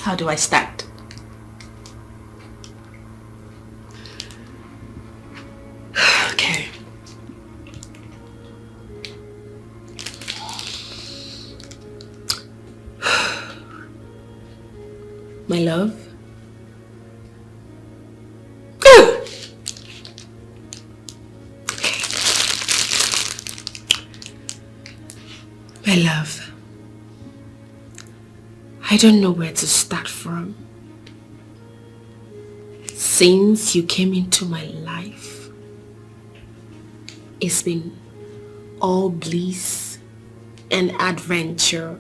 How do I start? Okay. My love. My love. I don't know where to start from. Since you came into my life, it's been all bliss and adventure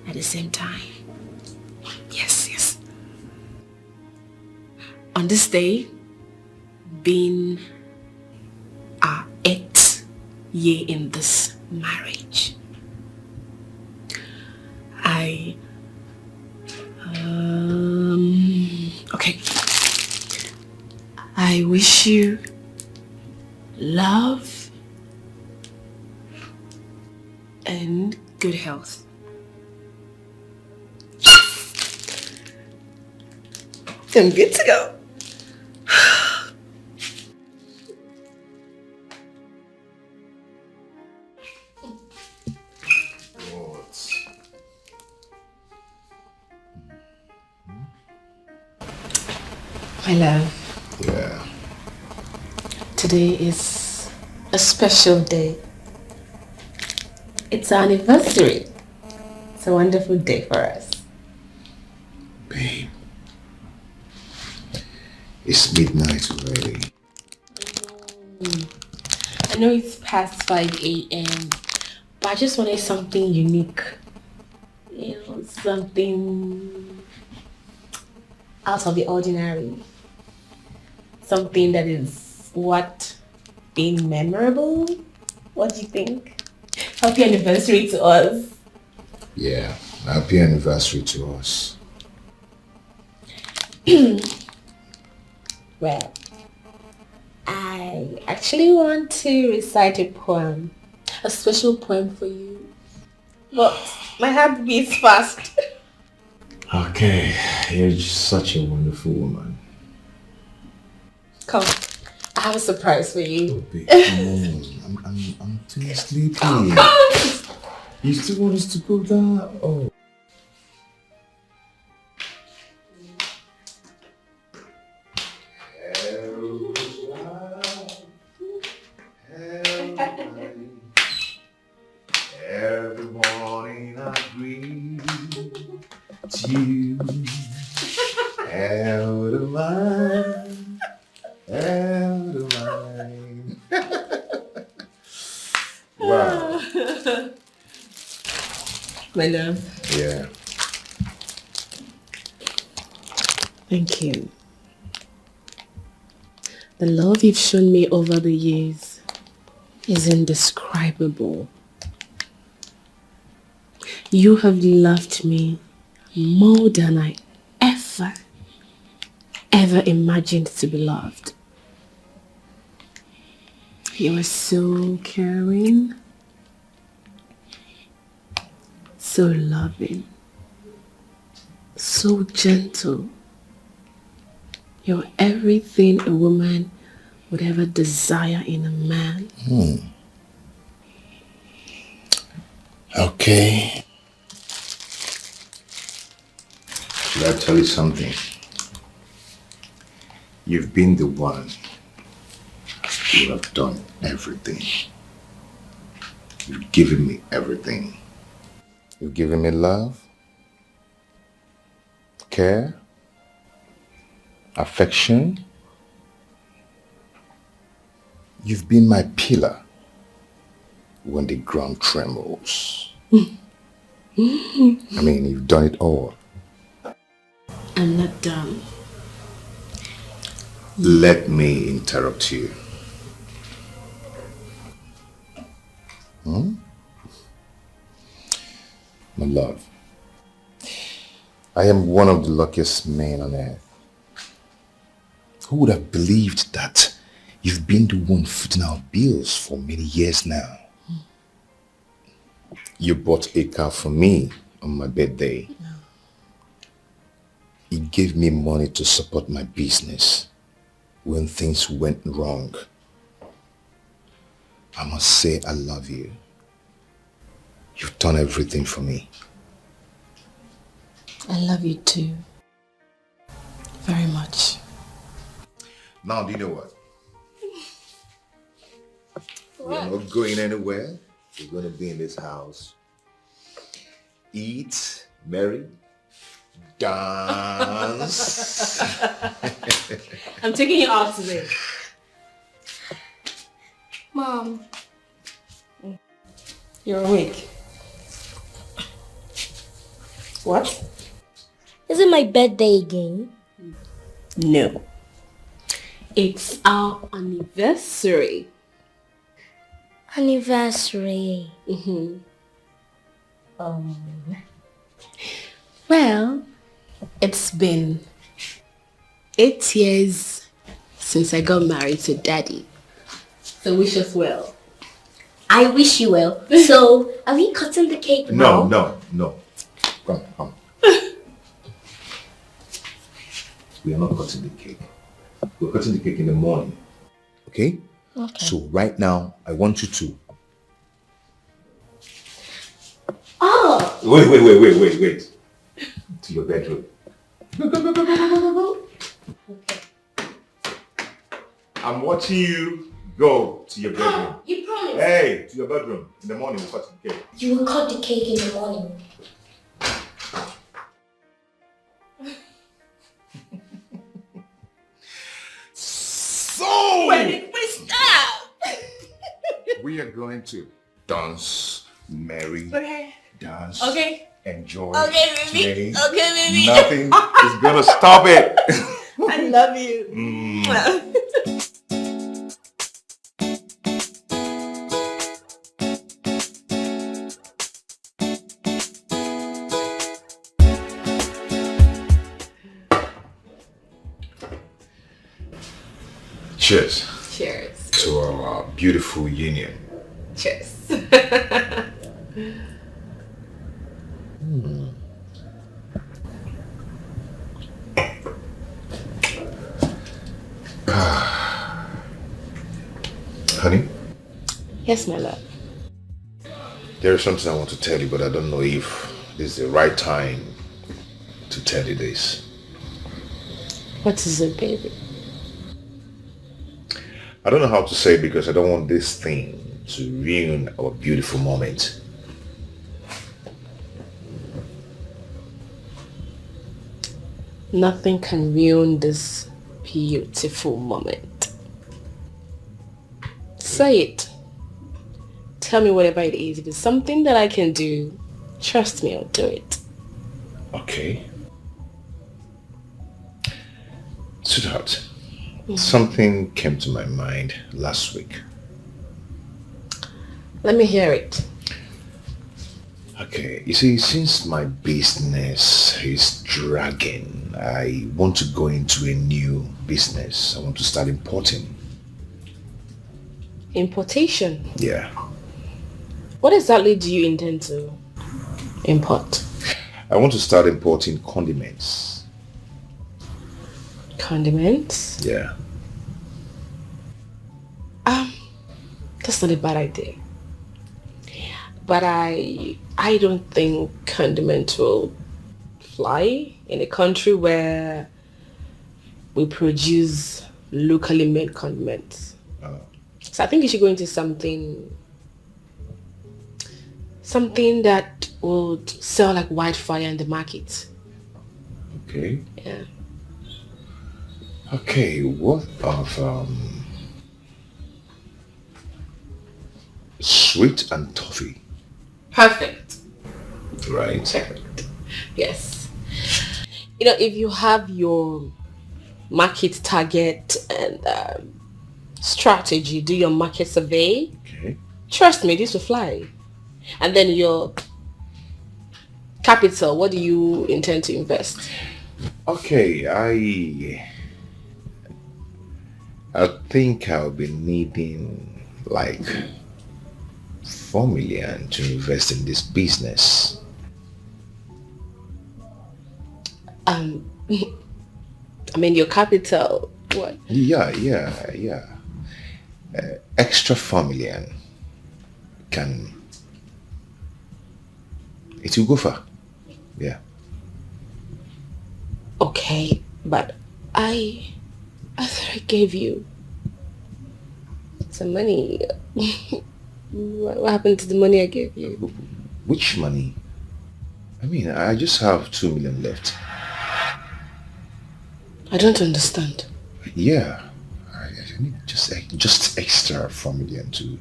at the same time. Yes, yes. On this day, being our 8th year in this marriage, okay. I wish you love and good health. I'm good to go. My love. Yeah. Today is a special day. It's our anniversary. It's a wonderful day for us. Babe. It's midnight already. I know it's past 5 a.m. but I just wanted something unique. You know, something out of the ordinary. Something that is being memorable. What do you think? Happy anniversary to us. Yeah, happy anniversary to us. Well, I actually want to recite a poem. A special poem for you. But my heart beats fast. Okay, you're just such a wonderful woman. Come, I have a surprise for you. Oh, babe, come on. I'm too sleepy. Come. You still want us to go down? Oh. Every morning I greet you. Out of mind. Out of mind. Wow. My love. Yeah. Thank you. The love you've shown me over the years is indescribable. You have loved me more than I ever imagined to be loved. You are so caring, so loving, so gentle. You're everything a woman would ever desire in a man. Okay. Should I tell you something? You've been the one. You have done everything. You've given me everything. You've given me love, care, affection. You've been my pillar when the ground trembles. I mean, you've done it all. I'm not done. Let me interrupt you. My love, I am one of the luckiest men on earth. Who would have believed that you've been the one footing our bills for many years now? You bought a car for me on my birthday. He gave me money to support my business when things went wrong. I must say I love you. You've done everything for me. I love you too. Very much. Now, do you know what? We're not going anywhere. We're going to be in this house. Eat, marry, dance. I'm taking you out today. Mom. You're awake. What? Is it my birthday again? No. It's our anniversary. Anniversary. Well, it's been 8 years since I got married to Daddy. So wish us well. I wish you well. So, are we cutting the cake now? No. Come. We are not cutting the cake. We're cutting the cake in the morning. Okay? Okay. So right now, I want you to... Oh! Wait. To your bedroom. Go. Okay. I'm watching you go to your bedroom. You promise? Hey, to your bedroom. In the morning, we'll cut the cake. You will cut the cake in the morning. So! When did we stop? We are going to dance, marry, Okay. dance, Okay. enjoy. Okay, baby. Today. Okay, baby. Nothing is gonna stop it. I love you. Cheers Cheers. to our beautiful union. Cheers. Honey, Yes, my love. there is something I want to tell you, but I don't know if this is the right time to tell you this. What is it, baby? I don't know how to say it because I don't want this thing to ruin our beautiful moment. Nothing can ruin this beautiful moment. Say it. Tell me whatever it is. If it's something that I can do, trust me, I'll do it. Okay. Sweetheart, something came to my mind last week. Let me hear it. Okay, you see, since my business is dragging, I want to go into a new business. I want to start importing. Importation. Yeah. What exactly do you intend to import? I want to start importing condiments. Condiments? Yeah. That's not a bad idea. But I don't think condiment will fly in a country where we produce locally made condiments. So I think you should go into something that would sell like wildfire in the market. Okay. Yeah. Okay, what of sweet and toffee? Perfect. Right. Perfect. Yes. You know, if you have your market target and strategy, do your market survey, Okay. trust me, this will fly. And then your capital, what do you intend to invest? Okay, I think I'll be needing like 4 million to invest in this business. Um, I mean your capital. What? Yeah. Extra familiar can it will go far. Yeah. Okay, but I thought I gave you some money. What happened to the money I gave you? Which money? I mean, I just have 2 million left. I don't understand. Yeah. I need just extra 4 million to.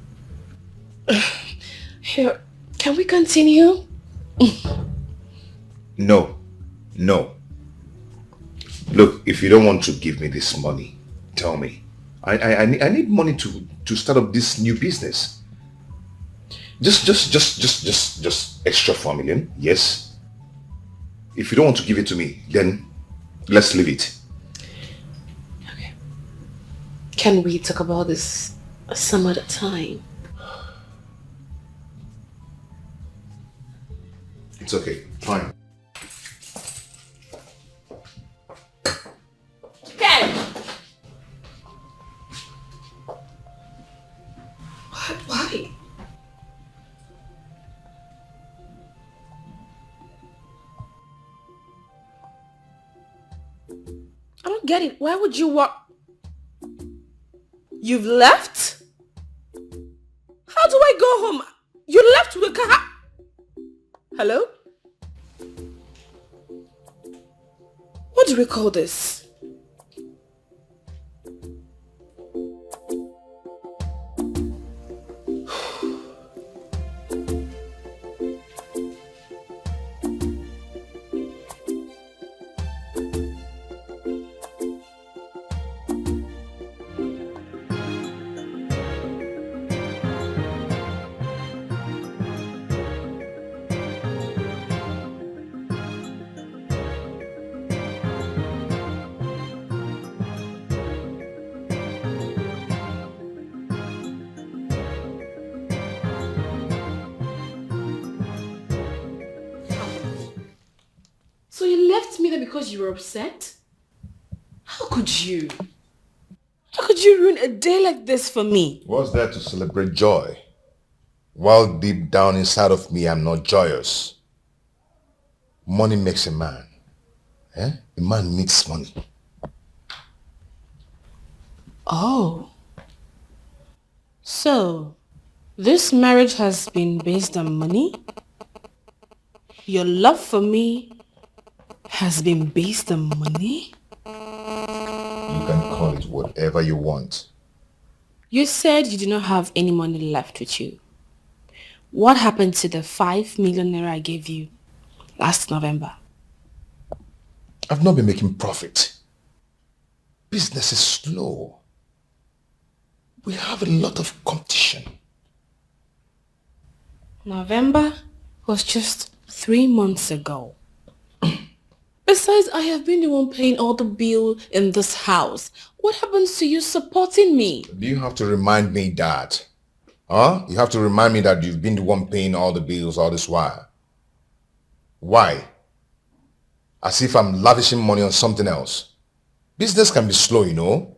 Here, can we continue? No, no. Look, if you don't want to give me this money, tell me. I need money to start up this new business. Just extra 4 million. Yes. If you don't want to give it to me, then let's leave it. Okay. Can we talk about this some other time? It's okay. Fine. Ken! Why? I don't get it. Why would you walk? You've left? How do I go home? You left with a car? Hello? What do we call this? So you left me there because you were upset? How could you? How could you ruin a day like this for me? What's there to celebrate joy? While deep down inside of me, I'm not joyous. Money makes a man. Eh? A man needs money. Oh. So, this marriage has been based on money? Your love for me has been based on money? You can call it whatever you want. You said you do not have any money left with you. What happened to the 5 million naira I gave you last November? I've not been making profit. Business is slow. We have a lot of competition. November was just 3 months ago. Besides, I have been the one paying all the bill in this house. What happens to you supporting me? Do you have to remind me that? Huh? You have to remind me that you've been the one paying all the bills all this while. Why? As if I'm lavishing money on something else. Business can be slow, you know.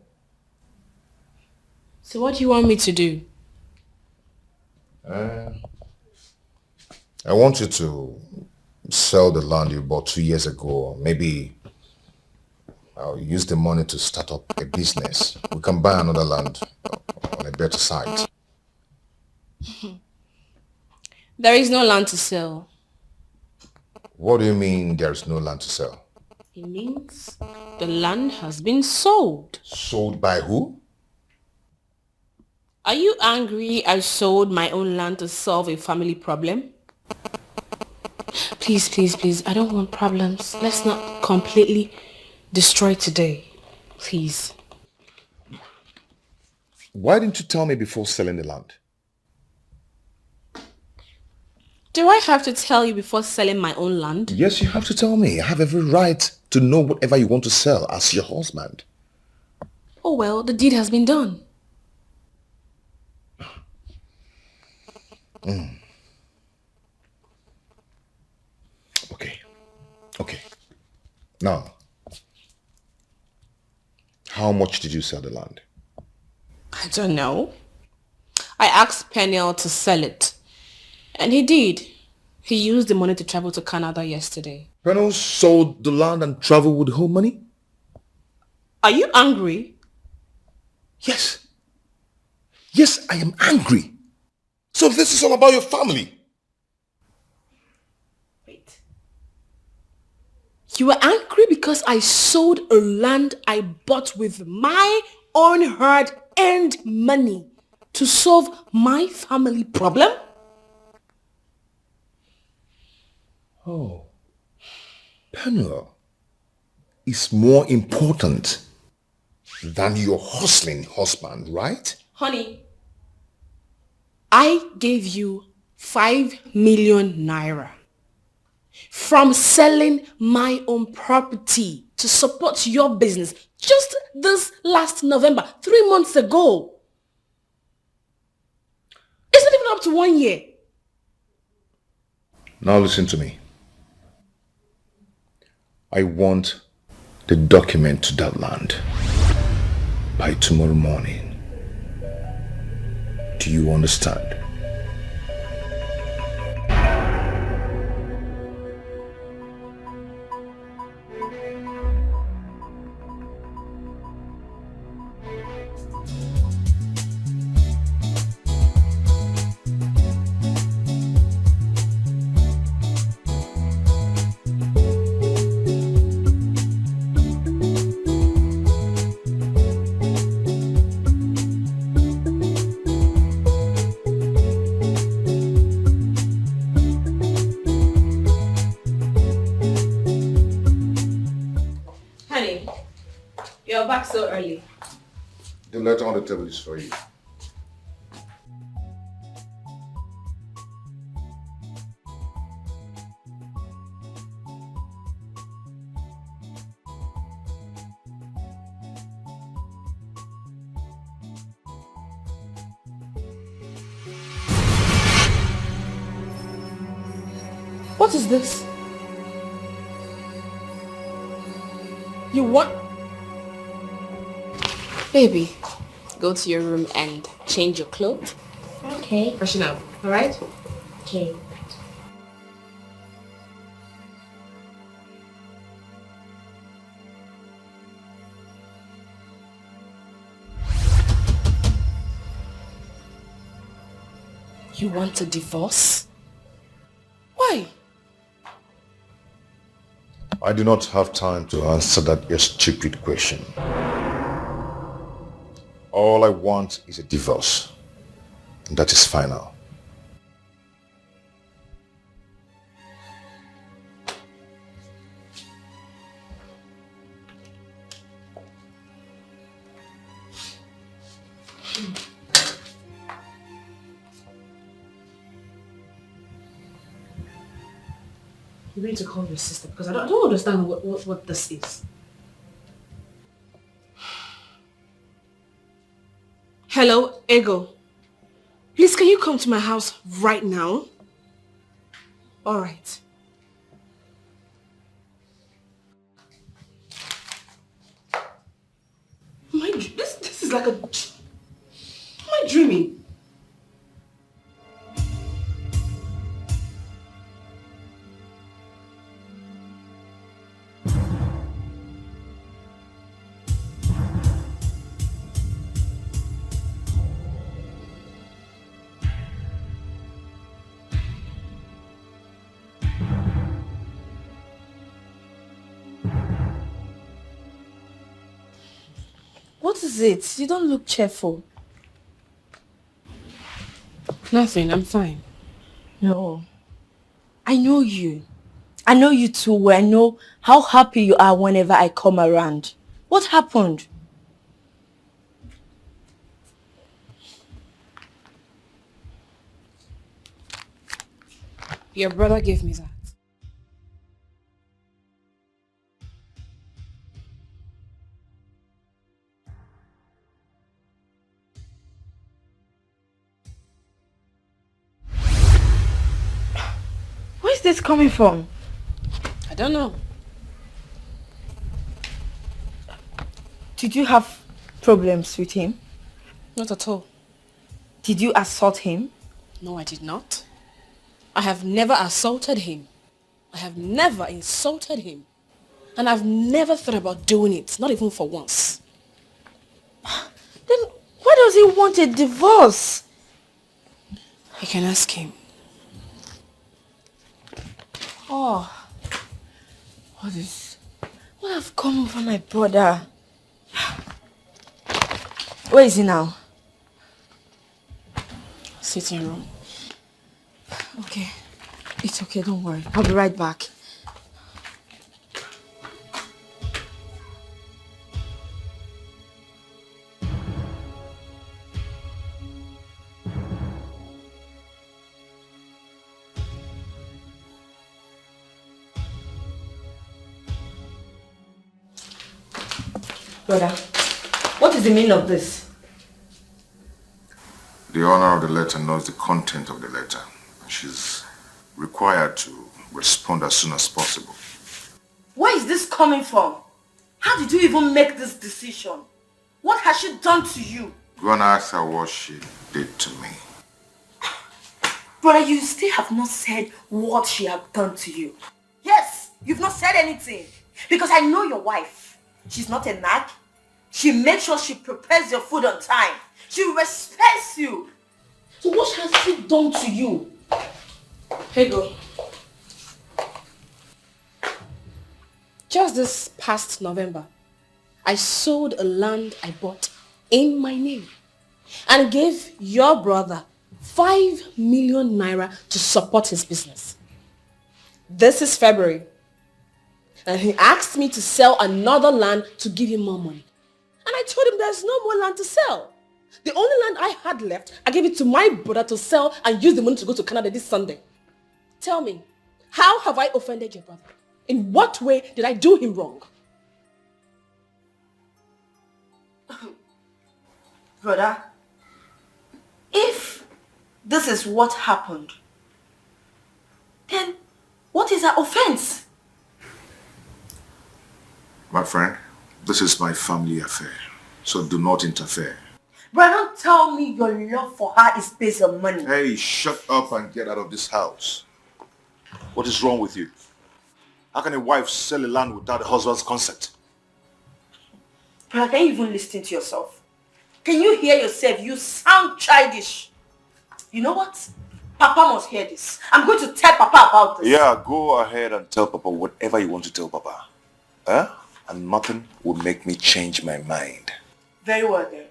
So what do you want me to do? I want you to sell the land you bought 2 years ago. Maybe I'll use the money to start up a business. We can buy another land on a better site. There is no land to sell. What do you mean there's no land to sell? It means the land has been sold. Sold by who? Are you angry I sold my own land to solve a family problem? Please, I don't want problems. Let's not completely destroy today. Please. Why didn't you tell me before selling the land? Do I have to tell you before selling my own land? Yes, you have to tell me. I have every right to know whatever you want to sell as your husband. Oh well, the deed has been done. Okay. Now, how much did you sell the land? I don't know. I asked Peniel to sell it. And he did. He used the money to travel to Canada yesterday. Peniel sold the land and traveled with the whole money? Are you angry? Yes. Yes, I am angry. So this is all about your family. Wait. You were angry because I sold a land I bought with my own hard-earned money to solve my family problem? Oh. Peniel is more important than your hustling husband, right? Honey, I gave you 5 million naira from selling my own property to support your business just this last November, 3 months ago. It's not even up to 1 year. Now listen to me. I want the document to that land by tomorrow morning. Do you understand? Honey, you're back so early. The letter on the table is for you. What is this? You want... Baby, go to your room and change your clothes. Okay. Freshen up, alright? Okay. You want a divorce? Why? I do not have time to answer that your stupid question. All I want is a divorce. And that is final. You need to call your sister because I don't understand what this is. Hello, Ego. Please, can you come to my house right now? All right. This is like a... Am I dreaming? What is it? You don't look cheerful. Nothing, I'm fine. No. I know you. I know you too well. I know how happy you are whenever I come around. What happened? Your brother gave me that. Where is this coming from? I don't know. Did you have problems with him? Not at all. Did you assault him? No, I did not. I have never assaulted him. I have never insulted him. And I've never thought about doing it, not even for once. Then why does he want a divorce? You can ask him. Oh, what have come over my brother? Where is he now? Sitting room. Okay, it's okay, don't worry. I'll be right back. Brother, what is the meaning of this? The owner of the letter knows the content of the letter. She's required to respond as soon as possible. Where is this coming from? How did you even make this decision? What has she done to you? Go and ask her what she did to me. Brother, you still have not said what she had done to you. Yes, you've not said anything. Because I know your wife. She's not a nag. She makes sure she prepares your food on time. She respects you. So what has she done to you? Here you go. Just this past November, I sold a land I bought in my name and gave your brother 5 million naira to support his business. This is February, and he asked me to sell another land to give him more money. And I told him there's no more land to sell. The only land I had left, I gave it to my brother to sell and use the money to go to Canada this Sunday. Tell me, how have I offended your brother? In what way did I do him wrong? Brother, if this is what happened, then what is her offense? My friend, this is my family affair, so do not interfere. Brother, don't tell me your love for her is based on money. Hey, shut up and get out of this house. What is wrong with you? How can a wife sell a land without a husband's consent? Brother, can you even listen to yourself? Can you hear yourself? You sound childish. You know what? Papa must hear this. I'm going to tell Papa about this. Yeah, go ahead and tell Papa whatever you want to tell Papa. Huh? And nothing will make me change my mind. Very well then.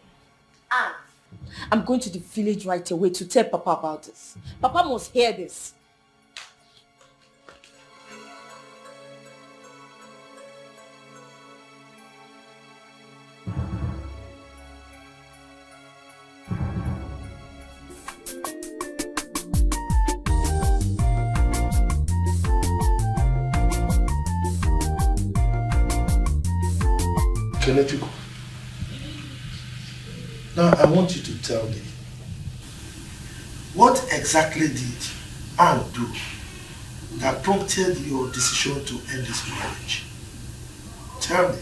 I'm going to the village right away to tell Papa about this. Papa must hear this. Etiko. Now I want you to tell me, what exactly did Anne do that prompted your decision to end this marriage? Tell me.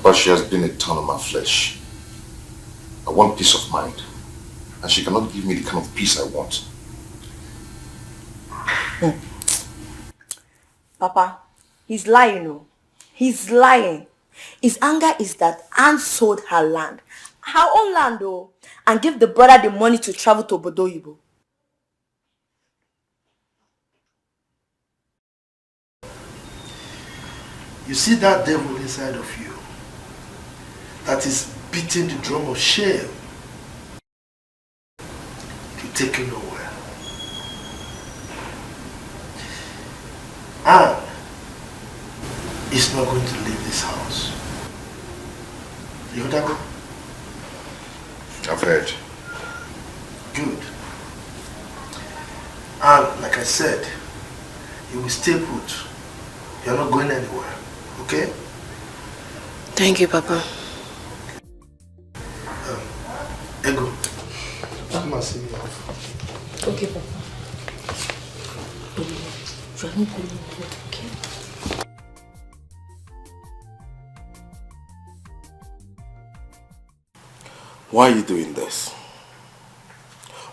But she has been a thorn on my flesh. I want peace of mind, and she cannot give me the kind of peace I want. Papa, he's lying, no? He's lying. His anger is that Anne sold her land, her own land though, and gave the brother the money to travel to Bodoyibo. You see that devil inside of you that is beating the drum of shame to take you nowhere. Anne is not going to leave this house. You heard that? I've heard. Good. And like I said, you will stay put. You're not going anywhere. Okay? Thank you, Papa. Ego, come and see me off. Okay, Papa. Okay? Why are you doing this?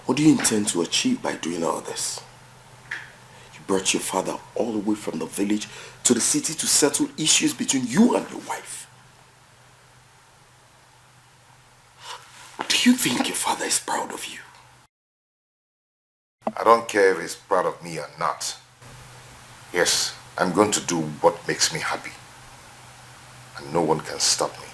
What do you intend to achieve by doing all this? You brought your father all the way from the village to the city to settle issues between you and your wife. Do you think your father is proud of you? I don't care if he's proud of me or not. Yes, I'm going to do what makes me happy. And no one can stop me.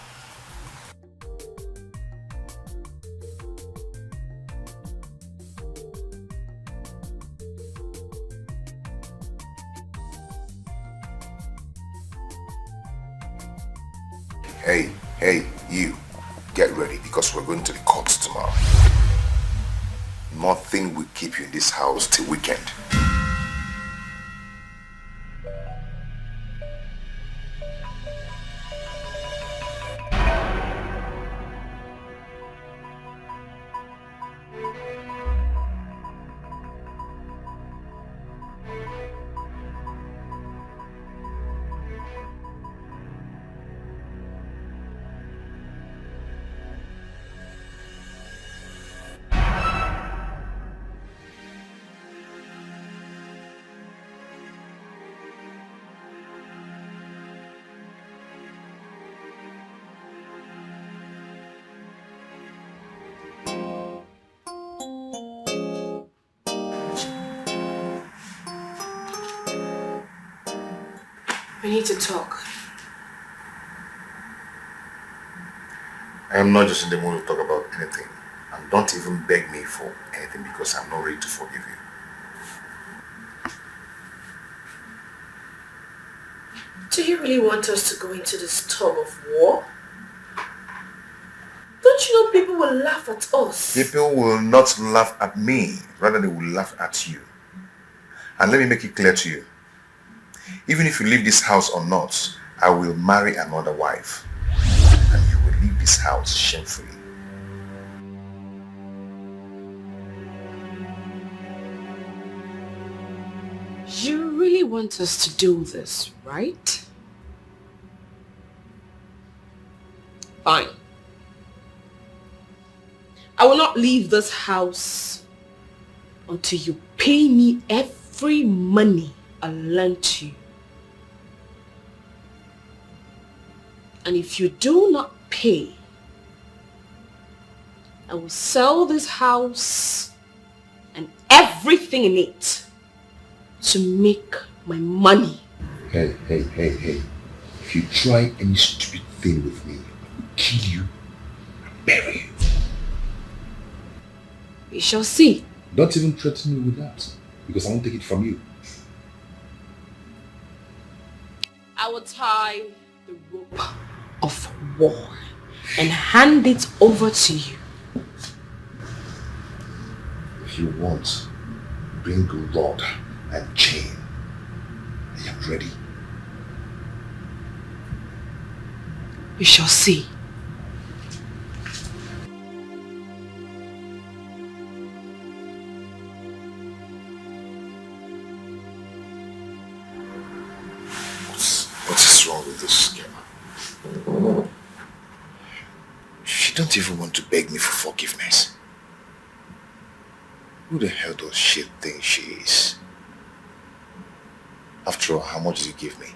Hey, you. Get ready because we're going to the courts tomorrow. Nothing will keep you in this house till weekend. We need to talk. I am not just in the mood to talk about anything. And don't even beg me for anything because I'm not ready to forgive you. Do you really want us to go into this tug of war? Don't you know people will laugh at us? People will not laugh at me. Rather, they will laugh at you. And let me make it clear to you. Even if you leave this house or not, I will marry another wife. And you will leave this house shamefully. You really want us to do this, right? Fine. I will not leave this house until you pay me every money I lent you. And if you do not pay, I will sell this house and everything in it to make my money. Hey. If you try any stupid thing with me, I will kill you and bury you. We shall see. Don't even threaten me with that, because I won't take it from you. I will tie the rope of war and hand it over to you. If you want, bring rod and chain. I am ready. We shall see. What is wrong with this girl? She don't even want to beg me for forgiveness. Who the hell does she think she is? After all, how much did you give me?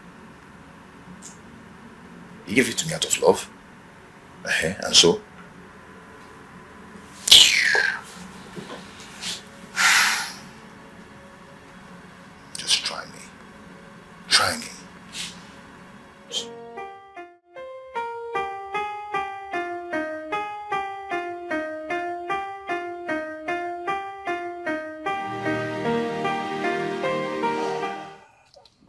You gave it to me out of love. And so? Just try me. Try me.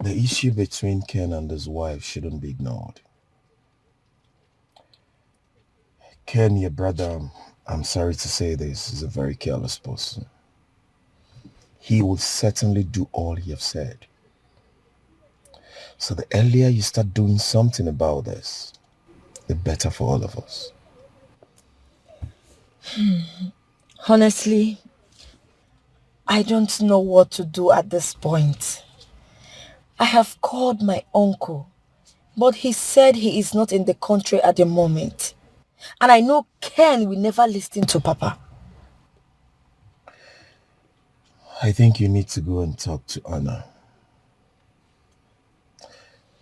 The issue between Ken and his wife shouldn't be ignored. Ken, your brother, I'm sorry to say this, is a very careless person. He will certainly do all he has said. So the earlier you start doing something about this, the better for all of us. Honestly, I don't know what to do at this point. I have called my uncle, but he said he is not in the country at the moment. And I know Ken will never listen to Papa. I think you need to go and talk to Anna.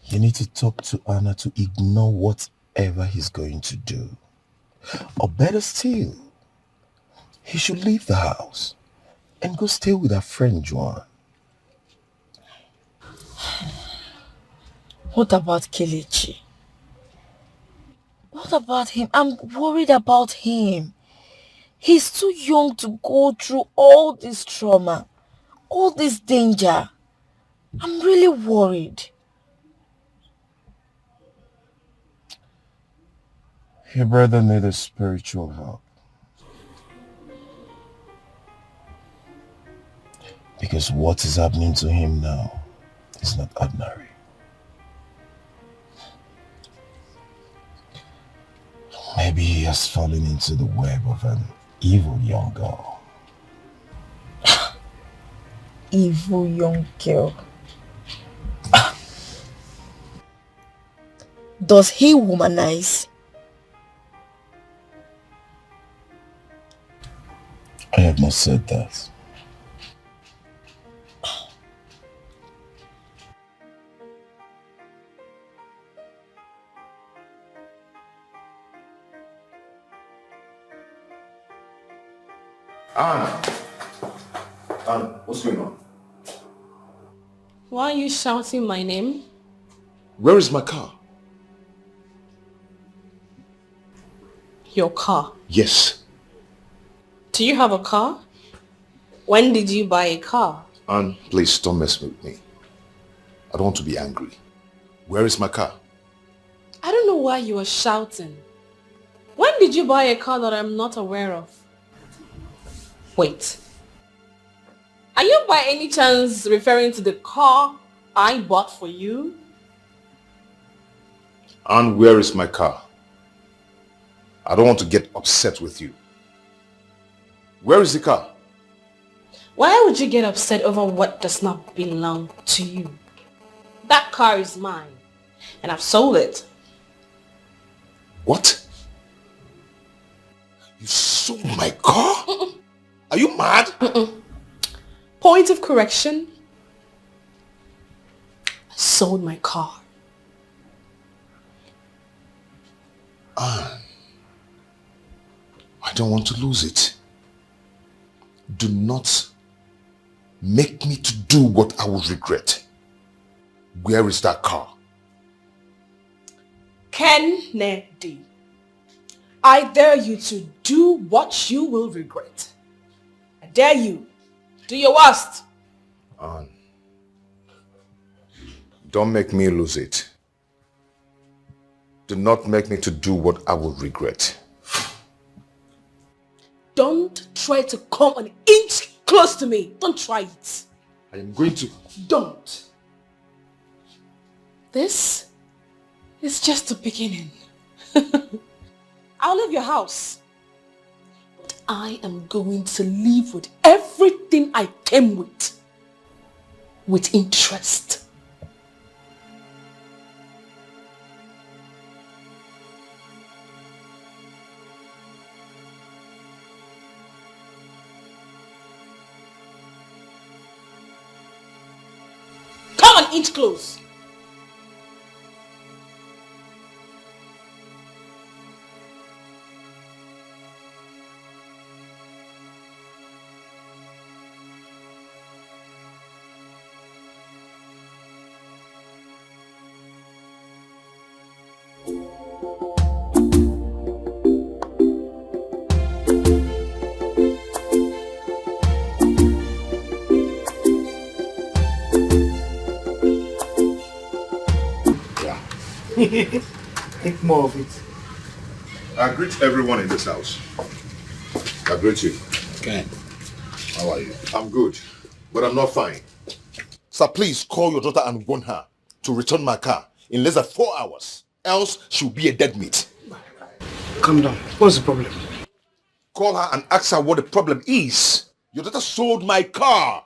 You need to talk to Anna to ignore whatever he's going to do. Or better still, he should leave the house and go stay with her friend Joan. What about Kelechi? What about him? I'm worried about him. He's too young to go through all this trauma, all this danger. I'm really worried. Your brother needs spiritual help. Because what is happening to him now is not ordinary. Maybe he has fallen into the web of an evil young girl. Evil young girl. Does he womanize? I have not said that. Anne, what's going on? Why are you shouting my name? Where is my car? Your car. Yes. Do you have a car? When did you buy a car? Anne, please don't mess with me. I don't want to be angry. Where is my car? I don't know why you are shouting. When did you buy a car that I'm not aware of? Wait. Are you by any chance referring to the car I bought for you? Anne, where is my car? I don't want to get upset with you. Where is the car? Why would you get upset over what does not belong to you? That car is mine, and I've sold it. What? You sold my car? Are you mad? Point of correction. I sold my car. Anne, I don't want to lose it. Do not make me to do what I will regret. Where is that car? Kennedy, I dare you to do what you will regret. I dare you. Do your worst. Anne, don't make me lose it. Do not make me to do what I will regret. Don't try to come an inch close to me. Don't try it. I am going to... Don't. This is just the beginning. I'll leave your house. But I am going to leave with everything I came with. With interest. Come an inch close. Take more of it. I greet everyone in this house. I greet you. Okay. How are you? I'm good, but I'm not fine. Sir, please call your daughter and warn her to return my car in less than 4 hours. Else, she'll be a dead meat. Calm down. What's the problem? Call her and ask her what the problem is. Your daughter sold my car.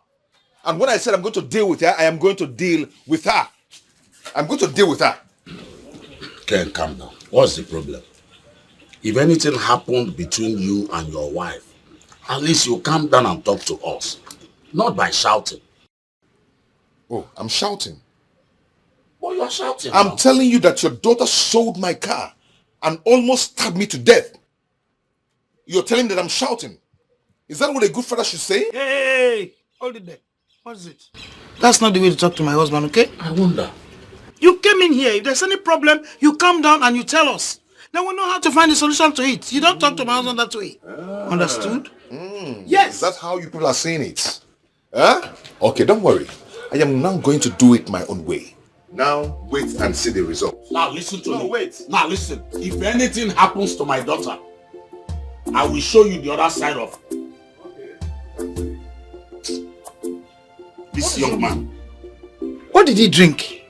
And when I said I'm going to deal with her, I am going to deal with her. I'm going to deal with her. Ken, calm down. What's the problem? If anything happened between you and your wife, at least you calm down and talk to us. Not by shouting. Oh, I'm shouting. Well, you're shouting I'm now. telling you that your daughter sold my car and almost stabbed me to death. You're telling me that I'm shouting. Is that what a good father should say? Hey, hold it there. What is it? That's not the way to talk to my husband, okay? I wonder. You came in here. If there's any problem, you come down and you tell us. Then we know how to find a solution to it. You don't talk to my husband that way. Understood? Yes. Is that how you people are saying it? Huh? Okay, don't worry. I am now going to do it my own way. Now, wait and see the result. Now listen to me. No, wait. Now listen. If anything happens to my daughter, I will show you the other side of this young man. What did he drink?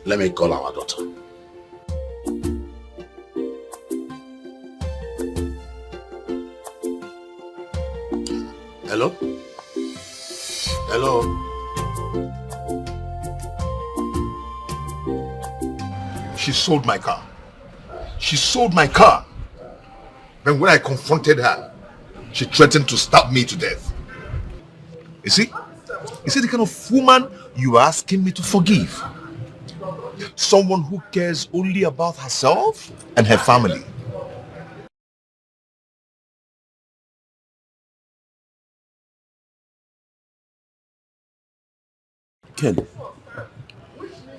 Let me call our daughter. Hello? Hello? She sold my car. She sold my car. Then when I confronted her, she threatened to stab me to death. You see? Is it the kind of woman you are asking me to forgive? Someone who cares only about herself and her family. Ken,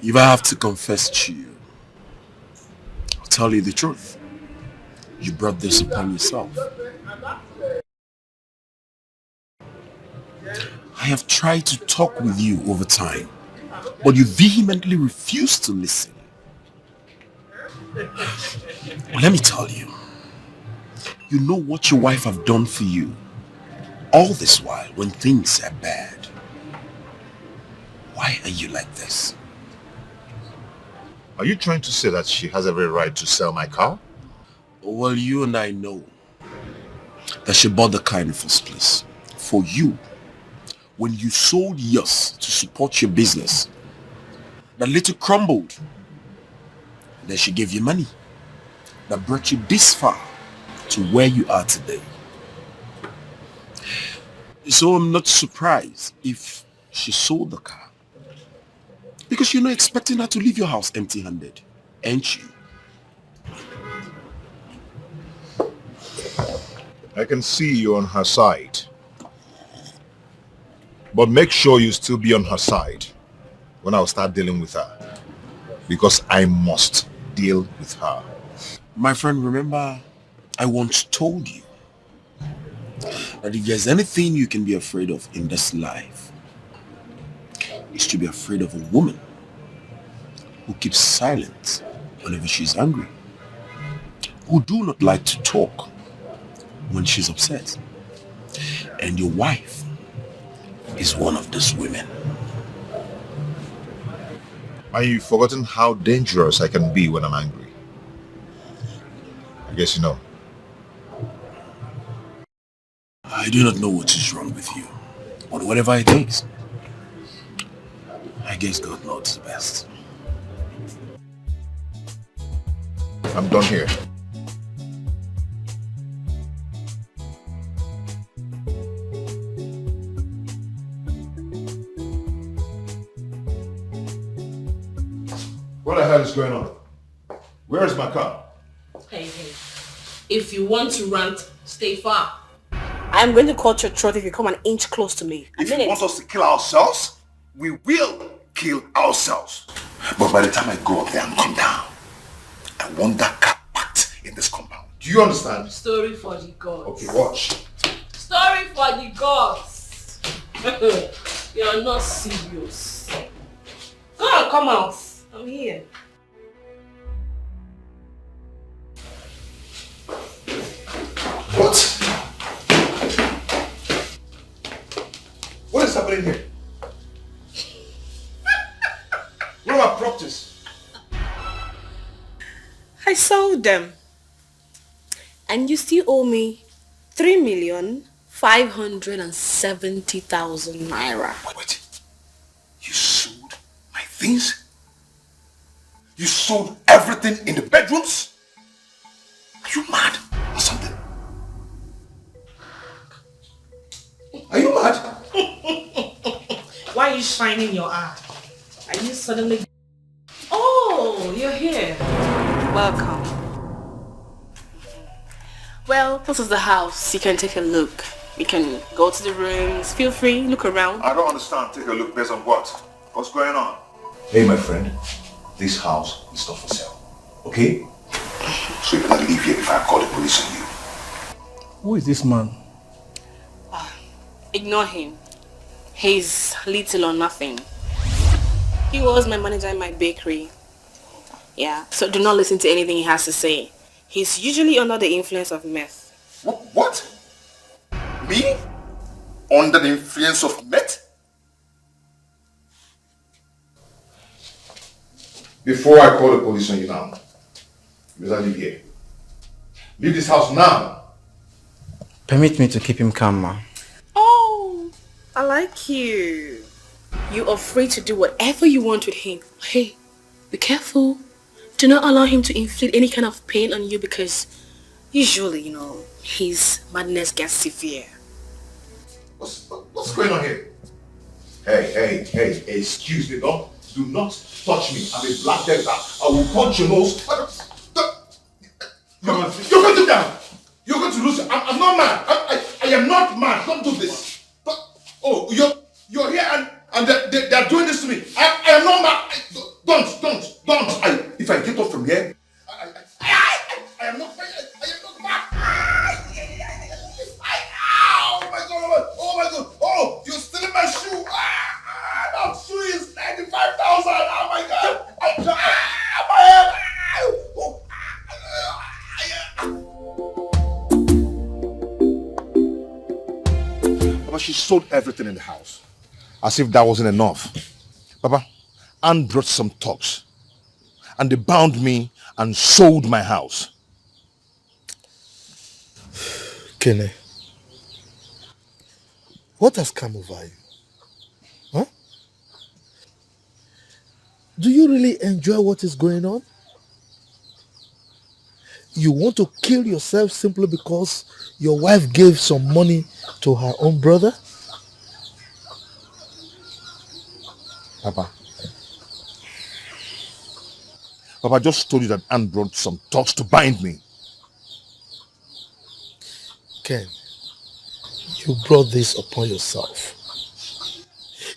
if I have to confess to you, I'll tell you the truth. You brought this upon yourself. I have tried to talk with you over time, but you vehemently refuse to listen. Well, let me tell you, you know what your wife have done for you all this while when things are bad. Why are you like this? Are you trying to say that she has every right to sell my car? Well, you and I know that she bought the car in the first place for you. When you sold yours to support your business, that little crumbled. Then she gave you money that brought you this far to where you are today. So I'm not surprised if she sold the car. Because you're not expecting her to leave your house empty-handed, ain't you? I can see you on her side. But make sure you still be on her side when I'll start dealing with her. Because I must deal with her. My friend, remember, I once told you that if there's anything you can be afraid of in this life, it's to be afraid of a woman who keeps silent whenever she's angry, who do not like to talk when she's upset. And your wife is one of those women. Are you forgotten how dangerous I can be when I'm angry? I guess you know. I do not know what is wrong with you, but whatever it is, I guess God knows best. I'm done here. What the hell is going on? Where is my car? Hey, if you want to rant, stay far. I'm going to cut your throat if you come an inch close to me. If you want us to kill ourselves, we will kill ourselves. But by the time I go up there and come down, I want that car packed in this compound. Do you understand? Story for the gods. Okay, watch. Story for the gods. You're not serious. Go on, come out. I'm here. What? What is happening here? Where are my properties? I sold them. And you still owe me 3,570,000 naira. Wait. You sold my things? You sold everything in the bedrooms? Are you mad or something? Are you mad? Why are you shining your eye? Are you suddenly... Oh, you're here. Welcome. Well, this is the house. You can take a look. You can go to the rooms. Feel free, look around. I don't understand. Take a look based on what? What's going on? Hey, my friend. This house is not for sale. Okay? So you cannot leave here if I call the police on you. Who is this man? Ignore him. He's little or nothing. He was my manager in my bakery. Yeah, so do not listen to anything he has to say. He's usually under the influence of meth. What? Me? Under the influence of meth? Before I call the police on you now, you better leave here. Leave this house now. Permit me to keep him calm, ma. Oh, I like you. You are free to do whatever you want with him. Hey, be careful. Do not allow him to inflict any kind of pain on you because usually, his madness gets severe. What's going on here? Hey, excuse me, no? Do not touch me. I'm a black devil. I will punch your nose. You're going to down. You're going to lose. I'm not mad. I am not mad. Don't do this. Oh, you're here and they're doing this to me. I am not mad. Don't. If I get up from here, I am not mad. Oh my god. Oh, you're stealing my shoe. That shoe is 95,000. Oh my god. My head. Papa, she sold everything in the house. As if that wasn't enough. Papa, Anne brought some thugs. And they bound me and sold my house. Kenny, what has come over you? Huh? Do you really enjoy what is going on? You want to kill yourself simply because your wife gave some money to her own brother? Papa, I just told you that Anne brought some thugs to bind me. Ken, you brought this upon yourself.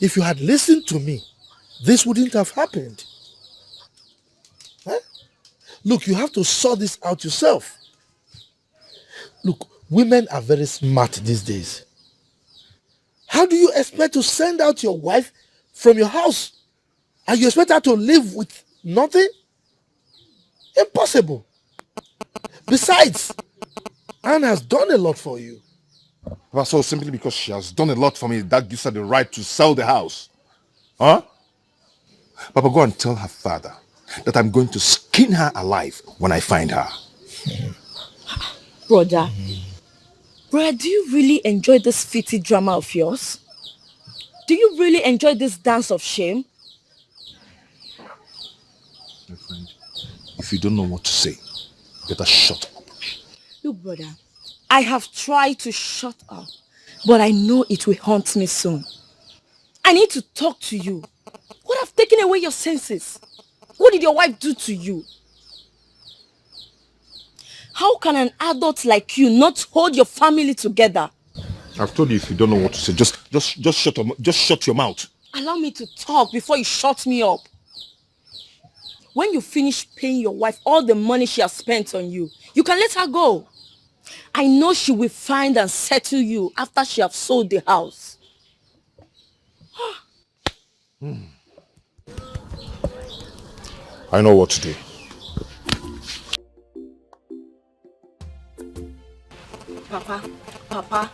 If you had listened to me, this wouldn't have happened. Huh? Look, you have to sort this out yourself. Look, women are very smart these days. How do you expect to send out your wife from your house and you expect her to live with nothing? Impossible. Besides, Anne has done a lot for you. Papa, so simply because she has done a lot for me, that gives her the right to sell the house. Huh? Papa, go and tell her father that I'm going to skin her alive when I find her. Brother, do you really enjoy this fitty drama of yours? Do you really enjoy this dance of shame? My friend, if you don't know what to say, better shut up. Look, brother, I have tried to shut up, but I know it will haunt me soon. I need to talk to you. What have taken away your senses? What did your wife do to you? How can an adult like you not hold your family together? I've told you if you don't know what to say, just shut your mouth. Allow me to talk before you shut me up. When you finish paying your wife all the money she has spent on you, you can let her go. I know she will find and settle you after she has sold the house. I know what to do. Papa,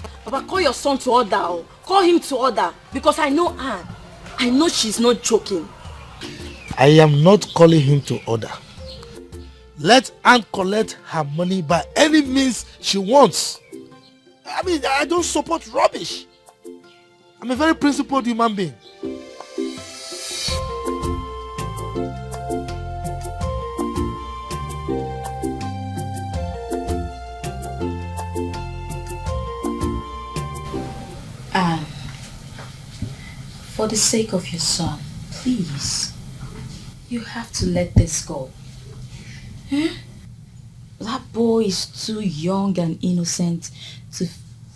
call your son to order. Oh. Call him to order because I know Anne. I know she's not joking. I am not calling him to order. Let Anne collect her money by any means she wants. I mean, I don't support rubbish. I'm a very principled human being. For the sake of your son, please, you have to let this go. Eh? That boy is too young and innocent to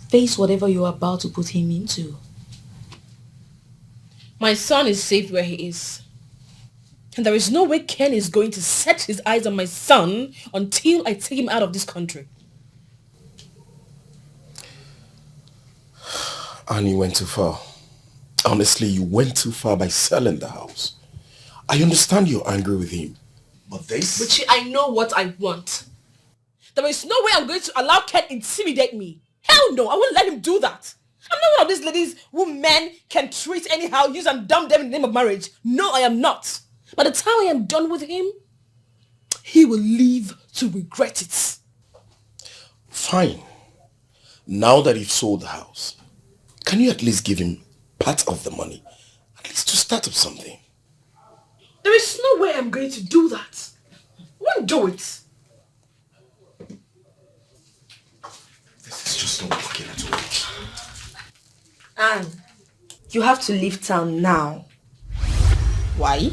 face whatever you're about to put him into. My son is safe where he is. And there is no way Ken is going to set his eyes on my son until I take him out of this country. And you went too far. Honestly, you went too far by selling the house. I understand you're angry with him. But this... Luchy, I know what I want. There is no way I'm going to allow Ken intimidate me. Hell no, I won't let him do that. I'm not one of these ladies who men can treat anyhow, use and dump them in the name of marriage. No, I am not. By the time I am done with him, he will live to regret it. Fine. Now that you've sold the house, can you at least give him part of the money? At least to start up something. There is no way I'm going to do that. I won't do it. This is just not working at all. Anne, you have to leave town now. Why?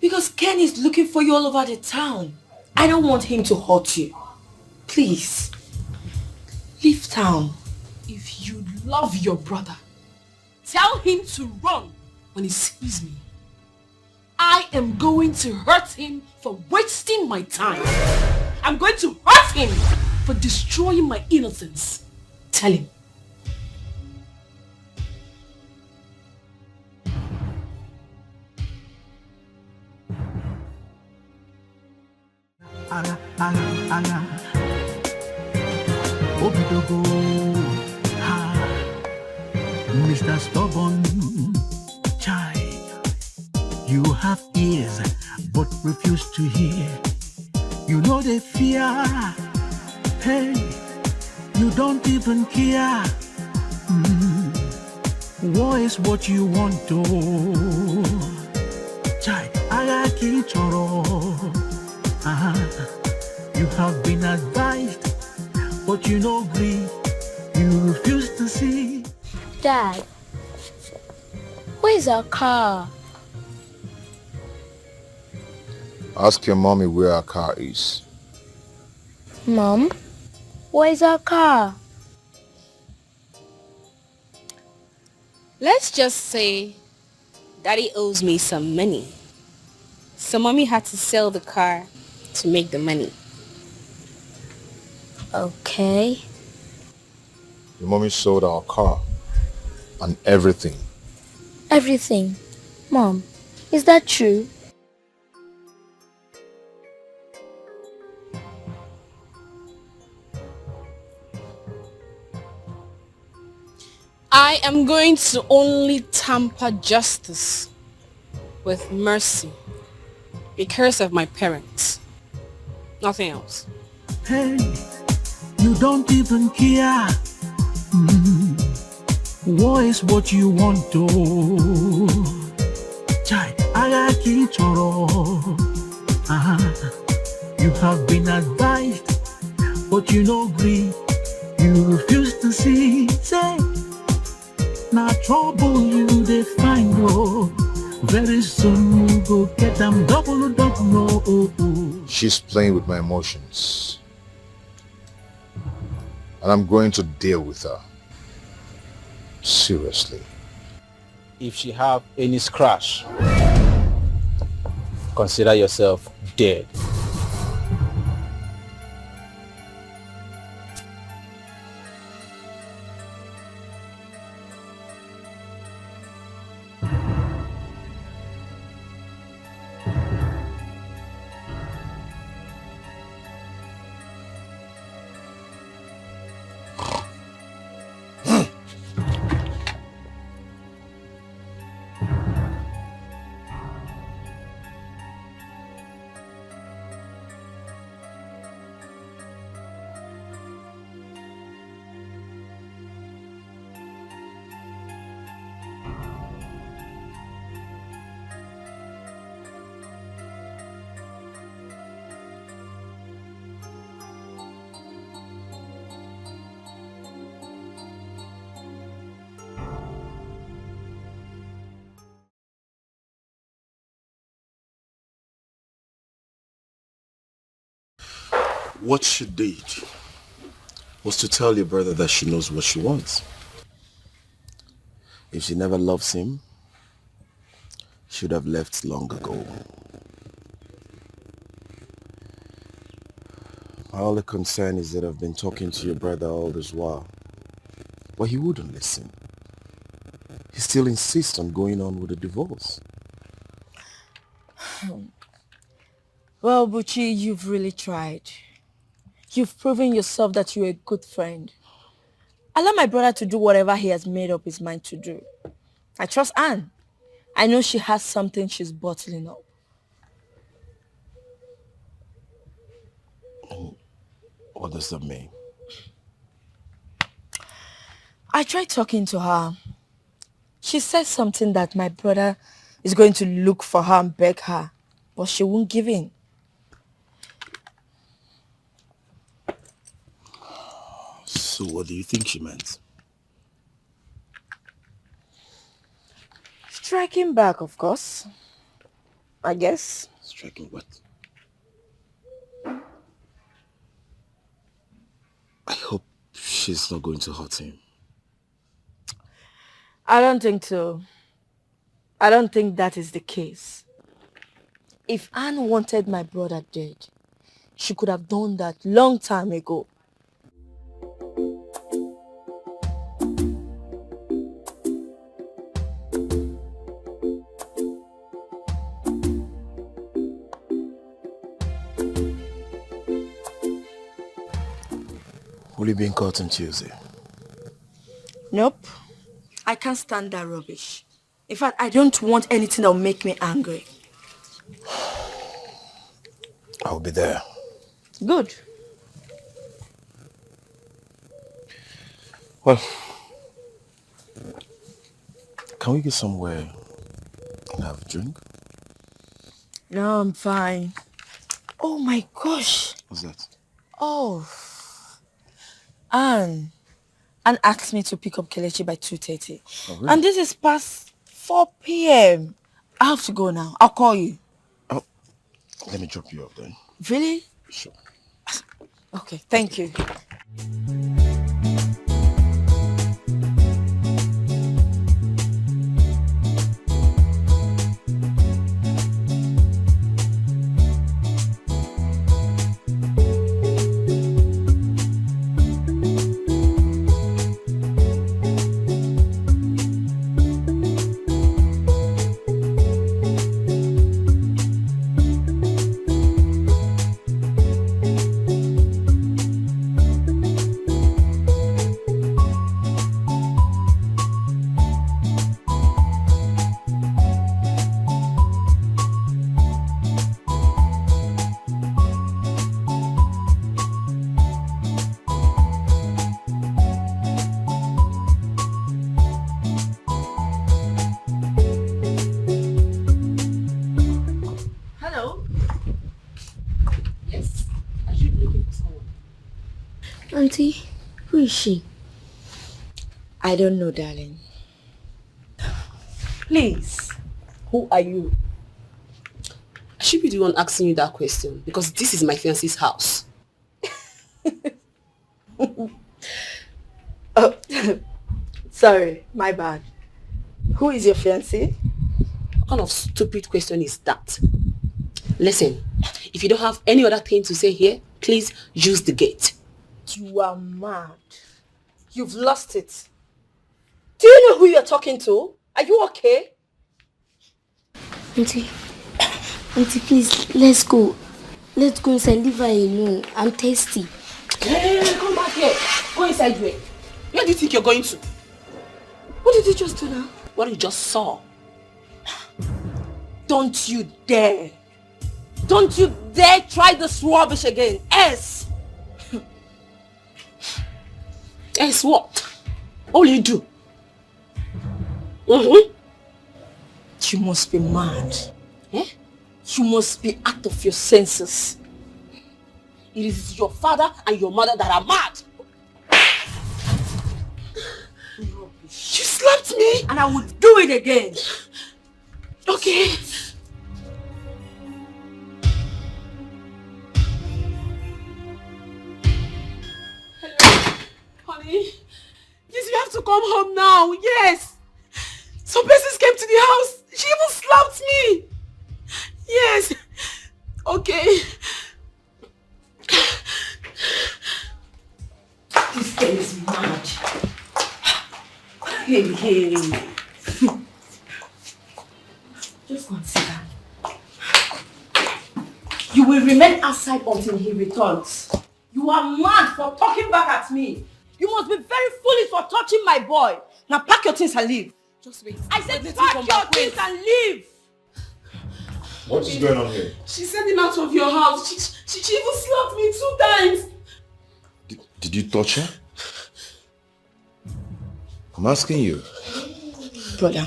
Because Ken is looking for you all over the town. I don't want him to hurt you. Please, leave town. If you love your brother, tell him to run when he sees me. I am going to hurt him for wasting my time. I'm going to hurt him for destroying my innocence. Tell him. Obidogo, Mr. Stubborn, child. You have ears but refuse to hear. You know they fear. Hey, you don't even care. War is what you want to. Child, Agaki Choro. You have been advised, but you know agree. You refuse to see. Dad, where's our car? Ask your mommy where our car is. Mom, where's our car? Let's just say Daddy owes me some money. So Mommy had to sell the car to make the money. Okay. Your mommy sold our car and everything. Everything. Mom, is that true? I am going to only tamper justice with mercy because of my parents. Nothing else. Hey, you don't even care. War is what you want to. Chai, Agaki Choro. You have been advised, but you no agree. You refuse to see. Say, now trouble you they find oh. Very soon you go get them double. She's playing with my emotions. And I'm going to deal with her. Seriously. If she have any scratch, consider yourself dead. What she did was to tell your brother that she knows what she wants. If she never loves him, she would have left long ago. My only concern is that I've been talking to your brother all this while, but he wouldn't listen. He still insists on going on with the divorce. Well, Luchy, you've really tried. You've proven yourself that you're a good friend. Allow my brother to do whatever he has made up his mind to do. I trust Anne. I know she has something she's bottling up. What does that mean? I tried talking to her. She said something that my brother is going to look for her and beg her, but she won't give in. So what do you think she meant? Striking back, of course. I guess. Striking what? I hope she's not going to hurt him. I don't think so. I don't think that is the case. If Anne wanted my brother dead, she could have done that long time ago. Will you be in court on Tuesday? Nope. I can't stand that rubbish. In fact, I don't want anything that will make me angry. I'll be there. Good. Well, can we get somewhere and have a drink? No, I'm fine. Oh my gosh. What's that? Oh. Anne asked me to pick up Kelechi by 2:30. Oh, really? And this is past 4 p.m. I have to go now. I'll call you. Oh, let me drop you off then. Really? Sure. Okay, thank you. Auntie, who is she? I don't know, darling. Please, who are you? I should be the one asking you that question because this is my fiancé's house. Oh, sorry, my bad. Who is your fiancé? What kind of stupid question is that? Listen, if you don't have any other thing to say here, please use the gate. You are mad. You've lost it. Do you know who you're talking to? Are you okay? Auntie, please, let's go. Let's go inside. Leave her alone. I'm thirsty. Hey, come back here. Go inside where? Where do you think you're going to? What did you just do now? What you just saw. Don't you dare. Don't you dare try this rubbish again. S. S what? All you do. Mm-hmm. You must be mad. Eh? You must be out of your senses. It is your father and your mother that are mad. You slapped me. And I would do it again. Okay. come home now. Yes. Some persons came to the house. She even slapped me. Yes. Okay. This girl is mad. Hey. Just consider. You will remain outside until he returns. You are mad for talking back at me. You must be very foolish for touching my boy. Now pack your things and leave. Just wait. I said pack your things and leave. What is going on here? She sent him out of your house. She even slapped me 2 times. Did you touch her? I'm asking you. Brother,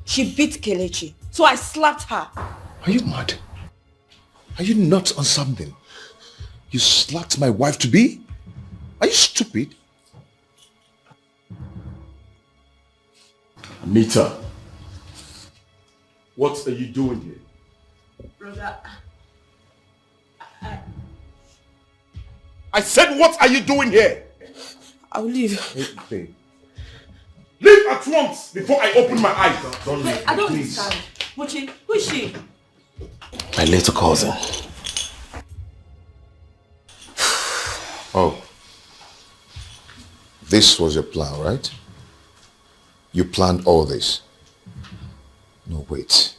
she beat Kelechi, so I slapped her. Are you mad? Are you not on something? You slapped my wife to be? Are you stupid? Anita, what are you doing here? Brother, I said, what are you doing here? I'll leave. Hey. Leave at once before I open my eyes. Don't leave, I don't please. understand. Luchy, who is she? My little cousin. Oh. This was your plan, right? You planned all this. No, wait.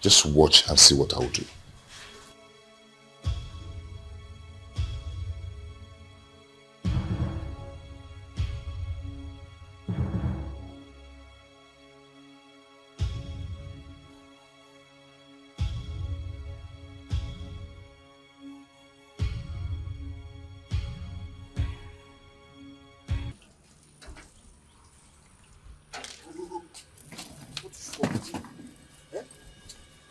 Just watch and see what I'll do.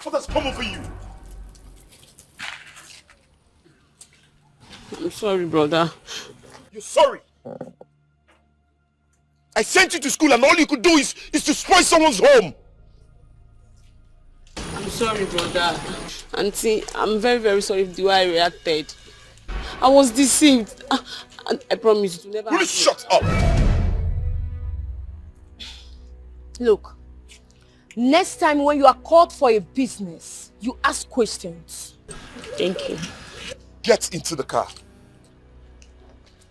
What has come over you? I'm sorry, brother. You're sorry? I sent you to school and all you could do is to spoil someone's home. I'm sorry, brother. Auntie, I'm very, very sorry for the way I reacted. I was deceived. I promise you to never. Will you shut up? Look, next time when you are called for a business, you ask questions. Thank you. Get into the car.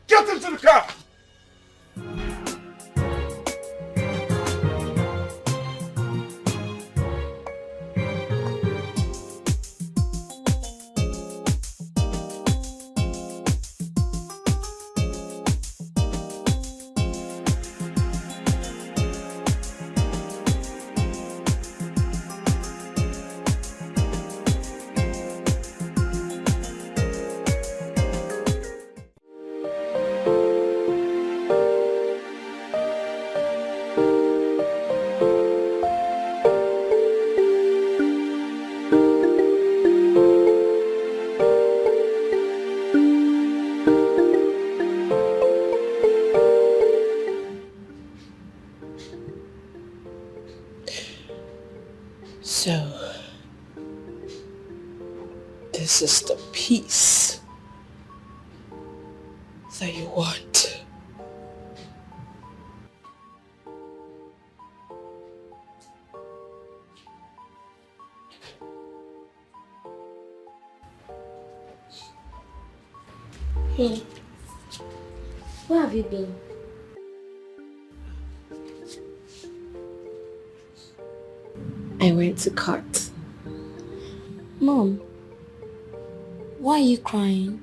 Get into the car! So, this is the peace that you want. Hey, where have you been? I went to court. Mom, why are you crying?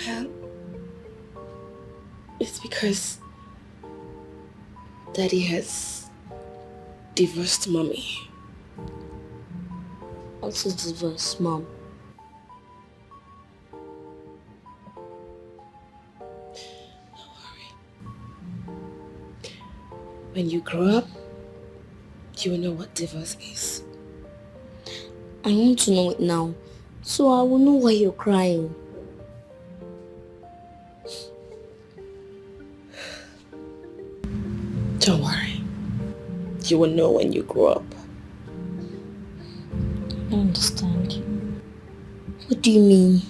Well, it's because Daddy has divorced Mommy. Also divorce, Mom. When you grow up, you will know what divorce is. I want to know it now, so I will know why you're crying. Don't worry. You will know when you grow up. I don't understand. What do you mean?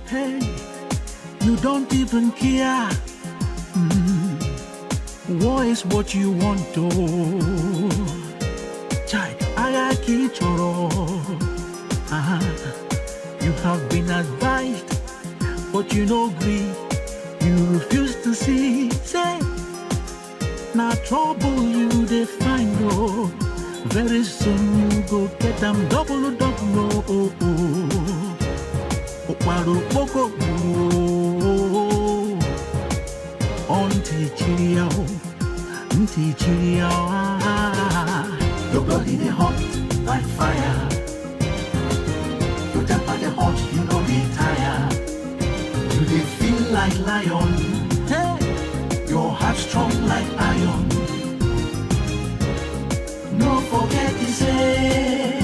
Hey, you don't even care. What is what you want to? Chai, ayaki choro. You have been advised, but you no agree. You refuse to see. Say, now trouble you they find oh. Very soon you go get them double. Okwaru boko Auntie Chiria, your body they hot like fire. Your temper they hot, you know they tire. You they feel like lion. Hey, your heart strong like iron. No forget to say,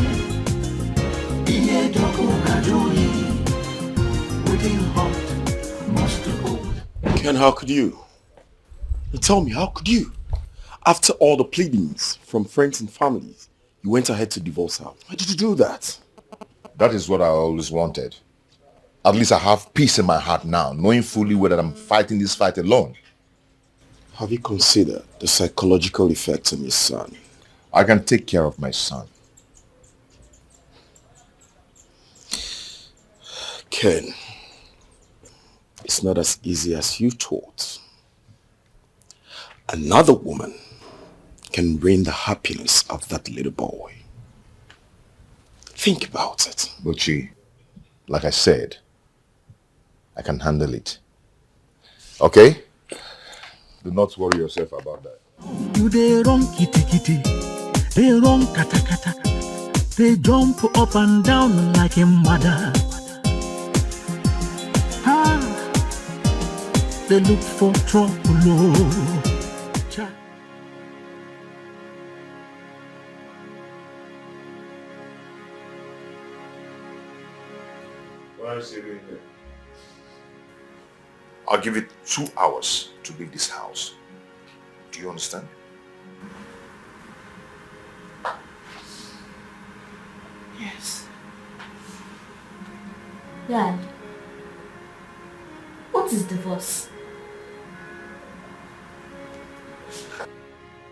Iye doko kajoi. Waiting hot, must hold. Ken, how could you? Tell me, how could you? After all the pleadings from friends and families, you went ahead to divorce her. Why did you do that? That is what I always wanted. At least I have peace in my heart now, knowing fully well that I'm fighting this fight alone. Have you considered the psychological effects on your son? I can take care of my son. Ken, it's not as easy as you thought. Another woman can ruin the happiness of that little boy. Think about it. Luchy, like I said, I can handle it. Okay? Do not worry yourself about that. You they run kitty, they run kata, they jump up and down like a mother. They look for trouble. What is he doing here? I'll give it 2 hours to leave this house. Do you understand? Yes. Dad, what is divorce?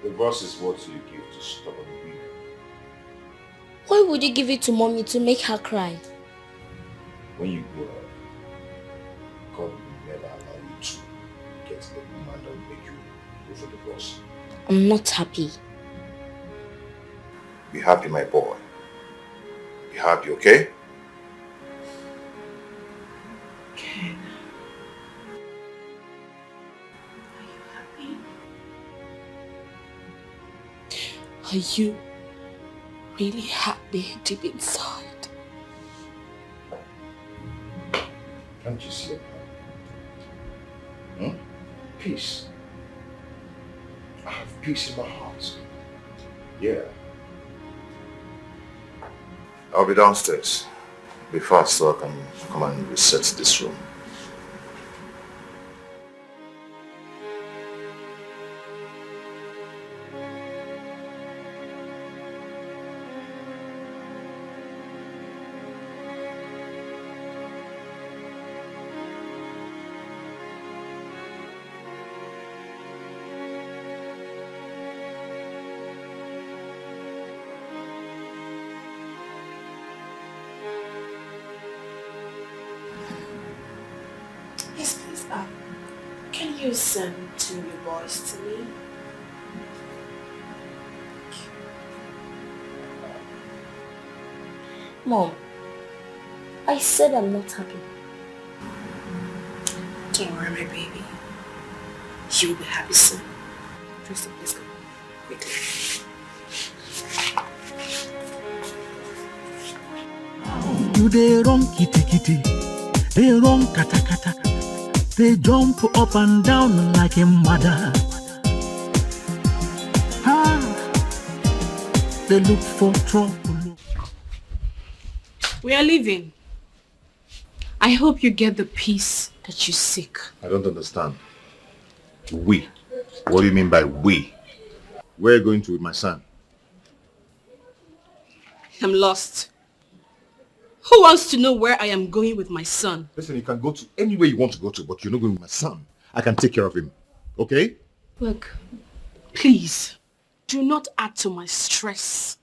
Divorce is what you give to stubborn women. Why would you give it to mommy to make her cry? When you grow up, God will never allow you to get the woman that will make you go for divorce. I'm not happy. Be happy, my boy. Be happy, okay? Ken, are you happy? Are you really happy deep inside? Can't you see it? Peace. I have peace in my heart. Yeah. I'll be downstairs. Be fast so I can come and reset this room. Yes, please. Can you send 2 new boys to me? Mom, I said I'm not happy. Don't worry, my baby. You'll be happy soon. Tristan, let's go. Quickly. You they run kitty, they run kata, they jump up and down like a mother. They look for trouble. We are leaving. I hope you get the peace that you seek. I don't understand. We? What do you mean by we? Where are you going to with my son? I'm lost. Who wants to know where I am going with my son? Listen, you can go to anywhere you want to go to, but you're not going with my son. I can take care of him. Okay? Look, please, do not add to my stress.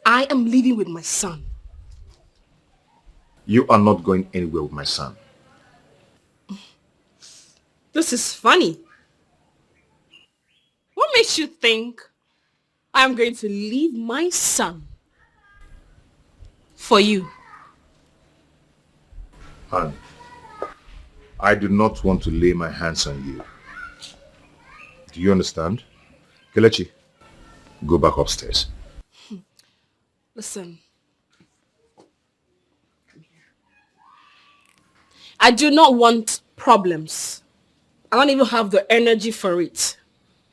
I am leaving with my son. You are not going anywhere with my son. This is funny. What makes you think I'm going to leave my son for you? Han, I do not want to lay my hands on you. Do you understand? Kelechi, go back upstairs. Listen. I do not want problems. I don't even have the energy for it.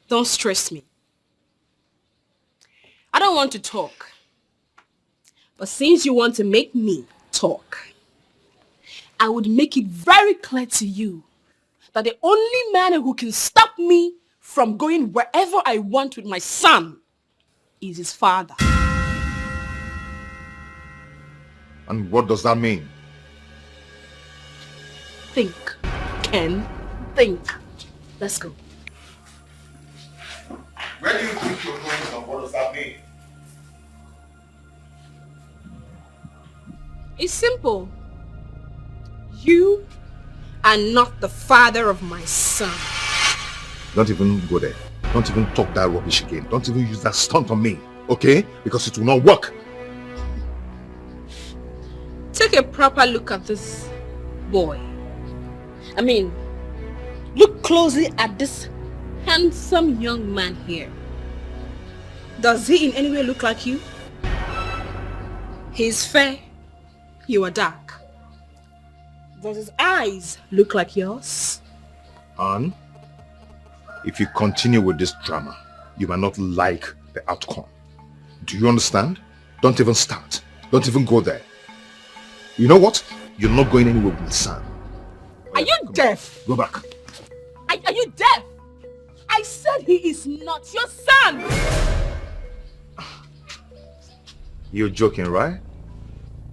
Don't stress me. I don't want to talk. But since you want to make me talk, I would make it very clear to you that the only man who can stop me from going wherever I want with my son is his father. And what does that mean? Think, Ken. Think. Let's go. Where do you think you're going and what does that mean? It's simple. You are not the father of my son. Don't even go there. Don't even talk that rubbish again. Don't even use that stunt on me, okay? Because it will not work. Take a proper look at this boy. I mean, look closely at this handsome young man here. Does he in any way look like you? He's fair, you are dark. Does his eyes look like yours? And if you continue with this drama, you might not like the outcome. Do you understand? Don't even start. Don't even go there. You know what? You're not going anywhere with my son. Are you deaf? Go back. Are you deaf? I said he is not your son. You're joking, right?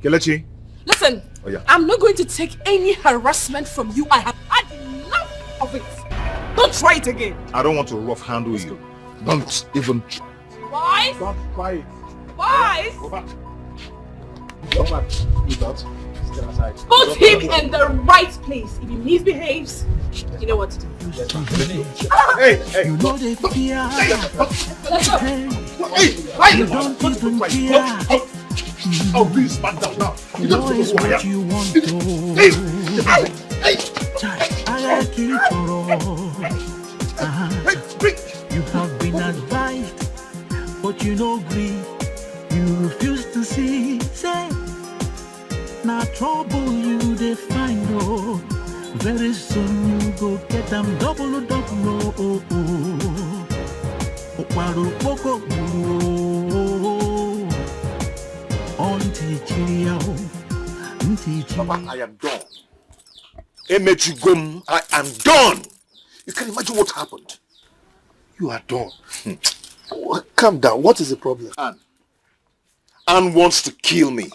Kelechi. Listen, yeah. I'm not going to take any harassment from you. I have had enough of it. Don't try it again. I don't want to rough handle you. Don't even try. Boys? Don't try it. Boys? Go back. Go back. Leave that. Stay aside. Put him in the right place. If he misbehaves, you know what to do. Hey! You know they fear. Hey! You don't even care. Oh, please back down now. You You know don't it's know who I what am. you want to. Hey! I like it all. You have been advised, but you no agree. You refuse to see. Say, now trouble you they find oh. Very soon you go get them double. Oh. Okwaru poko Papa, I am done. Emechigum, I am done. You can imagine what happened. You are done. Calm down. What is the problem? Anne wants to kill me.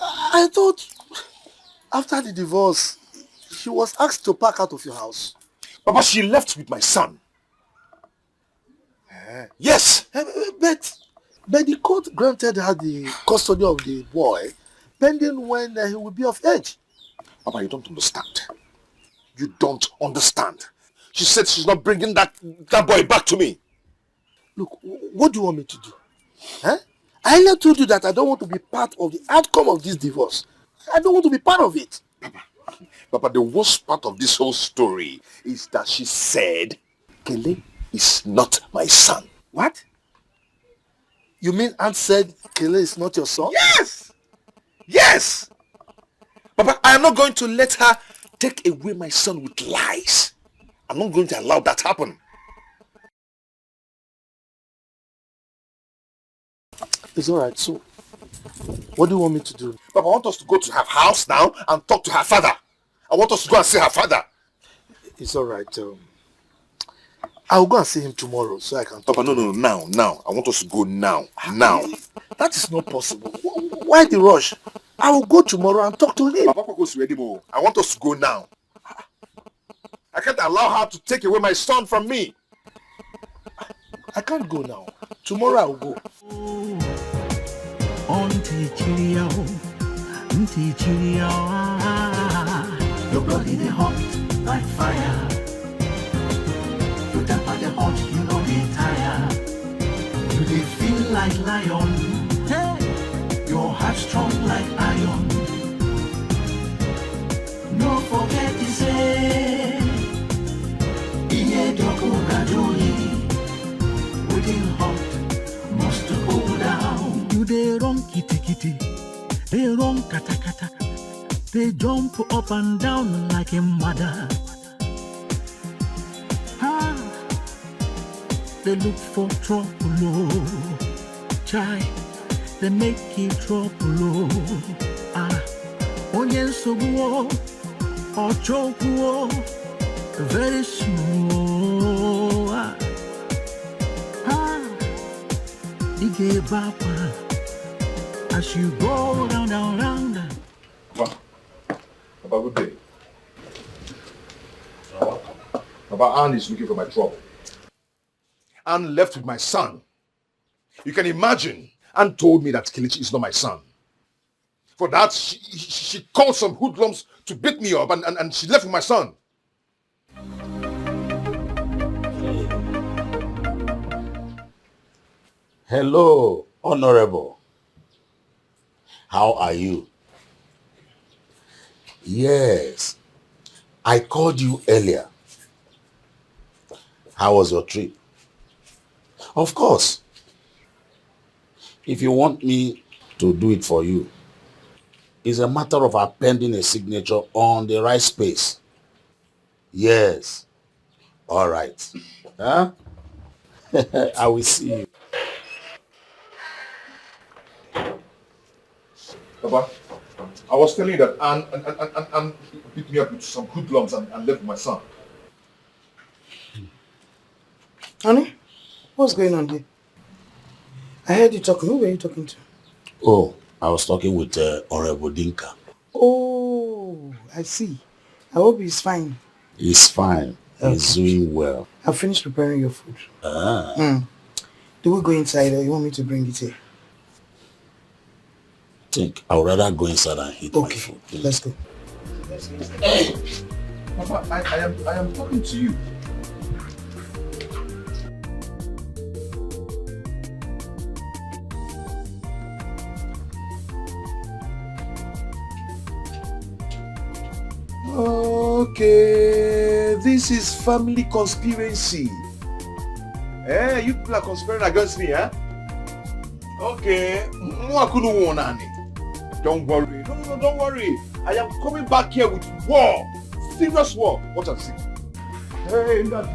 I thought after the divorce, she was asked to pack out of your house. Papa, she left with my son. Yes. But the court granted her the custody of the boy pending when he will be of age. Papa, you don't understand. You don't understand. She said she's not bringing that boy back to me. Look, what do you want me to do? Huh? I earlier told you that I don't want to be part of the outcome of this divorce. I don't want to be part of it. Papa, the worst part of this whole story is that she said Kele is not my son. What? You mean Aunt said Kele is not your son? Yes! Yes! Papa, I am not going to let her take away my son with lies. I'm not going to allow that happen. It's alright, so what do you want me to do? Papa, I want us to go to her house now and talk to her father. I want us to go and see her father. It's alright. I'll go and see him tomorrow so I can talk. Papa, no, now. I want us to go now. Now. That is not possible. Why the rush? I will go tomorrow and talk to him. Papa goes ready, Mo. I want us to go now. I can't allow her to take away my son from me. I can't go now. Tomorrow I will go. Your body they hot like fire. Your temper they hot, you know they tire. You they feel like lion. Hey, your heart strong like iron. No forget to say, Iye doko gadoli. Within hot, must go down. You they run kitty kitty, they run kata kata. They jump up and down like a mother. Ah, they look for trouble, oh. Try, they make it trouble, oh. Ah, onye sobuo, or chokuo, very soon. Ah, he gave up as you go round, round, round. Papa, good day. Papa, Anne is looking for my trouble. Anne left with my son. You can imagine, Anne told me that Kelechi is not my son. For that, she called some hoodlums to beat me up and she left with my son. Hello, Honorable. How are you? Yes, I called you earlier. How was your trip? Of course. If you want me to do it for you, it's a matter of appending a signature on the right space. Yes. All right. Huh? I will see you. Papa, I was telling you that Anne beat me up with some hoodlums and left with my son. Honey, what's going on here? I heard you talking. Who were you talking to? Oh, I was talking with Honorable Dinka. Oh, I see. I hope he's fine. He's fine. He's doing well. I've finished preparing your food. Ah. Do we go inside or you want me to bring it here? I think I would rather go inside and eat my food. Let's go. Hey! Papa, I am talking to you. Okay, this is family conspiracy. Eh, you people are conspiring against me, eh? Okay, don't worry. No, don't worry. I am coming back here with war. Serious war. Watch and see. Hey, that's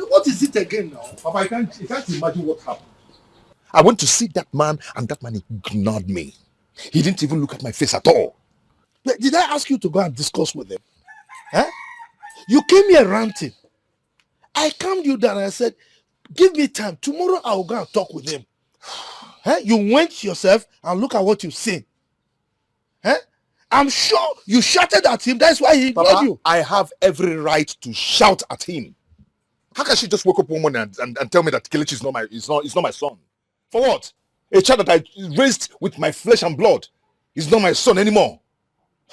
what is it again now? Papa, I can't imagine what happened. I went to see that man and that man ignored me. He didn't even look at my face at all. Did I ask you to go and discuss with him? Huh? You came here ranting. I calmed you down and I said, give me time. Tomorrow I will go and talk with him. Huh? You went yourself and look at what you say. Huh? I'm sure you shouted at him. That's why he ignored you. I have every right to shout at him. How can she just wake up one morning and tell me that Kelechi is not my son? For what? A child that I raised with my flesh and blood is not my son anymore.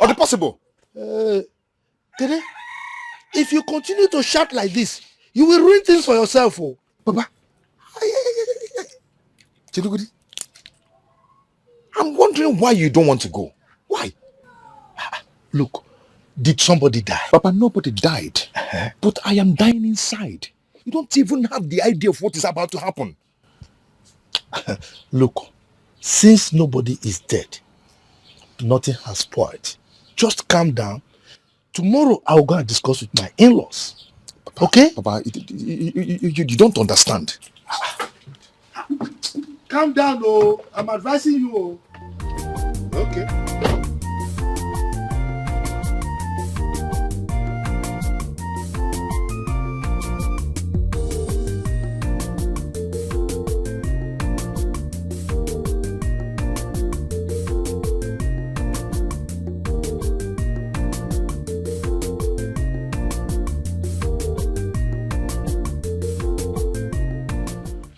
Are they possible? Dede, if you continue to shout like this, you will ruin things for yourself. Oh. Papa, Chidugudi, I'm wondering why you don't want to go. Why? Look, did somebody die? Papa, nobody died. But I am dying inside. You don't even have the idea of what is about to happen. Look, since nobody is dead, Nothing has spoiled. Just calm down. Tomorrow I'll go and discuss with my in-laws. Okay? Papa, you don't understand. Calm down, oh. I'm advising you, oh. Okay.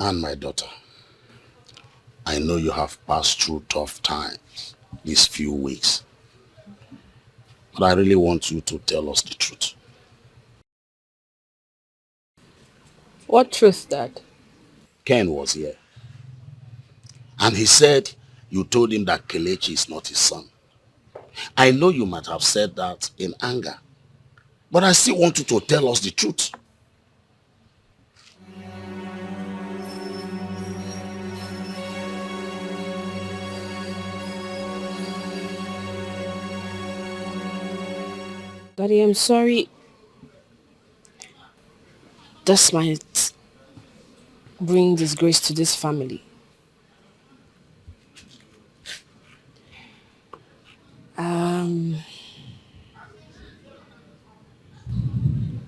And my daughter, I know you have passed through tough times these few weeks. But I really want you to tell us the truth. What truth, Dad? Ken was here. And he said you told him that Kelechi is not his son. I know you might have said that in anger. But I still want you to tell us the truth. Daddy, I'm sorry. This might bring disgrace to this family.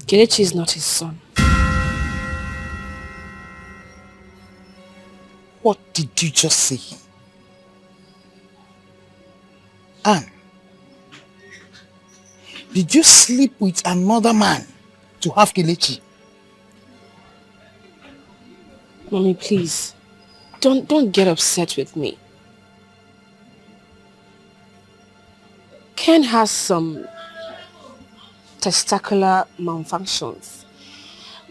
Kelechi is not his son. What did you just say? Anne, did you sleep with another man to have Kelechi? Mommy, please. Don't get upset with me. Ken has some testicular malfunctions,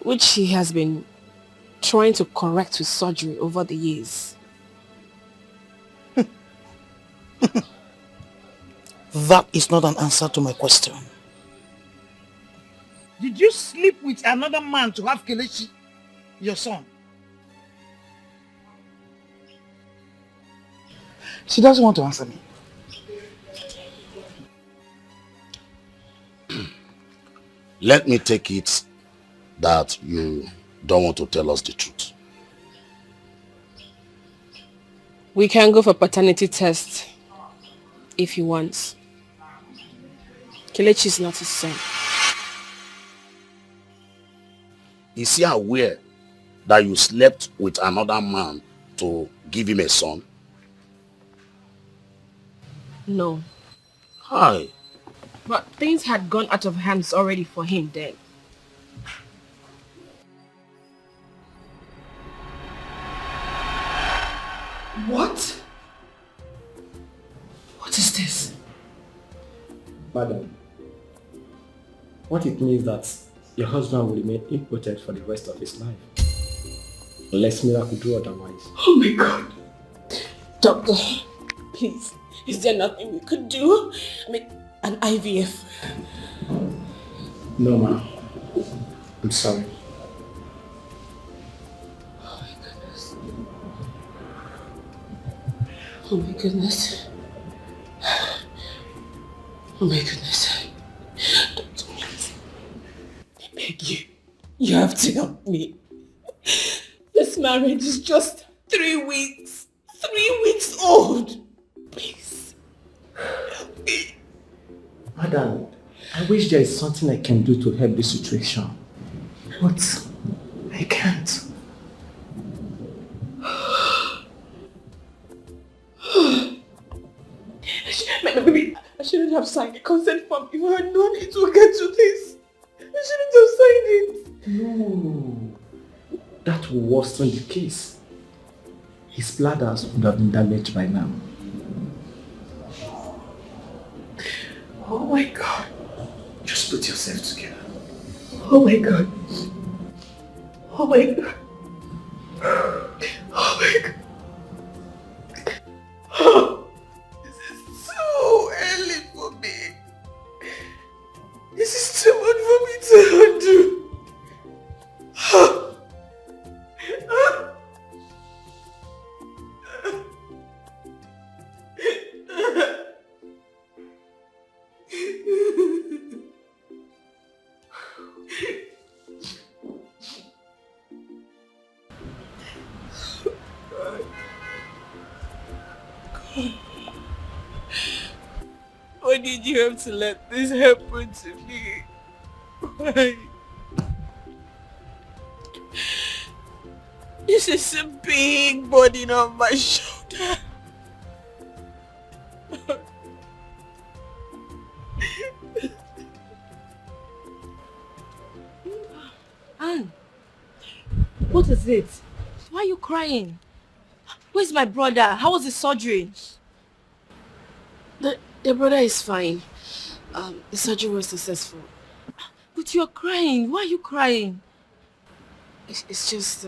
which he has been trying to correct with surgery over the years. That is not an answer to my question. Did you sleep with another man to have Kelechi, your son? She doesn't want to answer me. Let me take it that you don't want to tell us the truth. We can go for paternity test if he wants. Kelechi is not his son. Is he aware that you slept with another man to give him a son? No. Hi. But things had gone out of hands already for him then. What? What is this? Madam, what it means that your husband will remain impotent for the rest of his life. Unless miracle do otherwise. Oh my God. Doctor, please, is there nothing we could do? I mean, an IVF. No, ma'am. I'm sorry. Oh my goodness. Oh my goodness. Oh my goodness. Doctor, please. I beg you. You have to help me. This marriage is just 3 weeks. 3 weeks old. Please. Help me. Madam, I wish there is something I can do to help this situation. But I can't. Maybe I shouldn't have signed the consent form if I had known it would get to this. I shouldn't have signed it. No. That will worsen the case. His bladders would have been damaged by now. Oh my God. Just put yourself together. Oh my God. Oh my God. Oh my God. Oh, this is too early for me. This is too much for me to undo. Why did you have to let this happen to me? Why? This is a big burden on my shoulder. Anne, what is it? Why are you crying? Where's my brother? How was the surgery? The brother is fine. The surgery was successful. But you're crying. Why are you crying? It's just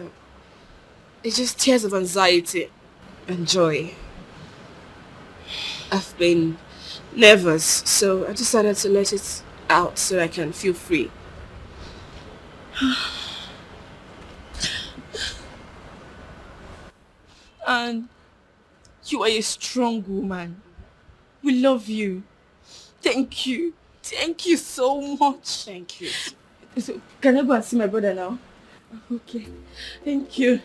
tears of anxiety and joy. I've been nervous, so I decided to let it out so I can feel free. And you are a strong woman. We love you. Thank you. Thank you so much. Thank you. So, can I go and see my brother now? Okay. Thank you.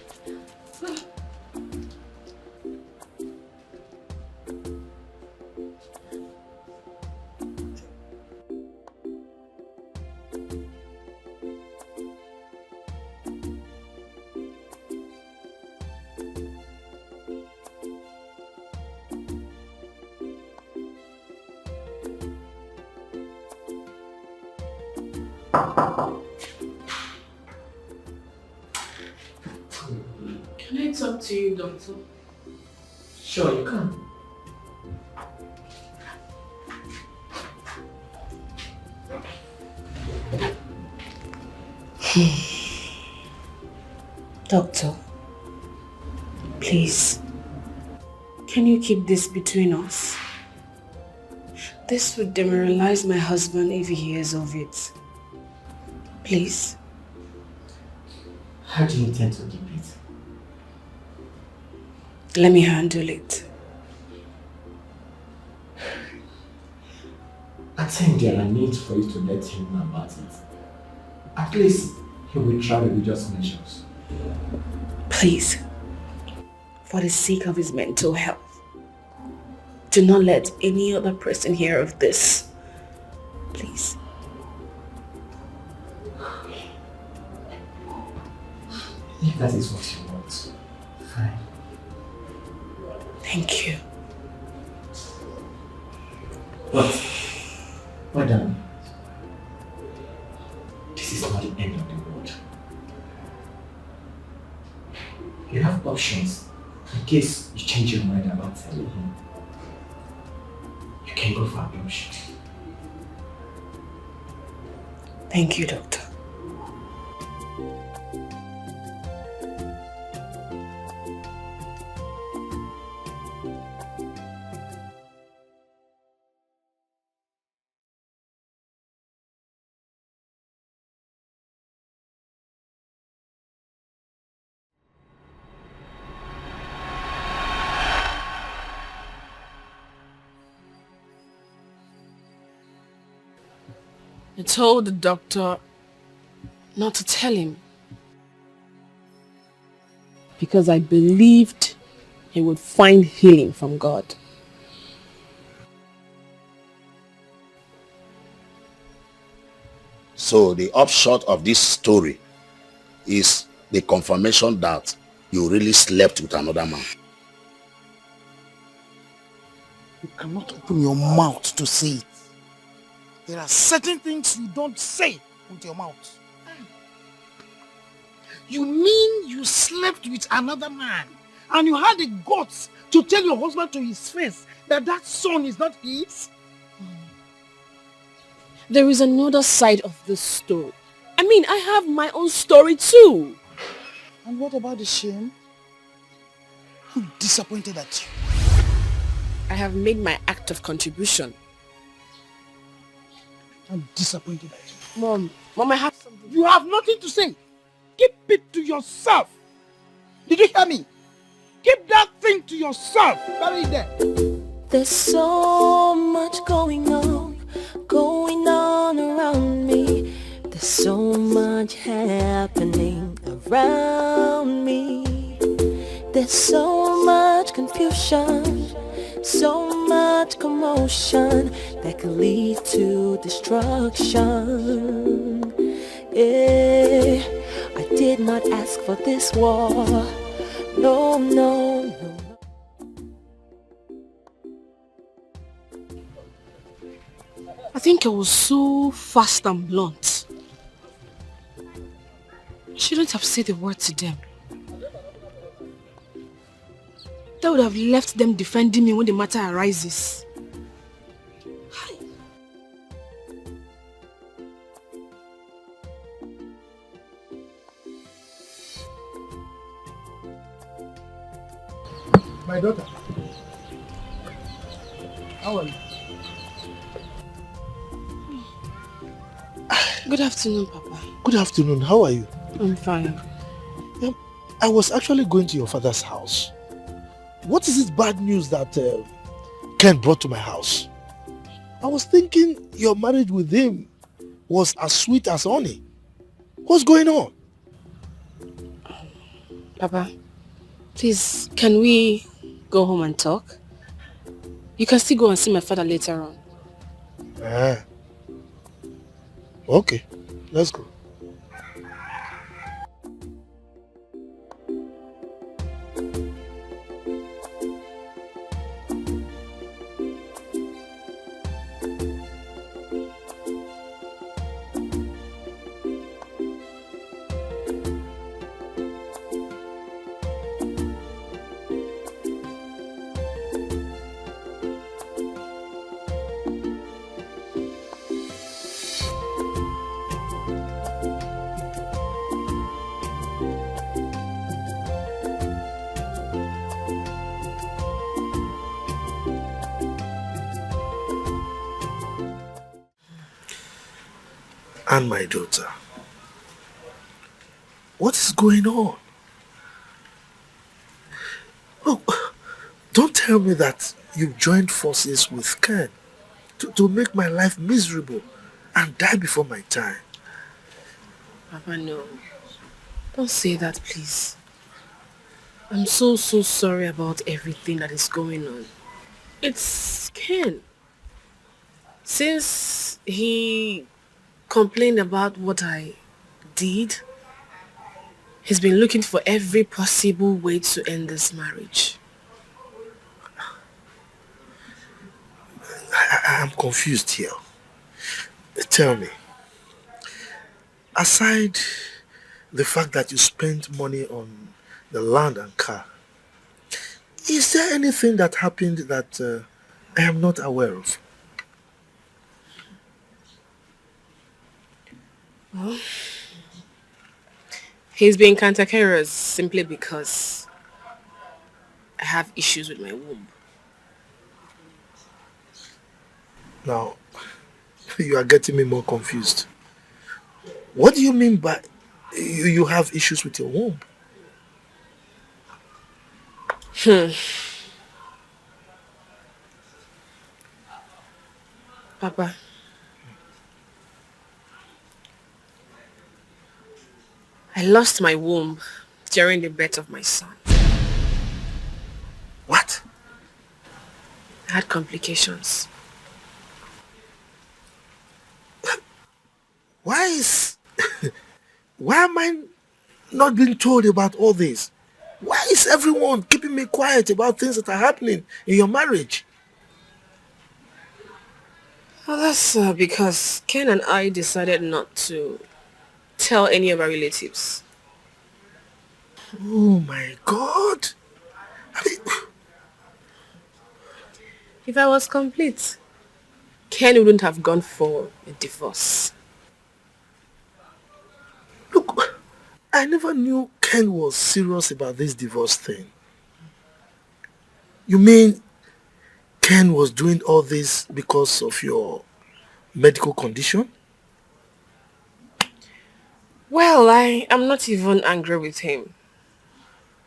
Can I talk to you, doctor? Sure, you can. Doctor, please, can you keep this between us? This would demoralize my husband if he hears of it. Please. How do you intend to keep it? Let me handle it. I think there are needs for you to let him know about it. At least he will try religious measures. Please, for the sake of his mental health, do not let any other person hear of this. Please. If that is what you want, fine. Thank you. But, madam, this is not the end of the world. You have options in case you change your mind about telling him. You can go for adoption. Thank you, doctor. I told the doctor not to tell him because I believed he would find healing from God. So the upshot of this story is the confirmation that you really slept with another man. You cannot open your mouth to say it. There are certain things you don't say with your mouth. You mean you slept with another man and you had the guts to tell your husband to his face that that son is not his? There is another side of this story. I mean, I have my own story too. And what about the shame? I'm disappointed at you. I have made my act of contribution. I'm disappointed at you. Mom, I have something. You have nothing to say. Keep it to yourself. Did you hear me? Keep that thing to yourself. Bury it there. There's so much going on around me. There's so much happening around me. There's so much confusion, so much much commotion that could lead to destruction. Yeah, I did not ask for this war. No, no, no. I think I was so fast and blunt. I shouldn't have said a word to them. That would have left them defending me when the matter arises. My daughter. How are you? Good afternoon, Papa. Good afternoon. How are you? I'm fine. I was actually going to your father's house. What is this bad news that Ken brought to my house? I was thinking your marriage with him was as sweet as honey. What's going on? Papa, please, can we go home and talk? You can still go and see my father later on. Okay, let's go. And my daughter, what is going on? Oh, don't tell me that you've joined forces with Ken to make my life miserable and die before my time. Papa, no. Don't say that, please. I'm so sorry about everything that is going on. It's Ken. Since he complained about what I did, he's been looking for every possible way to end this marriage. I'm confused here. Tell me, aside the fact that you spent money on the land and car, is there anything that happened that I am not aware of? Well, he's being cantankerous simply because I have issues with my womb. Now, you are getting me more confused. What do you mean by you have issues with your womb? Papa, I lost my womb during the birth of my son. What? I had complications. Why am I not being told about all this? Why is everyone keeping me quiet about things that are happening in your marriage? Well, that's because Ken and I decided not to tell any of our relatives. Oh my God! If I was complete, Ken wouldn't have gone for a divorce. Look, I never knew Ken was serious about this divorce thing. You mean Ken was doing all this because of your medical condition? Well, I am not even angry with him.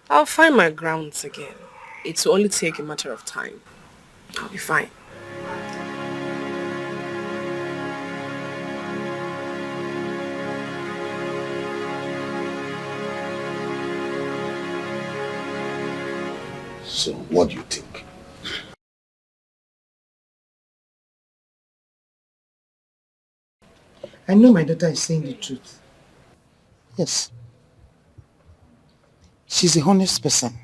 I'll find my grounds again. It will only take a matter of time. I'll be fine. So what do you think? I know my daughter is saying the truth. Yes. She's a honest person.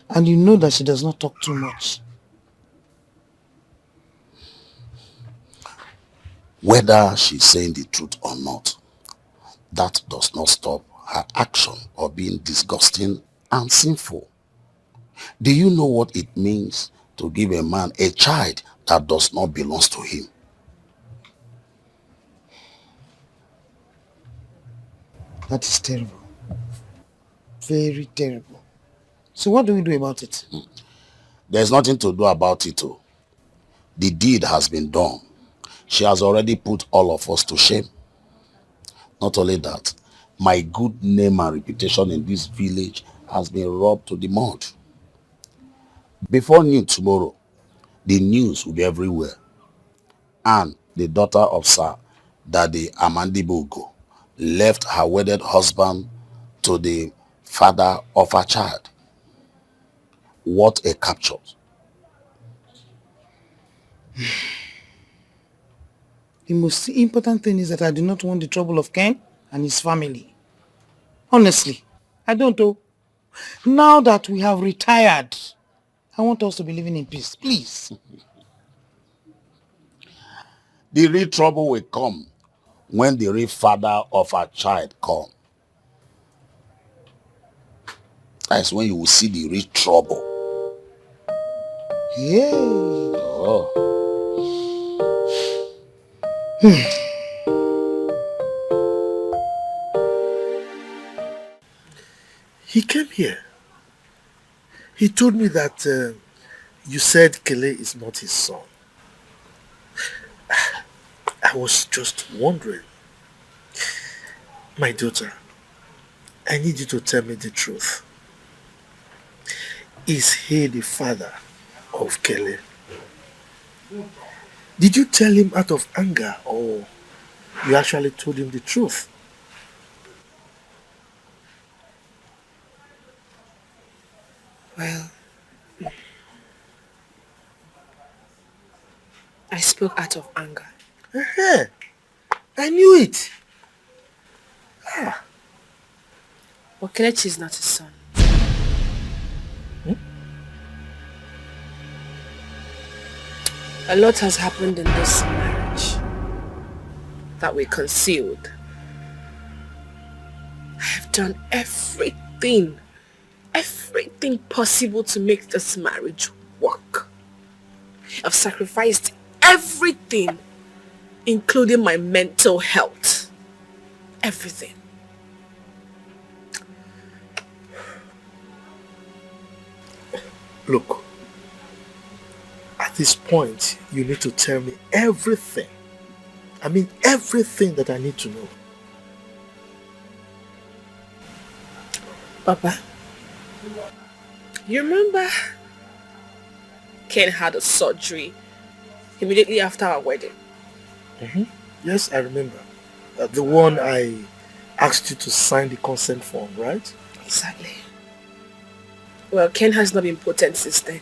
And you know that she does not talk too much. Whether she's saying the truth or not, that does not stop her action or being disgusting and sinful. Do you know what it means to give a man a child that does not belong to him? That is terrible. Very terrible. So what do we do about it? There's nothing to do about it. Oh. The deed has been done. She has already put all of us to shame. Not only that, my good name and reputation in this village has been rubbed to the mud. Before noon tomorrow, the news will be everywhere. And the daughter of Sir Daddy Amandibogo left her wedded husband to the father of her child. What a capture. The most important thing is that I do not want the trouble of Ken and his family. Honestly, I don't know. Now that we have retired, I want us to be living in peace, please. The real trouble will come when the real father of her child come. That's when you will see the real trouble. Yeah. Oh. He came here. He told me that you said Kele is not his son. I was just wondering. My daughter, I need you to tell me the truth. Is he the father of Kele? Did you tell him out of anger or you actually told him the truth? Well, I spoke out of anger. I knew it. But Kelechi is not his son. A lot has happened in this marriage that we concealed. I have done everything possible to make this marriage work. I've sacrificed everything, including my mental health. Everything. Look, at this point, you need to tell me everything. I mean everything that I need to know. Papa, you remember Ken had a surgery immediately after our wedding? Yes, I remember. The one I asked you to sign the consent form, right? Exactly. Well, Ken has not been potent since then.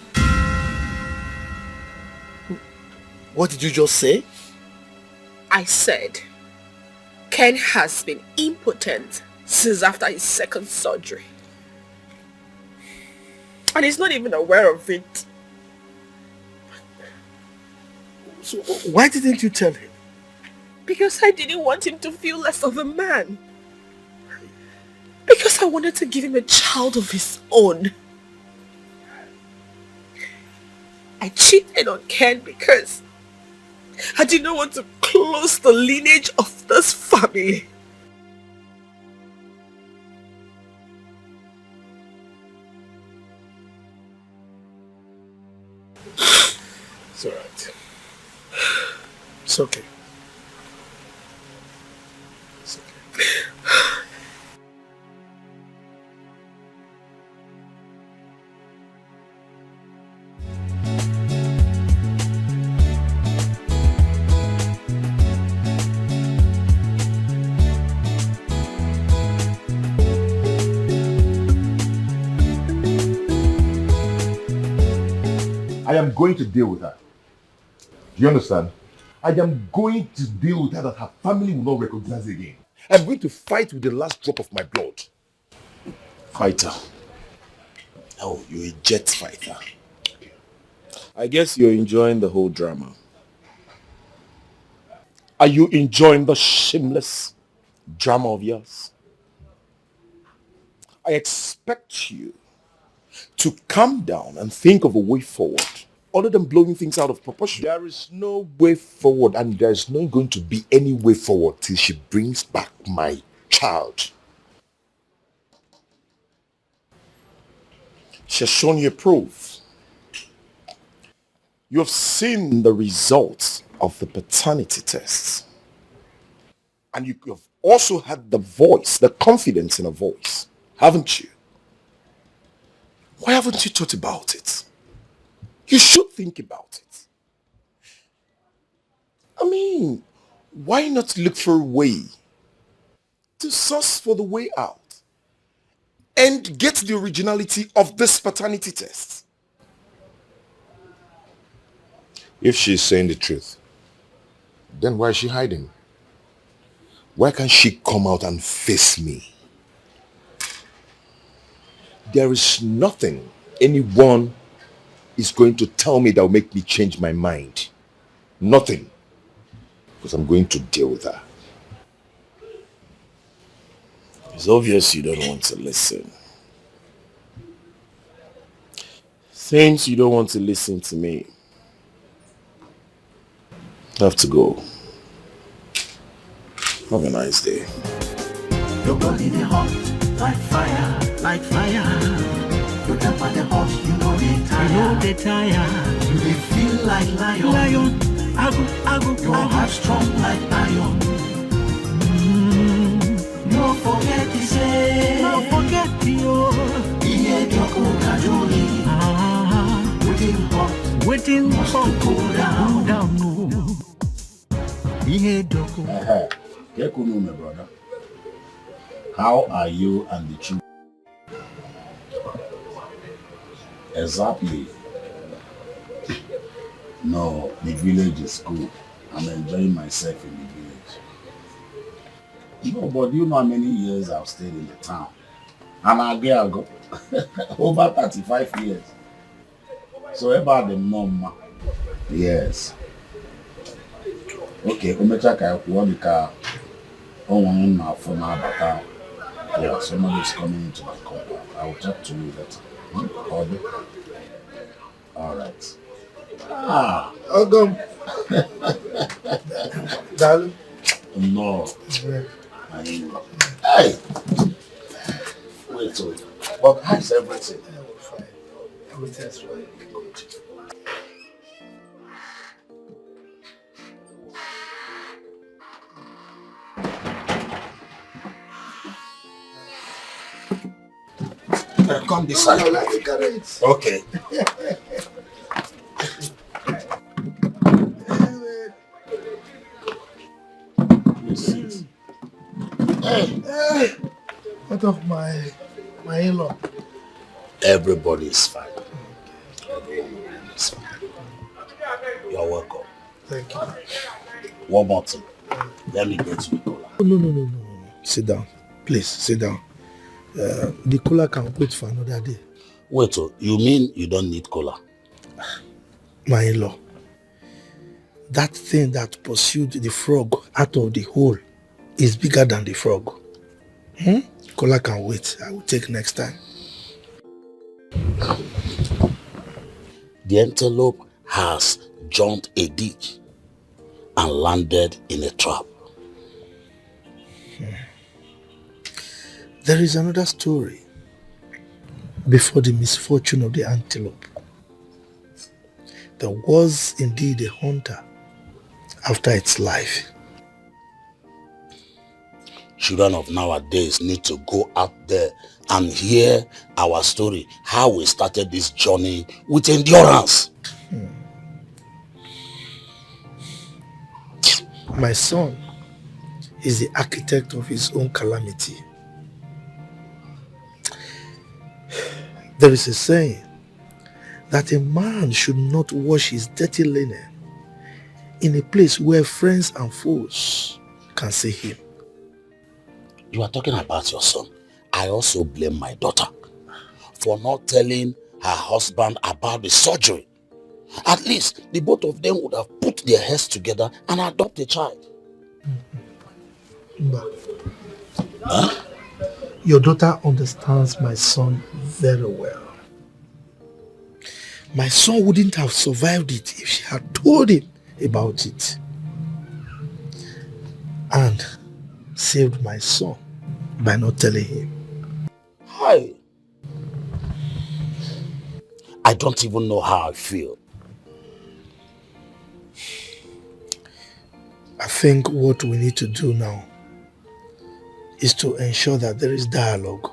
What did you just say? I said Ken has been impotent since after his second surgery. And he's not even aware of it. So why didn't you tell him? Because I didn't want him to feel less of a man. Because I wanted to give him a child of his own. I cheated on Ken because I did not want to close the lineage of this family. It's alright. It's okay. It's okay. I am going to deal with her. Do you understand? I am going to deal with her that her family will not recognize again. I'm going to fight with the last drop of my blood. Fighter. Oh, you're a jet fighter. I guess you're enjoying the whole drama. Are you enjoying the shameless drama of yours? I expect you to calm down and think of a way forward other than blowing things out of proportion. There is no way forward, and there's not going to be any way forward till she brings back my child. She has shown you proof. You have seen the results of the paternity tests. And you have also had the voice, the confidence in a voice, haven't you? Why haven't you thought about it? You should think about it. I mean, why not look for a way to source for the way out and get the originality of this paternity test? If she's saying the truth, then why is she hiding? Why can't she come out and face me? There is nothing anyone is going to tell me that will make me change my mind. Nothing. Because I'm going to deal with her. It's obvious you don't want to listen. Since you don't want to listen to me, I have to go. Have a nice day. Your body they hot like fire, like fire. Your temper they hot, you know they tire. You know they tire. You they feel like lion. Lion, I go. Your heart strong like iron. No forget the say. No forget the oh. Iye doko kajuli. Waiting hot, cool down, no. Iye doko. Kekuno, my brother. How are you and the children? Exactly. No, the village is cool. I'm enjoying myself in the village. No, but you know how many years I've stayed in the town? And I go over 35 years. So about the norm. Yes. Okay, umechaka kuandika on my phone about. Yeah, somebody is coming into my compound. I will talk to you later. All right. Welcome. Darling. No. Hey. Wait, but how's everything? Fine. Everything's fine. Good. Come this side. Okay. Hey. What of my in-law? Everybody is fine. Everyone is fine. You're welcome. Thank you. One more thing. Let me get you a cola. No. Sit down. Please, sit down. The cola can wait for another day. Wait, you mean you don't need cola? My in-law. That thing that pursued the frog out of the hole is bigger than the frog. Cola can wait. I will take next time. The antelope has jumped a ditch and landed in a trap. There is another story before the misfortune of the antelope. There was indeed a hunter after its life. Children of nowadays need to go out there and hear our story, how we started this journey with endurance. My son is the architect of his own calamity. There is a saying that a man should not wash his dirty linen in a place where friends and foes can see him. You are talking about your son. I also blame my daughter for not telling her husband about the surgery. At least the both of them would have put their heads together and adopt a child. Mba. Huh? Your daughter understands my son very well. My son wouldn't have survived it if she had told him about it. And saved my son by not telling him. Hi. I don't even know how I feel. I think what we need to do now is to ensure that there is dialogue.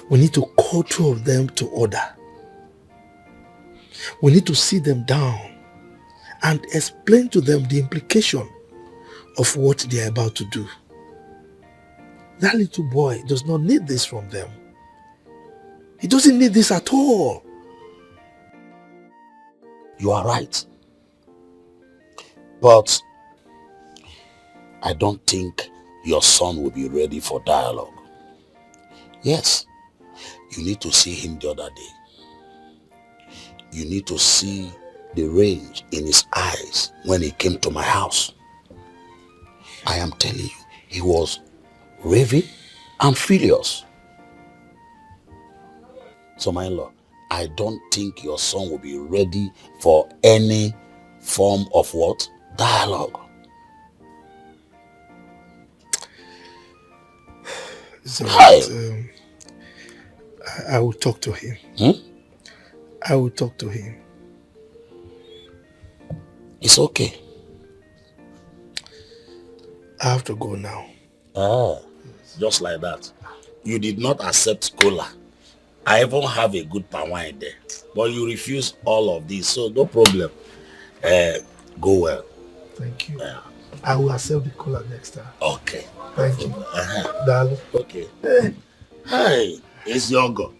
We need to call two of them to order. We need to sit them down and explain to them the implication of what they are about to do. That little boy does not need this from them. He doesn't need this at all. You are right. But I don't think your son will be ready for dialogue. Yes, you need to see him the other day. You need to see the rage in his eyes when he came to my house. I am telling you, he was raving and furious. So my in-law, I don't think your son will be ready for any form of what? Dialogue. So I will talk to him. I will talk to him. It's okay. I have to go now. Ah, just like that. You did not accept cola. I even have a good palm wine there. But you refuse all of this, so no problem. Go well. Thank you. I will accept the cola next time. Okay. Thank you. Darling. Okay. Hi, it's Yogo.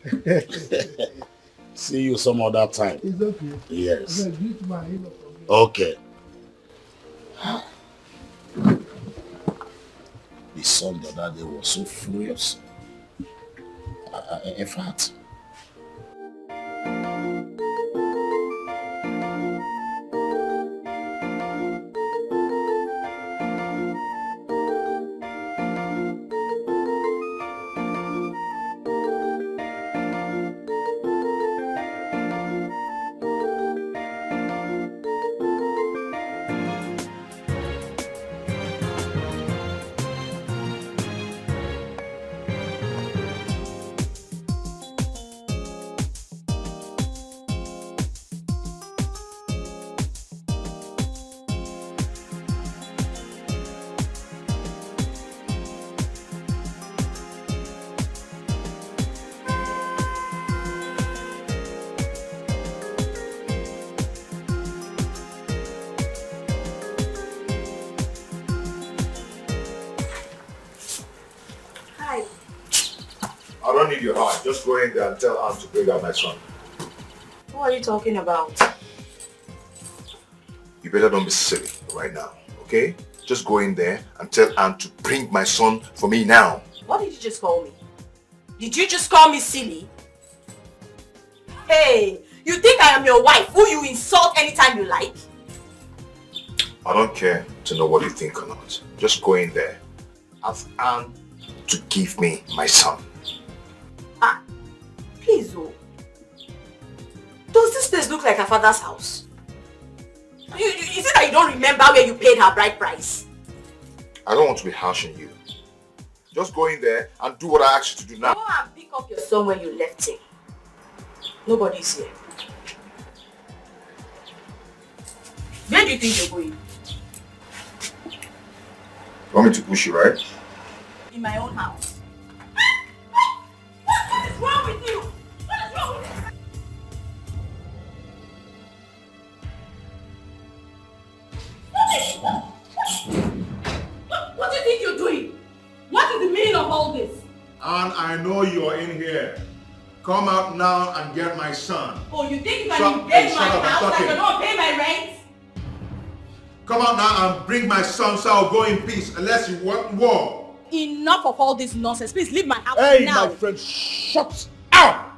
See you some other time. It's okay. Yes. Okay. The son the other day was so furious. In fact, I don't need your heart. Just go in there and tell Aunt to bring out my son. What are you talking about? You better don't be silly right now, okay? Just go in there and tell Aunt to bring my son for me now. What did you just call me? Did you just call me silly? Hey, you think I am your wife who you insult anytime you like? I don't care to know what you think or not. Just go in there. Ask Aunt to give me my son. Ah, please, oh. Does this place look like her father's house? Is it that you don't remember where you paid her bride price? I don't want to be harsh on you. Just go in there and do what I asked you to do now. Go and pick up your son when you left him. Nobody's here. Where do you think you're going? You want me to push you, right? In my own house. What is wrong with you? What is wrong with you? What do you think you're doing? What is the meaning of all this? And I know you're in here. Come out now and get my son. Oh, you think if I invade my house, I cannot pay my rent? Come out now and bring my son so I'll go in peace unless you want war. Enough of all this nonsense. Please leave my house Hey, now. my friend, shut up!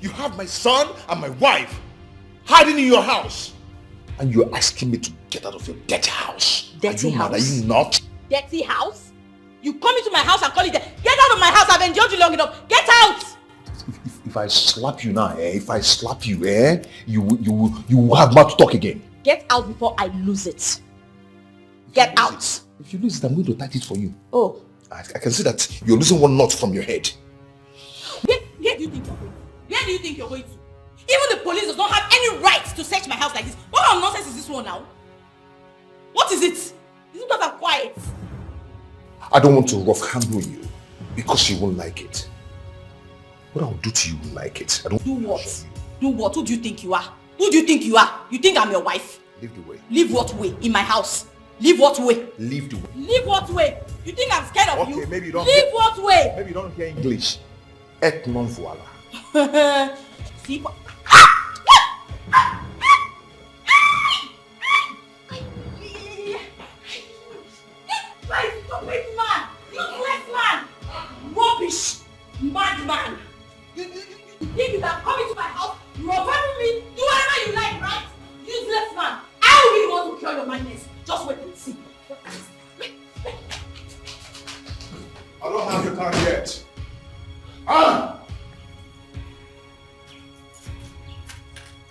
You have my son and my wife hiding in your house. And you're asking me to get out of your dirty house. Dirty Are you house? mad? Are you not? Dirty house? You come into my house and call it that. Get out of my house. I've endured you long enough. Get out! If I slap you now, if I slap you, you will have mouth to talk again. Get out before I lose it. Get out. If you lose it, I'm going to tight it for you. Oh. I can see that you're losing one knot from your head. Where do you think you're going? Where do you think you're going to? Even the police does not have any right to search my house like this. What kind of nonsense is this one now? What is it? Is it because I'm quiet? I don't want to rough handle you because you won't like it. What I'll do to you will like it. I don't do what? Do what? Who do you think you are? Who do you think you are? You think I'm your wife? Leave the way. Leave what way? In my house? Leave what way? Leave the way. Leave what way? You think I'm scared of you? Okay, maybe you don't. Leave what way? Maybe you don't hear English. Et non voila. See what? Stupid man! Useless man! Rubbish! Madman! You think you can come into my house, rob me, do whatever you like, right? Useless man! I will be the one to cure your madness. Just wait and see. I don't have the time yet. Ah!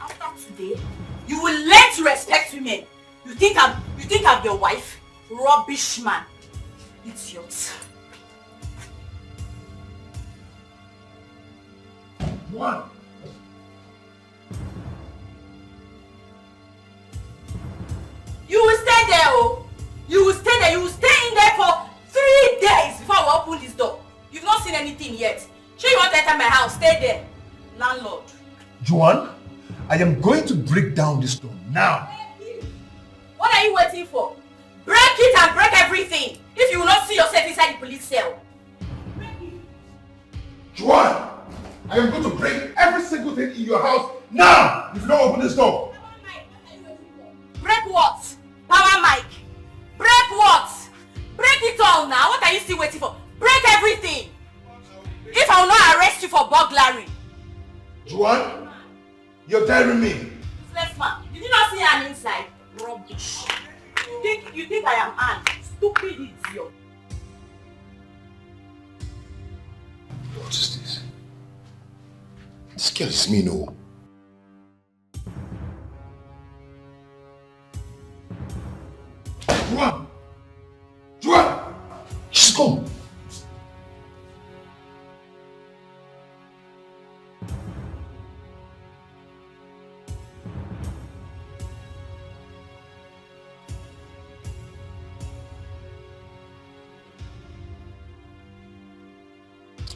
After today, you will learn to respect women. You think I'm your wife? Rubbish man. Idiot. One. You will stay there, oh. You will stay there. You will stay in there for 3 days before I open this door. You've not seen anything yet. Sure you want to enter my house? Stay there. Landlord. Juan, I am going to break down this door now. What are you waiting for? Break it and break everything. If you will not see yourself inside the police cell. Juan, I am going to break every single thing in your house now if you don't open this door. Break what? Power Mike. Break what? Break it all now. What are you still waiting for? Break everything. If I will not arrest you for burglary. Juan, you're daring me. Useless man. Did you not see I'm inside? Rubbish. You think I am Anne? Stupid idiot. What is this? This girl is me, no. Juan! Juan! She's gone.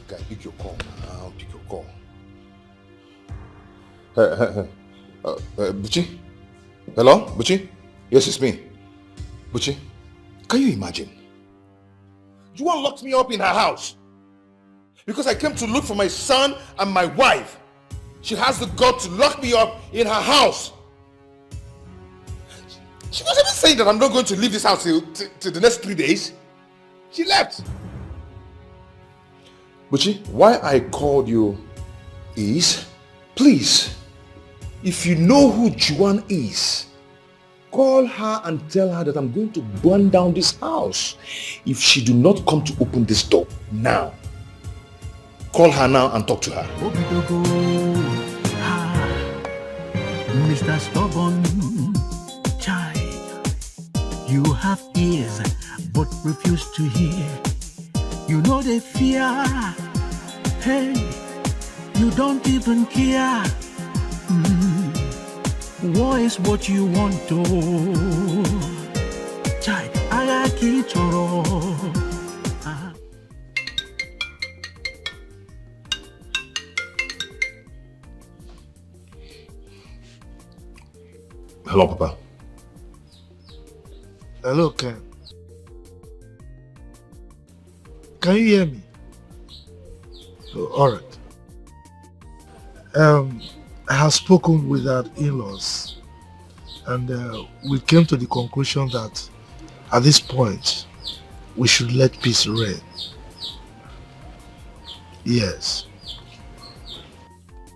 Guy, pick your call now. Pick your call. Luchy? Hello, Luchy? Yes, it's me. Luchy, can you imagine? Juan locked me up in her house because I came to look for my son and my wife. She has the gut to lock me up in her house. She was even saying that I'm not going to leave this house till the next 3 days. She left. Luchy, why I called you is, please, if you know who Juan is, call her and tell her that I'm going to burn down this house if she do not come to open this door now. Call her now and talk to her. Mr. Stubborn Child, you have ears but refuse to hear. You know the fear. Hey, you don't even care. What is what you want to? Child, I keep Hello, Papa. Hello, Ken. Can you hear me? Oh, all right. I have spoken with our in-laws And we came to the conclusion that at this point, we should let peace reign. Yes.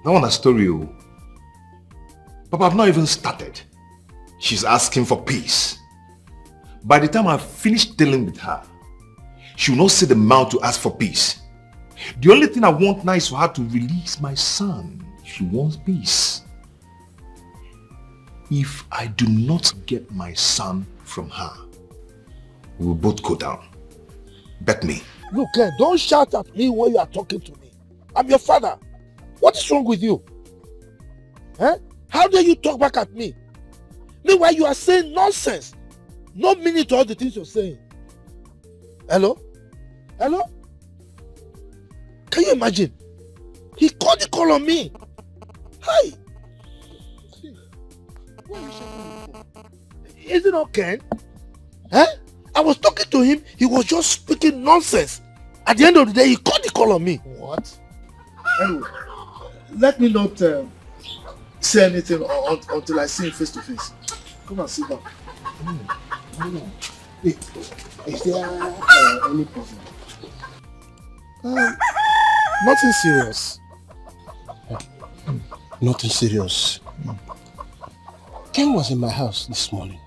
Now on a story, oh. Papa, I've not even started. She's asking for peace. By the time I've finished dealing with her, she will not see the mouth to ask for peace. The only thing I want now is for her to release my son. She wants peace. If I do not get my son from her, we will both go down. Bet me. Look, don't shout at me when you are talking to me. I'm your father. What is wrong with you? Eh? How dare you talk back at me? Meanwhile, you are saying nonsense. No meaning to all the things you're saying. Hello? Hello? Can you imagine? He called the call on me. Hi. What are you shouting for? Is it okay? Huh? I was talking to him. He was just speaking nonsense. At the end of the day, he called the call on me. What? Anyway, let me not say anything until I see him face to face. Come and sit down. Is there any problem? Nothing serious. Nothing serious. Ken was in my house this morning.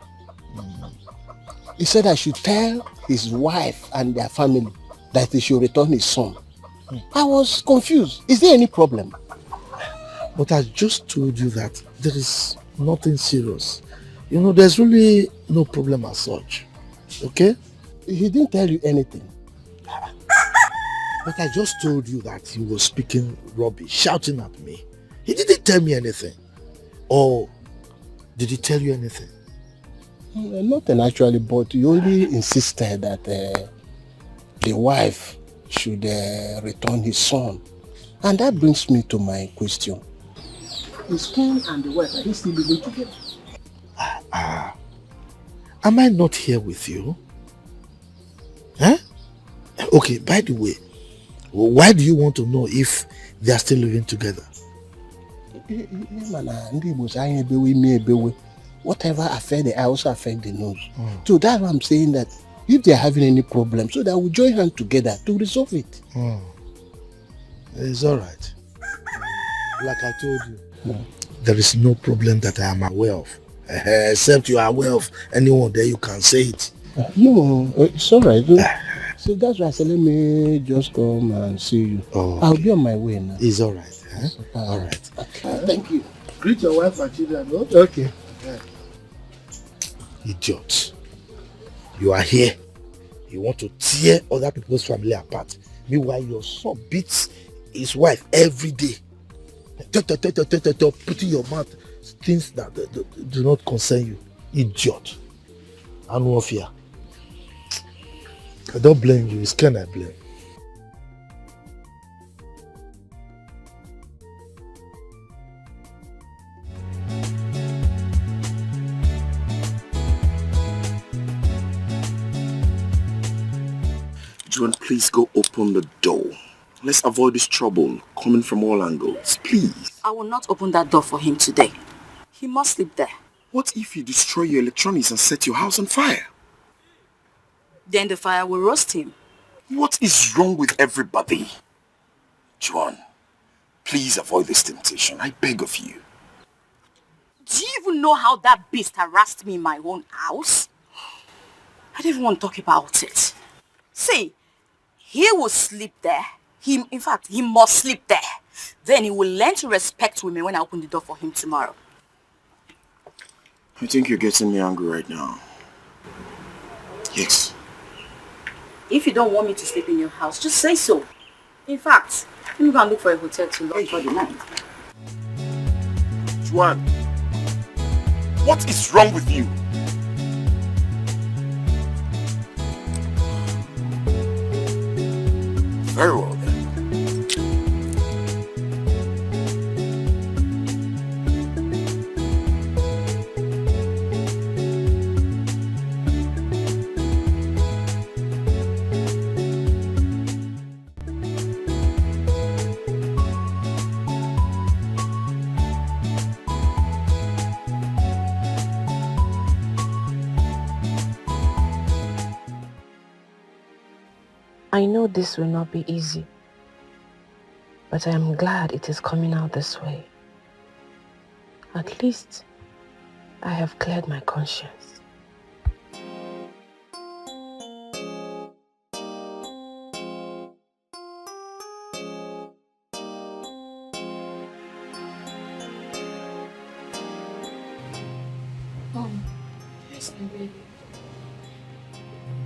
He said I should tell his wife and their family that he should return his son. I was confused. Is there any problem? But I just told you that there is nothing serious. You know, there's really no problem as such. Okay? He didn't tell you anything. But I just told you that he was speaking rubbish, shouting at me. He didn't tell me anything. Or did he tell you anything? Nothing actually, but he only insisted that the wife should return his son. And that brings me to my question. Is Ken and the wife, are they still living together? Am I not here with you? Huh? Okay, by the way, why do you want to know if they are still living together? Whatever affect the eye also affect the nose. So that's why I'm saying that if they're having any problem, so that we join hands together to resolve it. It's alright. Like I told you, there is no problem that I am aware of. Except you are aware of anyone there, you can say it. No, it's alright. So that's why I said, let me just come and see you. I'll be on my way now. It's alright. Alright. Okay, thank you. Greet your wife and children. Okay. Idiot. You are here. You want to tear other people's family apart. Meanwhile, your son beats his wife every day. Putting your mouth things that do not concern you. Idiot. And no fear. I don't blame you. It's Ken I blame. John, please go open the door. Let's avoid this trouble coming from all angles. Please. I will not open that door for him today. He must sleep there. What if you destroy your electronics and set your house on fire? Then the fire will roast him. What is wrong with everybody? John, please avoid this temptation. I beg of you. Do you even know how that beast harassed me in my own house? I don't even want to talk about it. See, he will sleep there. In fact, he must sleep there. Then he will learn to respect women when I open the door for him tomorrow. I think you're getting me angry right now. Yes. If you don't want me to sleep in your house, just say so. In fact, let me go and look for a hotel to lodge for the night. Juan, what is wrong with you? Very well then. I know this will not be easy, but I am glad it is coming out this way. At least I have cleared my conscience. Mom, Yes, my baby.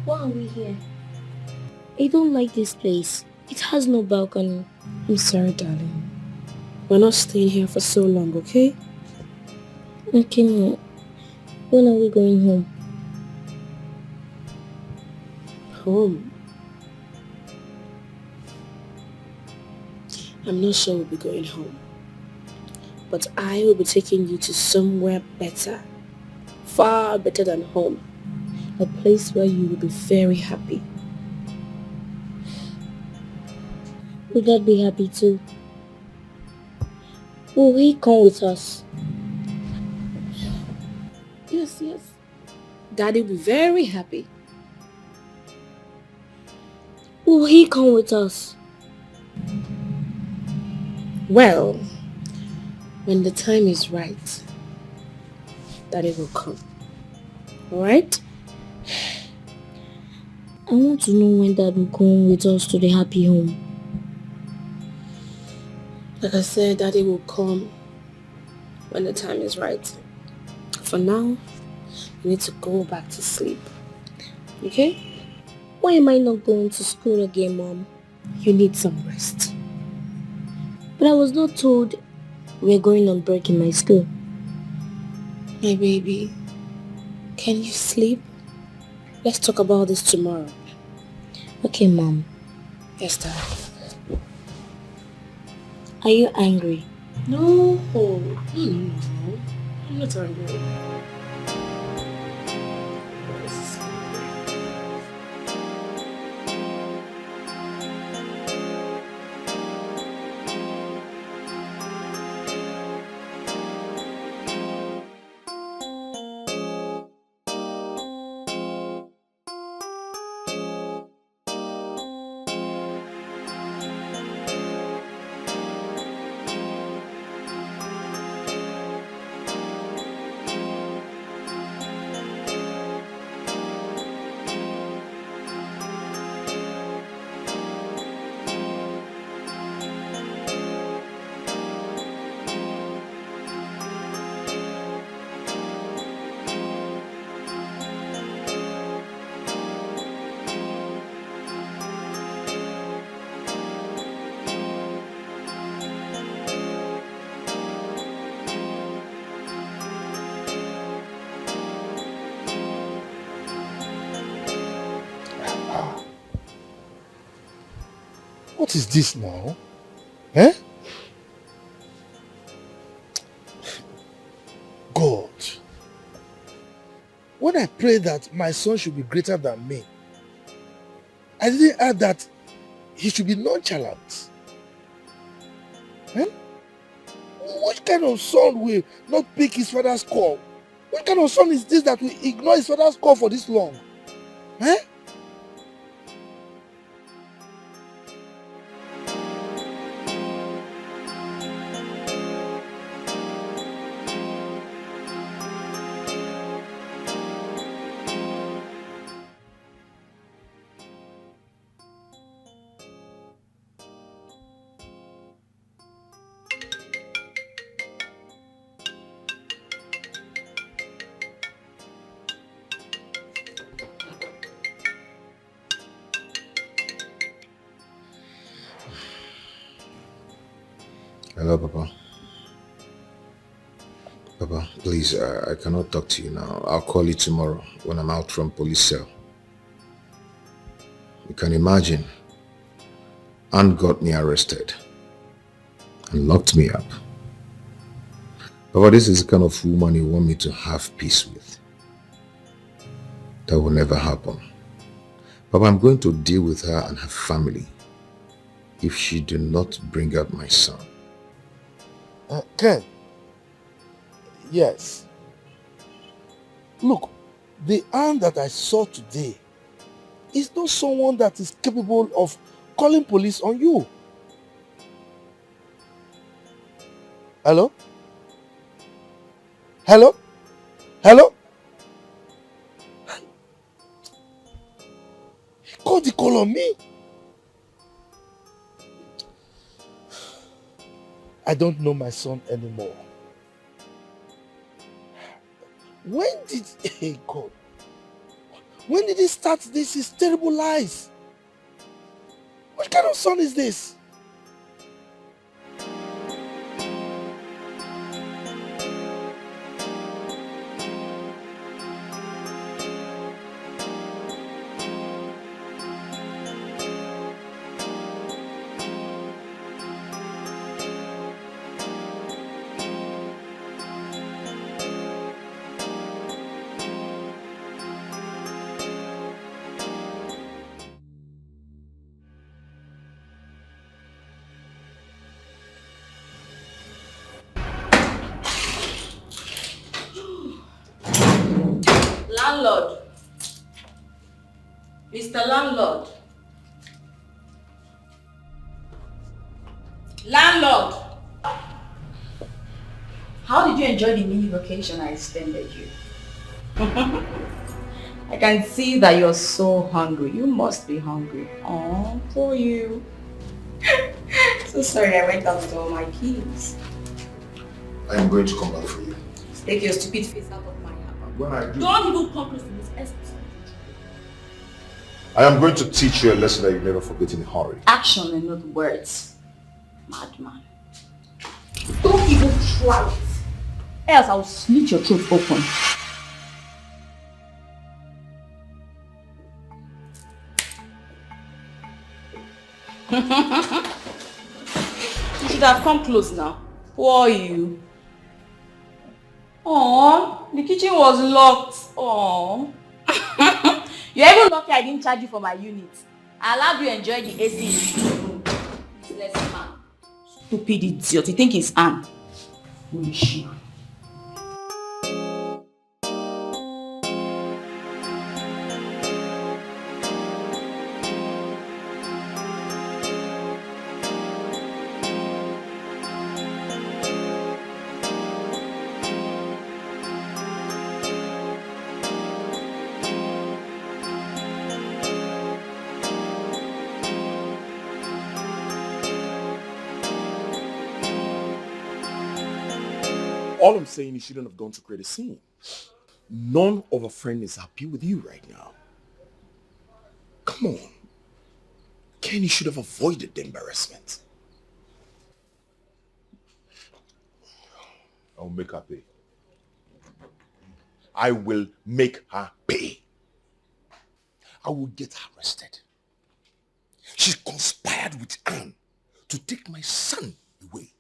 why are we here? I don't like this place. It has no balcony. I'm sorry, darling. We're not staying here for so long, okay? Okay, Mom. When are we going home? Home? I'm not sure we'll be going home. But I will be taking you to somewhere better. Far better than home. A place where you will be very happy. Will Dad be happy too? Will he come with us? Yes, yes. Daddy will be very happy. Will he come with us? Well, when the time is right, Daddy will come. Alright? I want to know when Dad will come with us to the happy home. Like I said, Daddy will come when the time is right. For now, you need to go back to sleep. Okay? Why am I not going to school again, Mom? You need some rest. But I was not told we're going on break in my school. My baby, can you sleep? Let's talk about this tomorrow. Okay, Mom. Yes, Dad. Are you angry? No. No. I'm not angry. What is this now? Eh? God. When I pray that my son should be greater than me, I didn't add that he should be nonchalant. Eh? Which kind of son will not pick his father's call? What kind of son is this that will ignore his father's call for this long? Eh? Hello, Papa. Papa, please, I cannot talk to you now. I'll call you tomorrow when I'm out from police cell. You can imagine, Aunt got me arrested and locked me up. Papa, this is the kind of woman you want me to have peace with. That will never happen. Papa, I'm going to deal with her and her family if she do not bring out my son. Ken. Yes. Look, the aunt that I saw today is not someone that is capable of calling police on you. Hello? Hello? Hello? He called the call on me. I don't know my son anymore. When did hey God? When did he start this? His terrible lies. What kind of son is this? Landlord. Mr. Landlord. Landlord. How did you enjoy the mini vacation I extended you? I can see that you're so hungry. You must be hungry. Oh, poor you. So sorry I went out with all my keys. I am going to come back for you. Take your stupid face out of my house. When I do, Don't even come close to this episode. I am going to teach you a lesson that you never forget in a hurry. Action and not words. Madman. Don't even try it. Else I'll slit your throat open. You should have come close now. Who are you? Oh, the kitchen was locked. Oh. You're even lucky I didn't charge you for my unit. I allowed you to enjoy the AC in the room. Useless man. Stupid idiot. You think he's Anne? Luchy. All I'm saying, you shouldn't have gone to create a scene. None of a friend is happy with you right now. Come on. Ken, you should have avoided the embarrassment. I will make her pay. I will make her pay. I will get her arrested. She conspired with Anne to take my son away.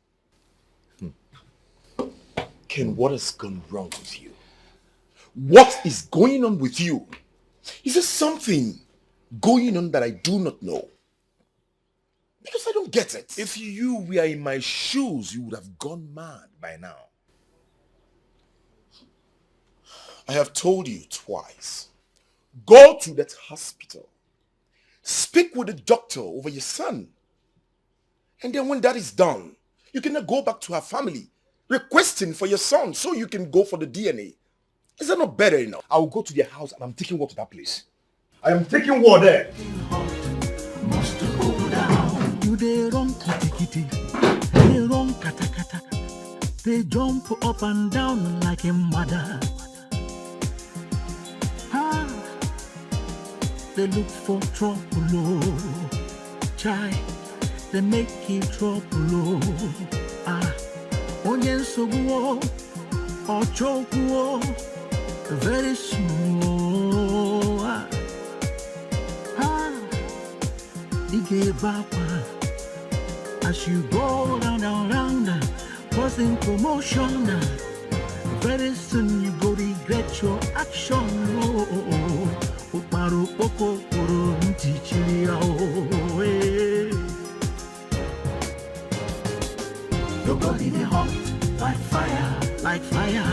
Ken, what has gone wrong with you? What is going on with you? Is there something going on that I do not know? Because I don't get it. If you were in my shoes, you would have gone mad by now. I have told you twice. Go to that hospital. Speak with the doctor over your son. And then when that is done, you can go back to her family, requesting for your son so you can go for the DNA. Is that not better enough? I will go to their house and I'm taking war to that place. I am taking war there. You they run kitty kitty, they run kata kata, they jump up and down like a mother. They look for trouble, oh. Chai, they make it trouble, oh. Onyen soguo, or chokuo, very small. Dige bapa, as you go round, causing commotion. Very soon you go regret your action. Uparu poko puru ntichiri your body they hot like fire, like fire.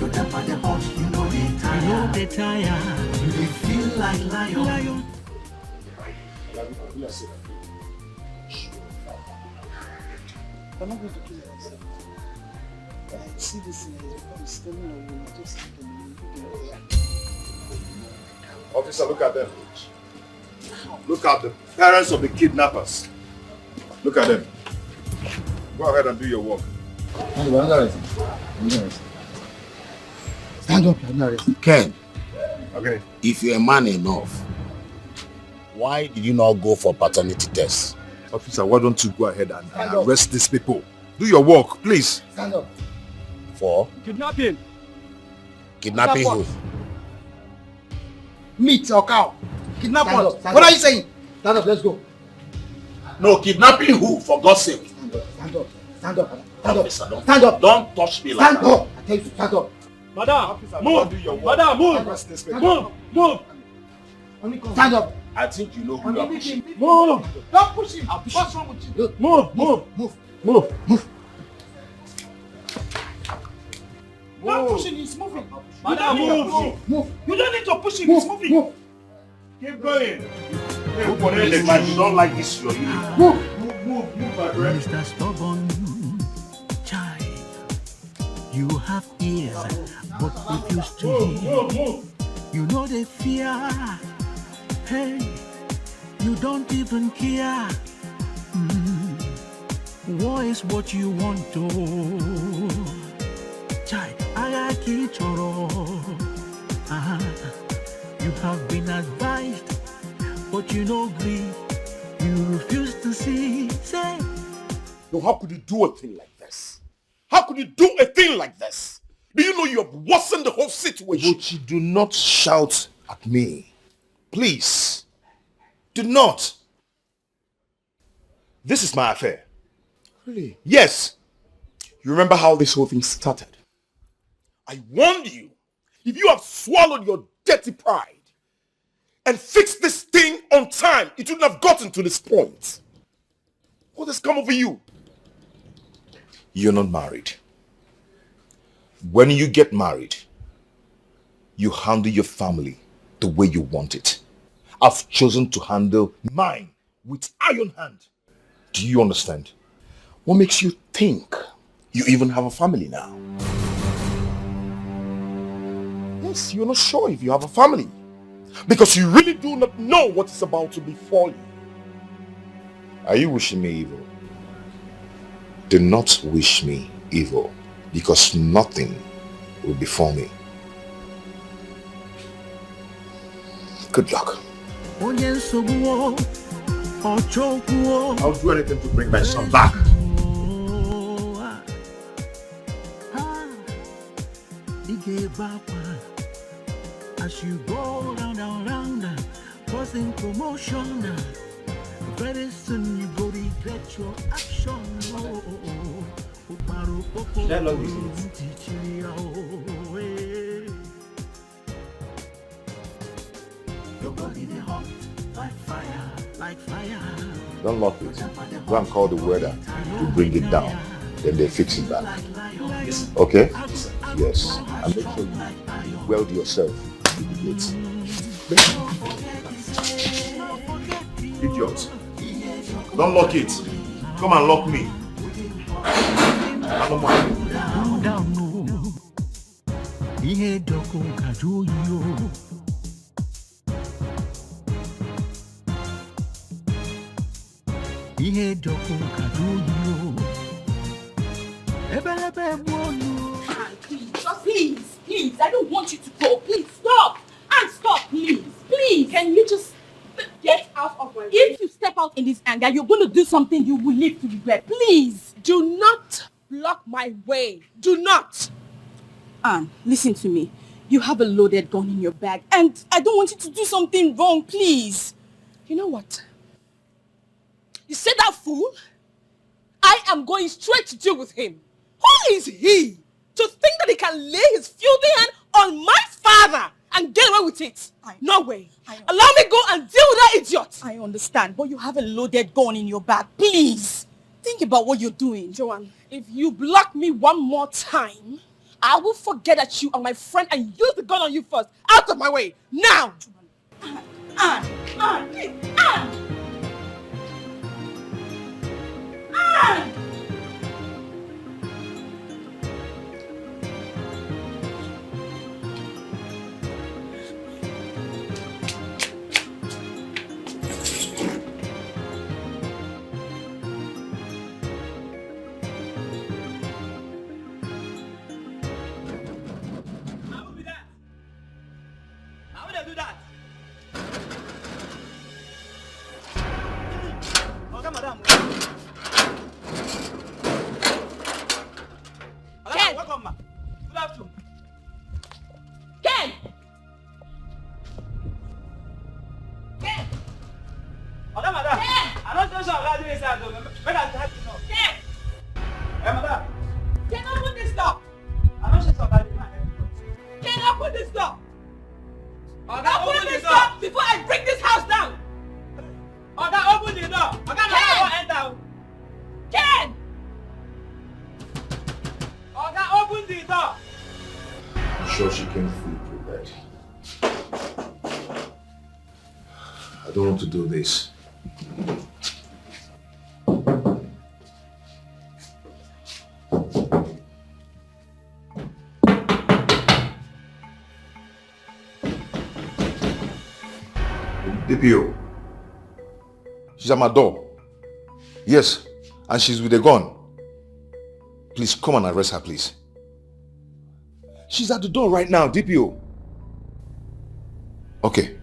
Your temper they hot, you know they tire. You know they tire. You they feel like lion. I'm not going to kill myself. I see this is telling on you, just Officer, look at them. Look at the parents of the kidnappers. Look at them. Go ahead and do your work. Stand up, I'm not arrested. Ken, Okay. if you're a man enough, why did you not go for paternity test? Officer, why don't you go ahead and arrest these people? Do your work, please. Stand up. For Kidnapping. kidnapping who? Meat or cow? Kidnap us. What are you saying? Stand up, let's go. No, kidnapping who? For God's sake. Stand up. Stand up. Stand up. Officer, Stand up. Don't touch me like Stand that. up. I tell you to stand up. Madam, Officer, move. do your work. Madam, move. Arrest these people. Move. Move. Stand up. I think you know who you are pushing. Move. Don't push him. What's wrong with you? Move. Move. Don't push him. He's moving. Madam, move. You don't need to push him. He's moving. Move. Keep going. You don't like this, you're leaving. Move, my friend. Mr. Stubborn child, you have ears, but refuse to hear. You know the fear. Hey, you don't even care. War is what you want to. Child, I keep you have been advised, but you no agree. You refuse to see. Say, No, how could you do a thing like this? How could you do a thing like this? Do you know you have worsened the whole situation? Luchy, do not shout at me. Please. Do not. This is my affair. Really? Yes. You remember how this whole thing started? I warned you. If you have swallowed your dirty pride and fixed this thing on time, it wouldn't have gotten to this point. What has come over you? You're not married. When you get married, you handle your family the way you want it. I've chosen to handle mine with iron hand. Do you understand? What makes you think you even have a family now? Yes, you're not sure if you have a family. Because you really do not know what is about to befall you. Are you wishing me evil? Do not wish me evil, because nothing will befall me. Good luck. I'll I'll do anything to bring my son back. As you go round, causing commotion. Very soon you go regret your action. That love is your body they hot like fire. Don't lock it. Go and call the weather to bring it down. Then they fix it back. Okay? Yes. And make sure you weld yourself to the gates. Idiot. Don't lock it. Come and lock me. I don't mind. Please, I don't want you to go. Please, stop. And stop, please. Please. Can you just get out of my way? If you step out in this anger, you're going to do something you will live to regret. Please. Do not block my way. Do not. Anne, listen to me. You have a loaded gun in your bag, and I don't want you to do something wrong, please. You know what? You said that fool? I am going straight to deal with him. Who is he to think that he can lay his filthy hand on my father and get away with it? No way. Allow me go and deal with that idiot. I understand, but you have a loaded gun in your bag. Please, think about what you're doing. Joanne, if you block me one more time, I will forget that you are my friend and use the gun on you first. Out of my way, now! Sure she came fully prepared. I don't want to do this. DPO. She's at my door. Yes, and she's with a gun. Please come and arrest her, please. She's at the door right now, DPO. Okay.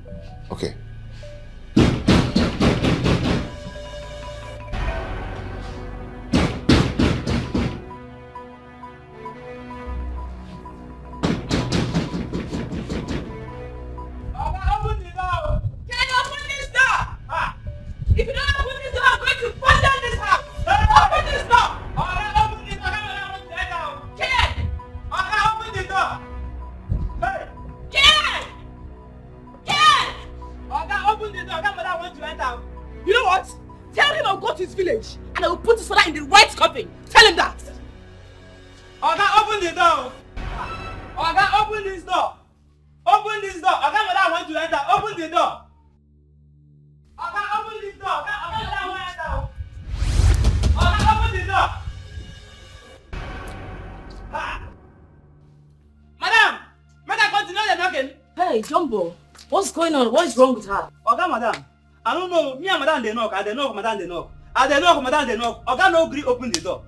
What's going on? What is wrong with her? Oga, madam. I don't know. Me and madam they knock. I they knock, madam they knock. I they knock, madam they knock. Oga no agree open the door.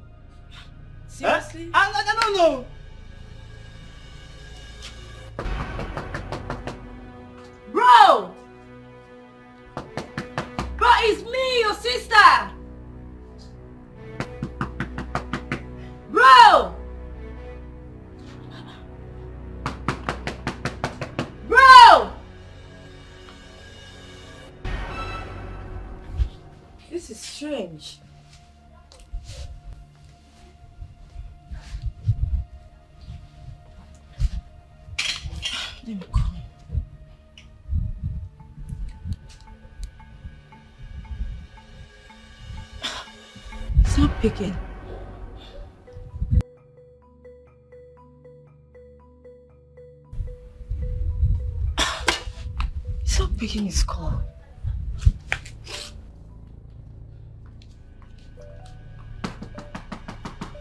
Seriously? I don't know. Bro! Bro, it's me, your sister! Bro! Bro! This is strange. Let me call. It's not picking. It's not picking his call.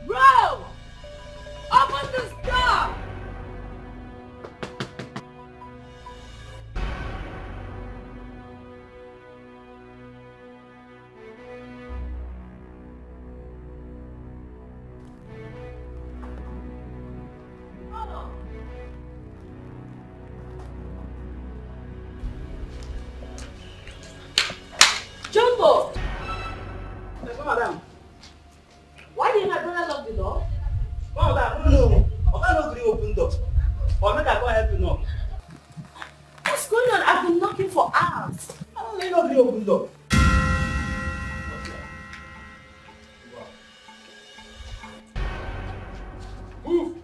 Bro! Open this door! Jumbo! Yes, madam. Why didn't my brother lock the door? Come madam, no. Oga no agree open door. Or make I go help you knock. What's going on? I've been knocking for hours. I don't know, no agree open door. Move.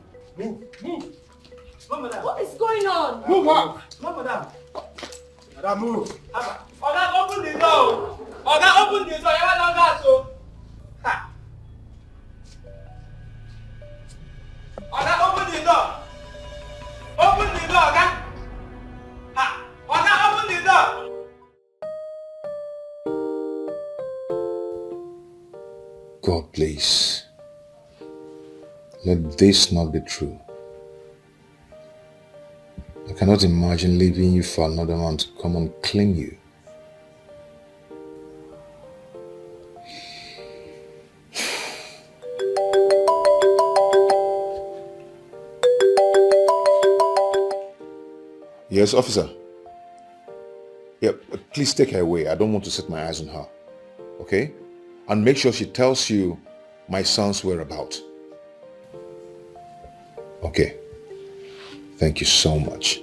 Come madam. What is going on? Move up. Come madam. Madam, move. Oga, open the door. Oga, open the door. You want to gas, so. Ha. Oga, open the door. Open the door, Oga. Ha. Oga, open the door. God, please. Let this not be true. I cannot imagine leaving you for another man to come and claim you. Yes, officer. Yeah, please take her away. I don't want to set my eyes on her. Okay? And make sure she tells you my son's whereabouts. Okay. Thank you so much.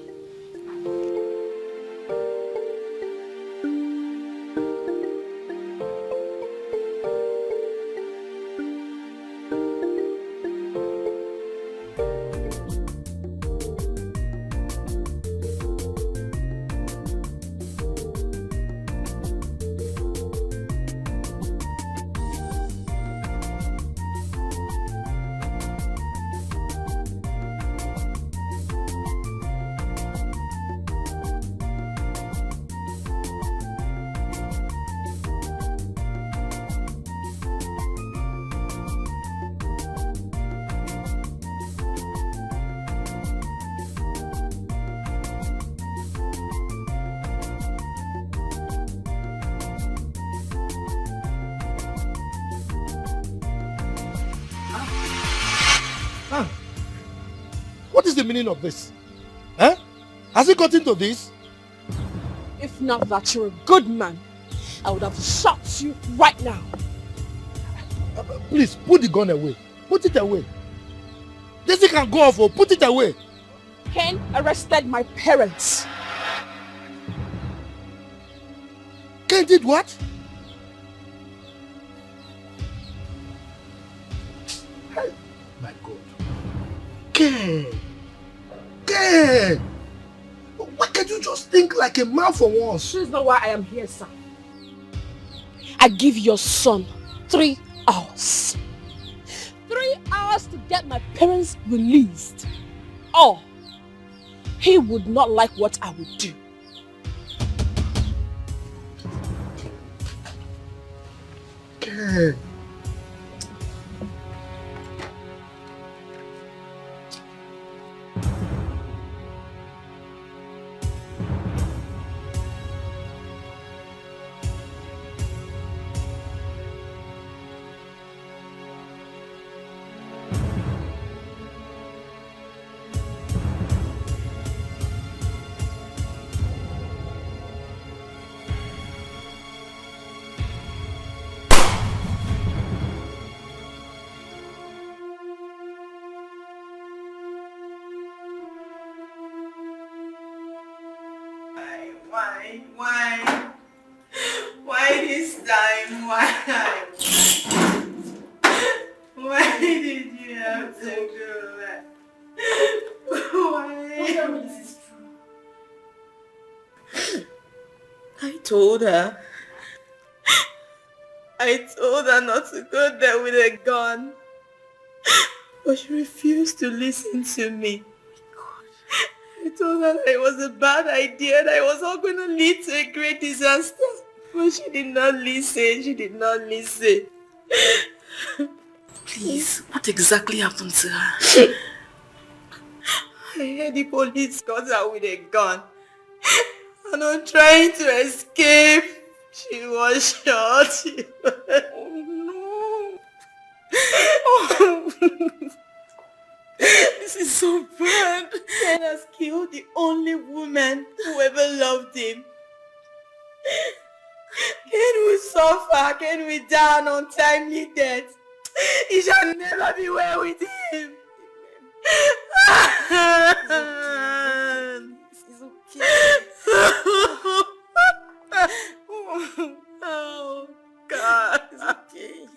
What is the meaning of this? Huh? Has it got into this? If not that you're a good man, I would have shot you right now. Please, put the gun away. Put it away. This thing can go off, or put it away. Ken arrested my parents. Ken did what? My God. Ken! Ken! Why can't you just think like a man for once? This is not why I am here, sir. I give your son 3 hours. 3 hours to get my parents released. Or he would not like what I would do. Ken. Why this time? Why? Why did you have to go back? Why? This is true. I told her not to go there with a gun. But she refused to listen to me. I told her that it was a bad idea, that it was all going to lead to a great disaster. But she did not listen. She did not listen. Please, what exactly happened to her? I heard the police got her with a gun. And on trying to escape, she was shot. Oh no. Oh. This is so bad. Ken has killed the only woman who ever loved him. Ken will suffer. Ken will die an untimely death. He shall never be well with him. This is okay. Oh God. It's okay.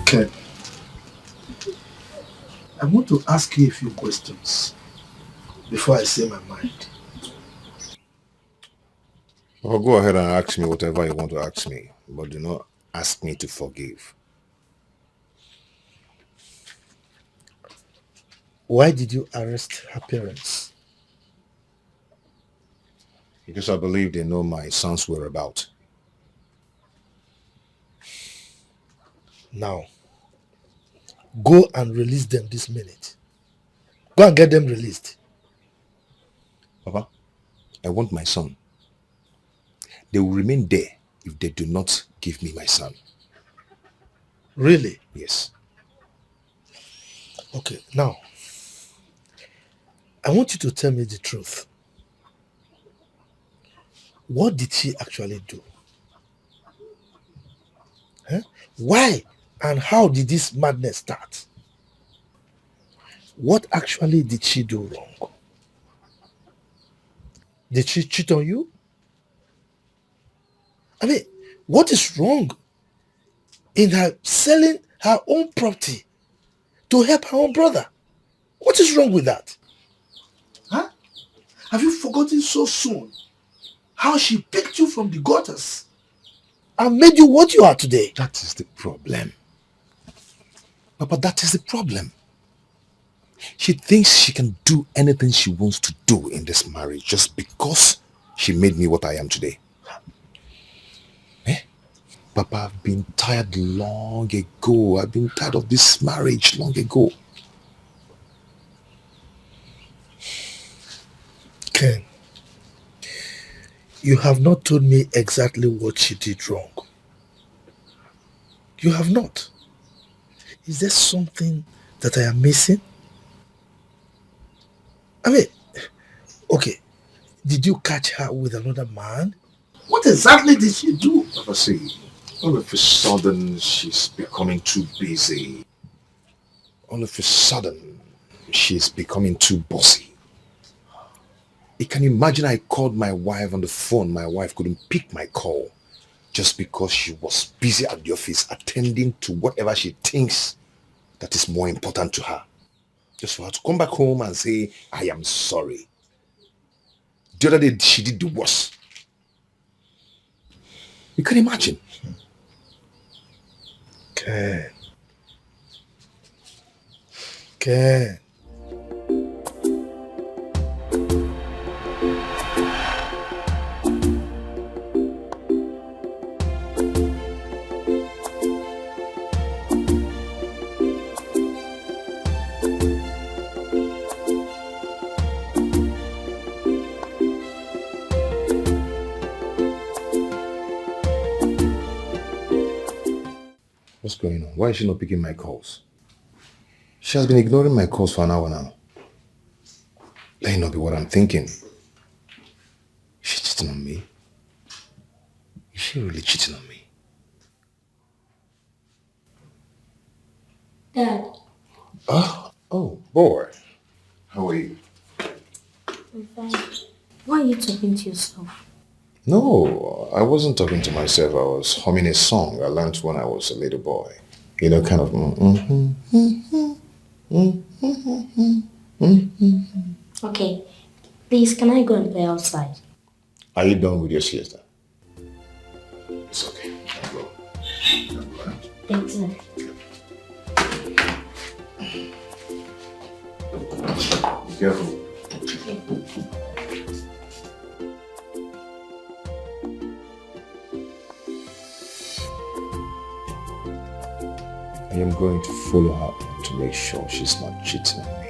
Ken, I want to ask you a few questions before I say my mind. Well, go ahead and ask me whatever you want to ask me, but do not ask me to forgive. Why did you arrest her parents? Because I believe they know my son's whereabouts. Now, go and release them this minute. Go and get them released. Papa, I want my son. They will remain there if they do not give me my son. Really? Yes. Okay, now, I want you to tell me the truth. What did she actually do? Huh? Why and how did this madness start? What actually did she do wrong? Did she cheat on you? I mean, what is wrong in her selling her own property to help her own brother? What is wrong with that? Huh? Have you forgotten so soon how she picked you from the gutters and made you what you are today? That is the problem. Papa, that is the problem. She thinks she can do anything she wants to do in this marriage just because she made me what I am today. Papa, I've been tired long ago. I've been tired of this marriage long ago. Ken, you have not told me exactly what she did wrong. You have not. Is there something that I am missing? I mean, okay, did you catch her with another man? What exactly did she do? Papa, see, all of a sudden she's becoming too busy. All of a sudden she's becoming too bossy. You can imagine I called my wife on the phone. My wife couldn't pick my call just because she was busy at the office attending to whatever she thinks that is more important to her. Just for her to come back home and say, I am sorry. The other day she did the worst. You can imagine. Ken. Ken. What's going on? Why is she not picking my calls? She has been ignoring my calls for an hour now. Let it not be what I'm thinking. She's cheating on me. Is she really cheating on me? Dad. Oh, boy. How are you? I'm fine. Why are you talking to yourself? No, I wasn't talking to myself. I was humming a song I learned when I was a little boy. You know, kind of. Okay, please, can I go and play outside? Are you done with your siesta? It's okay. I'll go. Thanks, sir. Be careful. Okay. I am going to follow her to make sure she's not cheating on me.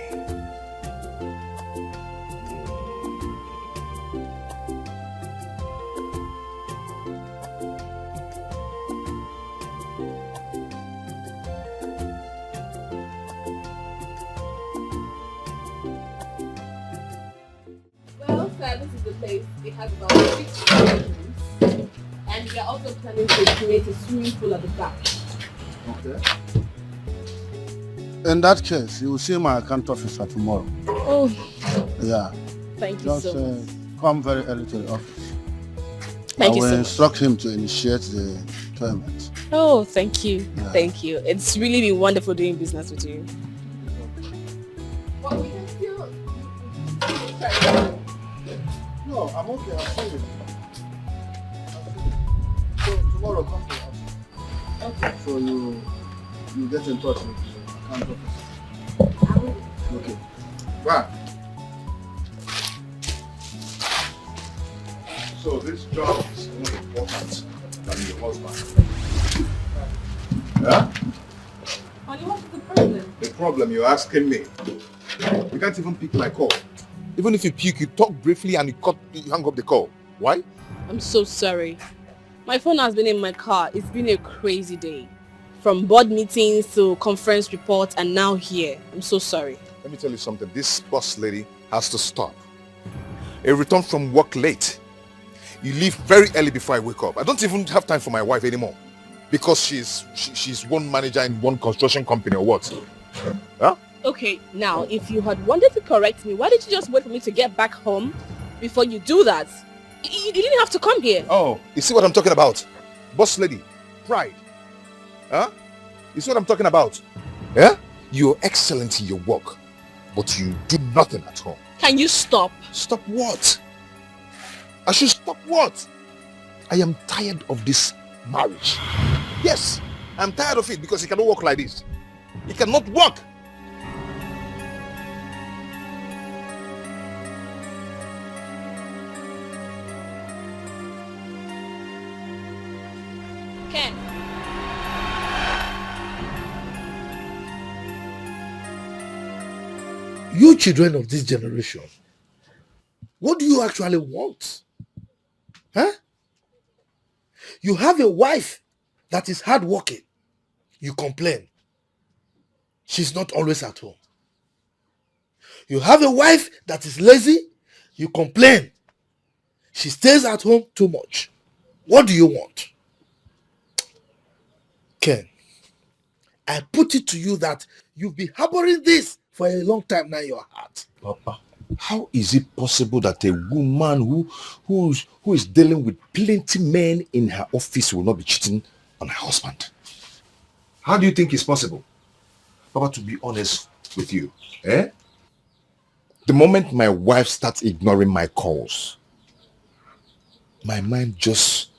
Well, sir, this is the place. It has about 6 bedrooms. And we are also planning to create a swimming pool at the back. Okay. In that case, you will see my account officer tomorrow. Oh, Yeah. thank you Just so much. come very early to the office. Thank I you will so much. instruct him to initiate the payment. Oh, thank you. Yeah. Thank you. It's really been wonderful doing business with you. Well, we can still... No, I'm okay. I'll see you. So tomorrow, come to the office. Okay. So you get in touch with the account officer. I will. Okay. Fine. So this job is more important than your husband. Yeah? Honey, what is the problem? The problem you're asking me. You can't even pick my call. Even if you pick, you talk briefly and you hang up the call. Why? I'm so sorry. My phone has been in my car. It's been a crazy day. From board meetings to conference reports and now here. I'm so sorry. Let me tell you something. This boss lady has to stop. I return from work late. You leave very early before I wake up. I don't even have time for my wife anymore. Because she's one manager in one construction company or what? Huh? Okay, now, if you had wanted to correct me, why did you just wait for me to get back home before you do that? You didn't have to come here. Oh, you see what I'm talking about? Boss lady, pride. Huh? You see what I'm talking about? Yeah? You're excellent in your work, but you do nothing at home. Can you stop? Stop what? I should stop what? I am tired of this marriage. Yes, I'm tired of it because it cannot work like this. It cannot work. Ken. You children of this generation, what do you actually want? Huh? You have a wife that is hardworking. You complain. She's not always at home. You have a wife that is lazy. You complain. She stays at home too much. What do you want? Ken, I put it to you that you've been harboring this for a long time now in your heart. Papa, how is it possible that a woman who is dealing with plenty men in her office will not be cheating on her husband? How do you think it's possible? Papa, to be honest with you, the moment my wife starts ignoring my calls, my mind just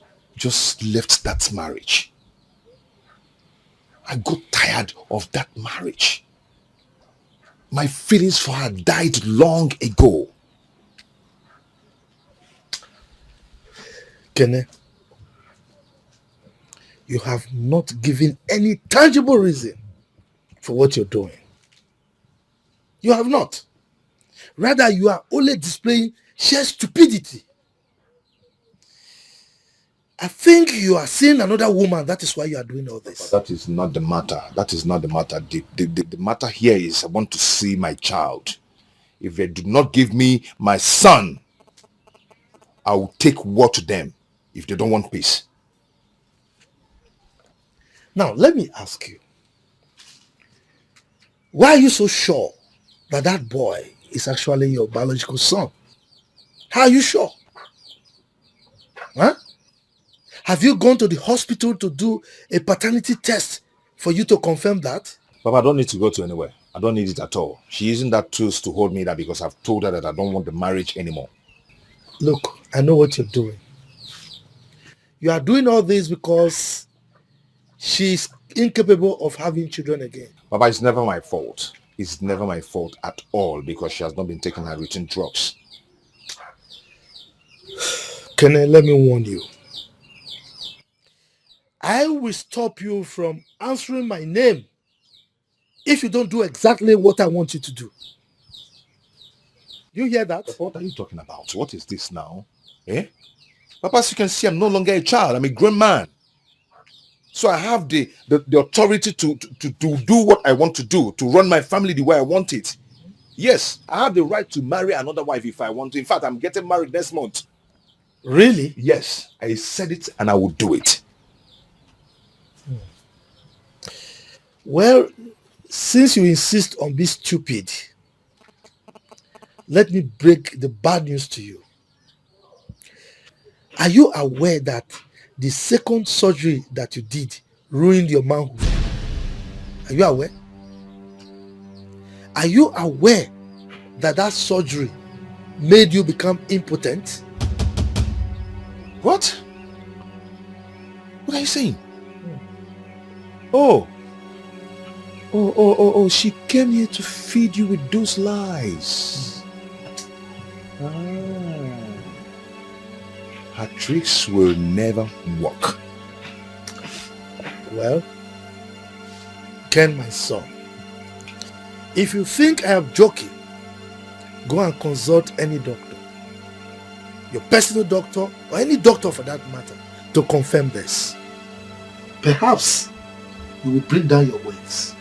left that marriage. I got tired of that marriage. My feelings for her died long ago. Kene, you have not given any tangible reason for what you're doing. You have not. Rather, you are only displaying sheer stupidity. I think you are seeing another woman. That is why you are doing all this. But that is not the matter. That is not the matter. The matter here is I want to see my child. If they do not give me my son, I will take war to them if they don't want peace. Now, let me ask you. Why are you so sure that that boy is actually your biological son? How are you sure? Huh? Have you gone to the hospital to do a paternity test for you to confirm that? Papa, I don't need to go to anywhere. I don't need it at all. She using that tools to hold me that because I've told her that I don't want the marriage anymore. Look, I know what you're doing. You are doing all this because she's incapable of having children again. Papa, it's never my fault. It's never my fault at all because she has not been taking her routine drugs. Kene, let me warn you. I will stop you from answering my name if you don't do exactly what I want you to do. You hear that? Papa, what are you talking about? What is this now? Papa, as you can see, I'm no longer a child. I'm a grown man. So I have the authority to do what I want to do, to run my family the way I want it. Yes, I have the right to marry another wife if I want to. In fact, I'm getting married next month. Really? Yes, I said it and I will do it. Well, since you insist on being stupid, let me break the bad news to you. Are you aware that the second surgery that you did ruined your manhood? Are you aware? Are you aware that that surgery made you become impotent? What? What are you saying? Oh, Oh, she came here to feed you with those lies. Her tricks will never work. Well, Ken, my son, if you think I am joking, go and consult any doctor, your personal doctor or any doctor for that matter, to confirm this. Perhaps you will bring down your weights.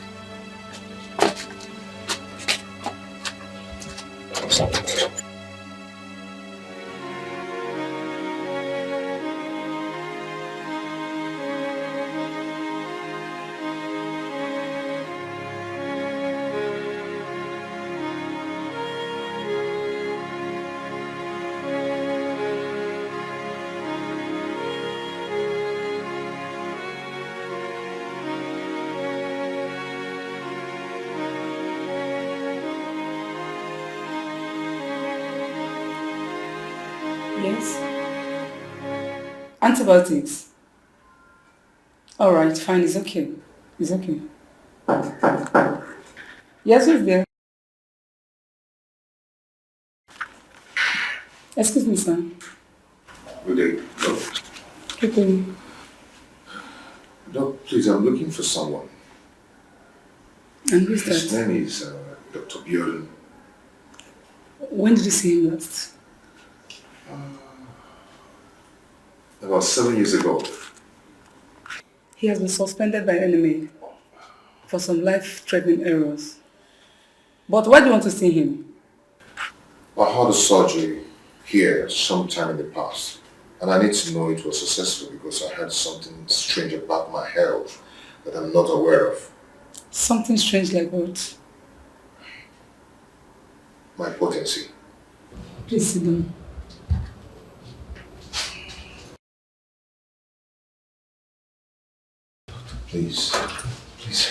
Yes. Antibiotics. All right, fine. It's okay. It's okay. Yes, who's there? Excuse me, sir. Good day. Doc. Good day. Doc, please, I'm looking for someone. And who's His that? name is Dr. Bjorn. When did you see him last? About 7 years ago. He has been suspended by enemy for some life-threatening errors. But why do you want to see him? I had a surgery here sometime in the past. And I need to know it was successful because I had something strange about my health that I'm not aware of. Something strange like what? My potency. Please sit down. Please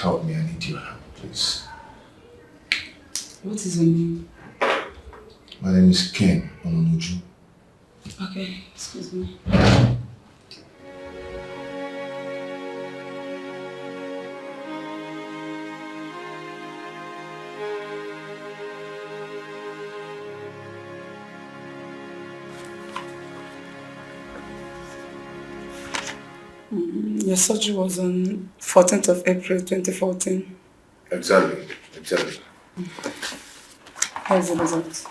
help me. I need your help, please. What is your name? My name is Ken Ononuju. Okay, excuse me. Your surgery was on 14th of April 2014. Exactly. Here's the result.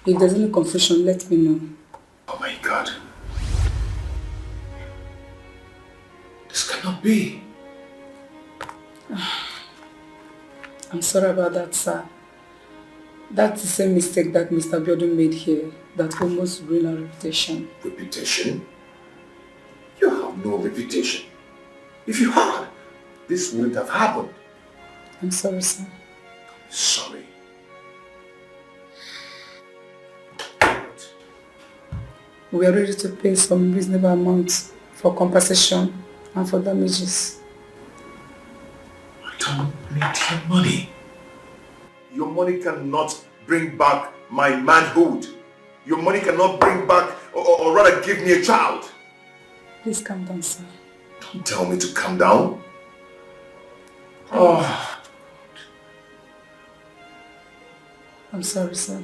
If there's any confusion, let me know. Oh my God. This cannot be. I'm sorry about that, sir. That's the same mistake that Mr. Biodun made here that almost ruined our reputation. Reputation? You have no reputation. If you had, this wouldn't have happened. I'm sorry, sir. Sorry. We are ready to pay some reasonable amounts for compensation and for damages. I don't need your money. Your money cannot bring back my manhood. Your money cannot bring back, or rather give me a child. Please calm down, sir. Don't tell me to calm down. Oh. I'm sorry, sir.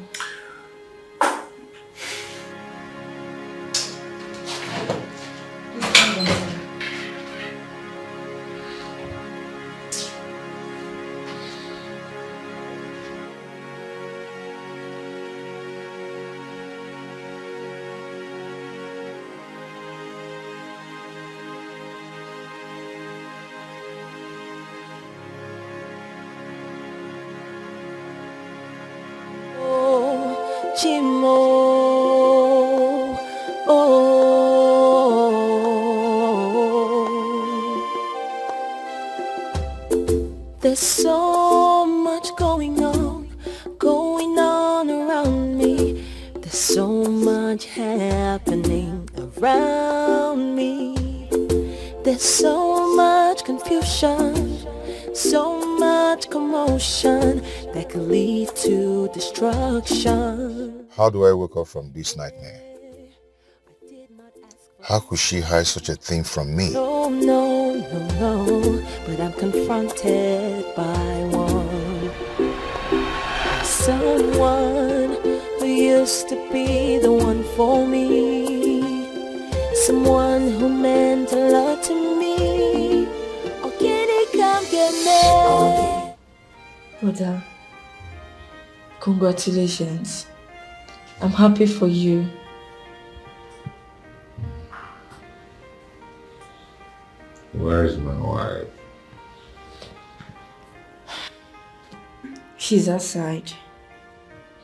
Chimo, oh, there's so much going on around me. There's so much happening around me. There's so much confusion, so much commotion that could lead to destruction. How do I wake up from this nightmare? How could she hide such a thing from me? No, no, but I'm confronted by one. Someone who used to be the one for me. Someone who meant a lot to me. Oh, can he come get me? Brother, congratulations. I'm happy for you. Where is my wife? She's outside,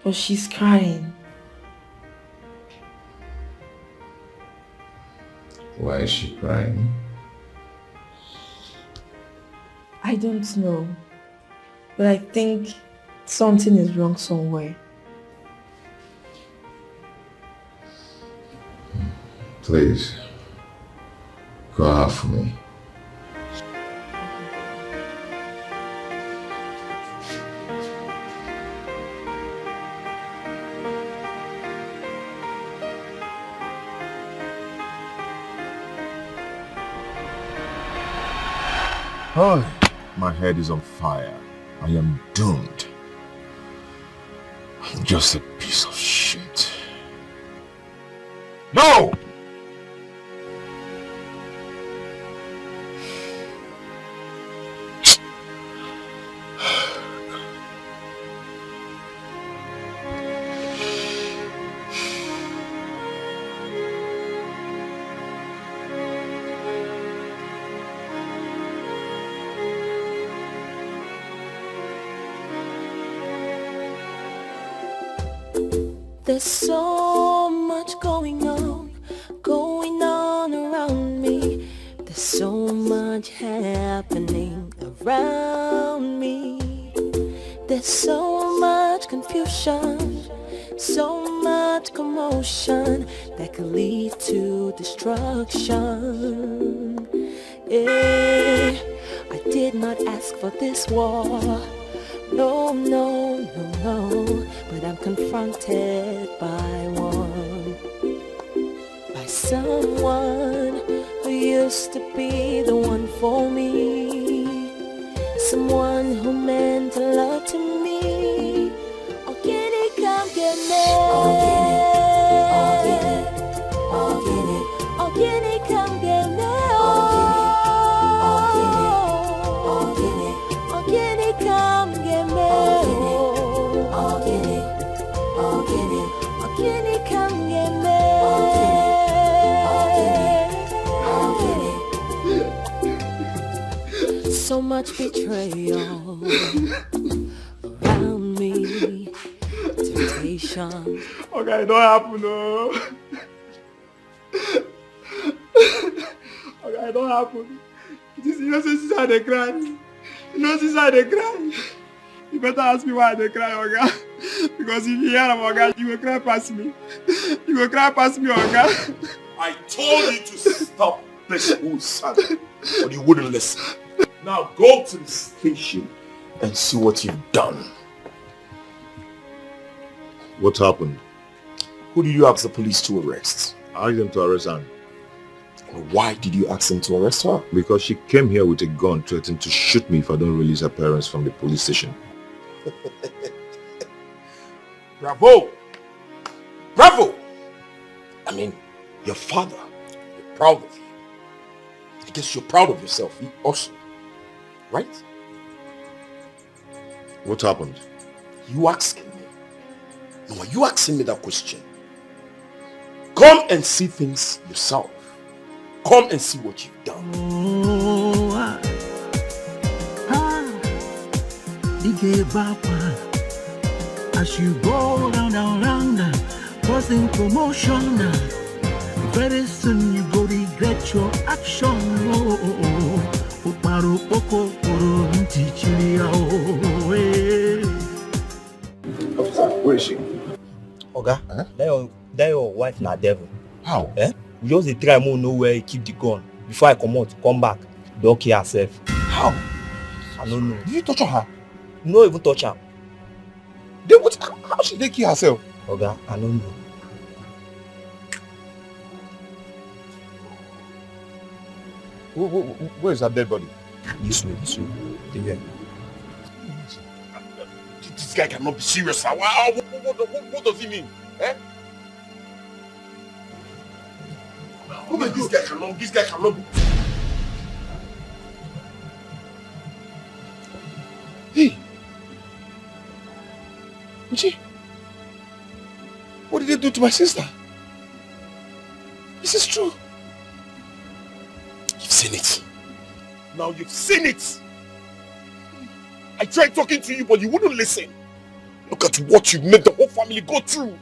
but she's crying. Why is she crying? I don't know, but I think something is wrong somewhere. Please, go out for me. Oh, my head is on fire. I am doomed. I'm just a piece of shit. No! There's so much going on around me. There's so much happening around me. There's so much confusion, so much commotion that could lead to destruction. Yeah, I did not ask for this war. No, but I'm confronted by one. By someone who used to be the one for me. Someone who meant a lot to me. Oh, can he come get me? Oh, get it. Oh, get it. Oh, can he come get me? Oh, get it. Oh, can he come get me? Oh, get it. Oh, get it. Oh, can he come get me? Oh, get it. So much betrayal around me. Temptation. Okay, it don't happen, no. Okay, it don't happen. You know, since I they cry. You know, since I they cry. You better ask me why they cry, Oga. Because if you hear them, Oga, you will cry past me. You will cry past me, Oga. I told you to stop this son, but you wouldn't listen. Now go to the station and see what you've done. What happened? Who did you ask the police to arrest? I asked them to arrest her. Why did you ask them to arrest her? Because she came here with a gun threatening to shoot me if I don't release her parents from the police station. Bravo! Bravo! I mean, your father, you're proud of you. I guess you're proud of yourself also, right? What happened? You asking me? No, are you asking me that question? Come and see things yourself. Come and see what you've done. As you go round, causing commotion. Very soon you go regret your action. Where is she? Oga, that your wife na devil. How? We just dey try more know where he keep the gun. Before I come back, don't kill herself. How? I don't know. Did you touch her? No even touch her. Then what? How should they kill herself? Oga, I don't know. Where is that dead body? This way. Yeah. This guy cannot be serious. What does he mean? Eh? This guy cannot be. Hey! Luchy! What did they do to my sister? This is true. You've seen it. Now you've seen it. I tried talking to you, but you wouldn't listen. Look at what you made the whole family go through.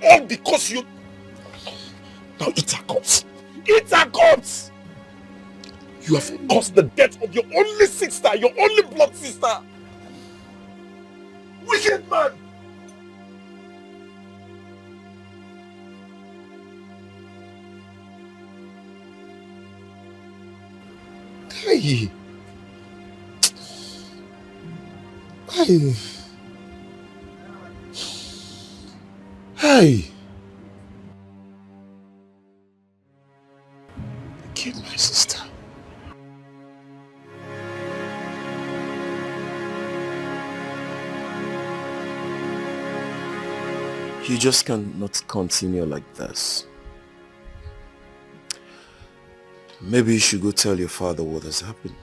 All because you... Now eat our cups. Eat our cups! You have caused the death of your only sister, your only blood sister. Wicked man! Hey! Hey! Hey! I killed my sister. You just cannot continue like this. Maybe you should go tell your father what has happened.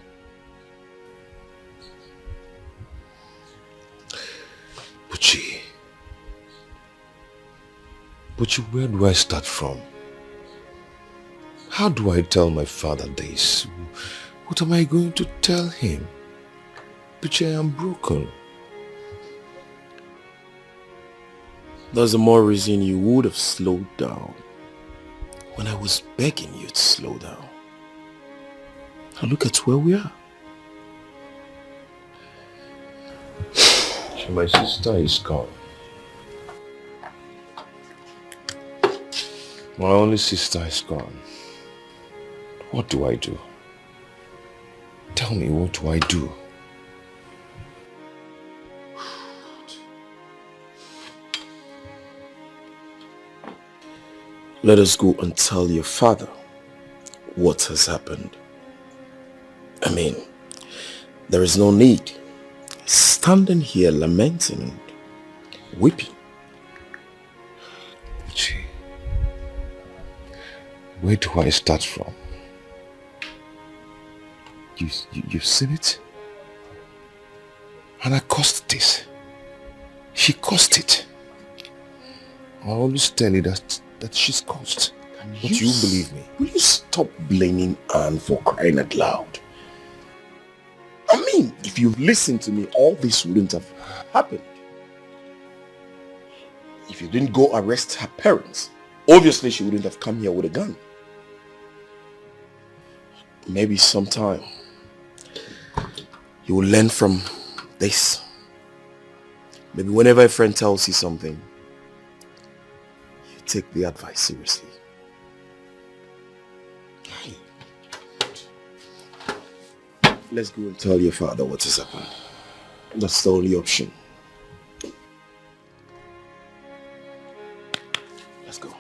Luchy, where do I start from? How do I tell my father this? What am I going to tell him? Luchy, I am broken. That's the more reason you would have slowed down when I was begging you to slow down. Now look at where we are. My sister is gone. My only sister is gone. What do I do? Tell me, what do I do? Let us go and tell your father what has happened. I mean, there is no need standing here lamenting and weeping. Luchy, where do I start from? You've seen it? And I caused this. She caused it. I always tell you that she's caused. But you believe me. Will you stop blaming Anne for crying out loud? I mean, if you listened to me, all this wouldn't have happened. If you didn't go arrest her parents, obviously she wouldn't have come here with a gun. Maybe sometime you will learn from this. Maybe whenever a friend tells you something, you take the advice seriously. Let's go and tell your father what has happened. That's the only option. Let's go.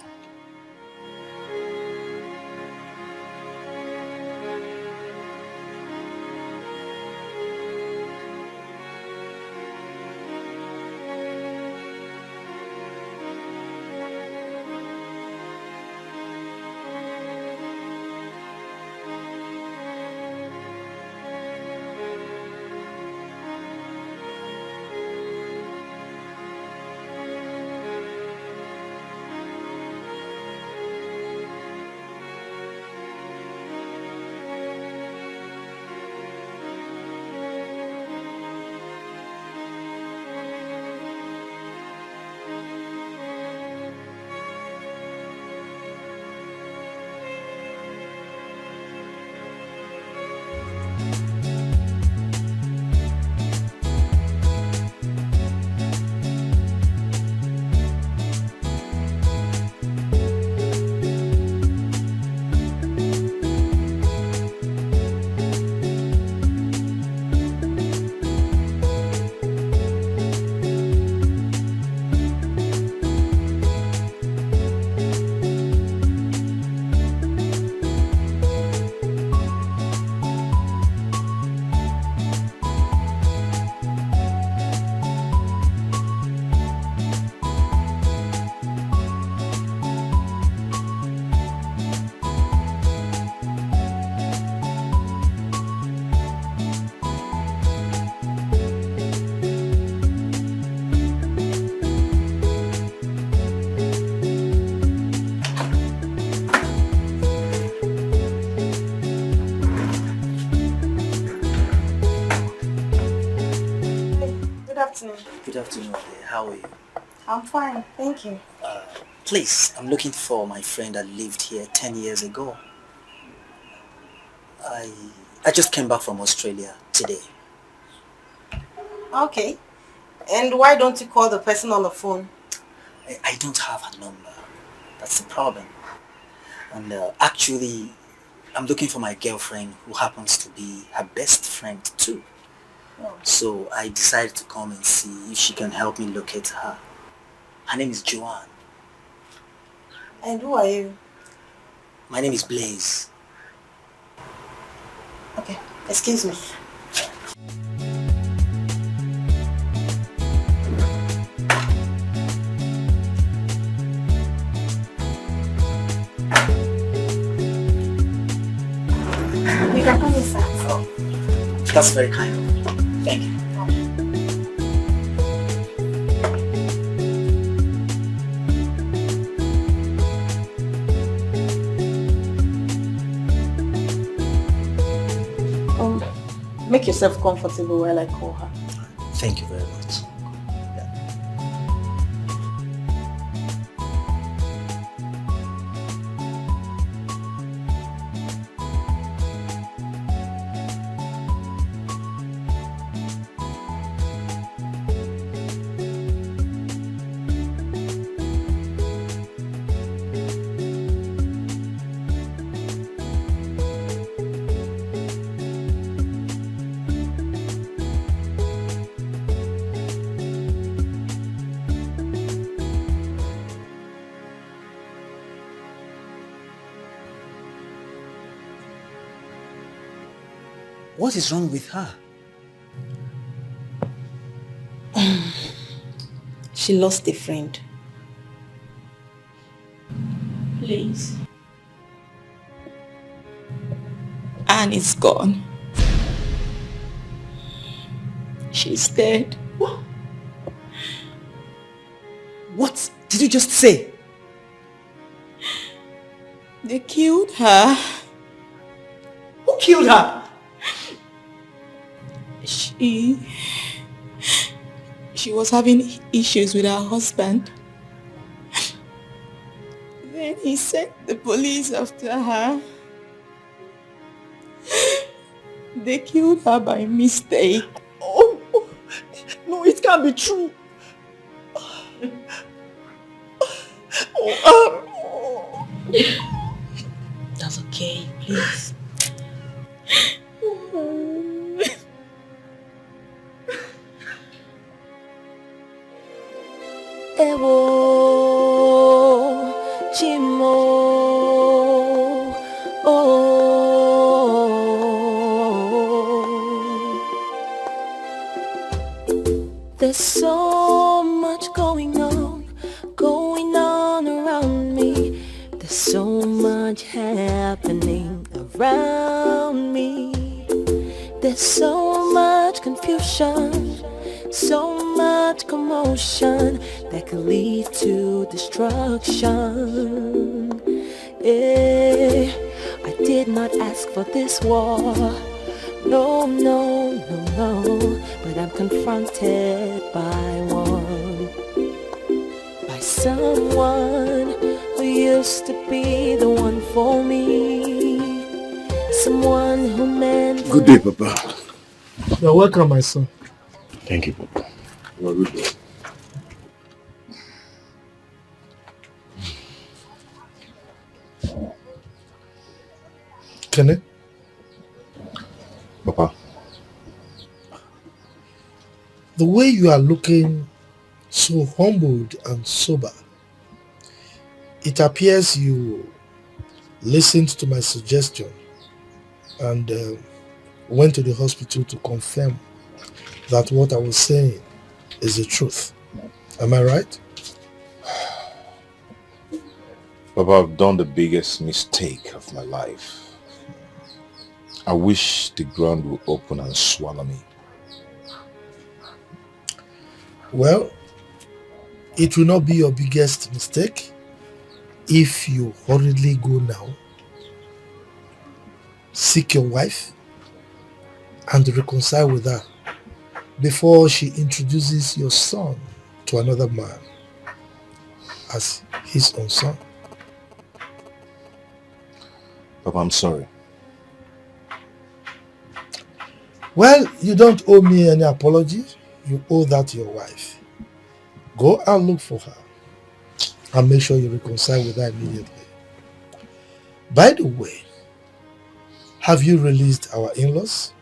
afternoon. Good afternoon, dear. How are you? I'm fine, thank you. Please, I'm looking for my friend that lived here 10 years ago. I just came back from Australia today. Okay. And why don't you call the person on the phone? I don't have her number. That's the problem. And actually, I'm looking for my girlfriend who happens to be her best friend too. So I decided to come and see if she can help me locate her. Her name is Joanne. And who are you? My name is Blaze. Okay, excuse me. You can come inside. Oh, that's very kind of you. Thank you. Make yourself comfortable while I call her. Thank you very much. What is wrong with her? She lost a friend. Please. Anne is gone. She's dead. What did you just say? They killed her. Who killed her? She was having issues with her husband. Then he sent the police after her. They killed her by mistake. Oh, no, it can't be true. That's okay, please. Ewo Chimo There's so much going on around me. There's so much happening around me. There's so much confusion, so much commotion that could lead to destruction. I did not ask for this war. No, no, no, no. But I'm confronted by one. By someone who used to be the one for me. Someone who meant... Good day, Papa. You're welcome, my son. Thank you, Papa. You're good day. Kenny? Papa. The way you are looking so humbled and sober, it appears you listened to my suggestion and went to the hospital to confirm that what I was saying is the truth. Am I right? Papa, I've done the biggest mistake of my life. I wish the ground would open and swallow me. Well, it will not be your biggest mistake if you hurriedly go now, seek your wife, and reconcile with her before she introduces your son to another man as his own son. Papa, I'm sorry. Well, you don't owe me any apology. You owe that to your wife. Go and look for her and make sure you reconcile with her immediately. By the way, have you released our in-laws?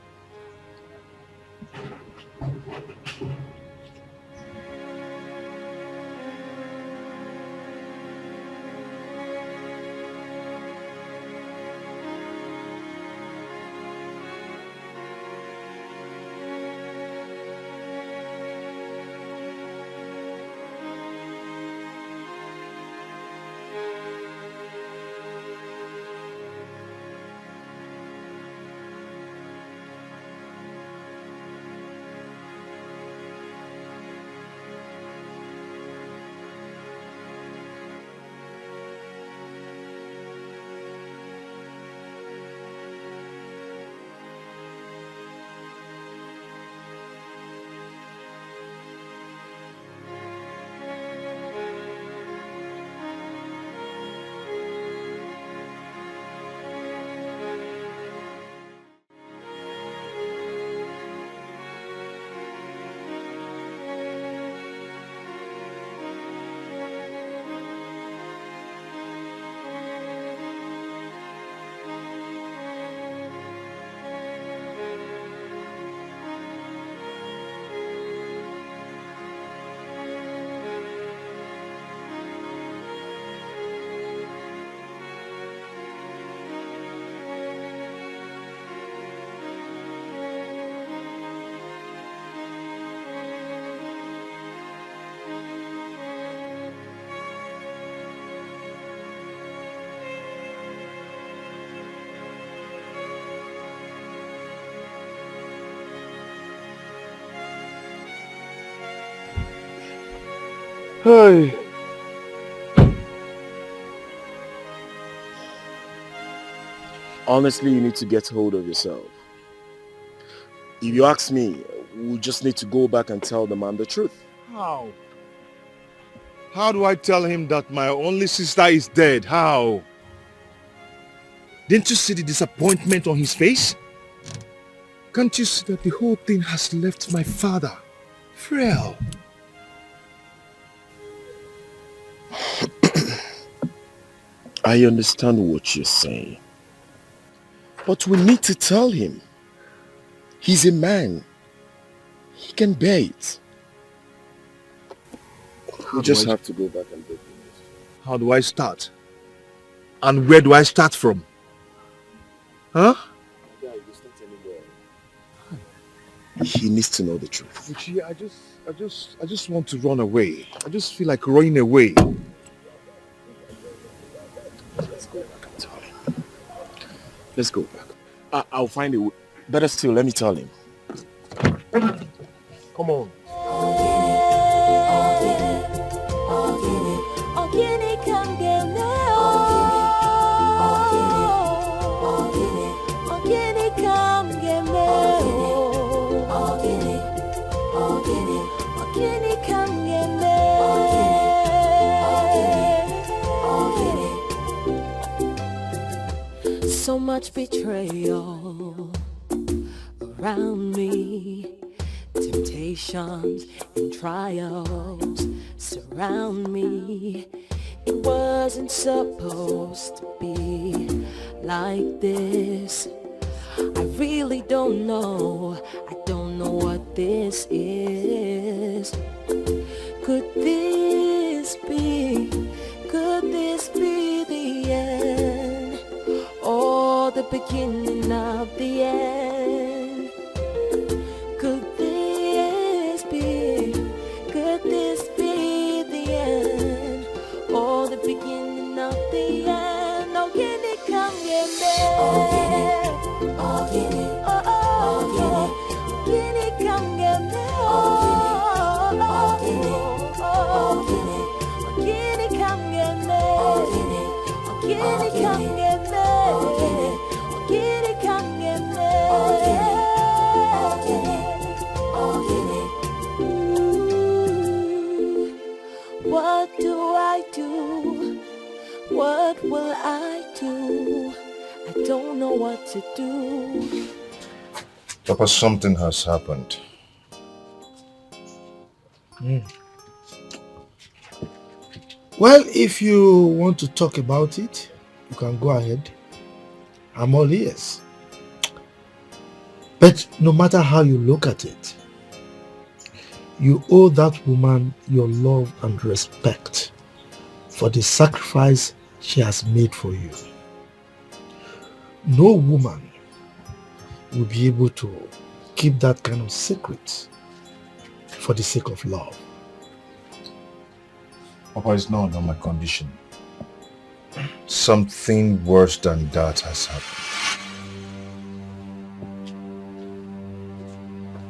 Hey. Honestly, you need to get hold of yourself. If you ask me, we just need to go back and tell the man the truth. How? How do I tell him that my only sister is dead? How? Didn't you see the disappointment on his face? Can't you see that the whole thing has left my father frail? I understand what you're saying. But we need to tell him. He's a man. He can bear it. We just have to go back and break the news. How do I start? And where do I start from? Huh? He needs to know the truth. Luchy, I just want to run away. I just feel like running away. Let's go back and tell him. Let's go back. I'll find a way. Better still, let me tell him. Come on. So much betrayal around me, temptations and trials surround me. It wasn't supposed to be like this. I really don't know, I don't know what this is. Could this be the end? Or the beginning of the end? Could this be the end? Or the beginning of the end? Oh, can it come get me? Oh, can it? Oh, can it come get me? Oh, can it come get me? Oh, can it come get me? Oh, can it come get me? I do? What will I do? I don't know what to do. Papa, something has happened. Well, if you want to talk about it, you can go ahead. I'm all ears. But no matter how you look at it, you owe that woman your love and respect for the sacrifice she has made for you. No woman will be able to keep that kind of secret for the sake of love. Papa, it's not on my condition. Something worse than that has happened.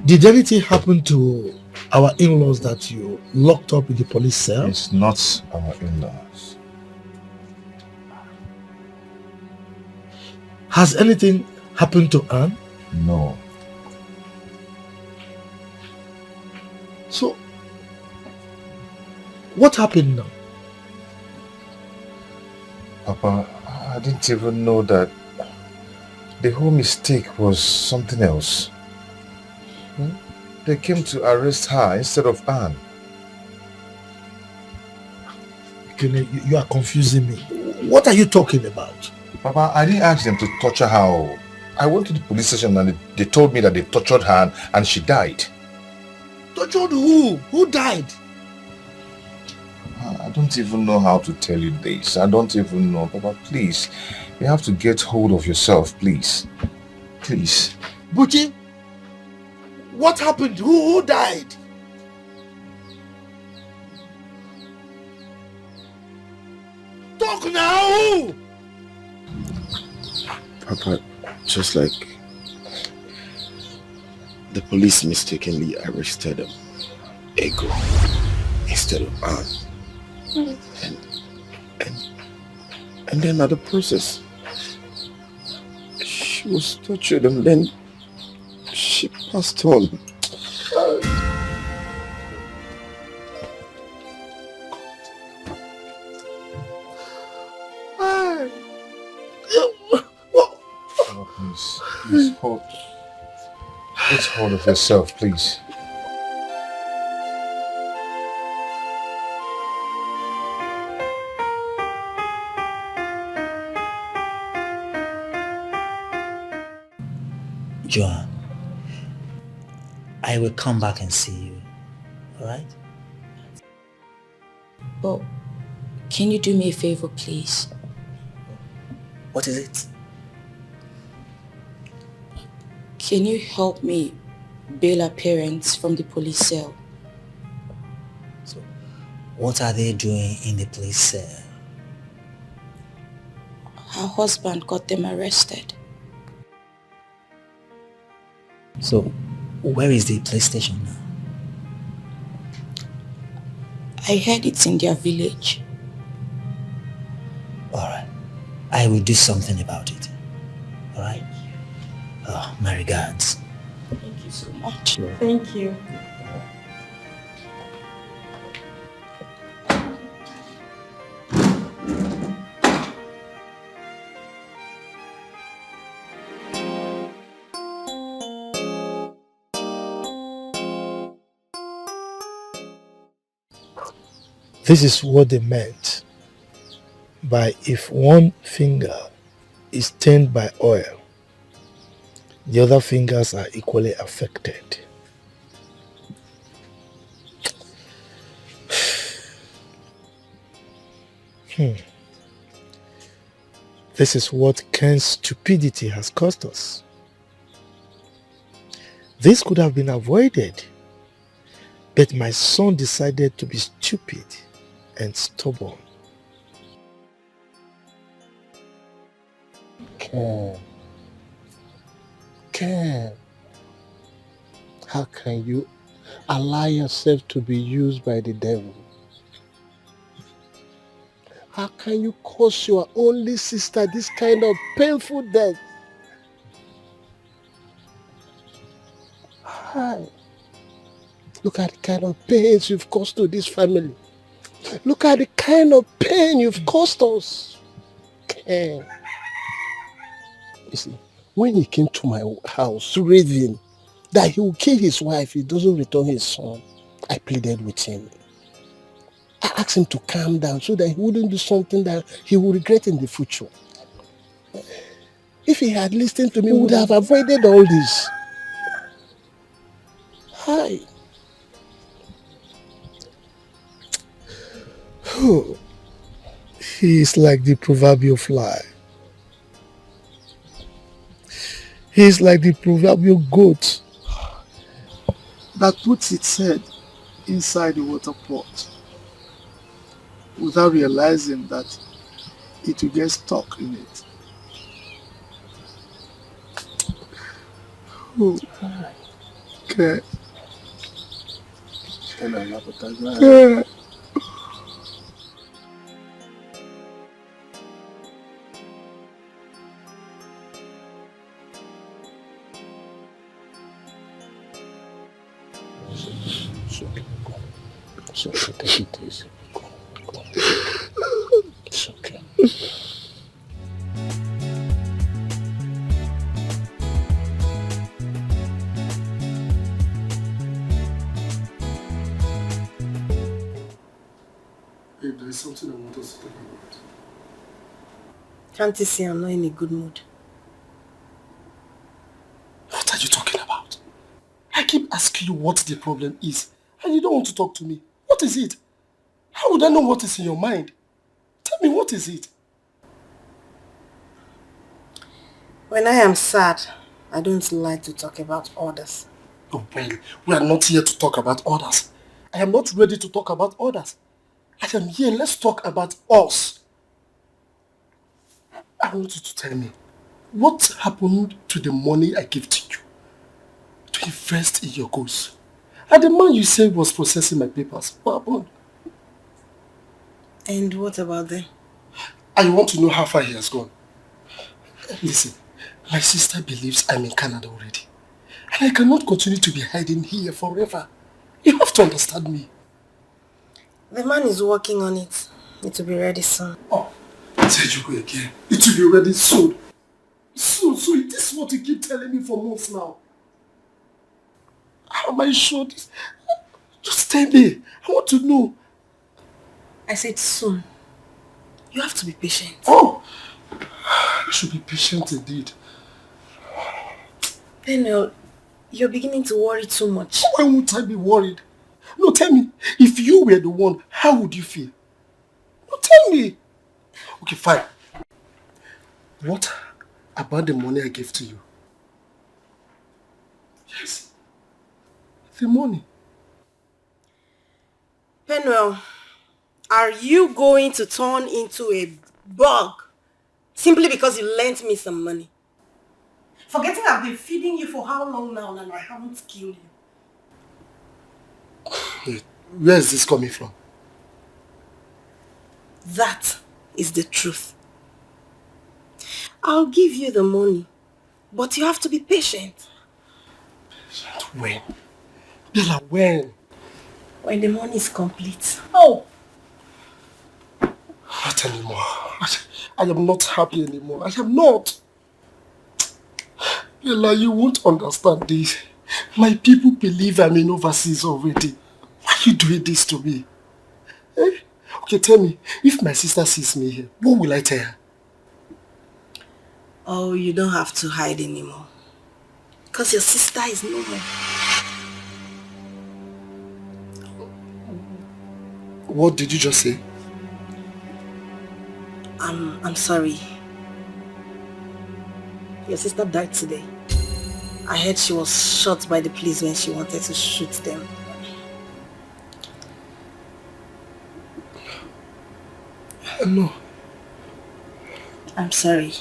Did anything happen to our in-laws that you locked up in the police cell? It's not our in-laws. Has anything happened to Anne? No. So, what happened now? Papa, I didn't even know that the whole mistake was something else. They came to arrest her instead of Anne. You are confusing me. What are you talking about? Papa, I didn't ask them to torture her. I went to the police station and they told me that they tortured her and she died. Tortured who? Who died? I don't even know how to tell you this. I don't even know. Papa, please. You have to get hold of yourself, please. Please. Buchi, what happened? Who died? Talk now! Papa, just like the police mistakenly arrested Ego instead of Anne. And then at the process, she was tortured and then she passed on. Please hold. Let's hold of yourself, please. Joanne, I will come back and see you, alright? But can you do me a favor, please? What is it? Can you help me bail her parents from the police cell? So, what are they doing in the police cell? Her husband got them arrested. So, where is the police station now? I heard it's in their village. Alright, I will do something about it. Alright? Oh, my regards. Thank you so much. Thank you. This is what they meant by if one finger is stained by oil, the other fingers are equally affected. This is what Ken's stupidity has cost us. This could have been avoided, but my son decided to be stupid and stubborn. Ken, how can you allow yourself to be used by the devil? How can you cause your only sister this kind of painful death? Hi. Look at the kind of pains you've caused to this family. Look at the kind of pain you've caused us. Ken. You see, when he came to my house raving that he will kill his wife if he doesn't return his son, I pleaded with him. I asked him to calm down so that he wouldn't do something that he would regret in the future. If he had listened to me, we would have avoided all this. Hi. He is like the proverbial fly. He is like the proverbial goat that puts its head inside the water pot without realizing that it will get stuck in it. Oh, okay. Yeah. It's okay, take it easy. It's okay. Babe, there is something I want us to talk about. Can't you see I'm not in a good mood? What are you talking about? I keep asking you what the problem is, and you don't want to talk to me. What is it? How would I know what is in your mind? Tell me, what is it? When I am sad, I don't like to talk about others. Oh, well, we are not here to talk about others. I am not ready to talk about others. I am here, let's talk about us. I want you to tell me, what happened to the money I gave to you to invest in your goals? And the man you said was processing my papers, what happened? And what about them? I want to know how far he has gone. Listen, my sister believes I'm in Canada already. And I cannot continue to be hiding here forever. You have to understand me. The man is working on it. It will be ready soon. Oh, I said you go again. It will be ready soon. Soon. This is what you keep telling me for months now. How am I sure this? Just tell me. I want to know. I said soon. You have to be patient. Oh! I should be patient indeed. Daniel, you're beginning to worry too much. Why won't I be worried? No, tell me. If you were the one, how would you feel? No, tell me. Okay, fine. What about the money I gave to you? Yes. The money. Penuel, are you going to turn into a bug simply because you lent me some money? Forgetting I've been feeding you for how long now and I haven't killed you. Wait, where is this coming from? That is the truth. I'll give you the money, but you have to be patient. When? Bella, when? When the money is complete. Oh! Not anymore. I am not happy anymore. I am not. Bella, you won't understand this. My people believe I'm in overseas already. Why are you doing this to me? Eh? Okay, tell me, if my sister sees me here, what will I tell her? Oh, you don't have to hide anymore. Because your sister is nowhere. What did you just say? I'm sorry. Your sister died today. I heard she was shot by the police when she wanted to shoot them. No. I'm sorry.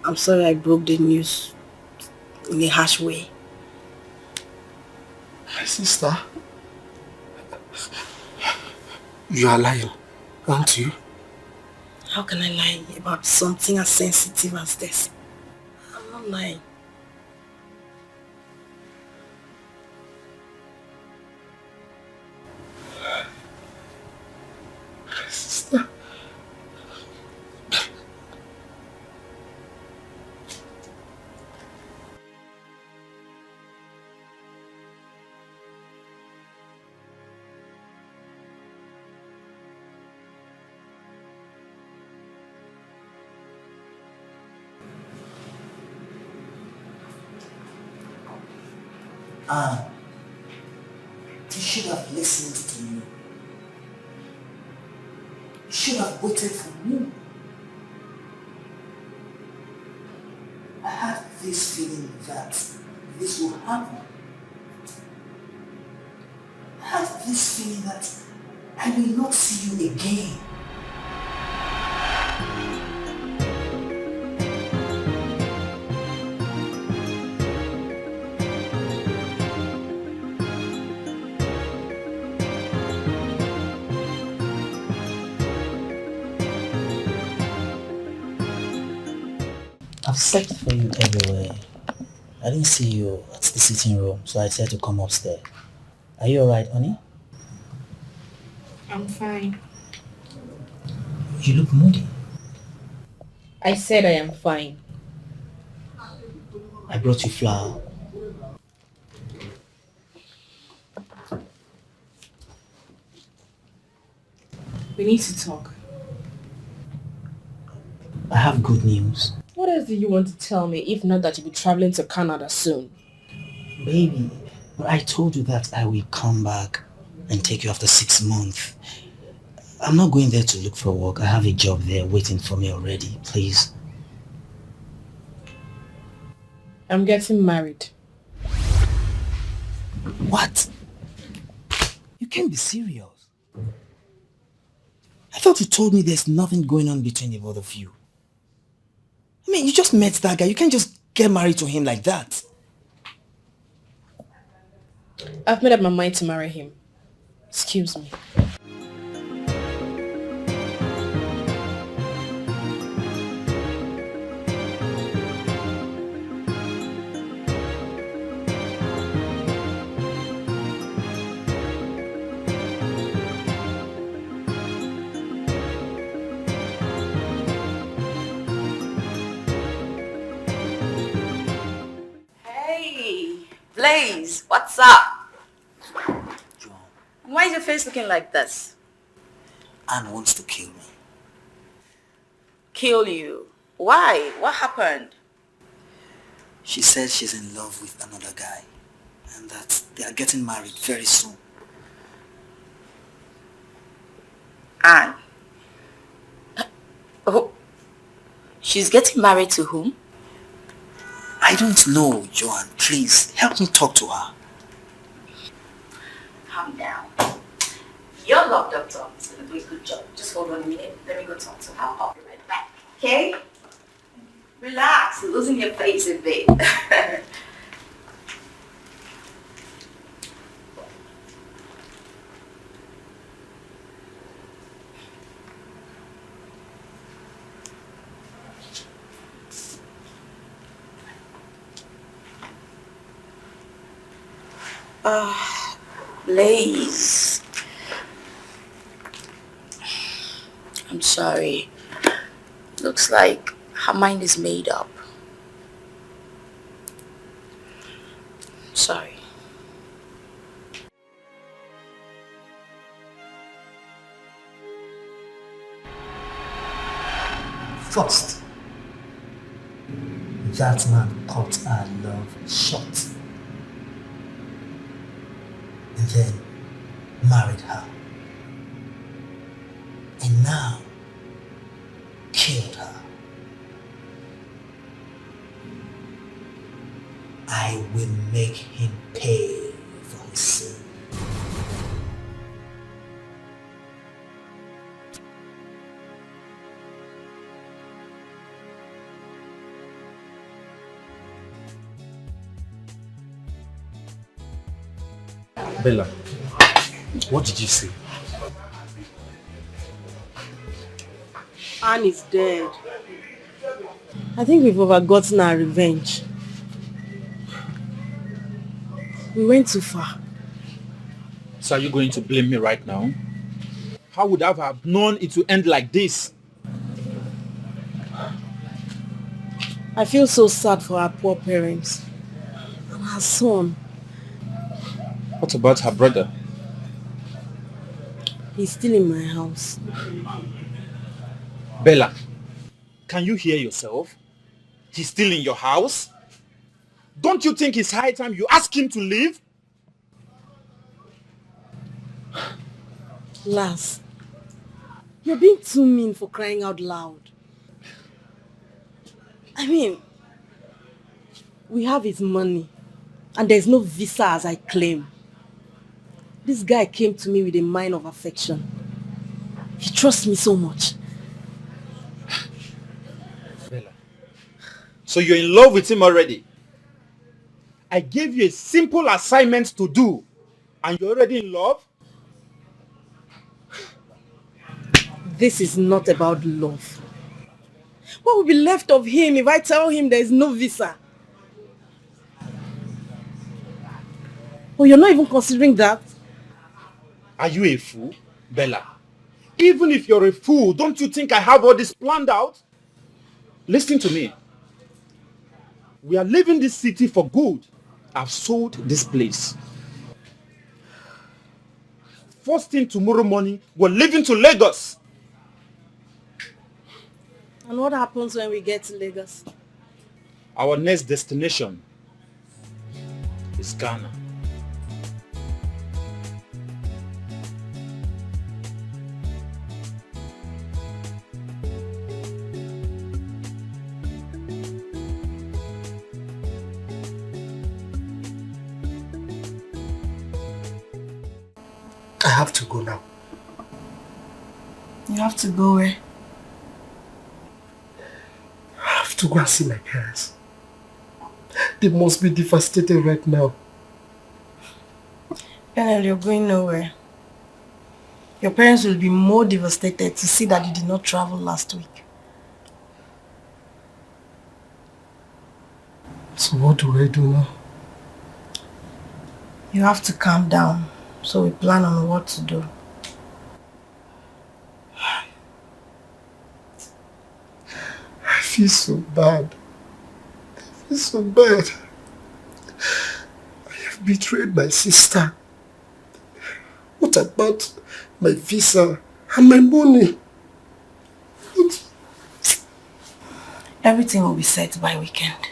I'm sorry I broke the news in a harsh way. My sister? You are lying, aren't you? How can I lie about something as sensitive as this? I'm not lying. Sister. Anne, you should have listened to me. You should have waited for me. I had this feeling that this will happen. I had this feeling that I may not see you again. I've searched for you everywhere. I didn't see you at the sitting room, so I said to come upstairs. Are you alright, honey? I'm fine. You look moody. I said I am fine. I brought you flour. We need to talk. I have good news. What else do you want to tell me if not that you'll be traveling to Canada soon? Baby, I told you that I will come back and take you after 6 months. I'm not going there to look for work. I have a job there waiting for me already. Please. I'm getting married. What? You can't be serious. I thought you told me there's nothing going on between the both of you. I mean, you just met that guy. You can't just get married to him like that. I've made up my mind to marry him. Excuse me. Hey, Blaze, what's up? Why is your face looking like this? Anne wants to kill me. Kill you? Why? What happened? She says she's in love with another guy and that they are getting married very soon. Anne. Oh, she's getting married to whom? I don't know, Joanne. Please, help me talk to her. Calm down. You're locked up, Tom. It's going to do a good job. Just hold on a minute. Let me go talk to her. I'll be right back. Okay? Relax. You're losing your face a bit. Blaze. I'm sorry. Looks like her mind is made up. Sorry. First, that man cut her love short. And then married her. And now killed her. I will make him pay for his sin. Bella, what did you say? Anne is dead. I think we've overgotten our revenge. We went too far. So are you going to blame me right now? How would I have known it would end like this? I feel so sad for her poor parents and her son. What about her brother? He's still in my house. Bella, can you hear yourself? He's still in your house? Don't you think it's high time you ask him to leave? Lars, you're being too mean for crying out loud. I mean, we have his money and there's no visa as I claim. This guy came to me with a mind of affection. He trusts me so much. Bella, so you're in love with him already? I gave you a simple assignment to do and you're already in love? This is not about love. What will be left of him if I tell him there is no visa? Oh, you're not even considering that? Are you a fool, Bella? Even if you're a fool, don't you think I have all this planned out? Listen to me. We are leaving this city for good. I've sold this place. First thing tomorrow morning, we're leaving to Lagos. And what happens when we get to Lagos? Our next destination is Ghana. I have to go now. You have to go where? I have to go and see my parents. They must be devastated right now. Penel, you're going nowhere. Your parents will be more devastated to see that you did not travel last week. So what do I do now? You have to calm down, so we plan on what to do. I feel so bad. I feel so bad. I have betrayed my sister. What about my visa and my money? Everything will be set by weekend.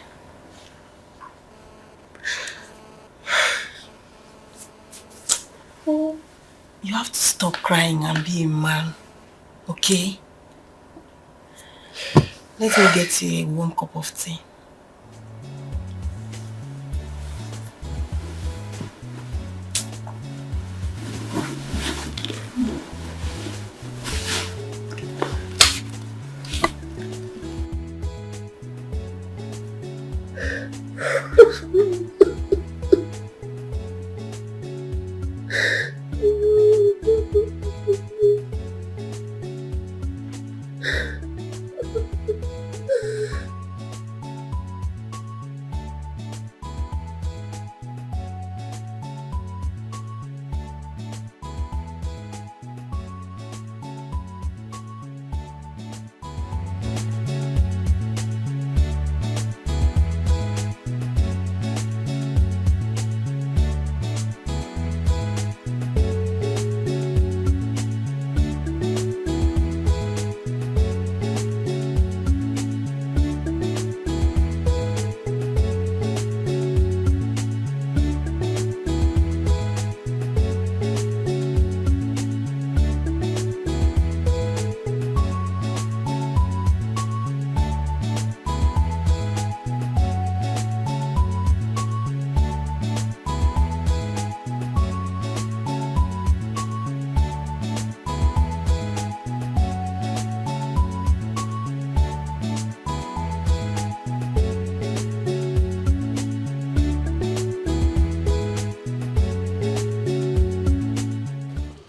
You have to stop crying and be a man, okay? Let me get you a warm cup of tea.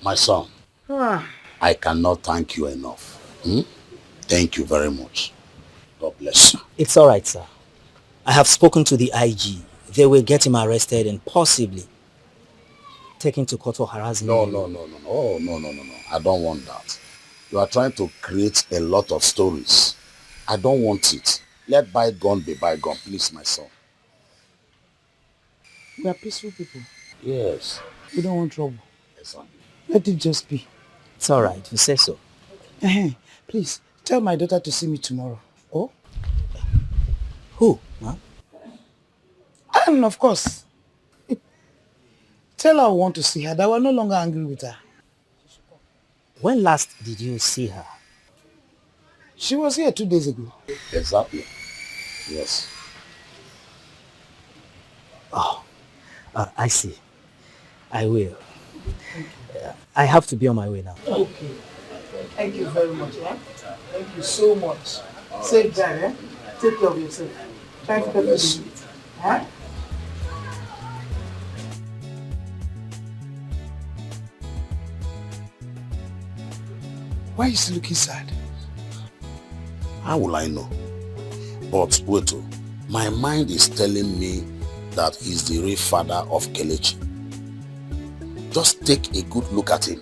My son, I cannot thank you enough. Thank you very much. God bless you. It's alright, sir. I have spoken to the IG. They will get him arrested and possibly taken to court for harassing No, you. no, no, no, no. Oh, no, no, no, no. I don't want that. You are trying to create a lot of stories. I don't want it. Let bygone be bygone, please, my son. We are peaceful people. Yes. We don't want trouble. Exactly. Let it just be. It's all right. You say so. Please, tell my daughter to see me tomorrow. Oh? Who, ma'am? And of course, tell her I want to see her, that we're no longer angry with her. When last did you see her? She was here 2 days ago. Exactly. Yes. Oh, I see. I will. I have to be on my way now. Okay. Thank you very much, yeah? Thank you so much. Safe drive, eh? Take care of yourself. Try to get to the meet. Huh? Why is he looking sad? How will I know? But wait, my mind is telling me that he's the real father of Kelechi. Just take a good look at him.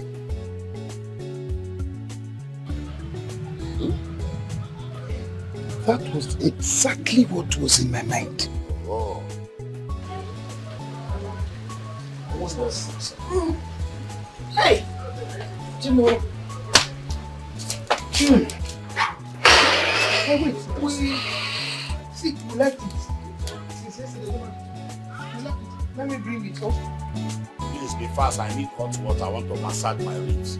That was exactly what was in my mind. Oh. What's this? Hey! Jimo. Hey, wait. See, you left it. Since yesterday, you left it. Let me bring it up. Please be fast. I need hot water. I want to massage my ribs.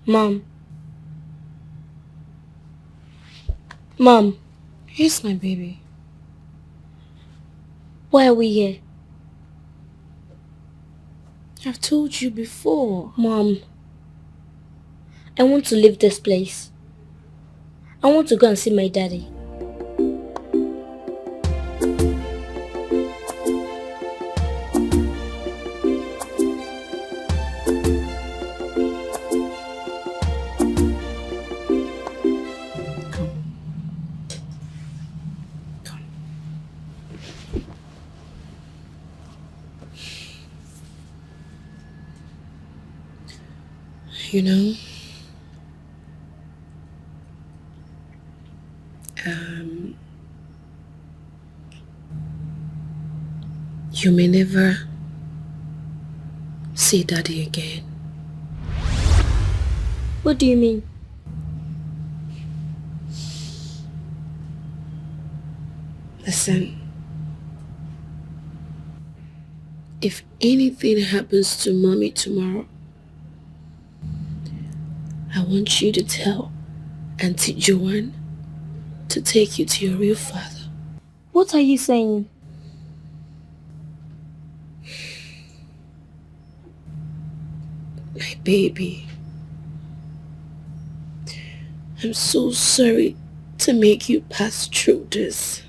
Mom. Mom, here's my baby. Why are we here? I've told you before. Mom, I want to leave this place. I want to go and see my daddy. You know, you may never see daddy again. What do you mean? Listen, if anything happens to mommy tomorrow, I want you to tell Auntie Joanne to take you to your real father. What are you saying? My baby, I'm so sorry to make you pass through this.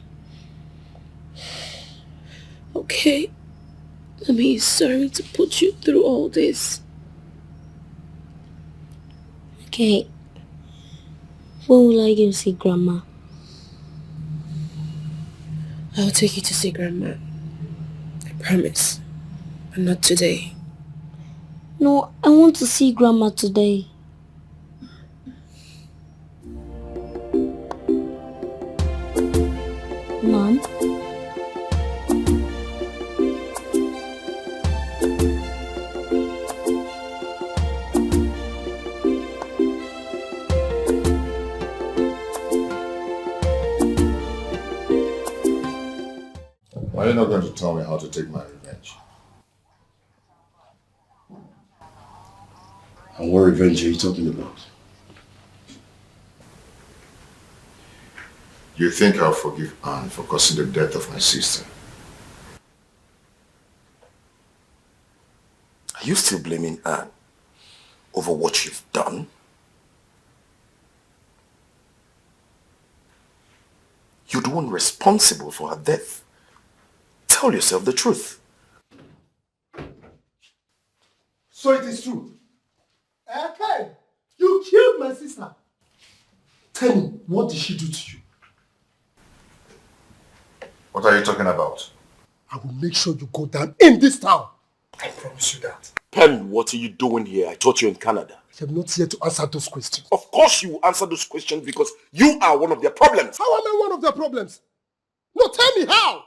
Okay? Mommy is sorry to put you through all this. Okay. When will I go see Grandma? I'll take you to see Grandma. I promise. But not today. No, I want to see Grandma today. Mom? Why are you not going to tell me how to take my revenge? And what revenge are you talking about? You think I'll forgive Anne for causing the death of my sister? Are you still blaming Anne over what you've done? You're the one responsible for her death. tell yourself the truth. So it is true. Ken, you killed my sister. Tell me, what did she do to you? What are you talking about? I will make sure you go down in this town. I promise you that. Pen, what are you doing here? I thought you were in Canada. I am not here to answer those questions. Of course you will answer those questions because you are one of their problems. How am I one of their problems? No, tell me how.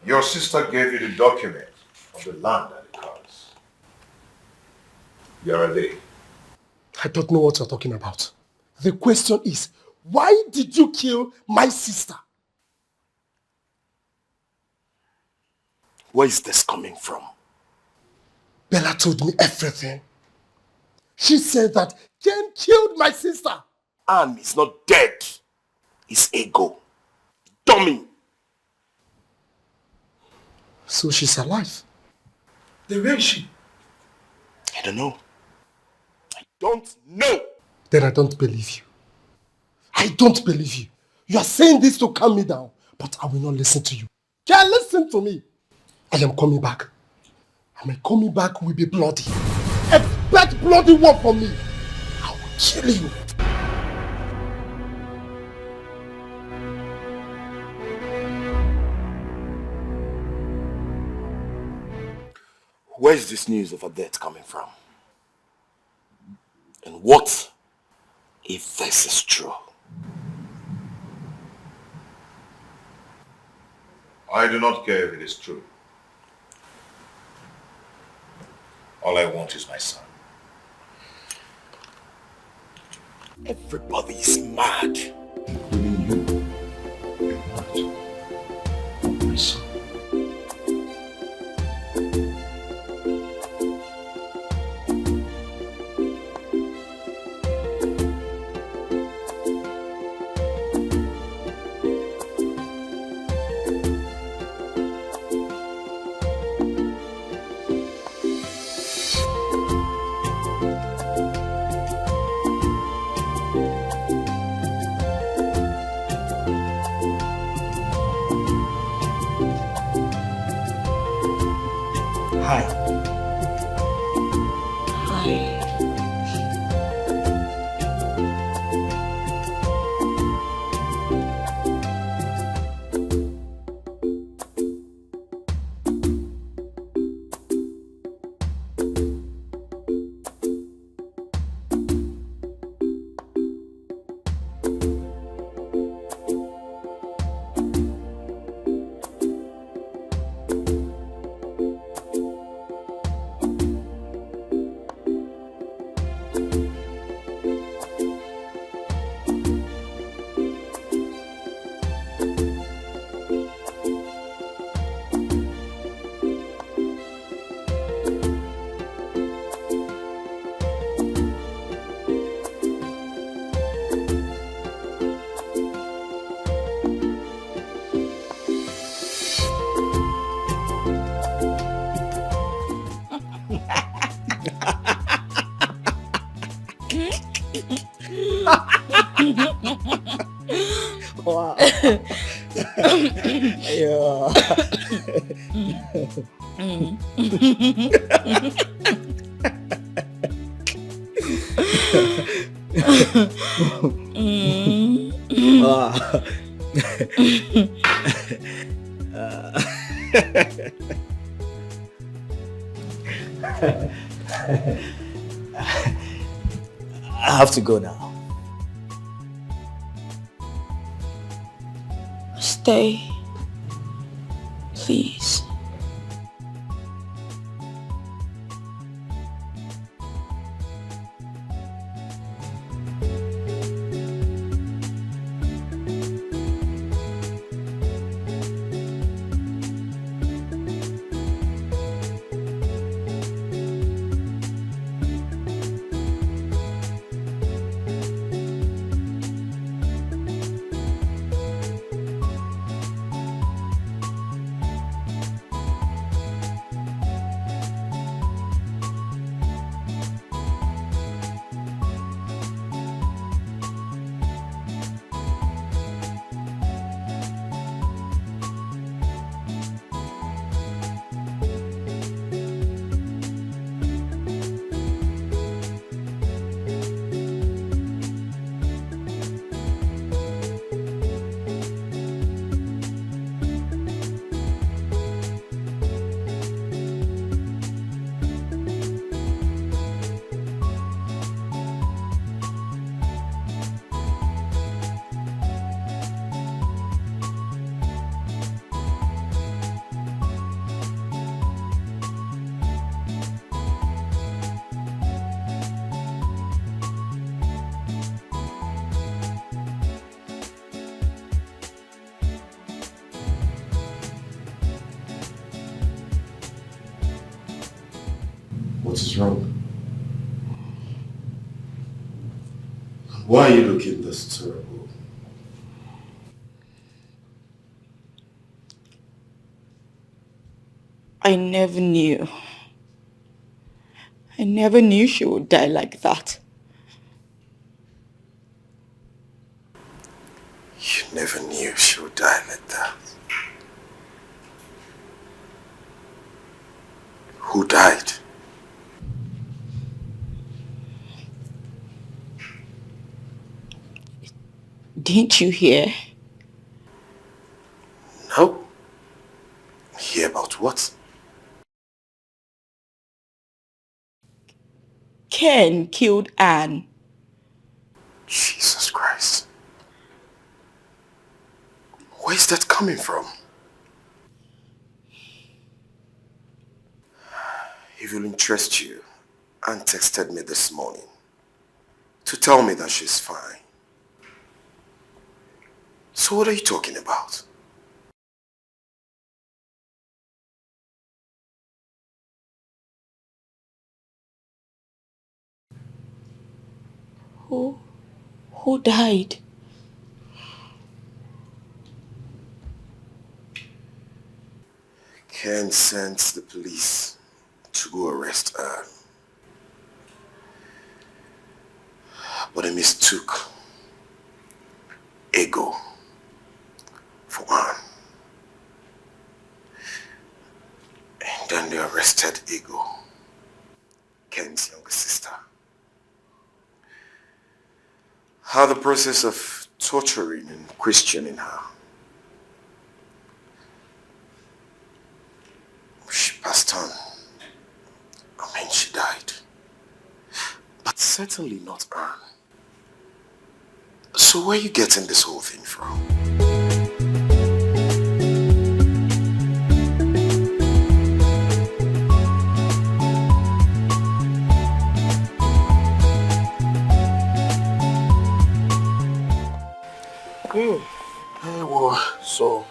Your sister gave you the document of the land and the cars. Where are they? I don't know what you're talking about. The question is, why did you kill my sister? Where is this coming from? Bella told me everything. She said that Ken killed my sister. Anne is not dead. It's ego. Dummy. So she's alive. Then where is she? I don't know. I don't know. Then I don't believe you. I don't believe you. You are saying this to calm me down, but I will not listen to you. Ken, listen to me. I am coming back. And my coming back will be bloody. Expect bloody one from me. I will kill you. Where is this news of her death coming from? And what if this is true? I do not care if it is true. All I want is my son. Everybody is mad. Including you. You're not. My son. Hi. Hi. Wow. Yeah. Wow. I have to go now. Stay. Please. What is wrong? Why are you looking this terrible? I never knew. I never knew she would die like that. You never knew she would die like that. Who died? Didn't you hear? No. Hear about what? Ken killed Anne. Jesus Christ. Where's that coming from? If it will interest you, Anne texted me this morning to tell me that she's fine. So what are you talking about? Who died? Ken sent the police to go arrest Anne. But they mistook Ego for Anne. And then they arrested Ego, Ken's younger sister. How the process of torturing and questioning her. She passed on. I mean, she died. But certainly not Anne. So where are you getting this whole thing from? Hey, well, so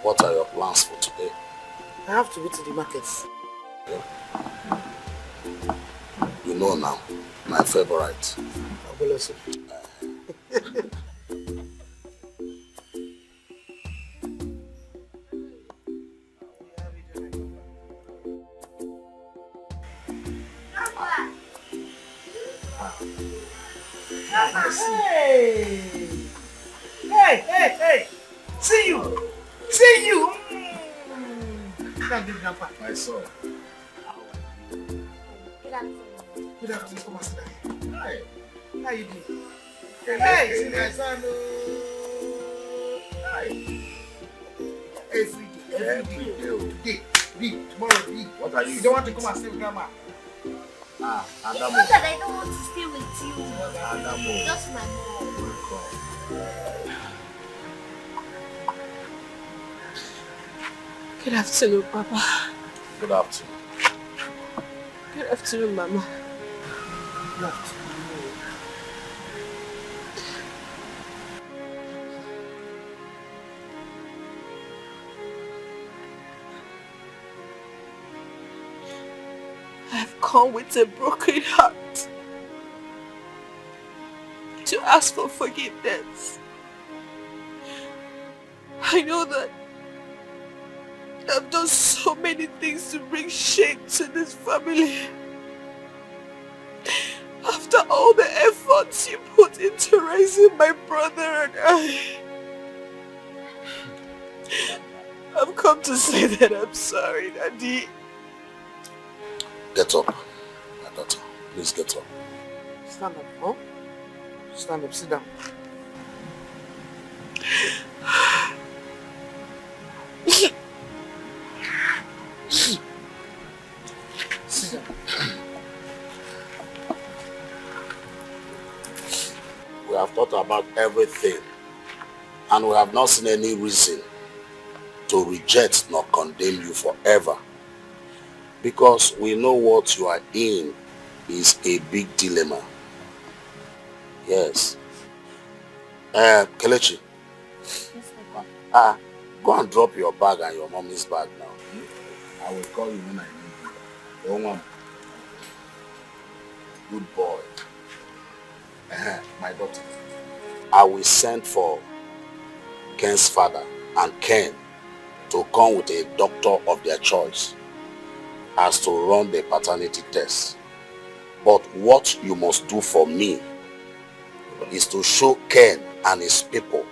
what are your plans for today? I have to go to the markets. You know now, my favorite. Aboloso. Hey! Hey! See you! See you! Thank you, Grandpa. My son. Good afternoon, come and sit down. Hi. How you doing? Hey, see my son. Hi. Every day. Today, read. Tomorrow, read. What are you? You don't want to come and stay with Grandma? Adamo. It's not that I don't want to stay with you. Adamo. Just my mom. Good afternoon, Papa. Good afternoon. Good afternoon, Mama. Good afternoon. I've come with a broken heart to ask for forgiveness. I know that I've done so many things to bring shame to this family. After all the efforts you put into raising my brother and I, I've come to say that I'm sorry, Daddy. Get up, my daughter. Please get up. Stand up, huh? Stand up, sit down. Sit down. We have thought about everything, and we have not seen any reason to reject nor condemn you forever. Because we know what you are in is a big dilemma. Yes. Kelechi. Go and drop your bag and your mommy's bag now. I will call you when I need you. Woman. Good boy. My daughter. I will send for Ken's father and Ken to come with a doctor of their choice as to run the paternity test. But what you must do for me is to show Ken and his people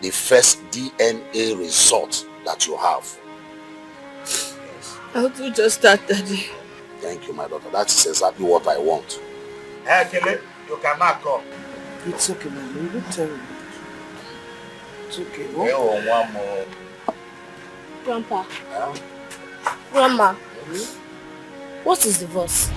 the first DNA result that you have. I'll do just that, Daddy. Thank you, my daughter. That is exactly what I want. Hey, Kele, you cannot come. It's okay, man. Don't tell me. It's okay. We want one more. Grandpa. Grandma. What is divorce?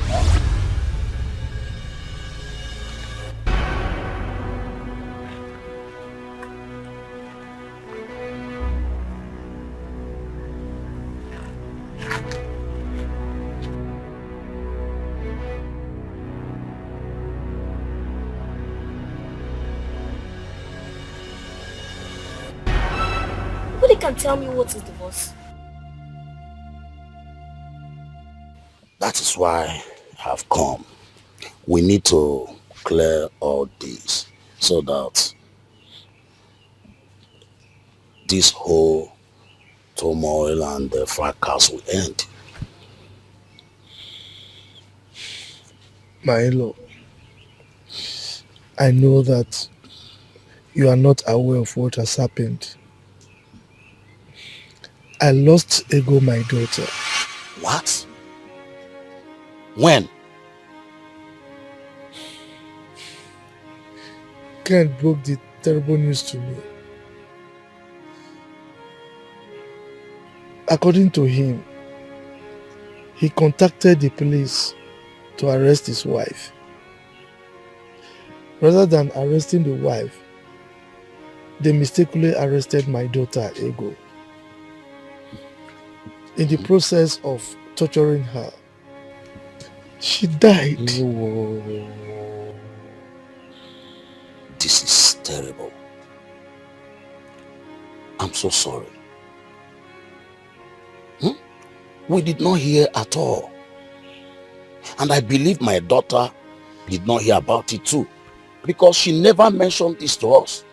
Nobody can tell me what is divorce. That is why I have come. We need to clear all this so that this whole turmoil and the fracas will end. My in-law, I know that you are not aware of what has happened. I lost Ego, my daughter. What? When? Ken broke the terrible news to me. According to him, he contacted the police to arrest his wife. Rather than arresting the wife, they mistakenly arrested my daughter, Ego. In the process of torturing her, she died. This is terrible. I'm so sorry. We did not hear at all. And I believe my daughter did not hear about it too, because she never mentioned this to us.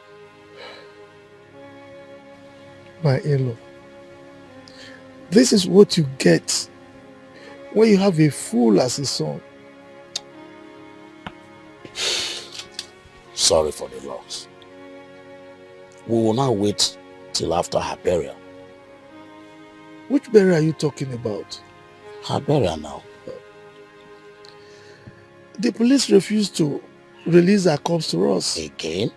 My in-law, this is what you get when you have a fool as a son. Sorry for the loss. We will now wait till after her burial. Which burial are you talking about? Her burial now. The police refused to release her corpse to us. Again?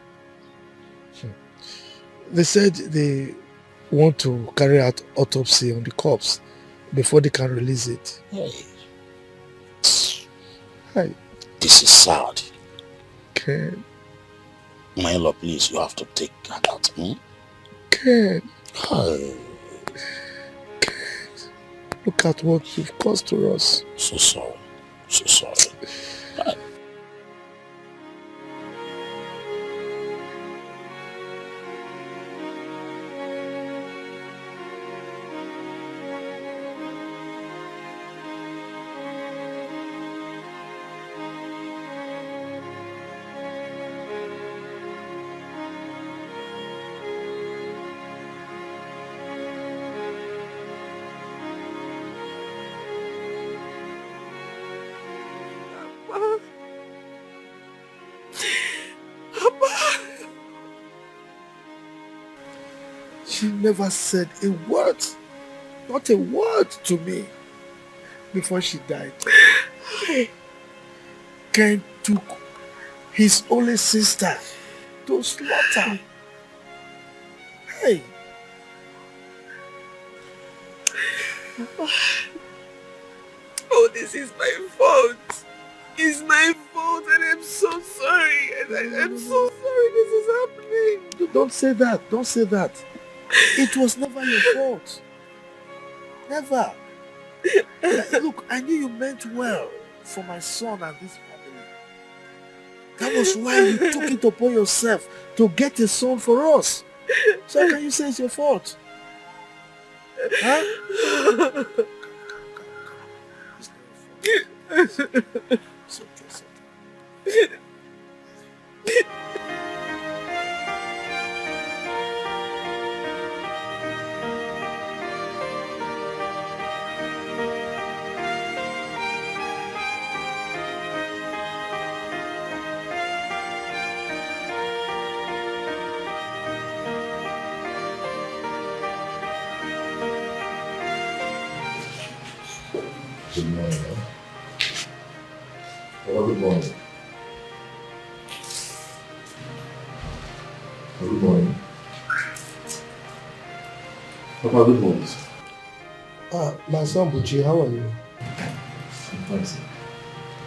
They said they want to carry out autopsy on the corpse before they can release it. Hey. Hi. This is sad. Ken. My lord, please, you have to take her out. Ken. Hi. Ken. Look at what you've caused to us. So sorry. So sorry. She never said a word, not a word to me before she died. Ken took his only sister to slaughter. Hey. Oh, this is my fault. It's my fault and I'm so sorry. And I'm so sorry this is happening. Don't say that. Don't say that. It was never your fault. Never. Look, I knew you meant well for my son and this family. That was why you took it upon yourself to get a son for us. So how can you say it's your fault? Huh? It's okay. Good morning, man. Well, good morning. Good morning. Papa, good morning. My son Luchy, how are you? I'm fine, sir.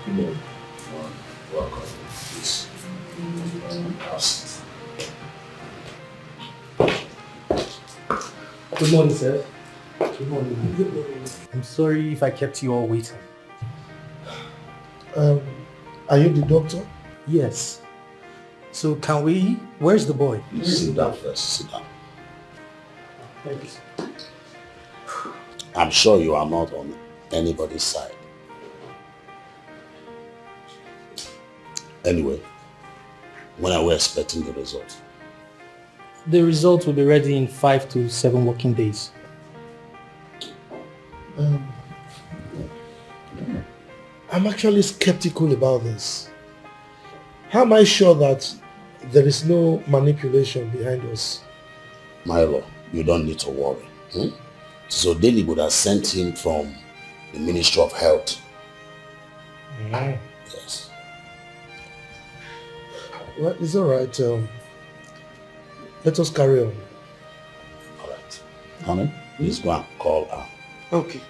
Good morning. Welcome. Please. Good morning, sir. Good morning. Good morning. I'm sorry if I kept you all waiting. Are you the doctor? Yes. So where's the boy? Sit down first, sit down. Thank you, sir. I'm sure you are not on anybody's side. Anyway, when are we expecting the result? The result will be ready in 5 to 7 working days. I'm actually skeptical about this. How am I sure that there is no manipulation behind us? Milo, you don't need to worry. So Daily would have sent him from the Ministry of Health. Yes. Well, it's all right. Let us carry on. All right. Honey, please go and call her. Okay.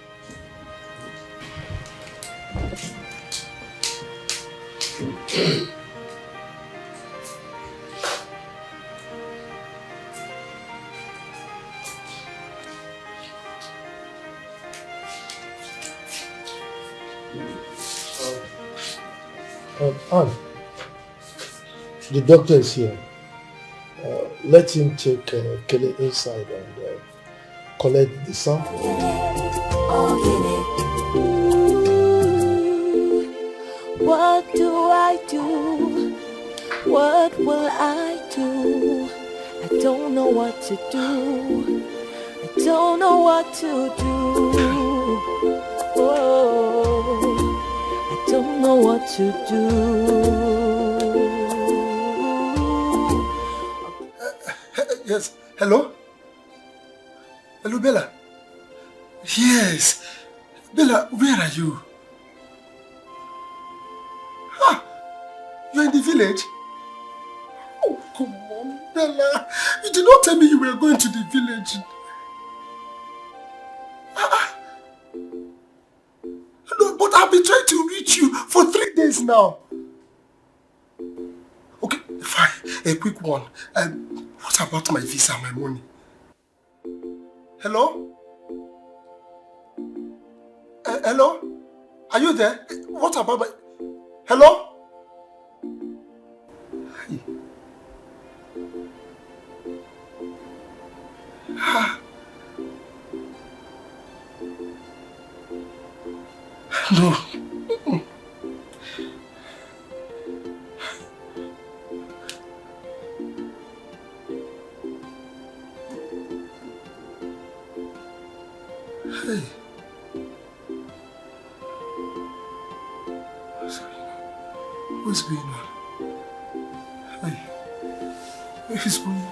Anne, the doctor is here. Let him take Kelly inside and collect the sample. What do I do? What will I do? I don't know what to do. I don't know what to do. Oh, I don't know what to do. Yes. Hello? Hello, Bella? Yes. Bella, where are you? You're in the village? Oh, come on, Bella. You did not tell me you were going to the village. No, but I've been trying to reach you for 3 days now. Okay, fine. A quick one. What about my visa and my money? Hello? Hello? Are you there? What about my... Hello? No. Hey. What's going on? Hey. What is going on?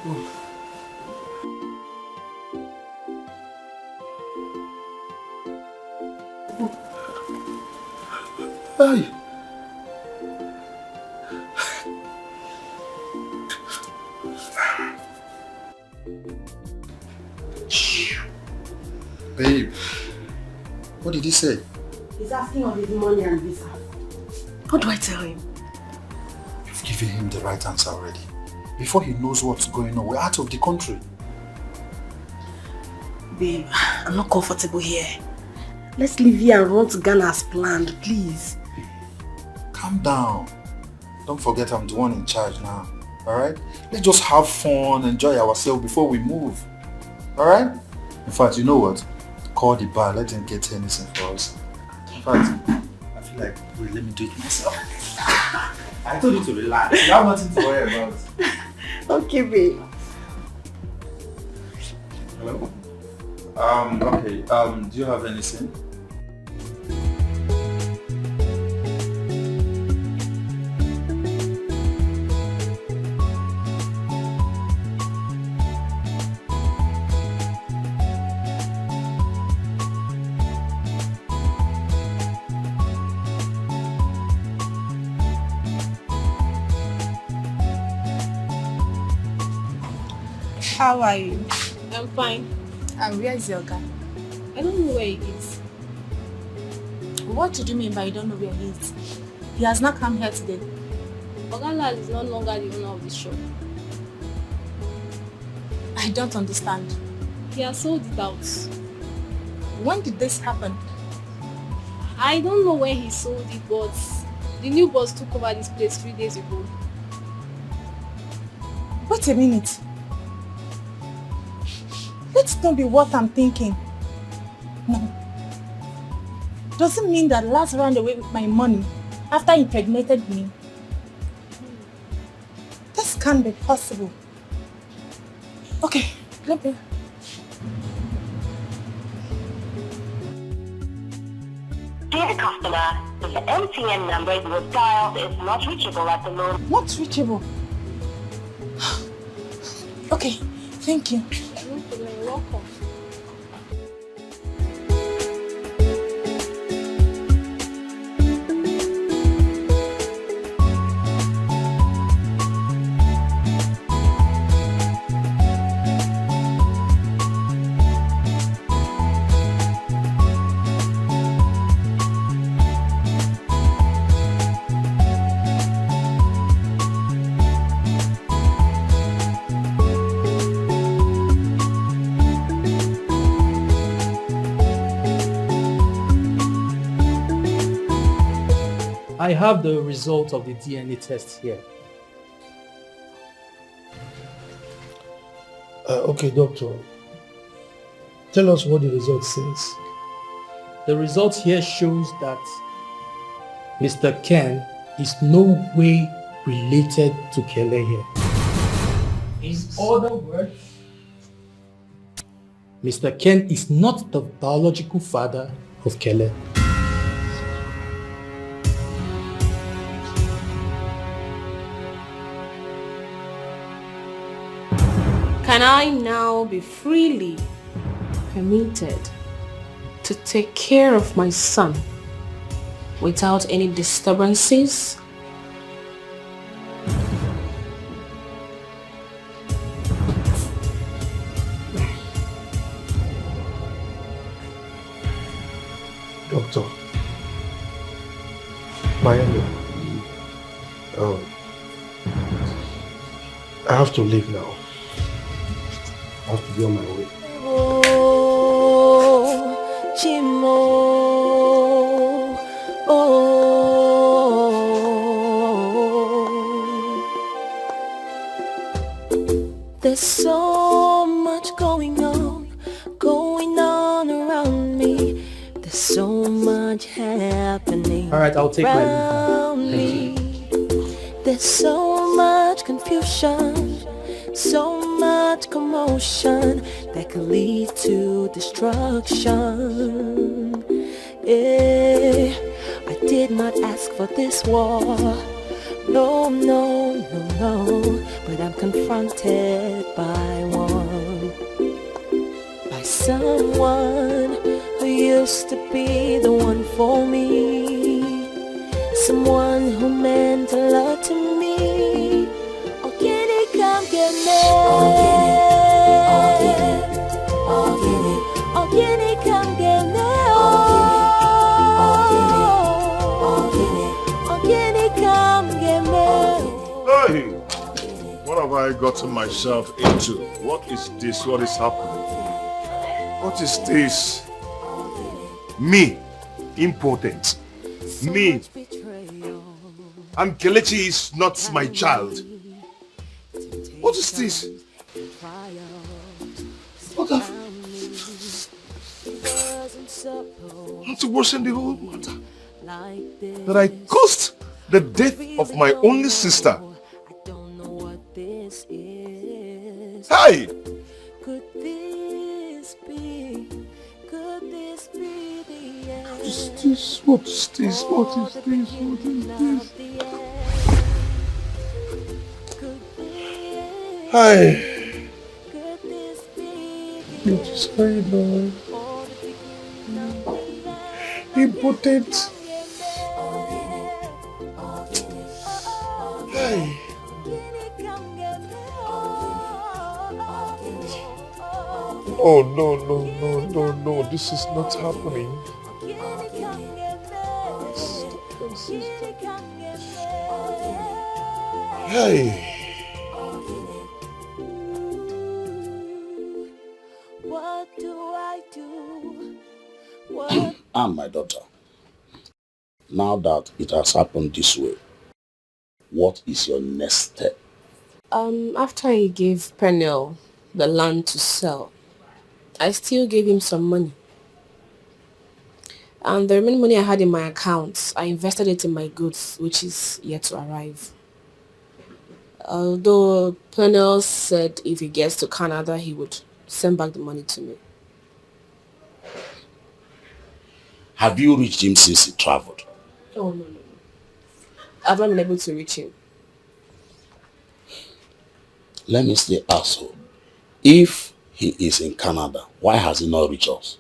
Hey. Babe, what did he say? He's asking of his money and visa. What do I tell him? You've given him the right answer already. Before he knows what's going on, we're out of the country. Babe, I'm not comfortable here. Let's leave here and run to Ghana as planned, please. Calm down. Don't forget I'm the one in charge now. Alright? Let's just have fun, enjoy ourselves before we move. Alright? In fact, you know what? Call the bar, let them get anything for us. In fact, feel like, wait, let me do it myself. I told you to relax. You have nothing to worry about. Okay, babe. Hello? Okay. Do you have anything? How are you? I'm fine. And where is your guy? I don't know where he is. What do you mean by you don't know where he is? He has not come here today. Ogalal is no longer the owner of the shop. I don't understand. He has sold it out. When did this happen? I don't know when he sold it, but the new boss took over this place 3 days ago. Wait a minute. Let's not be what I'm thinking. No. Doesn't mean that Lars ran away with my money after he impregnated me. This can't be possible. Okay, let me... Dear customer, the MTN number you have dialed is not reachable at the moment. Not reachable? Okay, thank you. You're welcome. I have the result of the DNA test here. Okay, doctor. Tell us what the result says. The result here shows that Mr. Ken is no way related to Kele here. In other words, Mr. Ken is not the biological father of Kele. Can I now be freely permitted to take care of my son without any disturbances? Doctor. Miami. I have to leave now. I have to be on my way. Oh, Chimo. Oh. There's so much going on around me. There's so much happening. All right, I'll take my leave. Around me. There's so much confusion, so much commotion that could lead to destruction. Yeah, I did not ask for this war. No, no, no, no. But I'm confronted by one. By someone who used to be the one for me. Someone who meant a lot to me. Oh, can he come get me? Oh, can he come get me? Oh, can he come get me? Hey! What have I gotten myself into? What is this? What is happening? What is this? Me, impotent. Me. And Kelechi is not my child. What is this? What have... Not to worsen the whole matter. that I caused the death of my only sister. Hey! Could this be? Could this be the end? What is this? What is this? What is this? What is this? Hey! What is going on? Impotent. Hey! Oh no, this is not happening. Hey! What do I do? What? And my daughter, now that it has happened this way, what is your next step? After he gave Peniel the land to sell, I still gave him some money. And the remaining money I had in my account, I invested it in my goods, which is yet to arrive. Although Peniel said if he gets to Canada, he would send back the money to me. Have you reached him since he traveled? Oh, no. I've not been able to reach him. Let me stay asshole. If he is in Canada, why has he not reached us?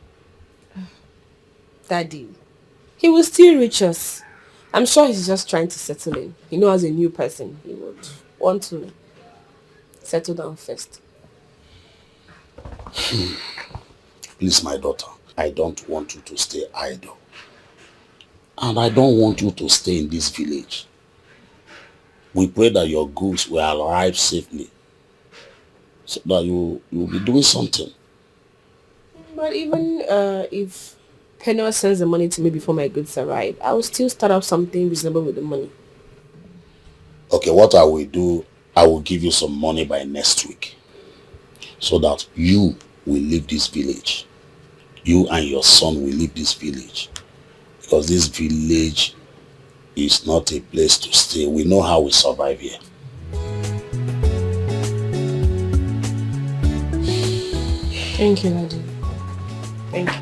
Daddy, he will still reach us. I'm sure he's just trying to settle in. You know, as a new person, he would want to settle down first. Please, my daughter, I don't want you to stay idle. And I don't want you to stay in this village. We pray that your goods will arrive safely, so that you will be doing something. But even if Peniel sends the money to me before my goods arrive, I will still start up something reasonable with the money. Okay, what I will do, I will give you some money by next week, so that you will leave this village. You and your son will leave this village, because this village is not a place to stay. We know how we survive here. Thank you, Daddy. Thank you.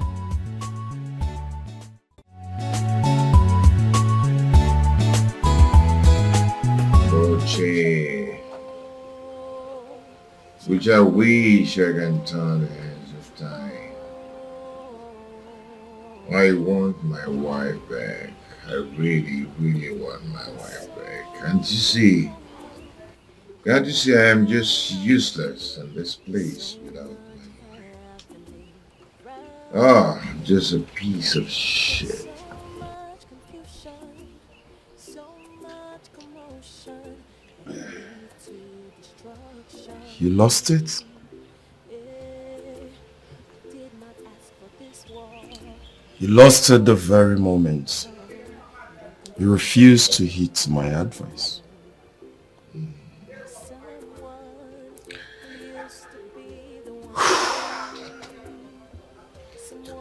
Luchy, which I wish I can turn the hands of time. I want my wife back. I really want my wife back. Can't you see I am just useless in this place without my wife. Ah, just a piece of shit. You lost it? You lost it the very moment you refused to heed my advice.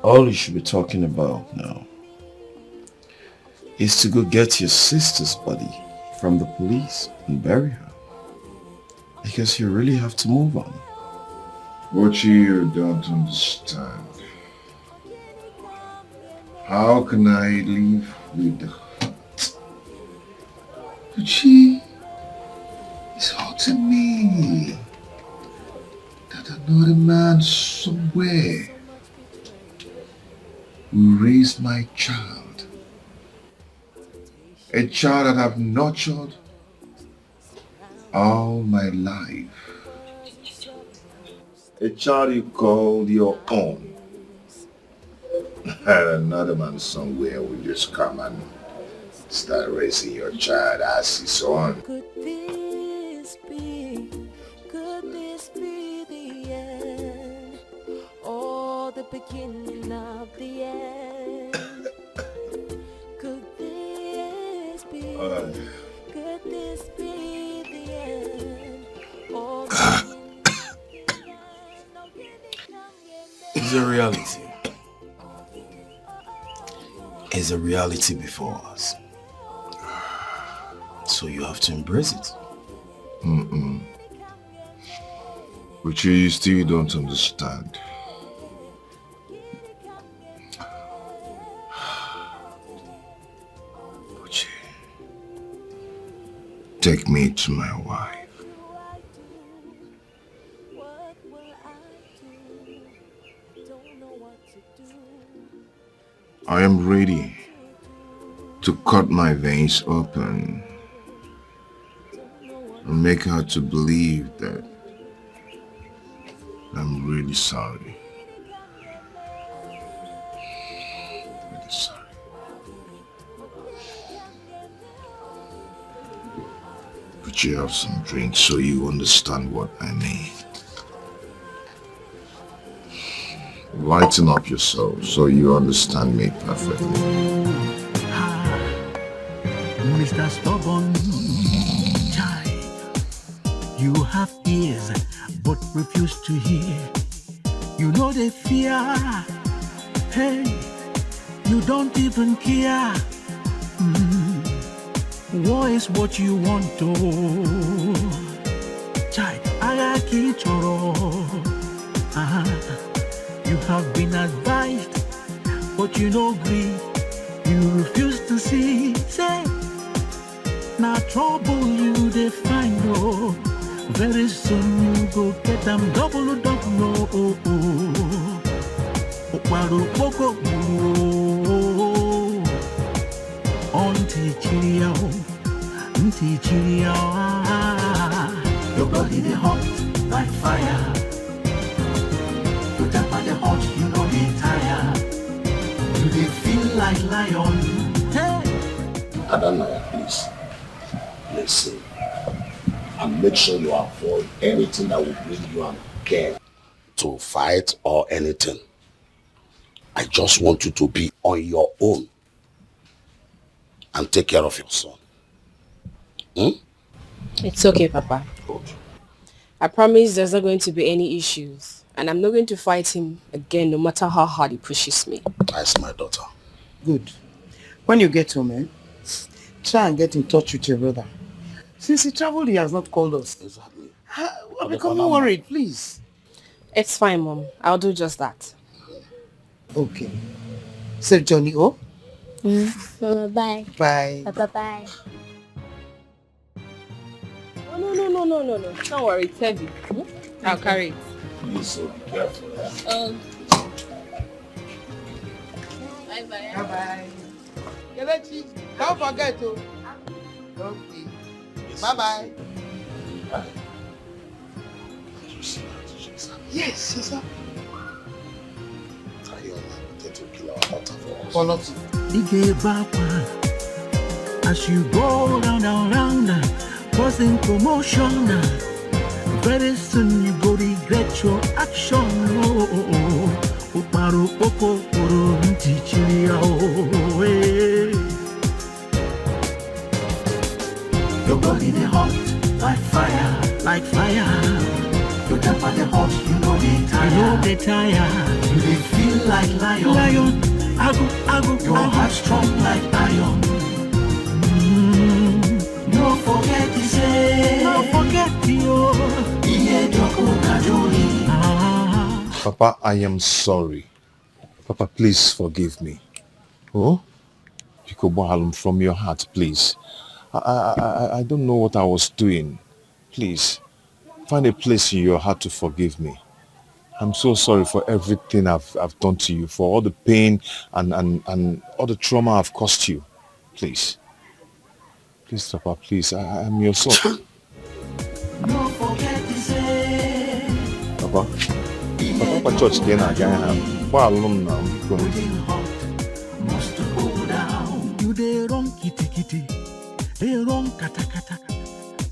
All you should be talking about now is to go get your sister's body from the police and bury her. Because you really have to move on. What you don't understand. How can I live with the hurt? But she is hurting me. That another man somewhere will raise my child. A child that I've nurtured all my life. A child you call your own. And another man somewhere will just come and start raising your child as his own. Could this be the end? Or the beginning of the end? Could this be the end? Or It's a reality. is a reality before us. So you have to embrace it. But you still don't understand. But take me to my wife. I am ready to cut my veins open and make her to believe that I'm really sorry. Really sorry. But you have some drink so you understand what I mean. Lighten up yourself so you understand me perfectly. Mr. Stubborn, child, you have ears but refuse to hear. You know the fear. Hey, you don't even care. War is what you want to. Child, I can't. You have been advised, but you no agree. You refuse to see. Say, now trouble you they find. Oh, very soon you go get them double. Your body they hot like fire. You tap on the hot, you know they tire. You they feel like lion. Hey. Adanaya, please. Listen. And make sure you avoid anything that will bring you and Ken to fight or anything. I just want you to be on your own and take care of your son. It's okay, Papa. Good. I promise there's not going to be any issues. And I'm not going to fight him again, no matter how hard he pushes me. That's my daughter. Good. When you get home, try and get in touch with your brother. Since he traveled, he has not called us. Exactly. I'm becoming worried, please. It's fine, Mom. I'll do just that. Okay. Safe journey, oh? Bye. Bye. Bye. Oh, no. Don't worry, it's heavy. I'll carry it. Please, so be careful. Bye-bye. Bye-bye. Kelechi, don't forget to. Okay. Bye-bye. Yes, sir. As you go round, causing commotion. Very soon you go regret your action. Your body they hot like fire. You tap on the hot, you know they tire. You they feel like lion. I go. Your heart strong like iron. No forget to say. No forget you. Papa, I am sorry. Papa, please forgive me. Oh? Pikobo, from your heart, please. I don't know what I was doing. Please, find a place in your heart to forgive me. I'm so sorry for everything I've done to you, for all the pain and all the trauma I've caused you. Please. Please, Papa, please. I'm your son. No forget to say. Papa, church again. Why alone now? Must go down. You they run kitty. They run kata.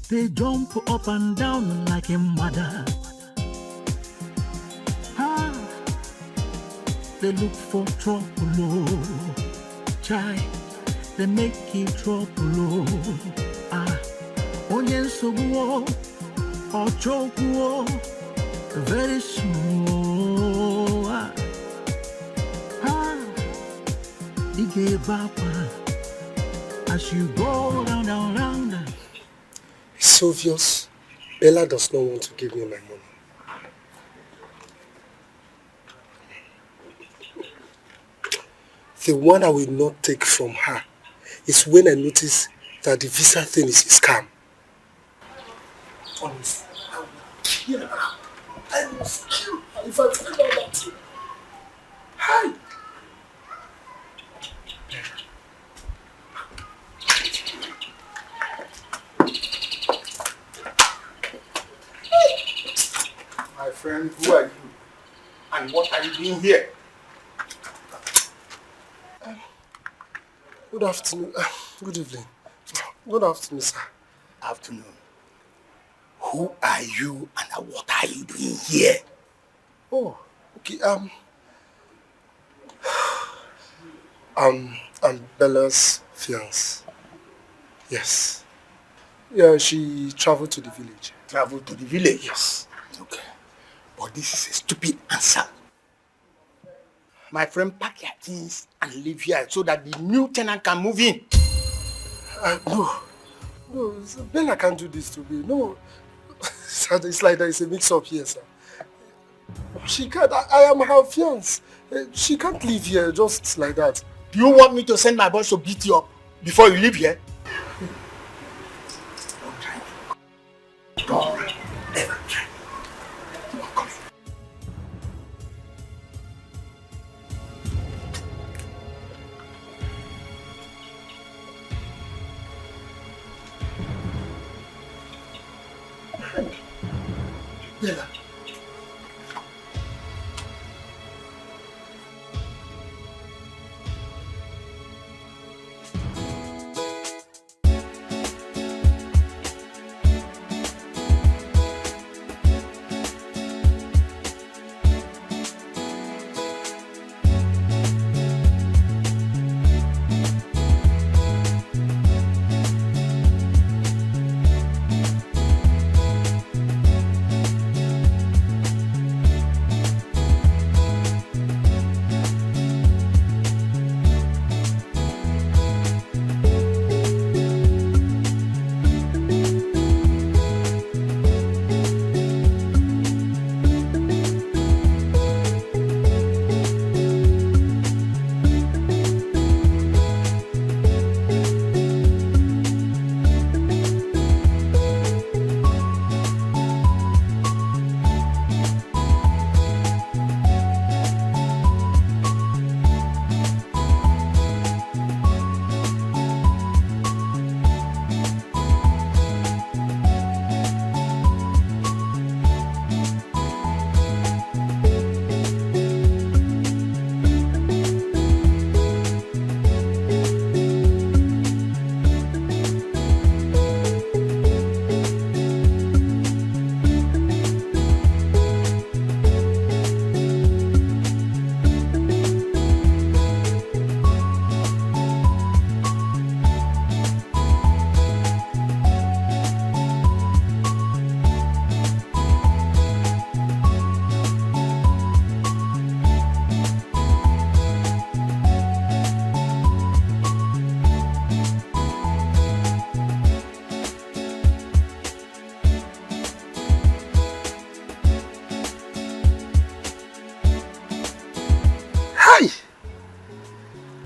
They jump up and down like a mother. They look for trouble. Chai, they make it trouble. Onion so or choke very slow. get backward as you go round and round. It's obvious Bella does not want to give me my money. The one I will not take from her is when I notice that the visa thing is a scam. Honestly, I will kill her. I will kill her if I tell her that. Hi! My friend, who are you? And what are you doing here? Good afternoon. Good evening. Good afternoon, sir. Afternoon. Who are you and what are you doing here? Oh, okay. I'm Bella's fiance. Yes. Yeah, she traveled to the village. Traveled to the village? Yes. Okay. But this is a stupid answer. My friend, pack your things and leave here so that the new tenant can move in. No, Bella can't do this to me. No. Sir, it's like there is a mix-up here, sir. She can't. I am her fiance. She can't leave here just like that. Do you want me to send my boys to beat you up before you leave here? Don't ever try. Come. Bella.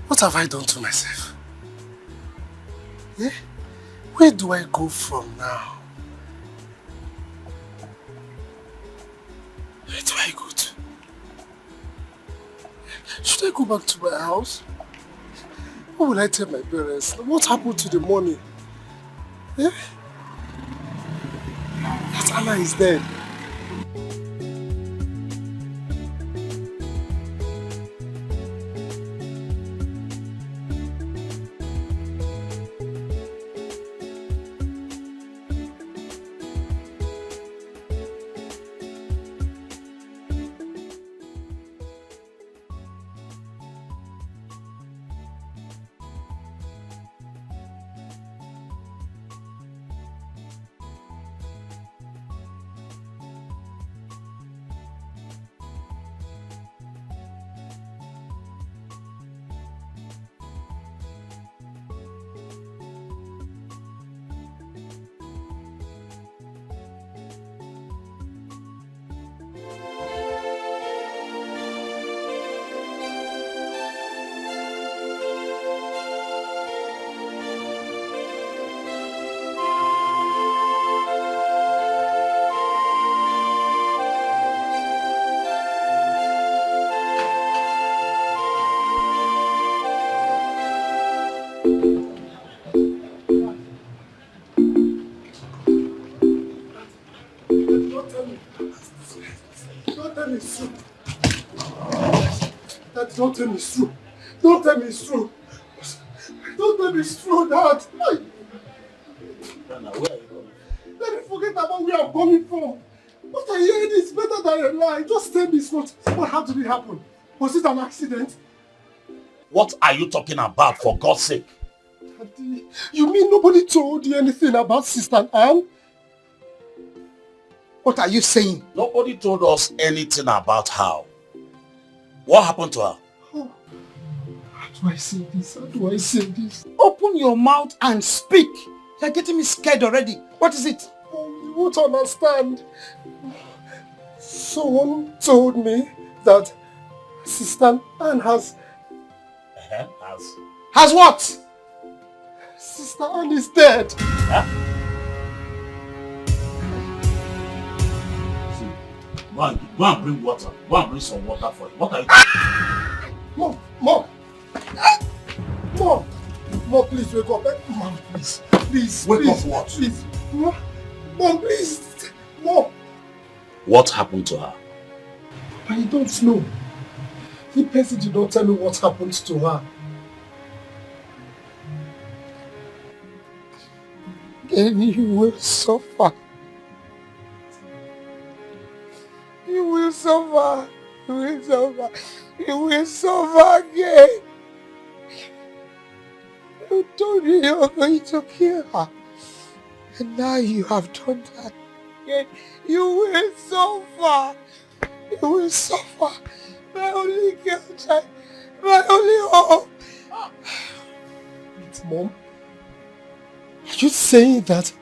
What have I done to myself? Eh? Where do I go from now? Where do I go to? Should I go back to my house? What will I tell my parents? What happened to the money? Eh? That Anna is dead. Don't tell me it's true. Dad, don't tell me it's true. Don't tell me it's true. Don't tell me it's true, Dad. Ghana, where are you going? Let me forget about where I'm coming from. What I heard is better than a lie. Just tell me it's not. How did it happen? Was it an accident? What are you talking about, for God's sake? Daddy, you mean nobody told you anything about Sister Anne? What are you saying? Nobody told us anything about her. What happened to her? Oh, how do I say this? How do I say this? Open your mouth and speak. You're getting me scared already. What is it? Oh, you won't understand. Someone told me that Sister Anne has... Has what? Sister Anne is dead. Huh? Go and bring water. Go and bring some water for you. What are you doing? Mom! Mom, please wake up. Mom, please. Wake up what? Please. Mom, please. Mom. What happened to her? I don't know. The person did not tell me what happened to her. Then you will suffer. You will suffer. You will suffer. You will suffer again. You told me you were going to kill her. And now you have done that again. You will suffer. You will suffer. My only girl child. My only hope. Wait, Mom. Are you saying that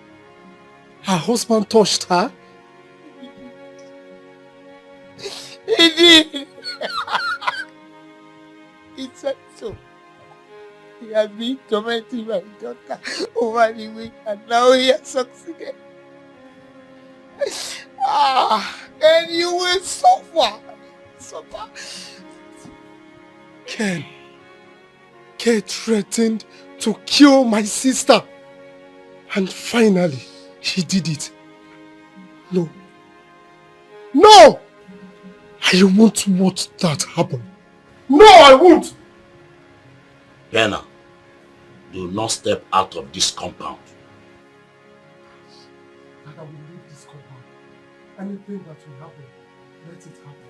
her husband touched her? He did. He said so. He has been tormenting my daughter over the week and now he has succeeded. And you will suffer. Ken threatened to kill my sister. And finally, he did it. No! I won't watch that happen. No, I won't! Ghana, do not step out of this compound. That I will leave this compound. Anything that will happen, let it happen.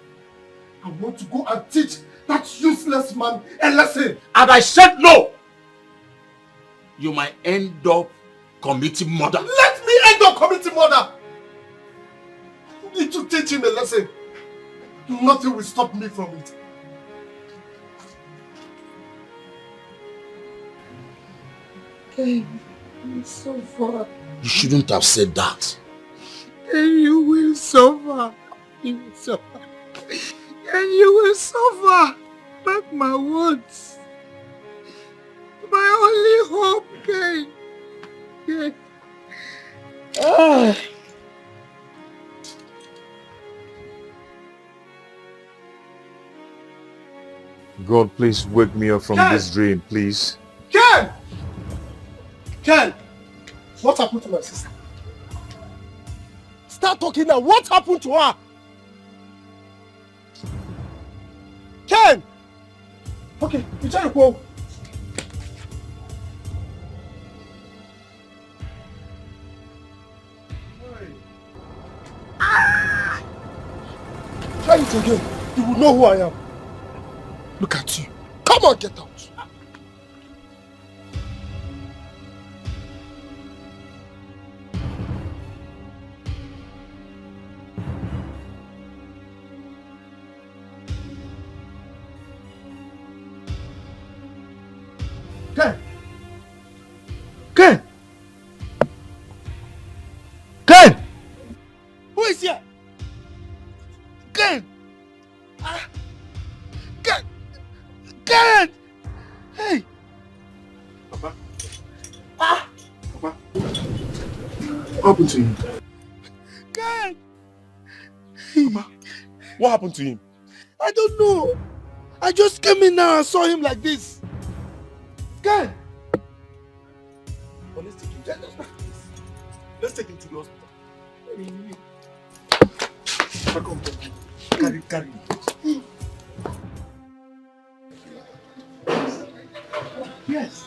I want to go and teach that useless man a lesson. And I said no! You might end up committing murder. Let me end up committing murder! You need to teach him a lesson. Nothing will stop me from it. Okay, you suffer. You shouldn't have said that. And you will suffer. You will suffer. And you will suffer. Mark my words. My only hope, Kay. Yeah. God, please wake me up from this dream, please. Ken! What happened to my sister? Start talking now. What happened to her? Ken! Okay, you try to go. Try it again. You will know who I am. Look at you. Come on, get out. Ken! Who is here? Ken! Ken! Hey! Papa? Papa? What happened to him? Ken! Papa, what happened to him? I don't know. I just came in now and saw him like this. Ken! take him to the hospital. Carry. Yes.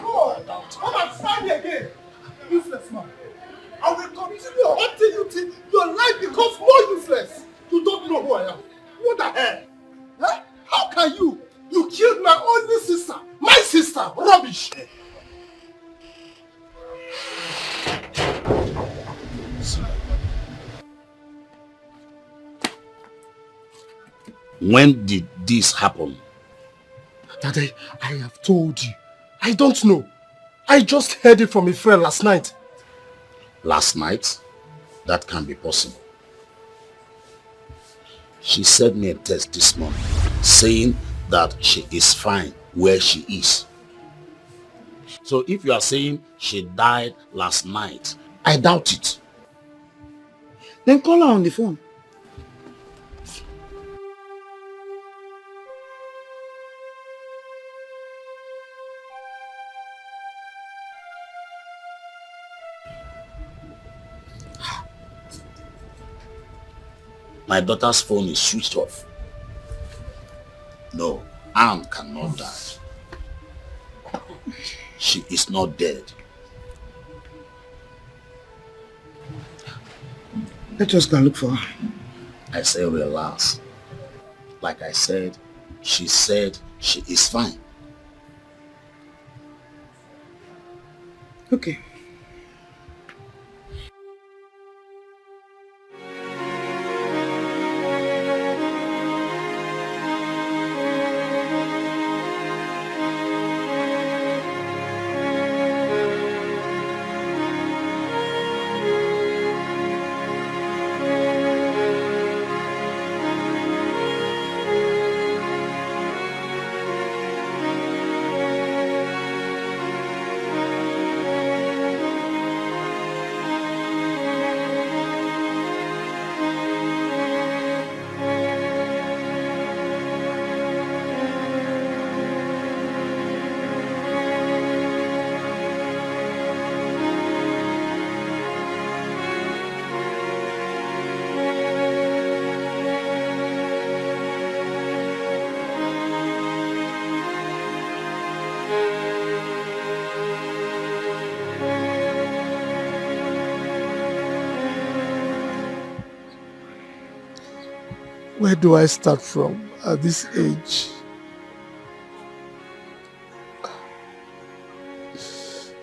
Oh, come and find me again. Useless man. I will continue hunting you till your life becomes more useless. You don't know who I am. What the hell? Huh? How can you? You killed my only sister. My sister. Rubbish. When did this happen? Daddy, I have told you. I don't know. I just heard it from a friend last night. Last night? That can't be possible. She sent me a text this morning saying that she is fine where she is. So if you are saying she died last night, I doubt it. Then call her on the phone. My daughter's phone is switched off. No, Anne cannot die. She is not dead. Let us go and look for her. I say relax. Like I said, she said she is fine. Okay. Where do I start from at this age?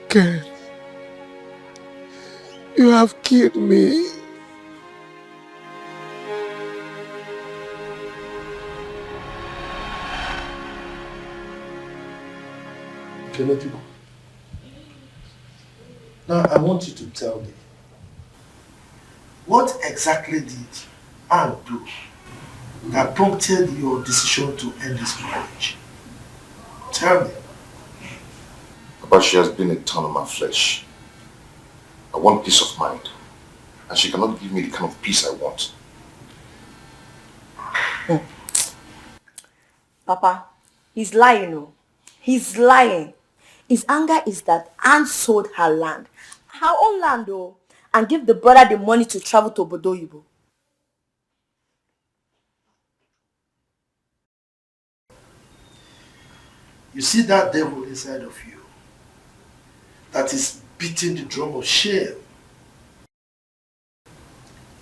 Ken, you have killed me. Etiko. Now I want you to tell me, what exactly did Anne do that prompted your decision to end this marriage? Tell me. But she has been a thorn in my flesh. I want peace of mind, and she cannot give me the kind of peace I want. Papa, he's lying, oh. He's lying. His anger is that Anne sold her land, her own land, oh, and give the brother the money to travel to Obodoyibo. You see that devil inside of you that is beating the drum of shame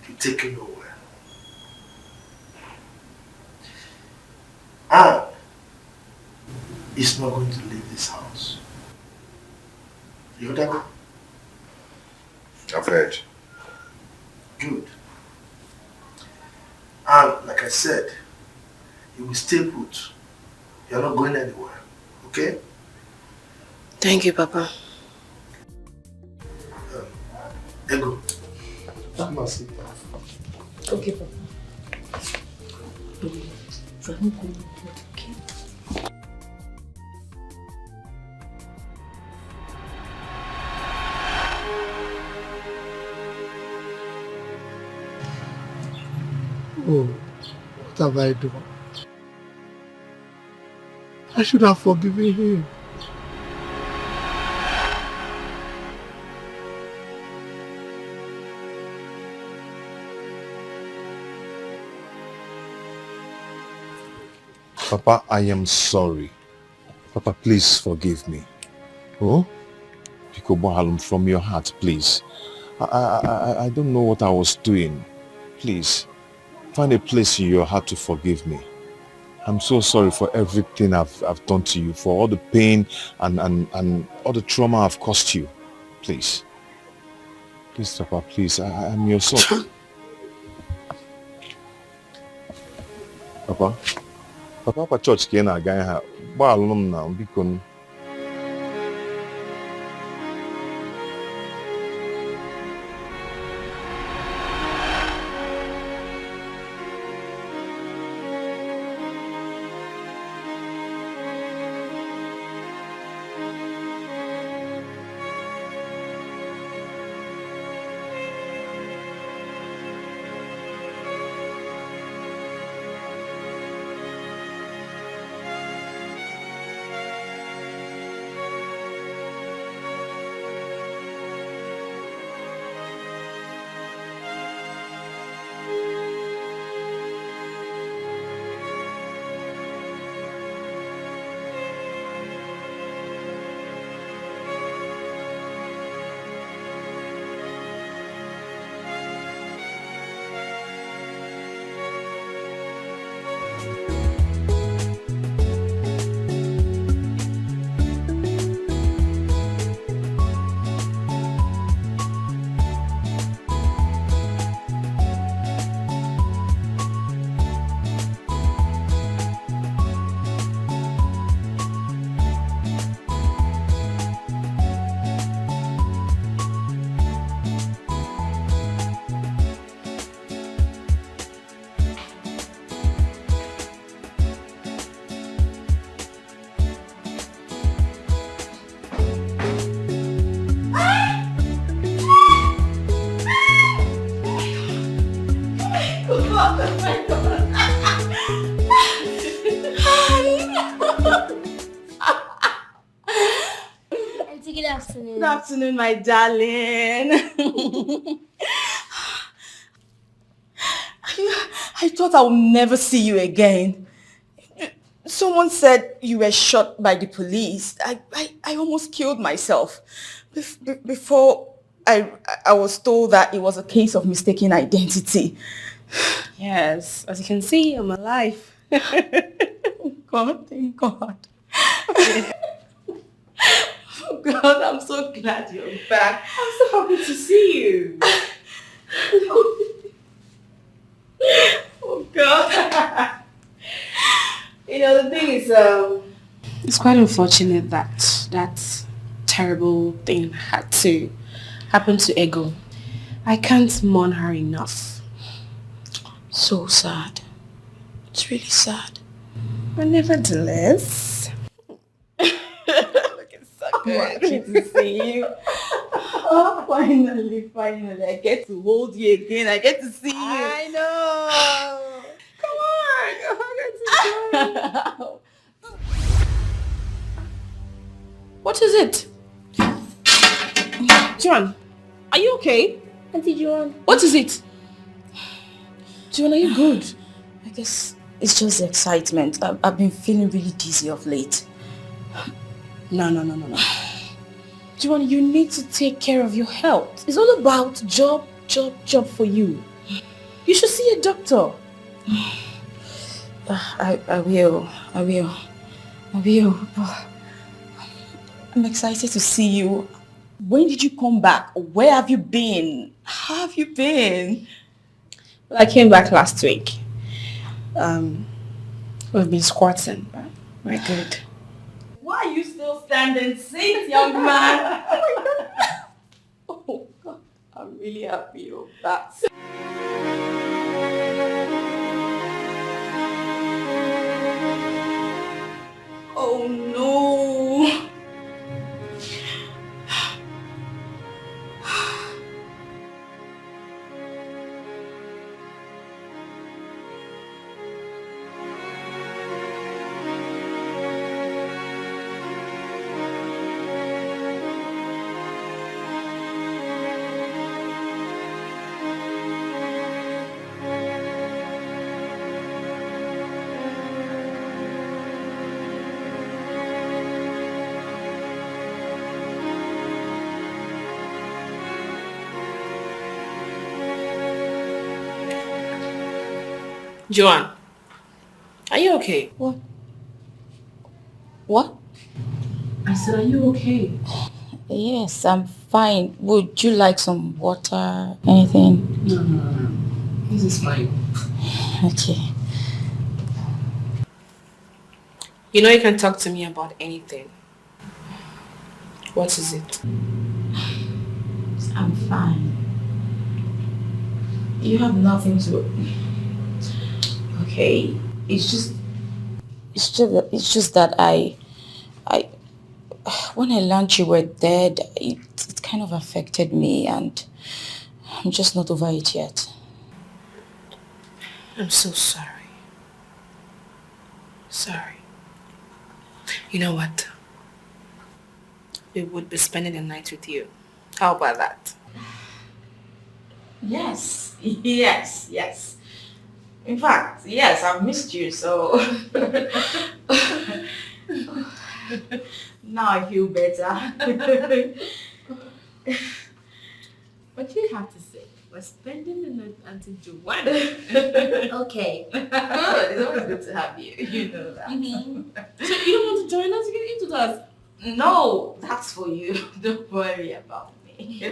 to take you nowhere. Anne is not going to leave this house. You heard that? I've heard. Good. And like I said, you will stay put. You're not going anywhere. Okay? Thank you, Papa. Ego. Come and sit down. Okay, Papa. Okay. Oh, what have I done? I should have forgiven him. Papa, I am sorry. Papa, please forgive me. Oh? Pikobo from your heart, please. I don't know what I was doing. Please, find a place in your heart to forgive me. I'm so sorry for everything I've done to you, for all the pain and all the trauma I've caused you. Please. Please, Papa, please. I'm your son. Papa? Papa, church ka ị na-aga ha. Gbaalụ m na biko. Good afternoon. Good afternoon, my darling. I thought I would never see you again. Someone said you were shot by the police. I almost killed myself before I was told that it was a case of mistaken identity. Yes, as you can see, I'm alive. God, thank God. Oh God, I'm so glad you're back. I'm so happy to see you. Oh God. You know, the thing is, it's quite unfortunate that that terrible thing had to happen to Ego. I can't mourn her enough. So sad. It's really sad. But nevertheless, I'm happy to see you. Oh, finally, I get to hold you again. I get to see you. I know. Come on. What is it? John, are you okay? Auntie Joan. What is it? John, are you good? I guess it's just the excitement. I've been feeling really dizzy of late. No. John, you need to take care of your health. It's all about job for you. You should see a doctor. I will. I'm excited to see you. When did you come back? Where have you been? How have you been? Well, I came back last week. We've been squatting, but we're good. Why are you still standing? Sit, young man. Oh God, I'm really happy you're back. Oh no. Joanne, are you okay? What? What? I said, are you okay? Yes, I'm fine. Would you like some water? Anything? No. This is fine. Okay. You know you can talk to me about anything. What is it? I'm fine. You have nothing to... Okay. It's just that I when I learned you were dead, it kind of affected me, and I'm just not over it yet. I'm so sorry. Sorry. You know what? We would be spending the night with you. How about that? Yes. In fact, yes, I've missed you, so now I feel better. What do you have to say? We're spending the night until Joanne. Okay. Good. It's always good to have you. You know that. So you don't want to join us? You can eat with us. No, that's for you. Don't worry about me.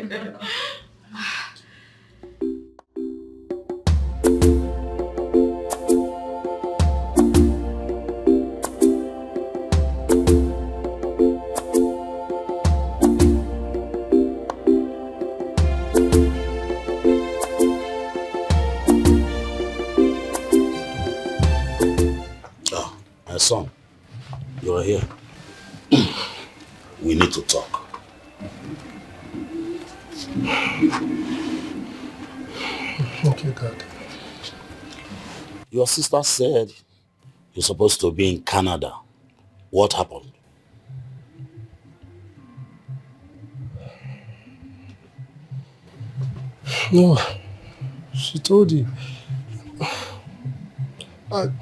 My son, you're here. We need to talk. Okay, Dad. Your sister said you're supposed to be in Canada. What happened? No, she told you. Dad,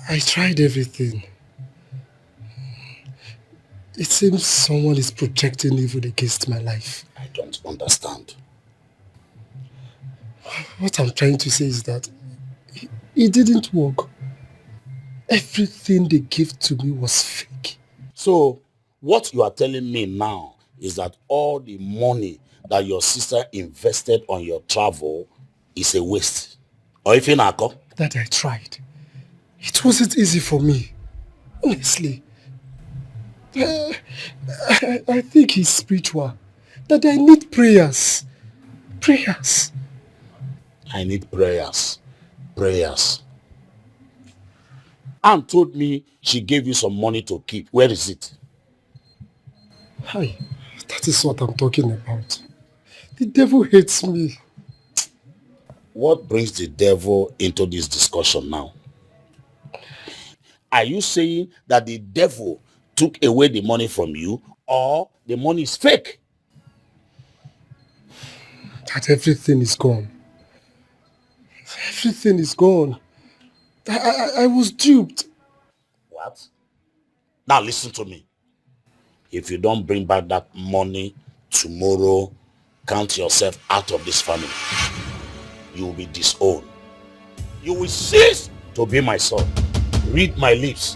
I tried everything. It seems someone is projecting evil against my life. I don't understand. What I'm trying to say is that it didn't work. Everything they gave to me was fake. So, what you are telling me now is that all the money that your sister invested on your travel is a waste. Or if in Ako? That I tried. It wasn't easy for me. Honestly. I think he's spiritual. That I need prayers. Prayers. I need prayers. Prayers. Anne told me she gave you some money to keep. Where is it? Hi. That is what I'm talking about. The devil hates me. What brings the devil into this discussion now? Are you saying that the devil took away the money from you, or the money is fake? That everything is gone. Everything is gone. I was duped. What? Now listen to me. If you don't bring back that money tomorrow, count yourself out of this family. You will be disowned. You will cease to be my son. Read my lips.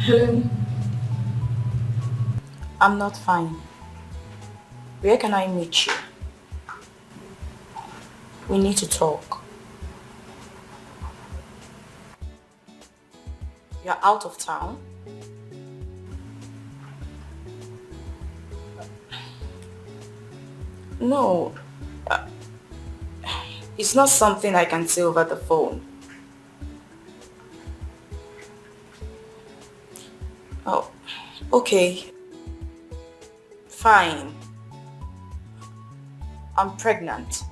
Hello. I'm not fine. Where can I meet you? We need to talk. You're out of town? No. It's not something I can say over the phone. Oh, Okay. Fine. I'm pregnant.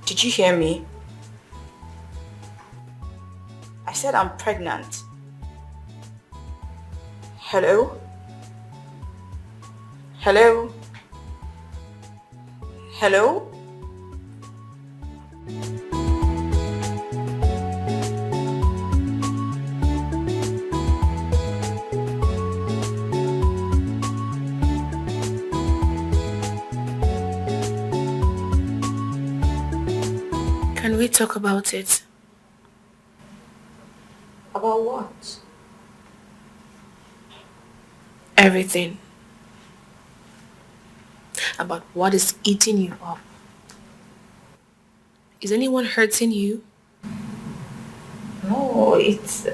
Did you hear me? I said I'm pregnant. Hello? Hello? Hello? Can we talk about it? About what? Everything. About what is eating you up. Is anyone hurting you? No, it's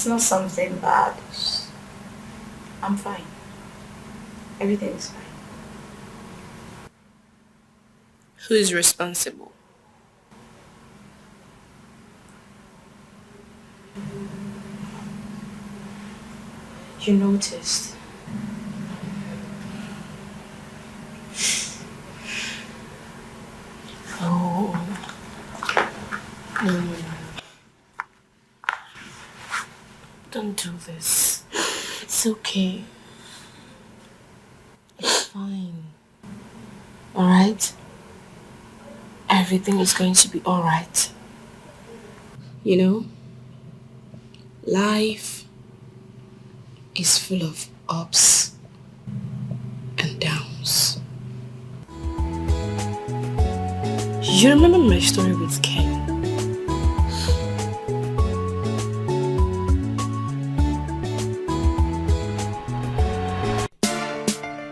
not something bad. I'm fine. Everything is fine. Who is responsible? You noticed. Oh. No. Don't do this. It's okay. It's fine. Alright? Everything is going to be alright. You know, life is full of ups and downs. You remember my story with Ken?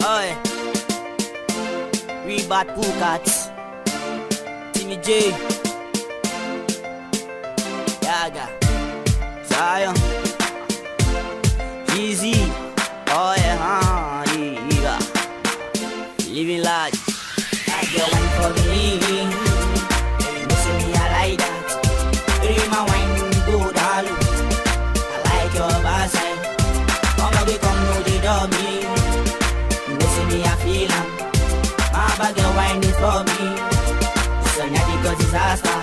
Oi, we bad pool cats. Timmy J, Yaga, Zion, Easy, oh yeah, yeah. Living large, I get one for me. You see me, I like that. Bring my wine, go down low. I like your backside. Come on, we come know the dummy. You see me, I feel am. My bag of wine is for me. So now because disaster.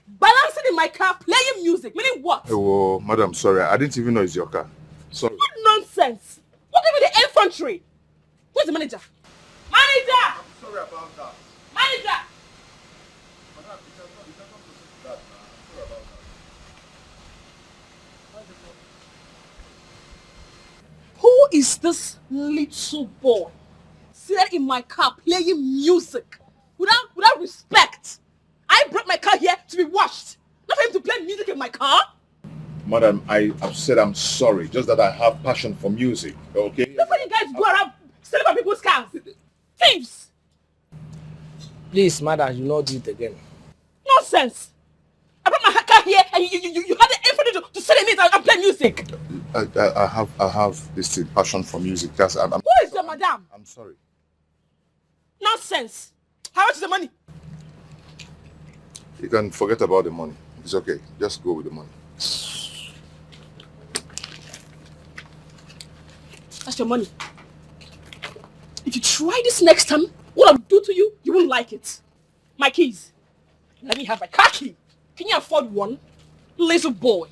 Balancing in my car, playing music, meaning what? Oh, madam, sorry. I didn't even know it's your car. Sorry. What nonsense! What gave you the infantry? Who's the manager? Manager! I'm sorry about that. Manager! Madam, it has not proceeded that. I'm sorry about that. Who is this little boy sitting in my car playing music without respect? I brought my car here to be washed, not for him to play music in my car. Madam, I've said I'm sorry. Just that I have passion for music, okay? That's why you guys go around stealing my people's cars. Thieves! Please, madam, you not do it again. Nonsense! I brought my car here and you had the infantry to sit in it and play music. I have this thing, passion for music. That's Who is the madam? I'm sorry. Nonsense! How much is the money? You can forget about the money. It's okay. Just go with the money. That's your money. If you try this next time, what I'll do to you, you won't like it. My keys. Let me have my car key. Can you afford one? Little boy.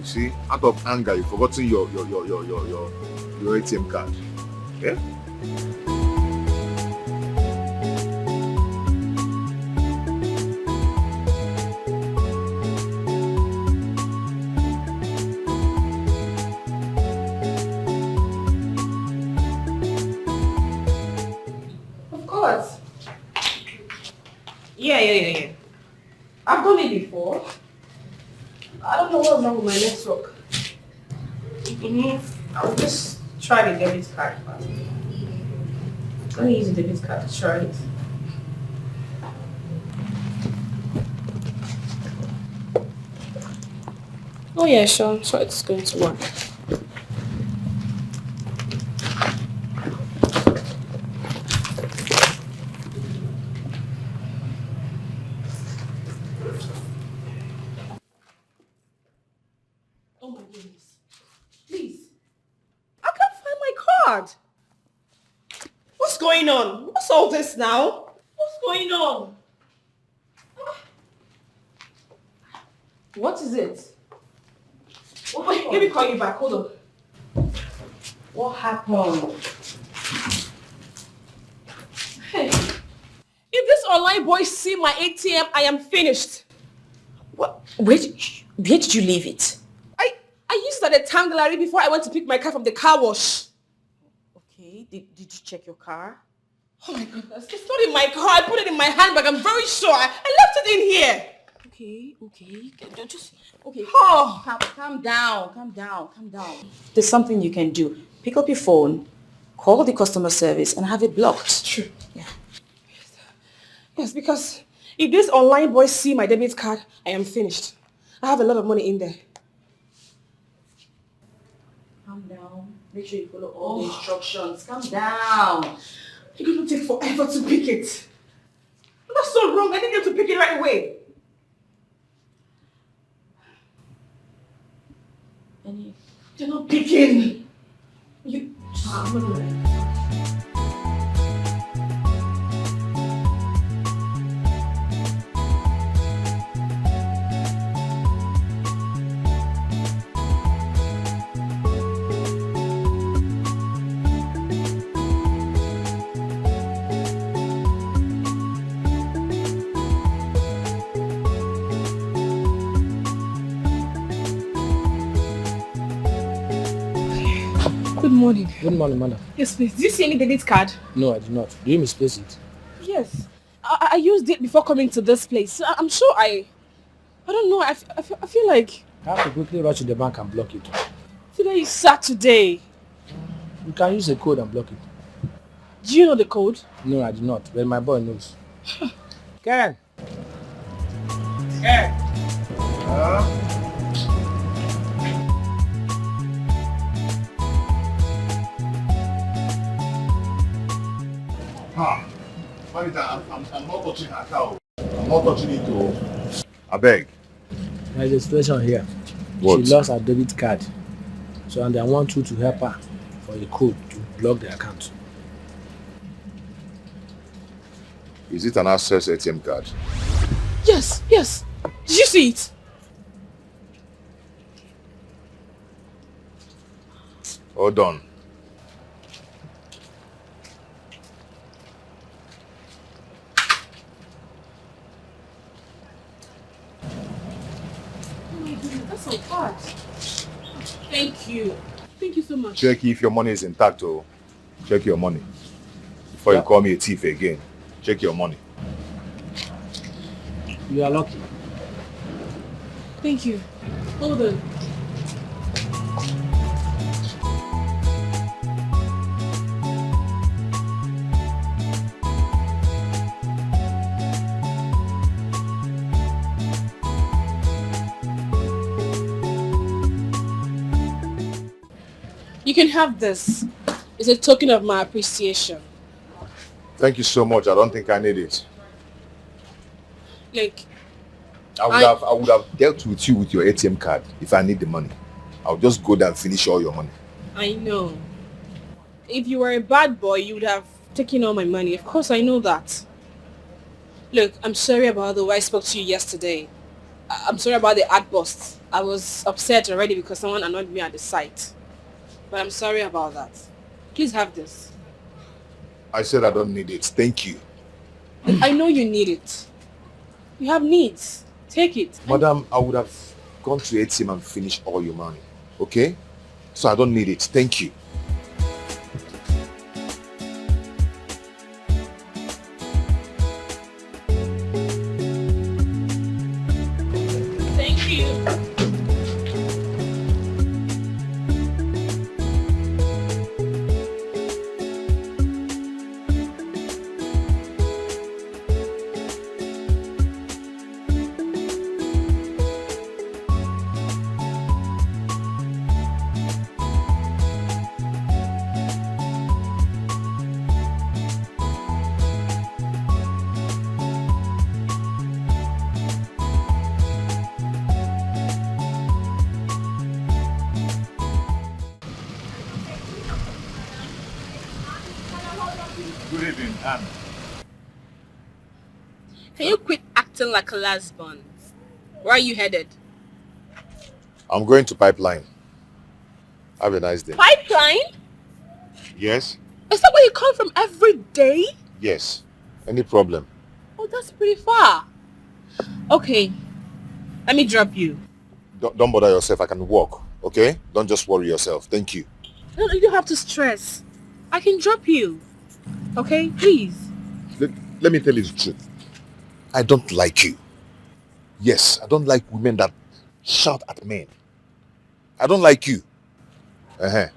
See, out of anger, you've forgotten your ATM card. Yeah? Yeah. I've done it before. I don't know what's wrong with my network. I'll just try the debit card. Let me use the debit card to try it. Oh yeah, sure. So it's going to work. Oh my goodness. Please. I can't find my card. What's going on? What's all this now? What's going on? What is it? Oh, wait, let me call you back. Hold on. What happened? Hey. If this online boy see my ATM, I am finished. What? Where did you leave it? I used it at the town gallery before I went to pick my car from the car wash. Okay, did you check your car? Oh my goodness, it's not in my car. I put it in my handbag. I'm very sure. I left it in here. Okay. Okay. Oh. Calm down. There's something you can do. Pick up your phone, call the customer service and have it blocked. True. Yeah. Yes, because if this online boy see my debit card, I am finished. I have a lot of money in there. Calm down. Make sure you follow all the instructions. Calm down. It will take forever to pick it. That's so wrong. I need you to pick it right away. You're not picking. I'm gonna... Good morning. Good morning, madam. Yes, please. Did you see any debit card? No, I did not. Do you misplace it? Yes. I used it before coming to this place. I'm sure I don't know. I feel like... I have to quickly rush to the bank and block it. Today is Saturday. You can use the code and block it. Do you know the code? No, I do not. But my boy knows. Karen! Manager, I'm not touching her cow. I'm not touching it too. I beg. There is a situation here. What? She lost her debit card. And I want you to help her for a code to block the account. Is it an access ATM card? Yes. Did you see it? Hold on. Oh my goodness, that's so hard. Thank you. Thank you so much. Check if your money is intact, oh. Check your money. Before you call me a thief again. Check your money. You are lucky. Thank you. Hold on. You can have this. It's a token of my appreciation. Thank you so much. I don't think I need it. Like, I would have dealt with you with your ATM card if I need the money. I'll just go there and finish all your money. I know. If you were a bad boy, you would have taken all my money. Of course, I know that. Look, I'm sorry about the way I spoke to you yesterday. I'm sorry about the ad bust. I was upset already because someone annoyed me at the site. But I'm sorry about that. Please have this. I said I don't need it. Thank you. I know you need it. You have needs. Take it. Madam, I would have gone to ATM and finished all your money. Okay? So I don't need it. Thank you. Good evening, Anne. Can you quit acting like a lesbian? Where are you headed? I'm going to Pipeline. Have a nice day. Pipeline? Yes? Is that where you come from every day? Yes. Any problem? Oh, that's pretty far. Okay, let me drop you. Don't bother yourself. I can walk. Okay? Don't just worry yourself. Thank you. No, you don't have to stress. I can drop you. Okay, please. Let me tell you the truth. I don't like you. Yes, I don't like women that shout at men. I don't like you. Uh-huh.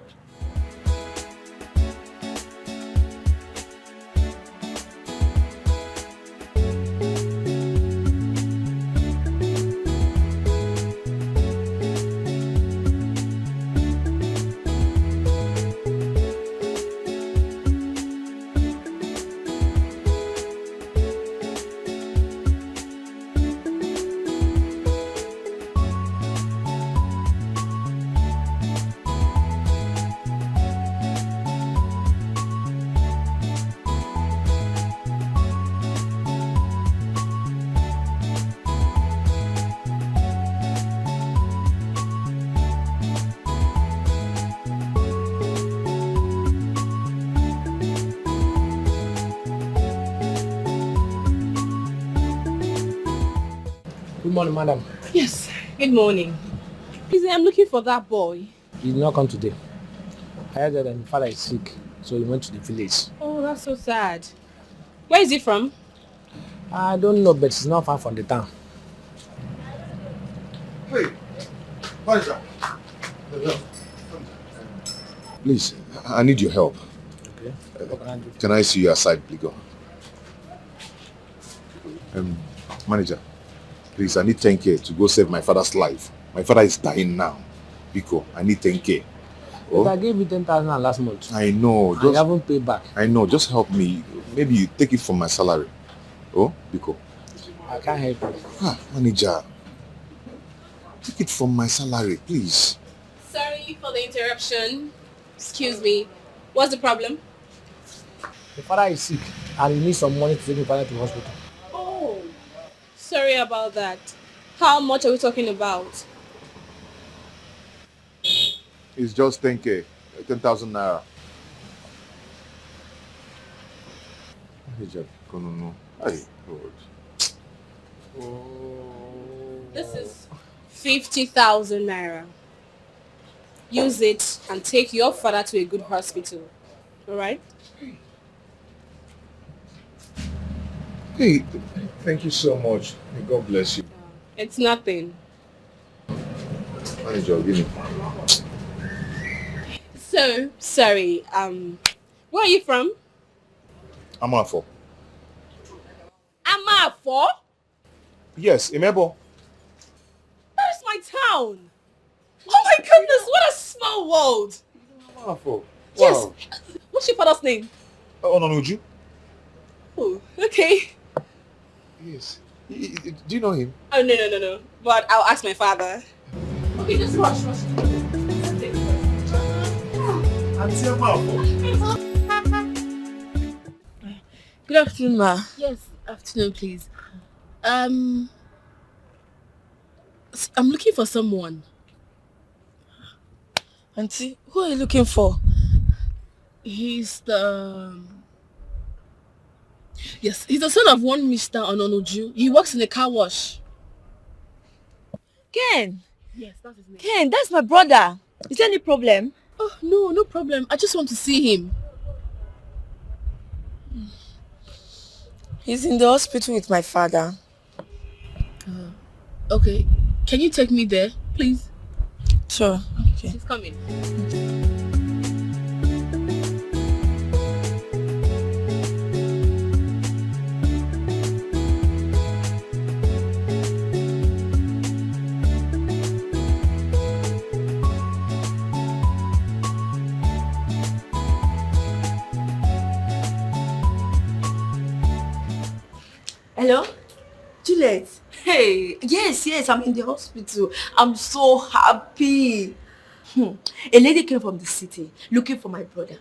Good morning, madam. Yes, good morning. Please, I'm looking for that boy. He did not come today. I heard that my father is sick, so he went to the village. Oh, that's so sad. Where is he from? I don't know, but it's not far from the town. Hey, what is that? Please, I need your help. Okay. What can I do? Can I see you aside, Pligo? Manager, please, I need 10K to go save my father's life. My father is dying now. Biko, I need 10K. But I gave you 10,000 last month. I know. I haven't paid back. I know. Just help me. Maybe you take it from my salary. Oh, Biko. I can't help you. Manager. Take it from my salary, please. Sorry for the interruption. Excuse me. What's the problem? The father is sick and he needs some money to take his father to the hospital. Oh, sorry about that. How much are we talking about? It's just 10K. 10,000 naira. Manager, no. Hey, God. This is 50,000 naira. Use it and take your father to a good hospital. Alright? Hey, thank you so much. May God bless you. It's nothing. Manager, give me. So, sorry. Where are you from? Amafo. Amafo? Yes, Imebo. Where's my town? Oh my goodness, what a small world. Amafo. Yes. Wow. What's your father's name? Ononuju. Oh, okay. Yes. Do you know him? Oh, no. But I'll ask my father. Okay, just rush. Good afternoon, ma. Yes, afternoon, please. I'm looking for someone. Auntie, who are you looking for? He's the... Yes, he's the son of one Mr. Ononuju. He works in a car wash. Ken. Yes, that's his name. Ken, that's my brother. Is there any problem? Oh, no problem. I just want to see him. He's in the hospital with my father. Okay. Can you take me there, please? Sure. Okay. He's coming. Hello? Juliet? Hey, yes, I'm in the hospital. I'm so happy. A lady came from the city looking for my brother.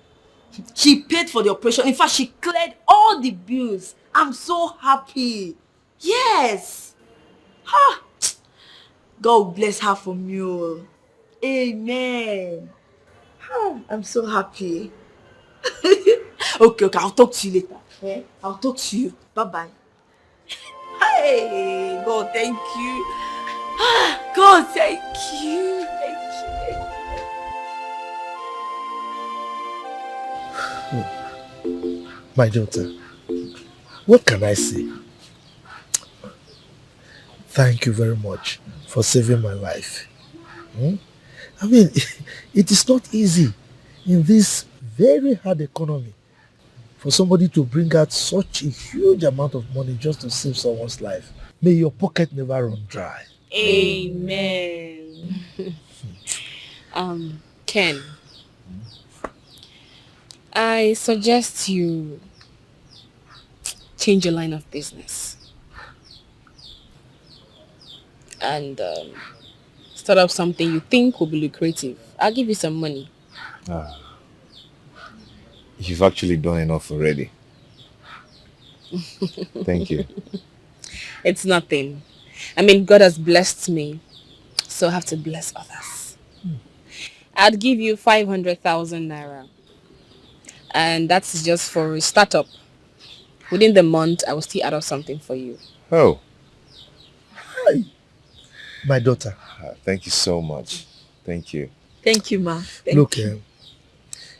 She paid for the operation. In fact, she cleared all the bills. I'm so happy. Yes. Ha. God bless her for me. Oh. Amen. I'm so happy. Okay, I'll talk to you later. Yeah? I'll talk to you. Bye-bye. Hey, God, thank you. God, thank you. Thank you. My daughter, what can I say? Thank you very much for saving my life. I mean, it is not easy in this very hard economy for somebody to bring out such a huge amount of money just to save someone's life. May your pocket never run dry. Amen. Ken, I suggest you change your line of business and start up something you think will be lucrative. I'll give you some money. You've actually done enough already. Thank you. It's nothing. I mean, God has blessed me, so I have to bless others. I'd give you 500,000 naira. And that's just for a startup. Within the month, I will still add up something for you. Oh. Hi. My daughter. Thank you so much. Thank you. Thank you, ma. Look,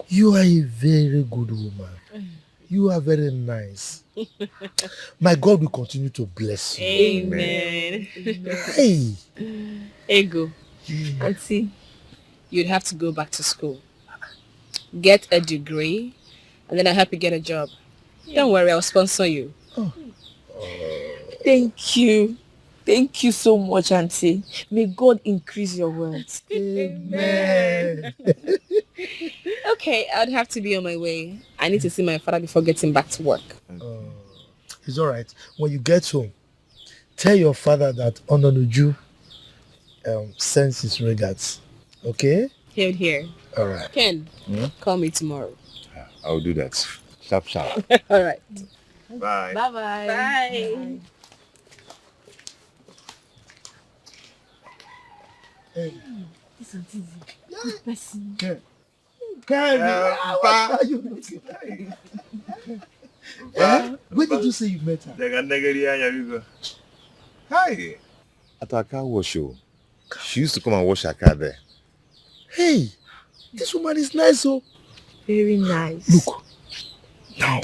you are a very good woman. You are very nice. My God will continue to bless you. Amen. Hey. Ego. Auntie, you'd have to go back to school. Get a degree, and then I'll help you get a job. Don't worry, I'll sponsor you. Thank you. Thank you so much, Auntie. May God increase your wealth. Amen. Okay, I'd have to be on my way. I need to see my father before getting back to work. It's all right. When you get home, tell your father that Ononuju sends his regards. Okay? Here. All right. Ken, call me tomorrow. I'll do that. Sharp. All right. Bye. Bye-bye. Bye. Hey. This is easy. Good person. What are you looking at? Where did you say you met her? Hi. At our car wash show. She used to come and wash her car there. Hey, this woman is nice, oh. Very nice. Look, now,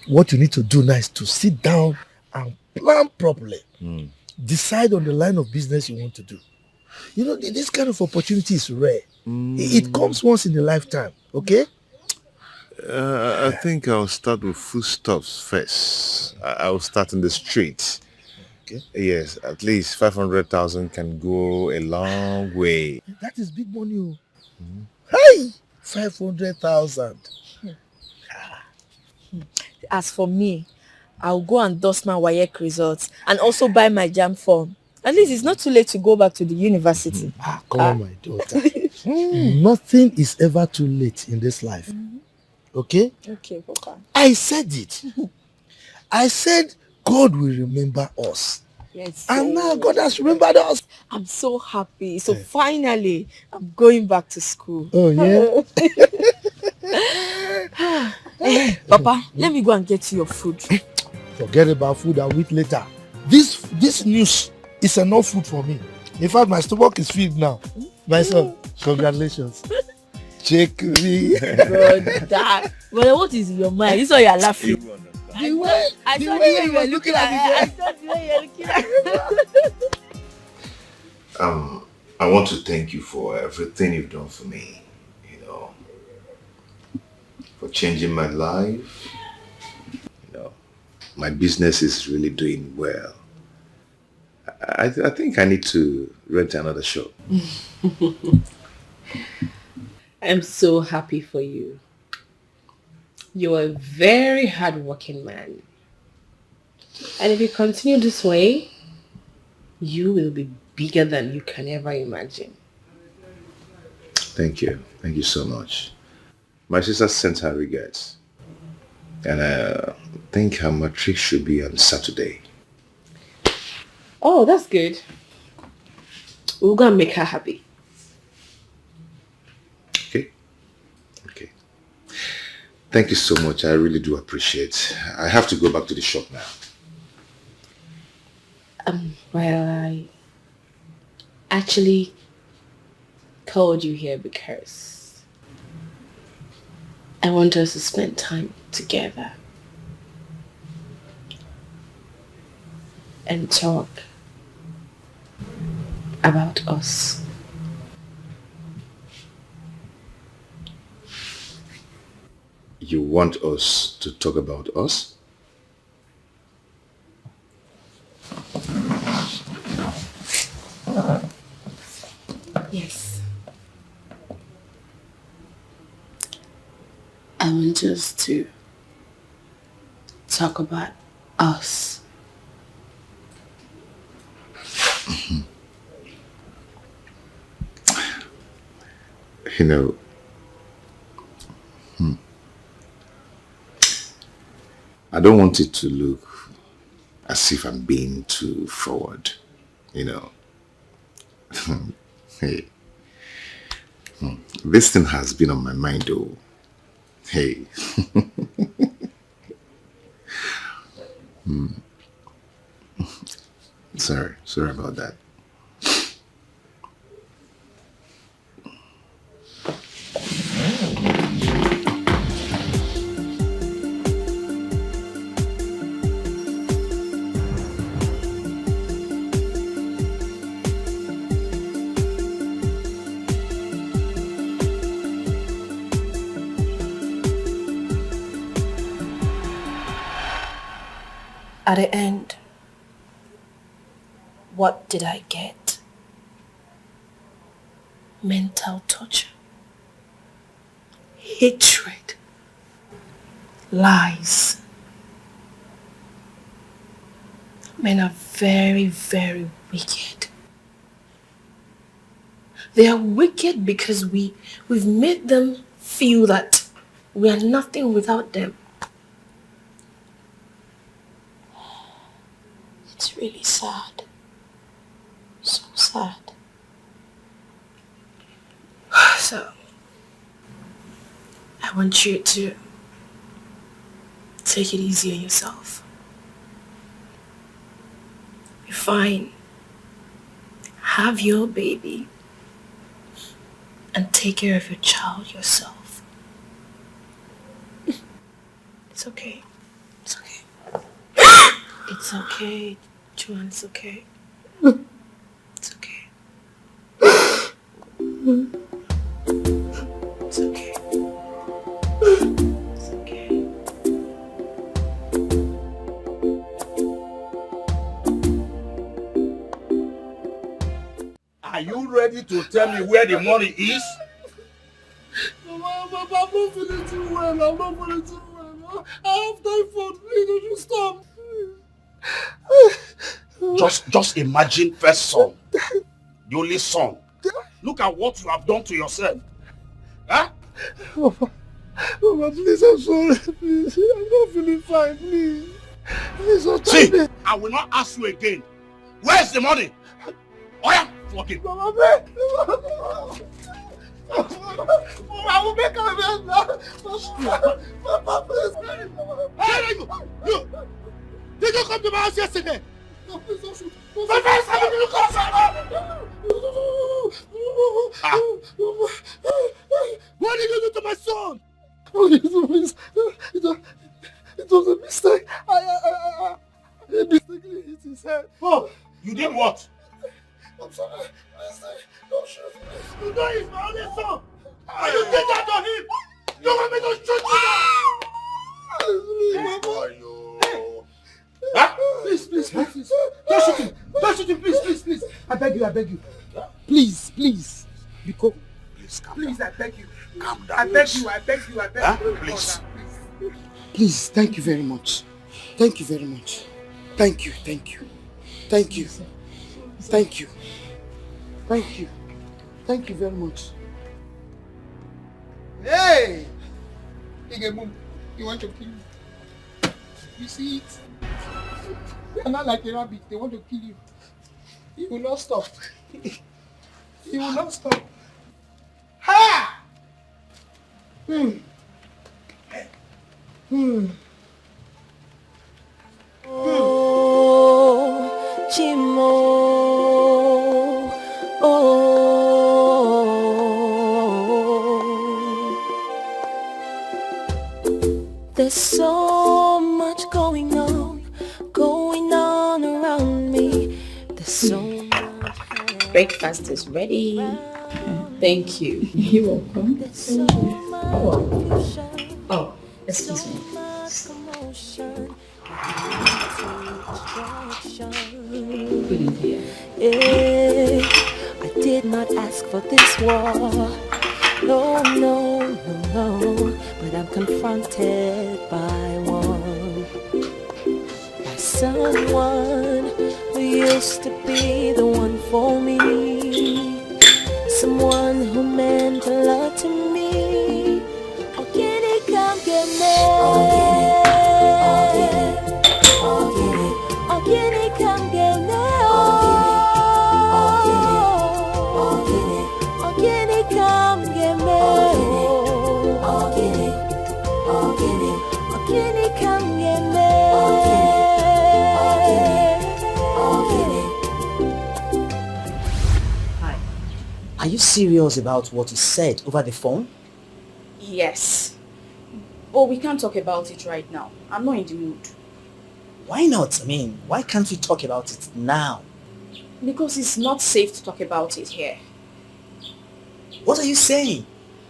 what you need to do now is to sit down and plan properly. Decide on the line of business you want to do. You know, this kind of opportunity is rare. It comes once in a lifetime, okay? I think I'll start with foodstuffs first. I'll start in the street. Okay. Yes, at least 500,000 can go a long way. That is big money, oh. Hey, 500,000. As for me, I'll go and dust my WAEC results and also buy my JAM form. At least it's not too late to go back to the university. Come on, my daughter. Nothing is ever too late in this life. Okay? Okay, Papa. I said it. I said God will remember us. Yes. And now God has remembered us. I'm so happy. So finally, I'm going back to school. Oh, yeah? Papa, let me go and get you your food. Forget about food, I'll eat later. This news is enough food for me. In fact, my stomach is filled now. My son, congratulations. Check me. God, Dad. Well, what is in your mind? This is why you're laughing. The way you were looking at me. I saw the way you were looking at me. I want to thank you for everything you've done for me. You know, for changing my life. You know, my business is really doing well. I think I need to rent another shop. I'm so happy for you. You're a very hardworking man. And if you continue this way, you will be bigger than you can ever imagine. Thank you. Thank you so much. My sister sent her regards. And I think her matric should be on Saturday. Oh, that's good. We're gonna make her happy. Okay? Okay. Thank you so much. I really do appreciate. I have to go back to the shop now. Well, I actually called you here because I want us to spend time together and talk about us. You want us to talk about us? Yes. I want us to talk about us. You know, I don't want it to look as if I'm being too forward, you know. Hey, this thing has been on my mind though. Hey. Sorry about that. At the end, what did I get? Mental torture, hatred, lies. Men are very, very wicked. They are wicked because we've made them feel that we are nothing without them. It's really sad. So sad. So, I want you to take it easy on yourself. Be fine. Have your baby. And take care of your child yourself. It's okay. It's okay. It's okay, Joanne, it's okay. It's okay. It's okay. It's okay. Are you ready to tell me where the money is? Mama, I'm not feeling too well. I'm not feeling too well. I have typhoid. Please, don't you stop. Just imagine first son, the only son. Look at what you have done to yourself. Huh? Mama, please, I'm sorry. Please, I'm not feeling fine. Please. Please, don't See, me. I will not ask you again. Where's the money? Oh yeah, fuck it. Mama, babe. I will make a mess. Mama, please. Hey, you! Did you come to my house yesterday? No, please don't shoot. My face, how did you What did you do to my son? Oh, please. It was a mistake. I mistakenly hit his head. Oh, you did what? I'm sorry. Please, don't shoot me. You know he's my only son. And you did that to him. You want me to shoot you now? Please. Don't shoot him. Don't shoot him, please. I beg you. Please. Because... Please, I beg you. Calm down. I beg you. Please. Please, thank you very much. Thank you very much. Thank you. Thank you very much. Hey! Igemu, you want to kill you. You see it? You are not like a rabbit. They want to kill you. You will not stop. You will not stop. Ha! Oh, Chimo. Oh, there's so much going on around me. There's so much. Breakfast is ready. Thank you. You're welcome. Oh, excuse me. Good idea. I did not ask for this war. No, but I'm confronted by one. By someone who used to be the one for me. Someone who meant a lot to me. Oh, can he come get me? Oh, can he come get me? Oh, can he come get me? Oh, can he come get me? Hi. Are you serious about what you said over the phone? Yes. But we can't talk about it right now. I'm not in the mood. Why not? I mean, why can't we talk about it now? Because it's not safe to talk about it here. What are you saying?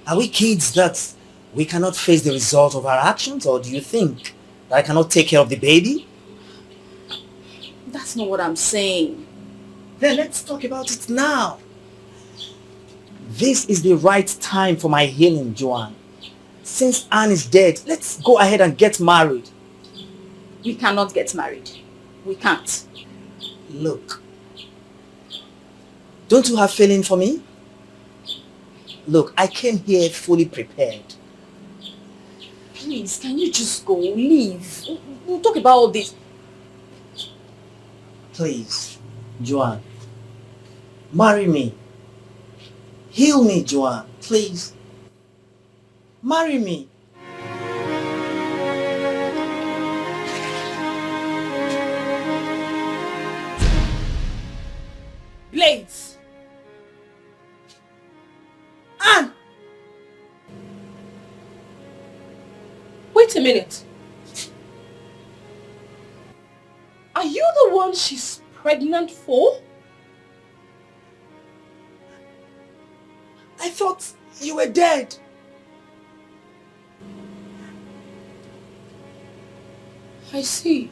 Are we kids that we cannot face the result of our actions, or do you think that I cannot take care of the baby? That's not what I'm saying. Then let's talk about it now. This is the right time for my healing, Joanne. Since Anne is dead, let's go ahead and get married. We cannot get married. We can't. Look. Don't you have feeling for me? Look, I came here fully prepared. Please, can you just go? Leave. We'll talk about all this. Please, Joanne. Marry me. Heal me, Joanne. Please. Marry me. Blades! Anne! Wait a minute. Are you the one she's pregnant for? I thought you were dead. I see.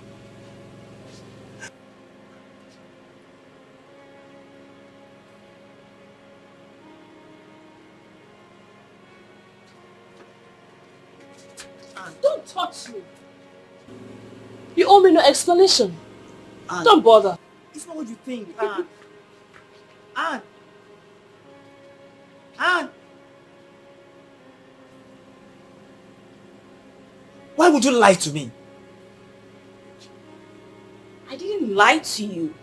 Don't touch me. You owe me no explanation. Anne, don't bother. It's not what you think, Anne. Anne. Anne. Why would you lie to me? I didn't lie to you.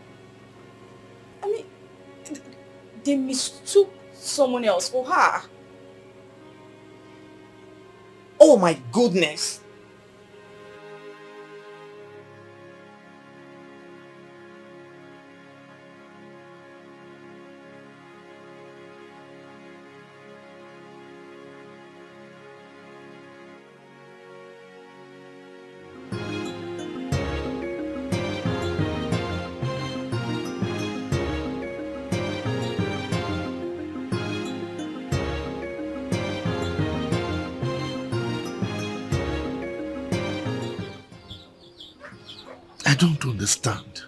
I mean, they mistook someone else for her. Oh my goodness. I don't understand.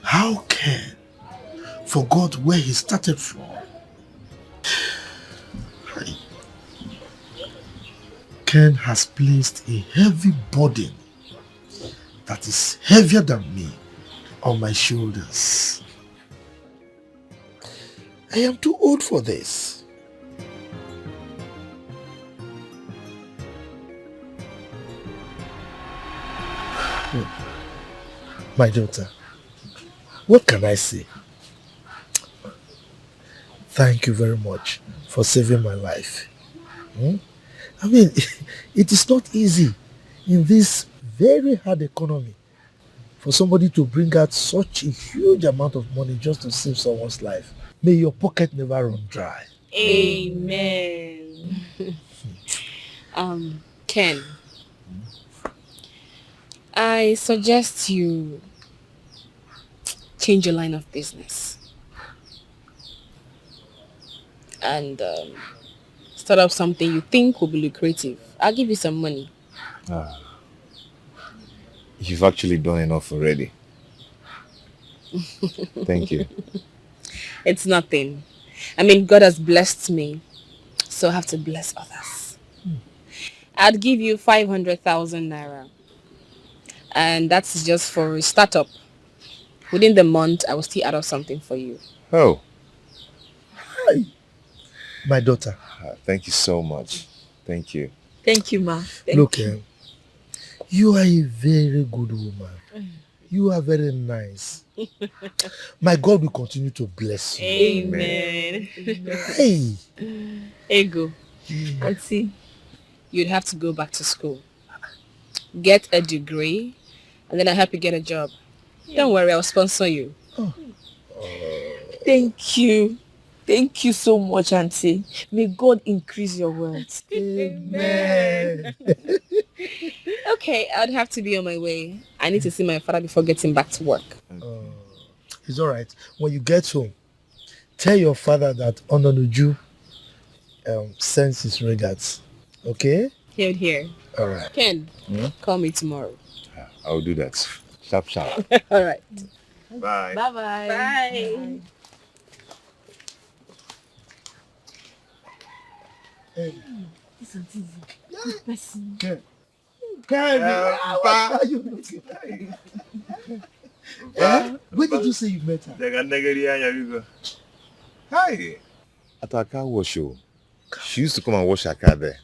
How Ken forgot where he started from? Ken has placed a heavy burden that is heavier than me on my shoulders. I am too old for this. My daughter, what can I say? Thank you very much for saving my life. Hmm? I mean, it is not easy in this very hard economy for somebody to bring out such a huge amount of money just to save someone's life. May your pocket never run dry. Amen. Ken, I suggest you change your line of business and start up something you think will be lucrative. I'll give you some money. You've actually done enough already. Thank you. It's nothing. I mean, God has blessed me, so I have to bless others. I'd give you 500,000 naira, and that's just for a startup. Within the month, I will still add up something for you. Oh, Hi. My daughter. thank you so much. Thank you. Thank you, ma. Look, you are a very good woman. You are very nice. My God will continue to bless you. Amen. Hey. Ego. Auntie. You'd have to go back to school. Get a degree, and then I'll help you get a job. Don't worry, I'll sponsor you. Thank you. Thank you so much, Auntie. May God increase your wealth. Amen. Okay, I'd have to be on my way. I need to see my father before getting back to work. It's all right. When you get home, tell your father that Ononuju sends his regards. Okay? Here. All right. Ken, call me tomorrow. I'll do that. Sharp, sharp. All right. Bye. Bye-bye. Bye. Hey. This auntie is a good person. What are you looking at? Where did you say you met her? Hi. At our car wash show. She used to come and wash her car there.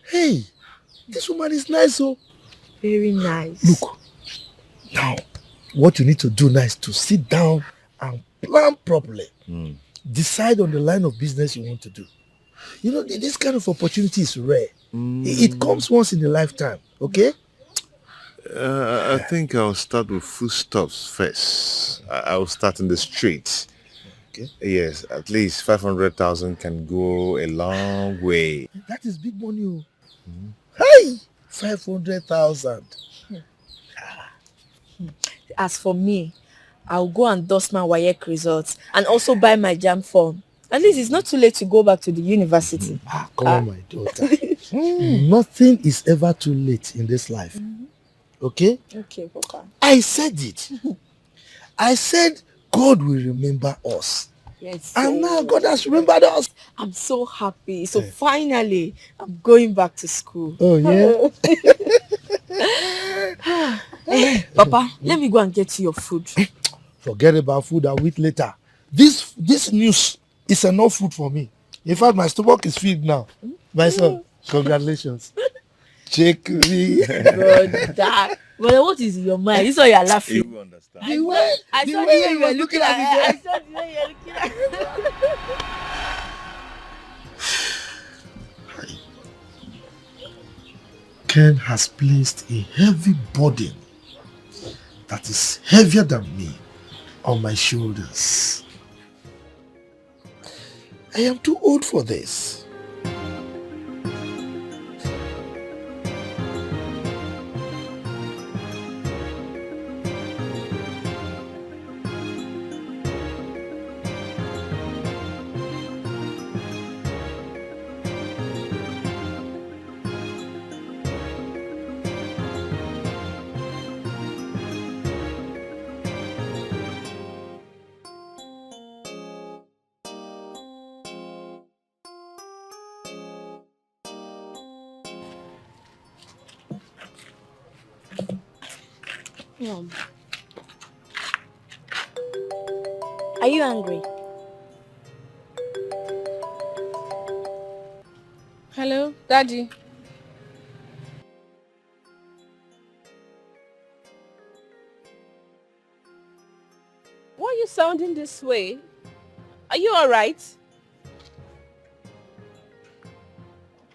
Hey, this woman is nice, oh. Very nice. Look, now, what you need to do now is to sit down and plan properly. Decide on the line of business you want to do. You know, this kind of opportunity is rare. It comes once in a lifetime, okay? I think I'll start with foodstuffs first. I'll start in the streets. Okay. Yes, at least 500,000 can go a long way. That is big money, oh. Hey, 500,000. As for me, I'll go and dust my WAEC results and also buy my JAM form. At least it's not too late to go back to the university. Come on, my daughter. Nothing is ever too late in this life. Okay? Okay, Papa. I said it. I said God will remember us. Yes. And now God has remembered us. I'm so happy. So finally, I'm going back to school. Oh, yeah? Papa, let me go and get you your food. Forget about food, I'll eat later. This news is enough food for me. In fact, my stomach is filled now. My son, congratulations. Check me. Brother. Well, what is in your mind? This is why you are laughing. You will understand. The way you were looking at me I there. saw the way you were looking at Ken has placed a heavy burden that is heavier than me on my shoulders. I am too old for this. Are you angry? Hello, Daddy. you sounding this way? Are you alright?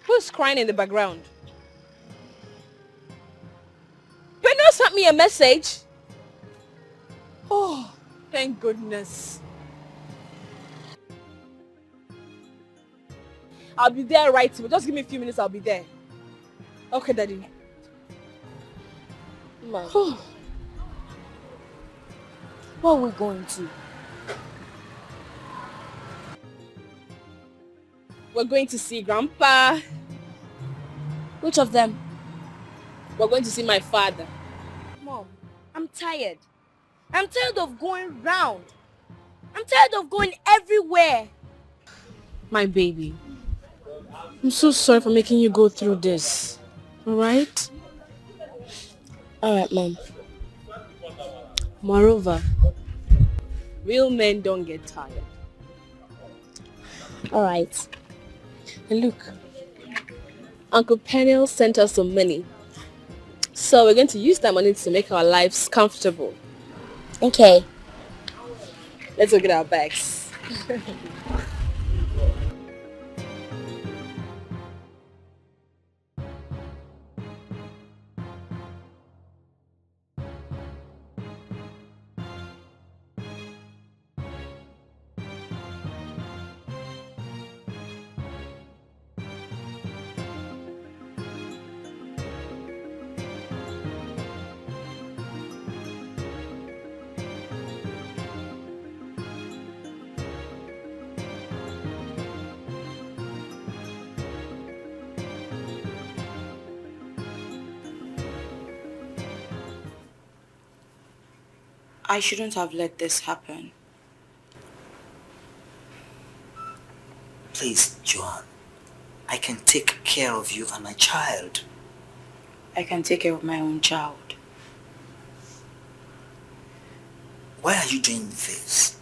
Who's crying in the background? You not sent me a message. Oh, thank goodness. I'll be there right away. Just give me a few minutes, I'll be there. Okay, Daddy. Mom. What are we going to? We're going to see Grandpa. Which of them? We're going to see my father. Mom, I'm tired. I'm tired of going round. I'm tired of going everywhere. My baby. I'm so sorry for making you go through this. Alright? Alright, Mom. Moreover, real men don't get tired. Alright. And look, Uncle Peniel sent us some money. So we're going to use that money to make our lives comfortable. Okay. Let's go get our bags. I shouldn't have let this happen. Please, Joanne, I can take care of you and my child. I can take care of my own child. Why are you doing this?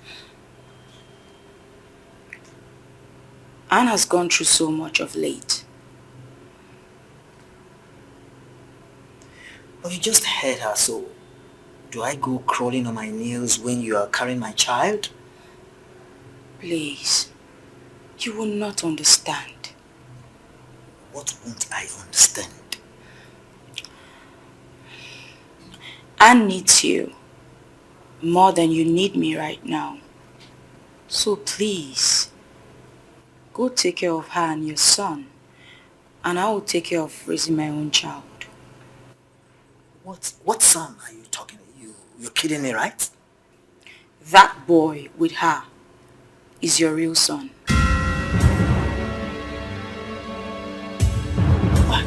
Anne has gone through so much of late. But you just heard her, so do I go crawling on my nails when you are carrying my child? Please, you will not understand. What won't I understand? Anne needs you more than you need me right now. So please, go take care of her and your son, and I will take care of raising my own child. What son are you talking about? You're kidding me, right? That boy with her is your real son. What?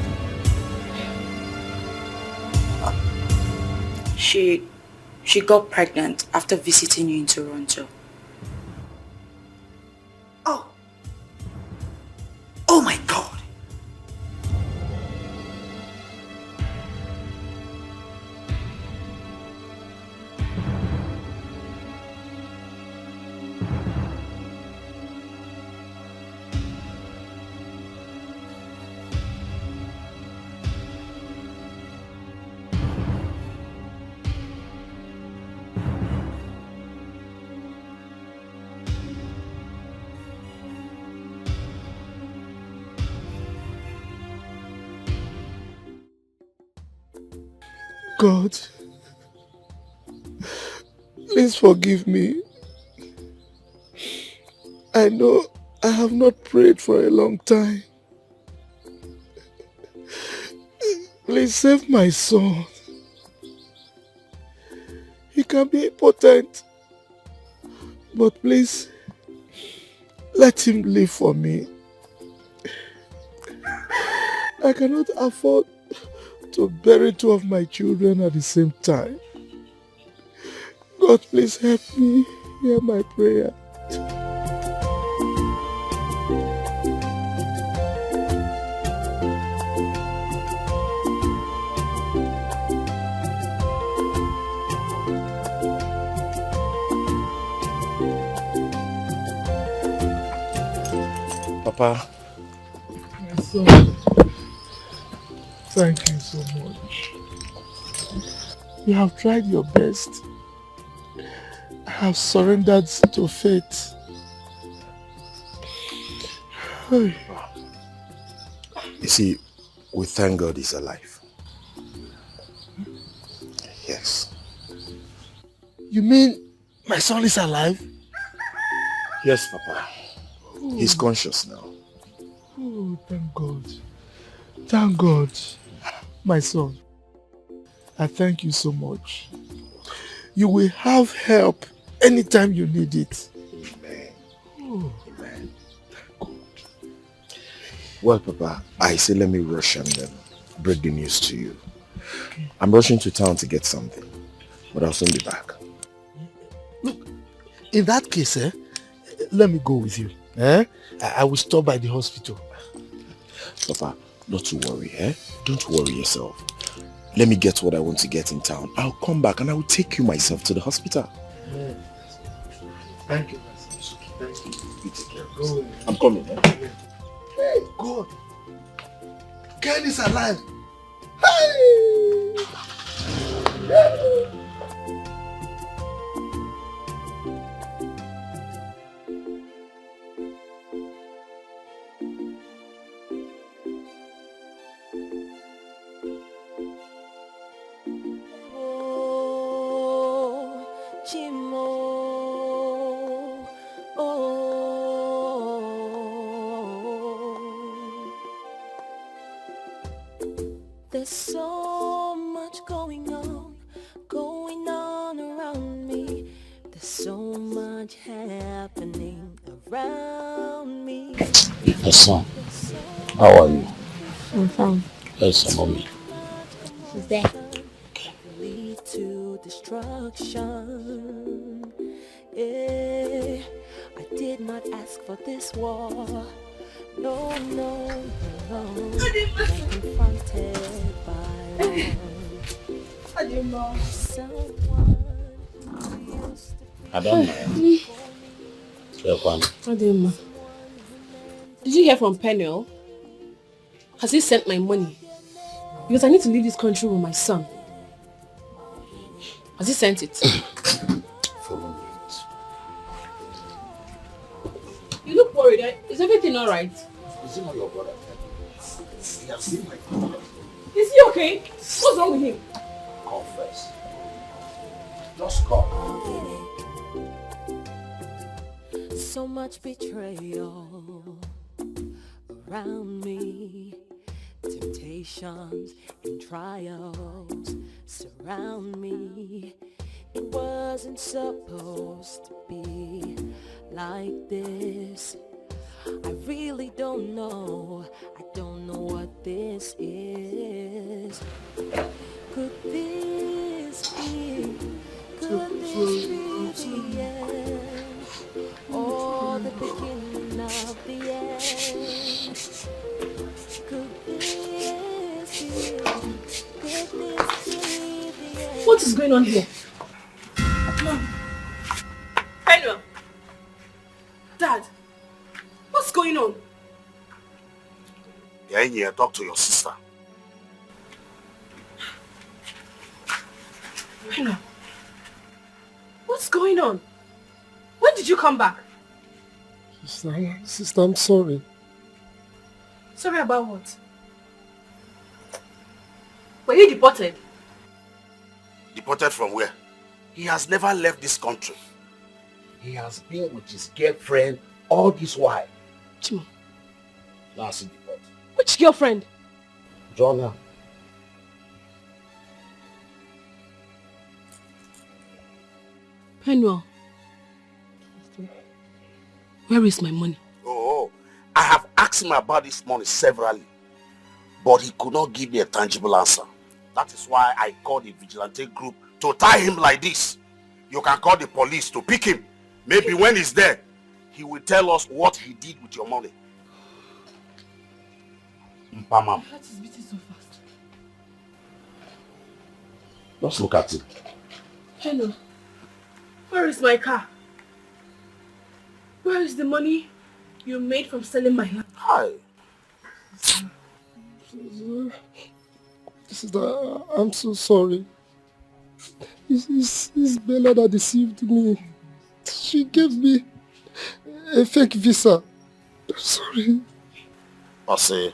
She got pregnant after visiting you in Toronto. Oh my God! God, please forgive me. I know I have not prayed for a long time. Please save my son. He can be impotent, but please let him live for me. I cannot afford to bury two of my children at the same time. God, please help me. Hear my prayer. Papa. My son, thank you so much. You have tried your best. I have surrendered to fate. You see, we thank God he's alive. Yes. You mean my son is alive? Yes, Papa. He's conscious now. Oh, thank God. Thank God. My son, I thank you so much. You will have help anytime you need it. Amen. Oh. Amen. Well, Papa, I say let me rush and break the news to you. I'm rushing to town to get something, but I'll soon be back. Look, in that case, let me go with you. I will stop by the hospital. Papa, not to worry, Don't worry yourself. Let me get what I want to get in town. I'll come back and I will take you myself to the hospital. Thank you. Thank you. You take care of yourself. I'm coming, Hey, God. Ken is alive. Hey! There's so much going on around me. There's so much happening around me. Hey son, how are you? I'm fine. Yes, mommy. She's there. Lead to destruction. Yeah, I did not ask for this war. No, no, no. I'm confronted by someone who used to be. I don't know. Adema, did you hear from Peniel? Has he sent my money? Because I need to leave this country with my son. Has he sent it? Follow me. You look worried. Is everything alright? Is he not your brother? He has seen my father. Is he okay? What's wrong with him? Come first. Just come. So much betrayal around me. Temptations and trials surround me. It wasn't supposed to be like this. I really don't know. I don't know what this is. Could this be? Could this be the end? Or the beginning of the end? Could this be? Could this be the end? What is going on here? Mom. Peniel. Dad. What's going on? You're in here, talk to your sister. Peniel. What's going on? When did you come back? Sister, I'm sorry. Sorry about what? Were you deported? Deported from where? He has never left this country. He has been with his girlfriend all this while. Chimo. Now see deported. Which girlfriend? Jonah. Peniel. Where is my money? Oh, I have asked him about this money severally, but he could not give me a tangible answer. That is why I called the vigilante group to tie him like this. You can call the police to pick him. Maybe when he's there, he will tell us what he did with your money. Mpamam. My heart is beating so fast. Just look at it. Hello. Where is my car? Where is the money you made from selling my land? Hi. Sister, I'm so sorry. It's Bella that deceived me. She gave me a fake visa. I'm sorry. I say,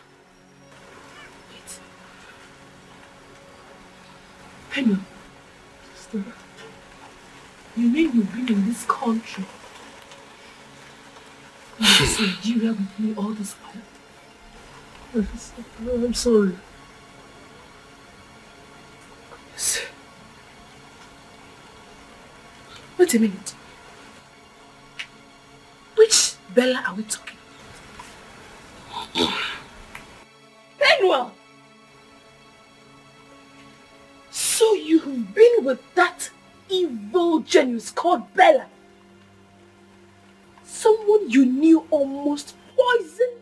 Henry, sister, you mean you've been in this country, in this Nigeria with me all this while? I'm sorry. Yes. Wait a minute. Which Bella are we talking about? Penwell! So you've been with that evil genius called Bella? Someone you knew almost poisoned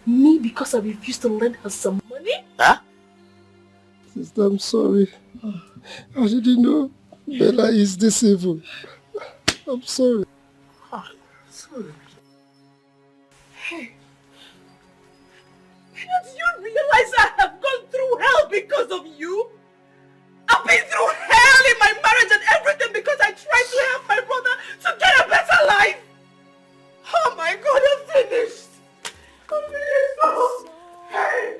me because I refused to lend her some money? Huh? Sister, I'm sorry. I didn't know Bella is this evil. I'm sorry. Sorry. Hey. Don't you realize I have gone through hell because of you? I've been through hell in my marriage and everything because I tried to help my brother to get a better life. Oh my God, I'm finished. I'm finished. Oh. Hey.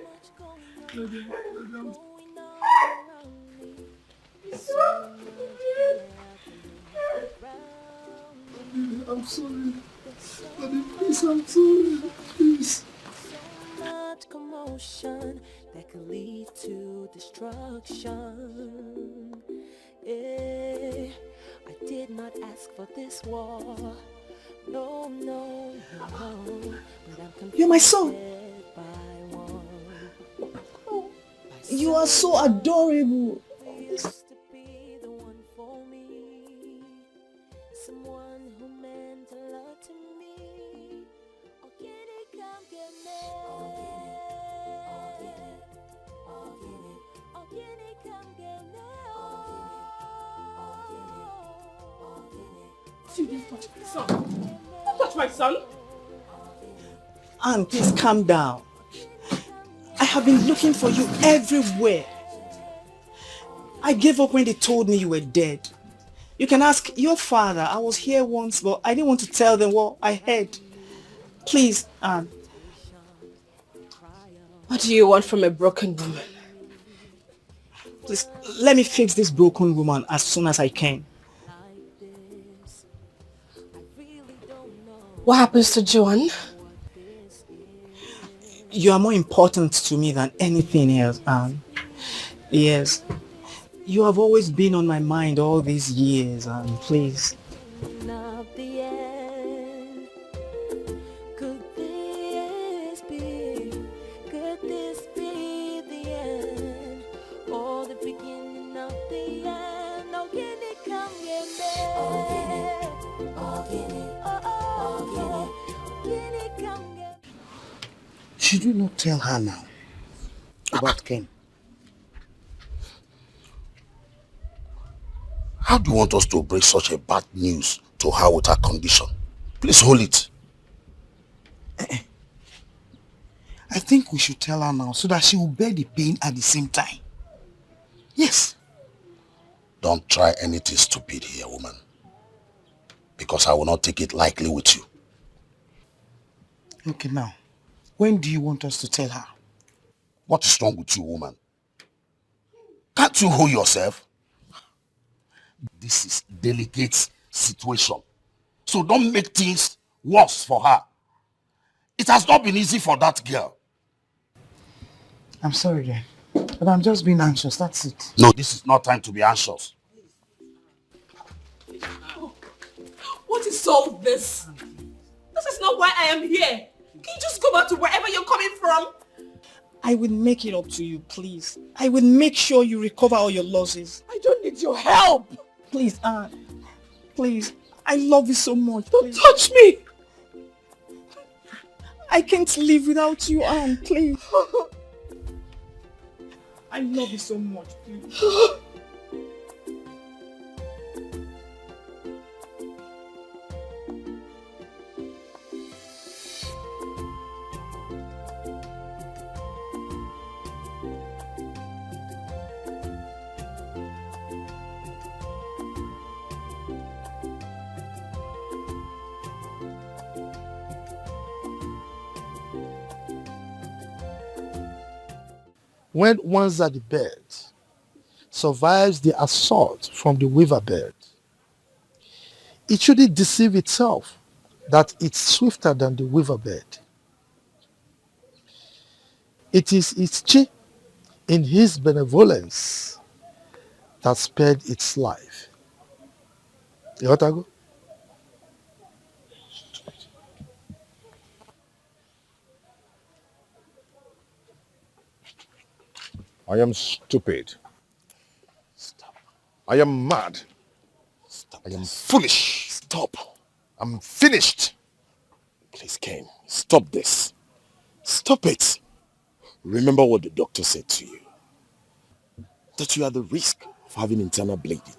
I'm sorry. Daddy, please, I'm sorry. Please. Much commotion that could lead to destruction. I did not ask for this war. No, no, no. You're my son. You are so adorable. Someone who meant a lot to me. Oh, can it come get me? Oh, can it come get me? You didn't touch my son. Don't touch my son. Anne, please calm down. I have been looking for you everywhere. I gave up when they told me you were dead. You can ask your father. I was here once, but I didn't want to tell them what I heard. Please, Anne. What do you want from a broken woman? Please, let me fix this broken woman as soon as I can. What happens to Joan? You are more important to me than anything else, Anne. Yes. You have always been on my mind all these years, Anne. Please. Not the end. Could this be the end? Or the beginning of the end? Oh, can it come get me? Oh, can it come get me? should you not tell her now about Ken? How do you want us to break such a bad news to her with her condition? Please hold it. I think we should tell her now so that she will bear the pain at the same time. Yes. Don't try anything stupid here, woman. Because I will not take it lightly with you. Okay, now, when do you want us to tell her? What is wrong with you, woman? Can't you hold yourself? This is a delicate situation. So don't make things worse for her. It has not been easy for that girl. I'm sorry then, but I'm just being anxious, that's it. No, this is not time to be anxious. What is all this? This is not why I am here. Can you just go back to wherever you're coming from? I will make it up to you, please. I will make sure you recover all your losses. I don't need your help. Please, Anne. Please. I love you so much. Don't touch me. I can't live without you, Anne. Please. I love you so much, please. when one's at the bed, survives the assault from the weaver bird, it shouldn't deceive itself that it's swifter than the weaver bird. It is its chi in his benevolence that spared its life. You want to go? I am stupid. Stop. I am mad. Stop. I am foolish. Stop. I'm finished. Please, Ken, stop this. Stop it. Remember what the doctor said to you. That you are the risk of having internal bleeding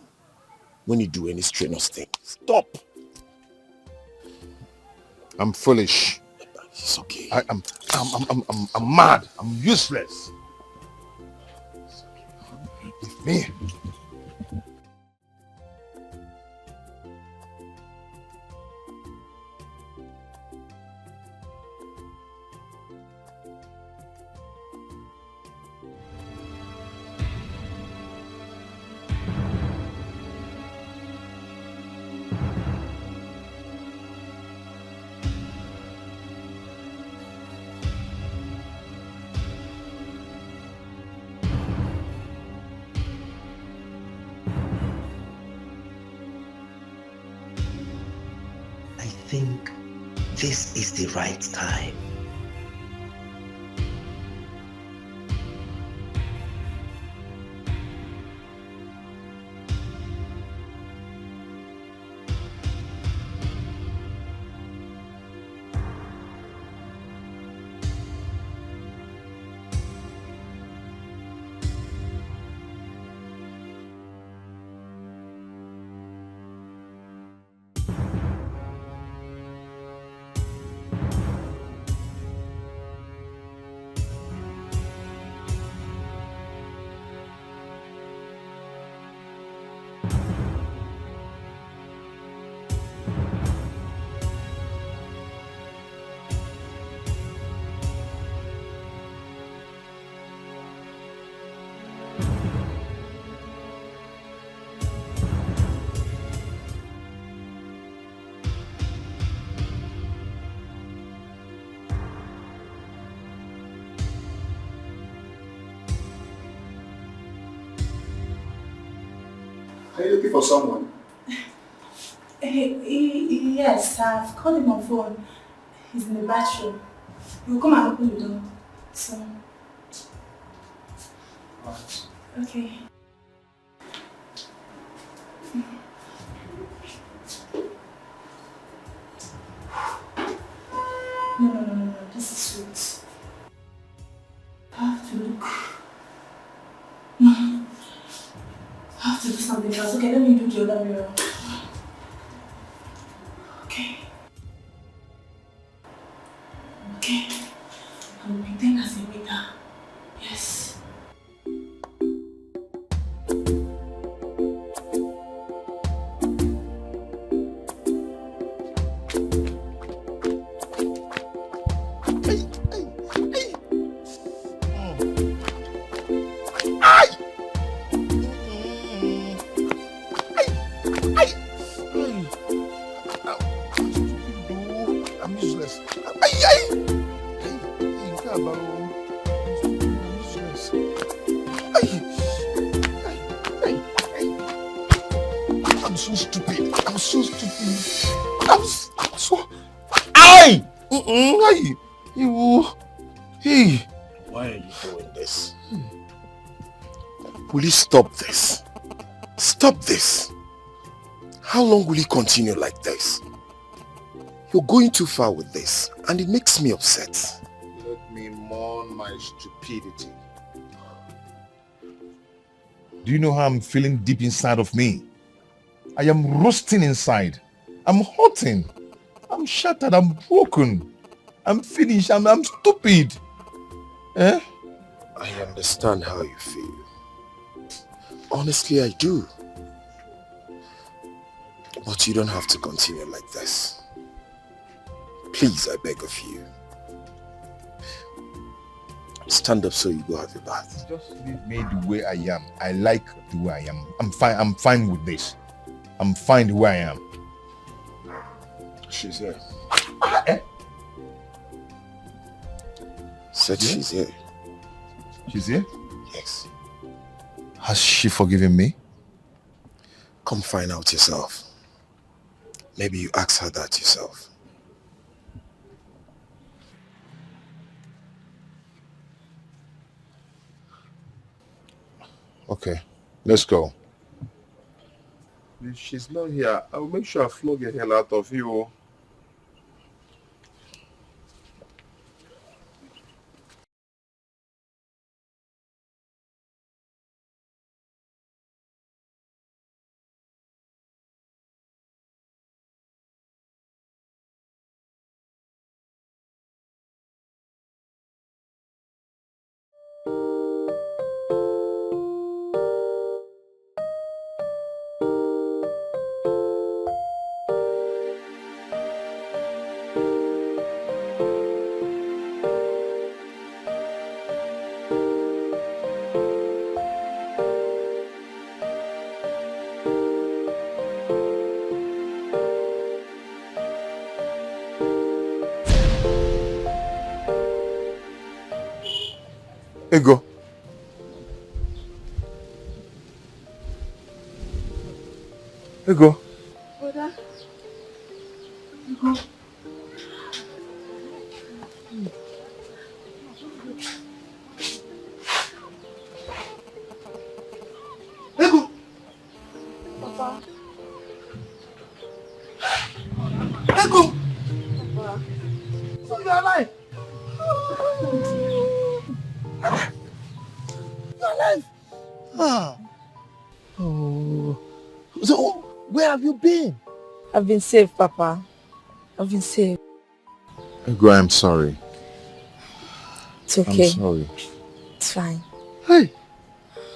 when you do any strenuous thing. Stop. I'm foolish. It's okay. I'm mad. I'm useless. Leave me. I think this is the right time. Are you looking for someone? Yes, I've called him on phone. He's in the bathroom. He'll come and open the door. So. Okay. No. This is sweet. I have to look. No. I have to do something else. Okay, let me do the other mirror. Okay. I will pretend as a waiter. Yes. I'm useless. I'm so stupid. I'm so stupid. I'm so. Aye! Aye! Hey! Why are you doing this? Will you stop this? Stop this! How long will you continue like this? You're going too far with this, and it makes me upset. Let me mourn my stupidity. Do you know how I'm feeling deep inside of me? I am roasting inside. I'm hurting. I'm shattered. I'm broken. I'm finished. I'm stupid. Eh? I understand how you feel. Honestly, I do. But you don't have to continue like this. Please, I beg of you. Stand up so you go have your bath. Just leave me the way I am. I like the way I am. I'm fine with this. I'm fine the way I am. She's here. Said she's here. She's here? Yes. Has she forgiven me? Come find out yourself. Maybe you ask her that yourself. Okay, let's go. If she's not here, I'll make sure I flog the hell out of you. Ego. Ego. Brother. Ego. Ego. Papa. Ego. Papa. So you're alive. You're alive. Ah. Oh. So, where have you been? I've been safe, Papa. I've been safe. Ego, I'm sorry. It's okay. I'm sorry. It's fine. Hey.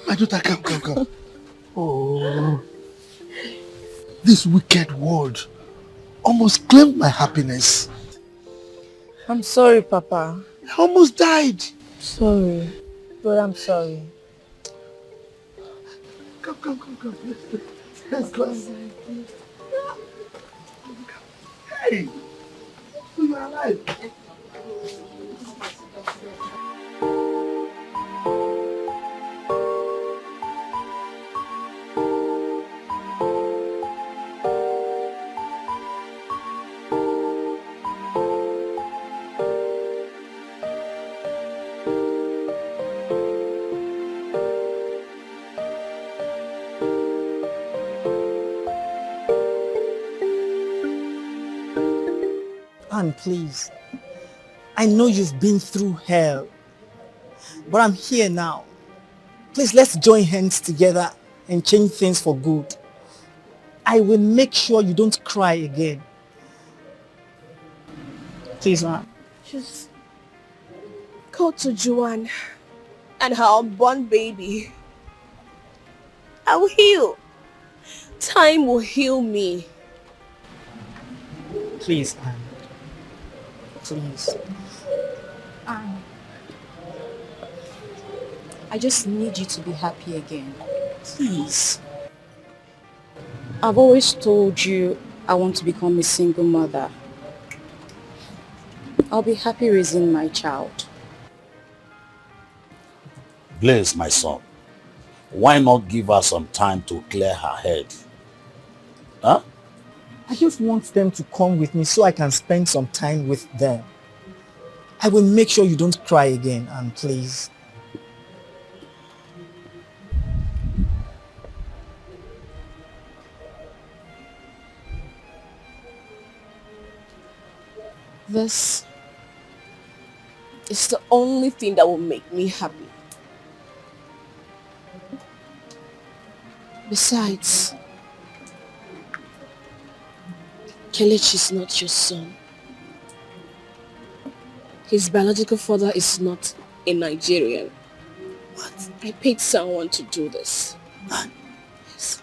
My daughter, come. Oh. This wicked world almost claimed my happiness. I'm sorry, Papa. I almost died. Sorry. But I'm sorry. Come. Let's go. Hey. So you're alive. Anne, please. I know you've been through hell, but I'm here now. Please, let's join hands together and change things for good. I will make sure you don't cry again. Please, Anne. Just go to Joanne and her unborn baby. I will heal. Time will heal me. Please, Anne. Please. Anne. I just need you to be happy again. Please. I've always told you I want to become a single mother. I'll be happy raising my child. Blaze, my son, why not give her some time to clear her head? Huh? I just want them to come with me so I can spend some time with them. I will make sure you don't cry again, Anne, please. This is the only thing that will make me happy. Besides, Kelechi is not your son. His biological father is not a Nigerian. What? I paid someone to do this. Yes.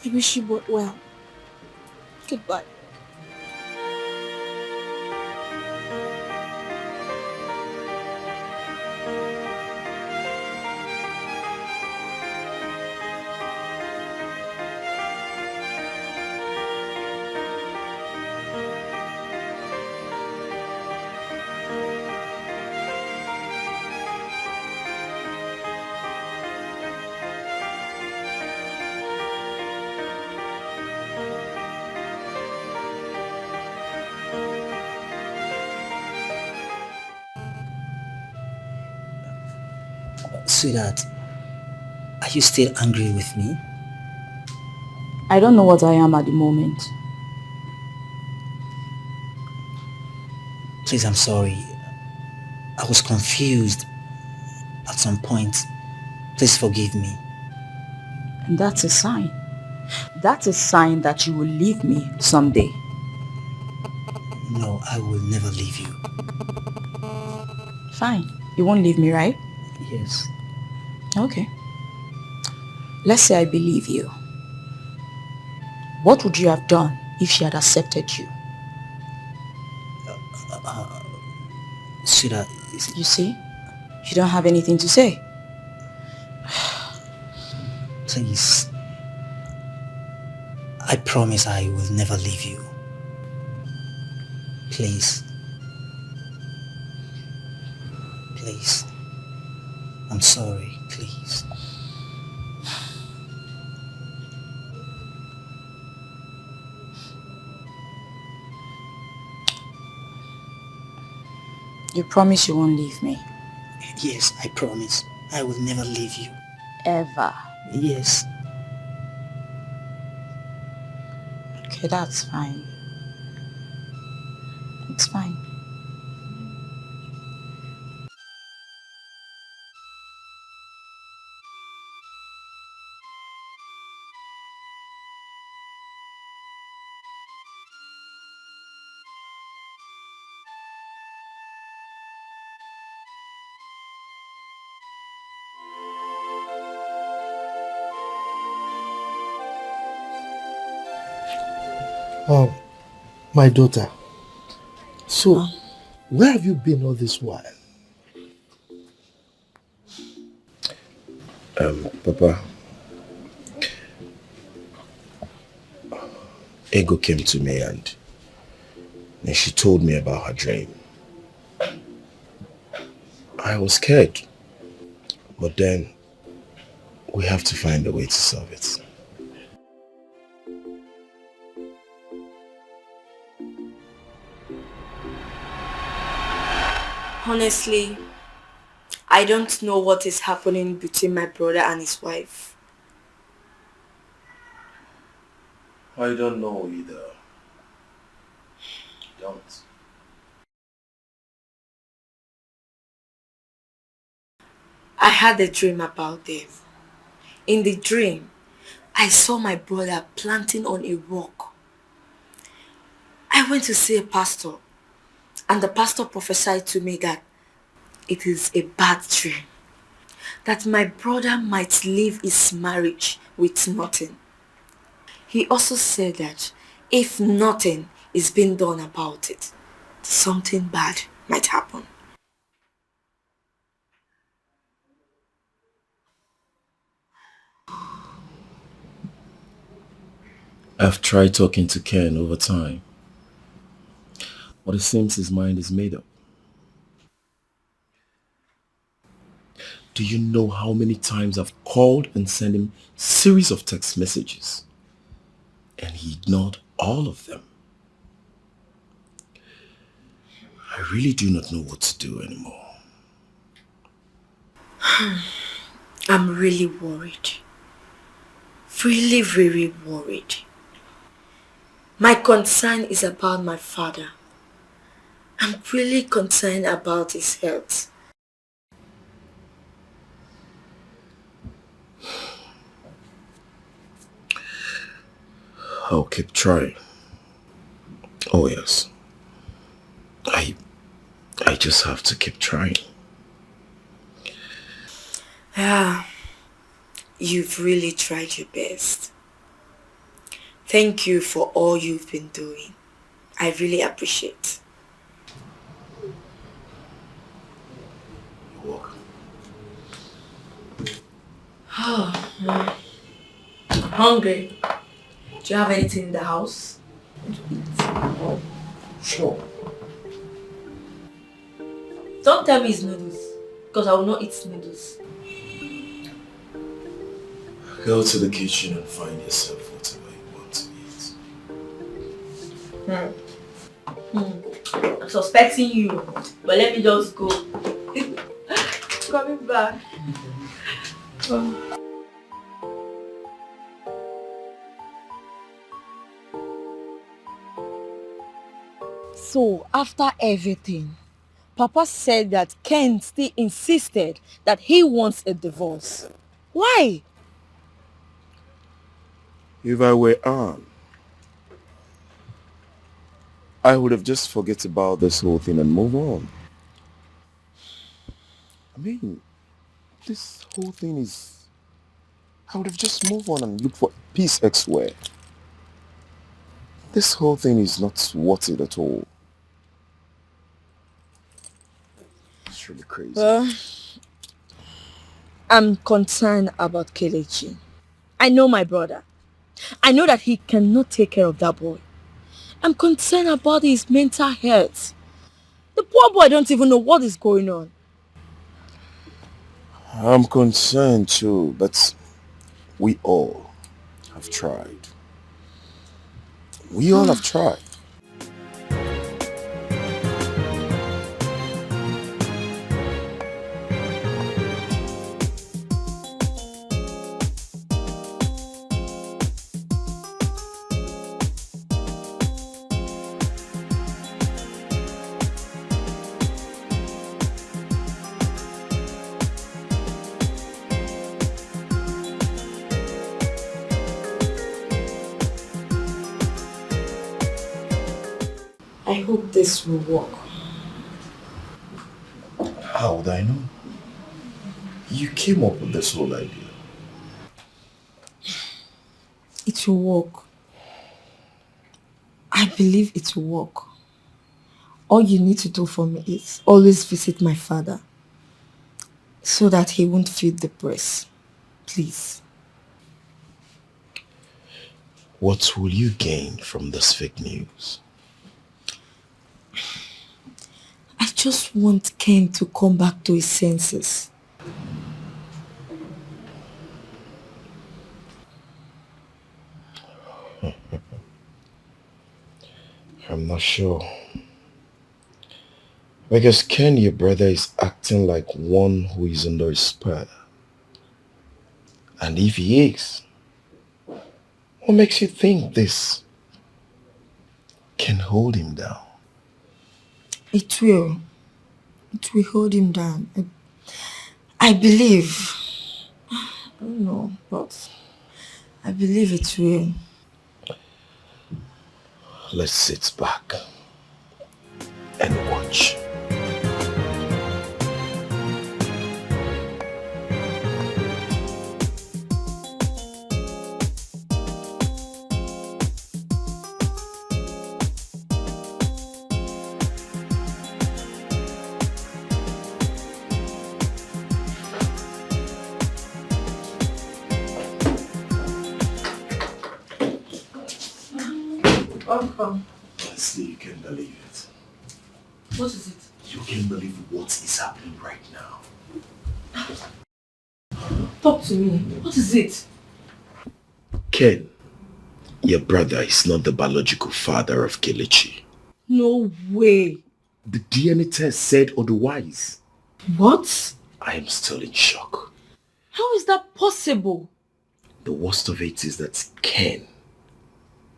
I wish you both well. Goodbye. Sweetheart, are you still angry with me? I don't know what I am at the moment. Please, I'm sorry. I was confused at some point. Please forgive me. And that's a sign. That's a sign that you will leave me someday. No, I will never leave you. Fine. You won't leave me, right? Yes. Okay. Let's say I believe you. What would you have done if she had accepted you? Sweetheart, you see? You don't have anything to say. Please. I promise I will never leave you. Please. Please. I'm sorry, please. You promise you won't leave me? Yes, I promise. I will never leave you. Ever? Yes. Okay, that's fine. It's fine. My daughter. So, where have you been all this while? Papa, Ego came to me and then she told me about her dream. I was scared, but then we have to find a way to solve it. Honestly, I don't know what is happening between my brother and his wife. I don't know either. Don't. I had a dream about them. In the dream, I saw my brother planting on a rock. I went to see a pastor, and the pastor prophesied to me that it is a bad dream, that my brother might leave his marriage with nothing. He also said that if nothing is being done about it, something bad might happen. I've tried talking to Ken over time, but it seems his mind is made up. Do you know how many times I've called and sent him series of text messages? And he ignored all of them. I really do not know what to do anymore. I'm really worried. Really, very worried. My concern is about my father. I'm really concerned about his health. I'll keep trying. Oh yes. I just have to keep trying. Yeah, you've really tried your best. Thank you for all you've been doing. I really appreciate. You're welcome. Oh, I'm hungry. Do you have anything in the house to eat? Sure. Don't tell me it's noodles, because I will not eat noodles. Go to the kitchen and find yourself whatever you want to eat. I'm suspecting you, but let me just go. coming back. So, after everything, Papa said that Ken still insisted that he wants a divorce. Why? If I were Anne, I would have just forget about this whole thing and move on. I mean, this whole thing is... I would have just moved on and looked for peace elsewhere. This whole thing is not worth it at all. It's really crazy. Well, I'm concerned about Kelechi. I know my brother. I know that he cannot take care of that boy. I'm concerned about his mental health. The poor boy don't even know what is going on. I'm concerned too, but we all have tried. We all have tried. I hope this will work. How would I know? You came up with this whole idea. It will work. I believe it will work. All you need to do for me is always visit my father so that he won't feel depressed. Please. What will you gain from this fake news? I just want Ken to come back to his senses. I'm not sure. Because Ken, your brother, is acting like one who is under a spell. And if he is, what makes you think this can hold him down? It will. It will hold him down. I believe. I don't know, but I believe it will. Let's sit back and watch. Welcome. Honestly, you can believe it. What is it? You can believe what is happening right now. Talk to me. What is it? Ken, your brother is not the biological father of Kelechi. No way. The DNA test said otherwise. What? I am still in shock. How is that possible? The worst of it is that Ken,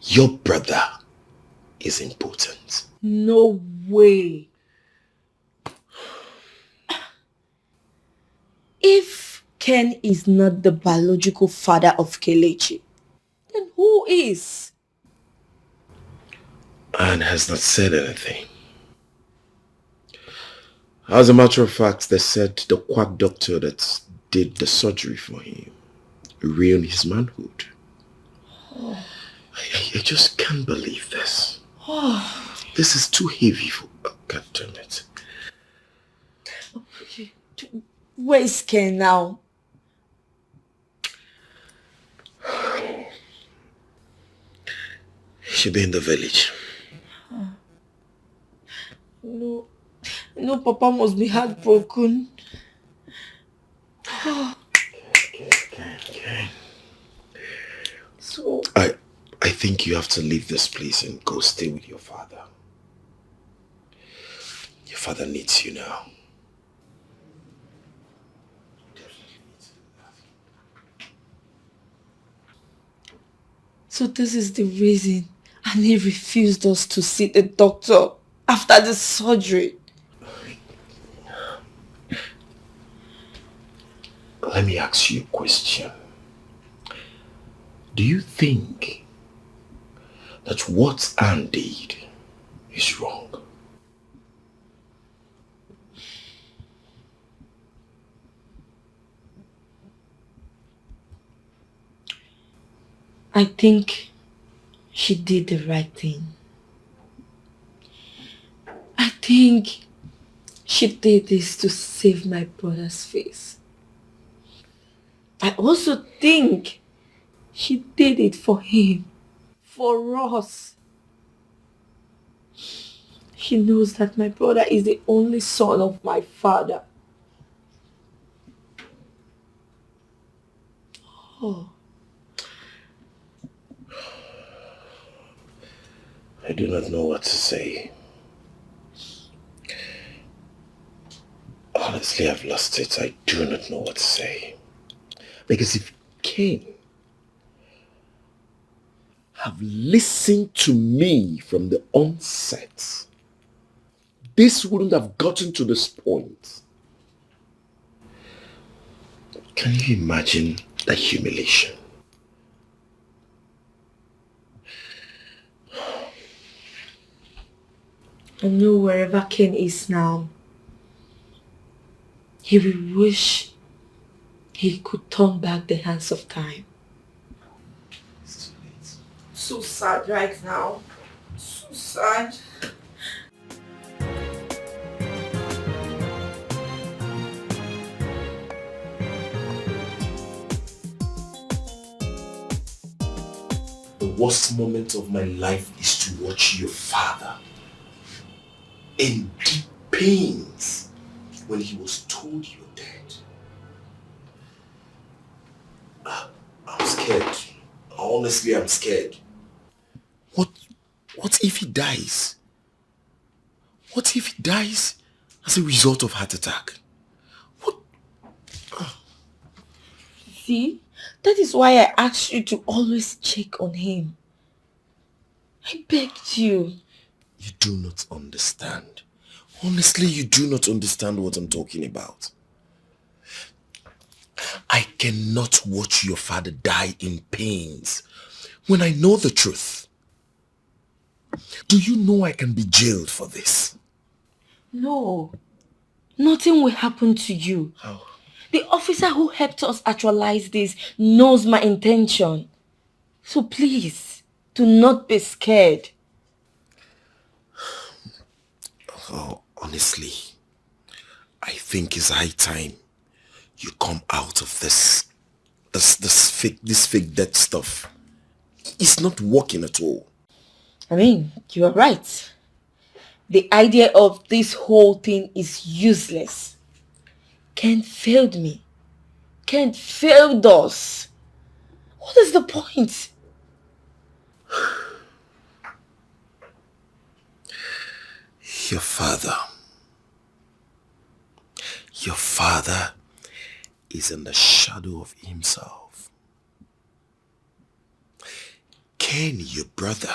your brother, is impotent. No way. If Ken is not the biological father of Kelechi, then who is? Anne has not said anything. As a matter of fact, they said the quack doctor that did the surgery for him ruined his manhood. Oh. I just can't believe this. Oh. This is too heavy for... Oh, God damn it. Where is Ken now? He should be in the village. No. No, Papa must be heartbroken. Okay. So... I think you have to leave this place and go stay with your father. Your father needs you now. So this is the reason Annie refused us to see the doctor after the surgery. Let me ask you a question. Do you think that what Anne did is wrong? I think she did the right thing. I think she did this to save my brother's face. I also think she did it for him, for us. She knows that my brother is the only son of my father. Oh. I do not know what to say. Honestly, I've lost it. I do not know what to say. Because if Cain have listened to me from the onset, this wouldn't have gotten to this point. Can you imagine the humiliation? I know wherever Ken is now, he will wish he could turn back the hands of time. So sad right now. So sad. The worst moment of my life is to watch your father in deep pains when he was told you're dead. I'm scared. Honestly, I'm scared. What if he dies? What if he dies as a result of heart attack? See, that is why I asked you to always check on him. I begged you. You do not understand. Honestly, you do not understand what I'm talking about. I cannot watch your father die in pains when I know the truth. Do you know I can be jailed for this? No, nothing will happen to you. How? The officer who helped us actualize this knows my intention. So please, do not be scared. Oh, honestly, I think it's high time you come out of this fake death stuff. It's not working at all. I mean, you are right. The idea of this whole thing is useless. Ken failed me. Ken failed us. What is the point? Your father is in the shadow of himself. Ken, your brother,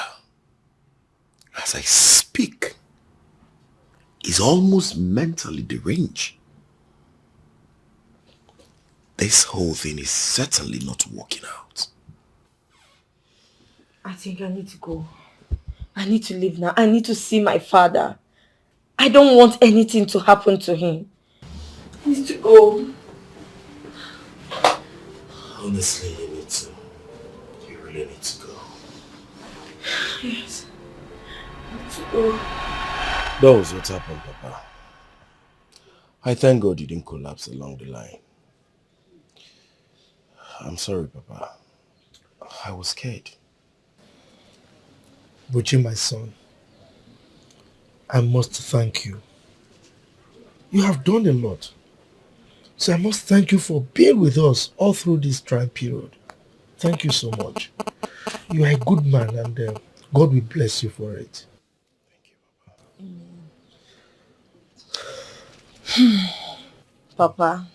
as I speak, is almost mentally deranged. This whole thing is certainly not working out. I think I need to go. I need to leave now. I need to see my father. I don't want anything to happen to him. I need to go. Honestly, you need to. You really need to go. Yes. I need to go. That was what happened, Papa. I thank God you didn't collapse along the line. I'm sorry, Papa. I was scared. Luchy, my son, I must thank you. You have done a lot. So I must thank you for being with us all through this trying period. Thank you so much. You are a good man and God will bless you for it. Papa,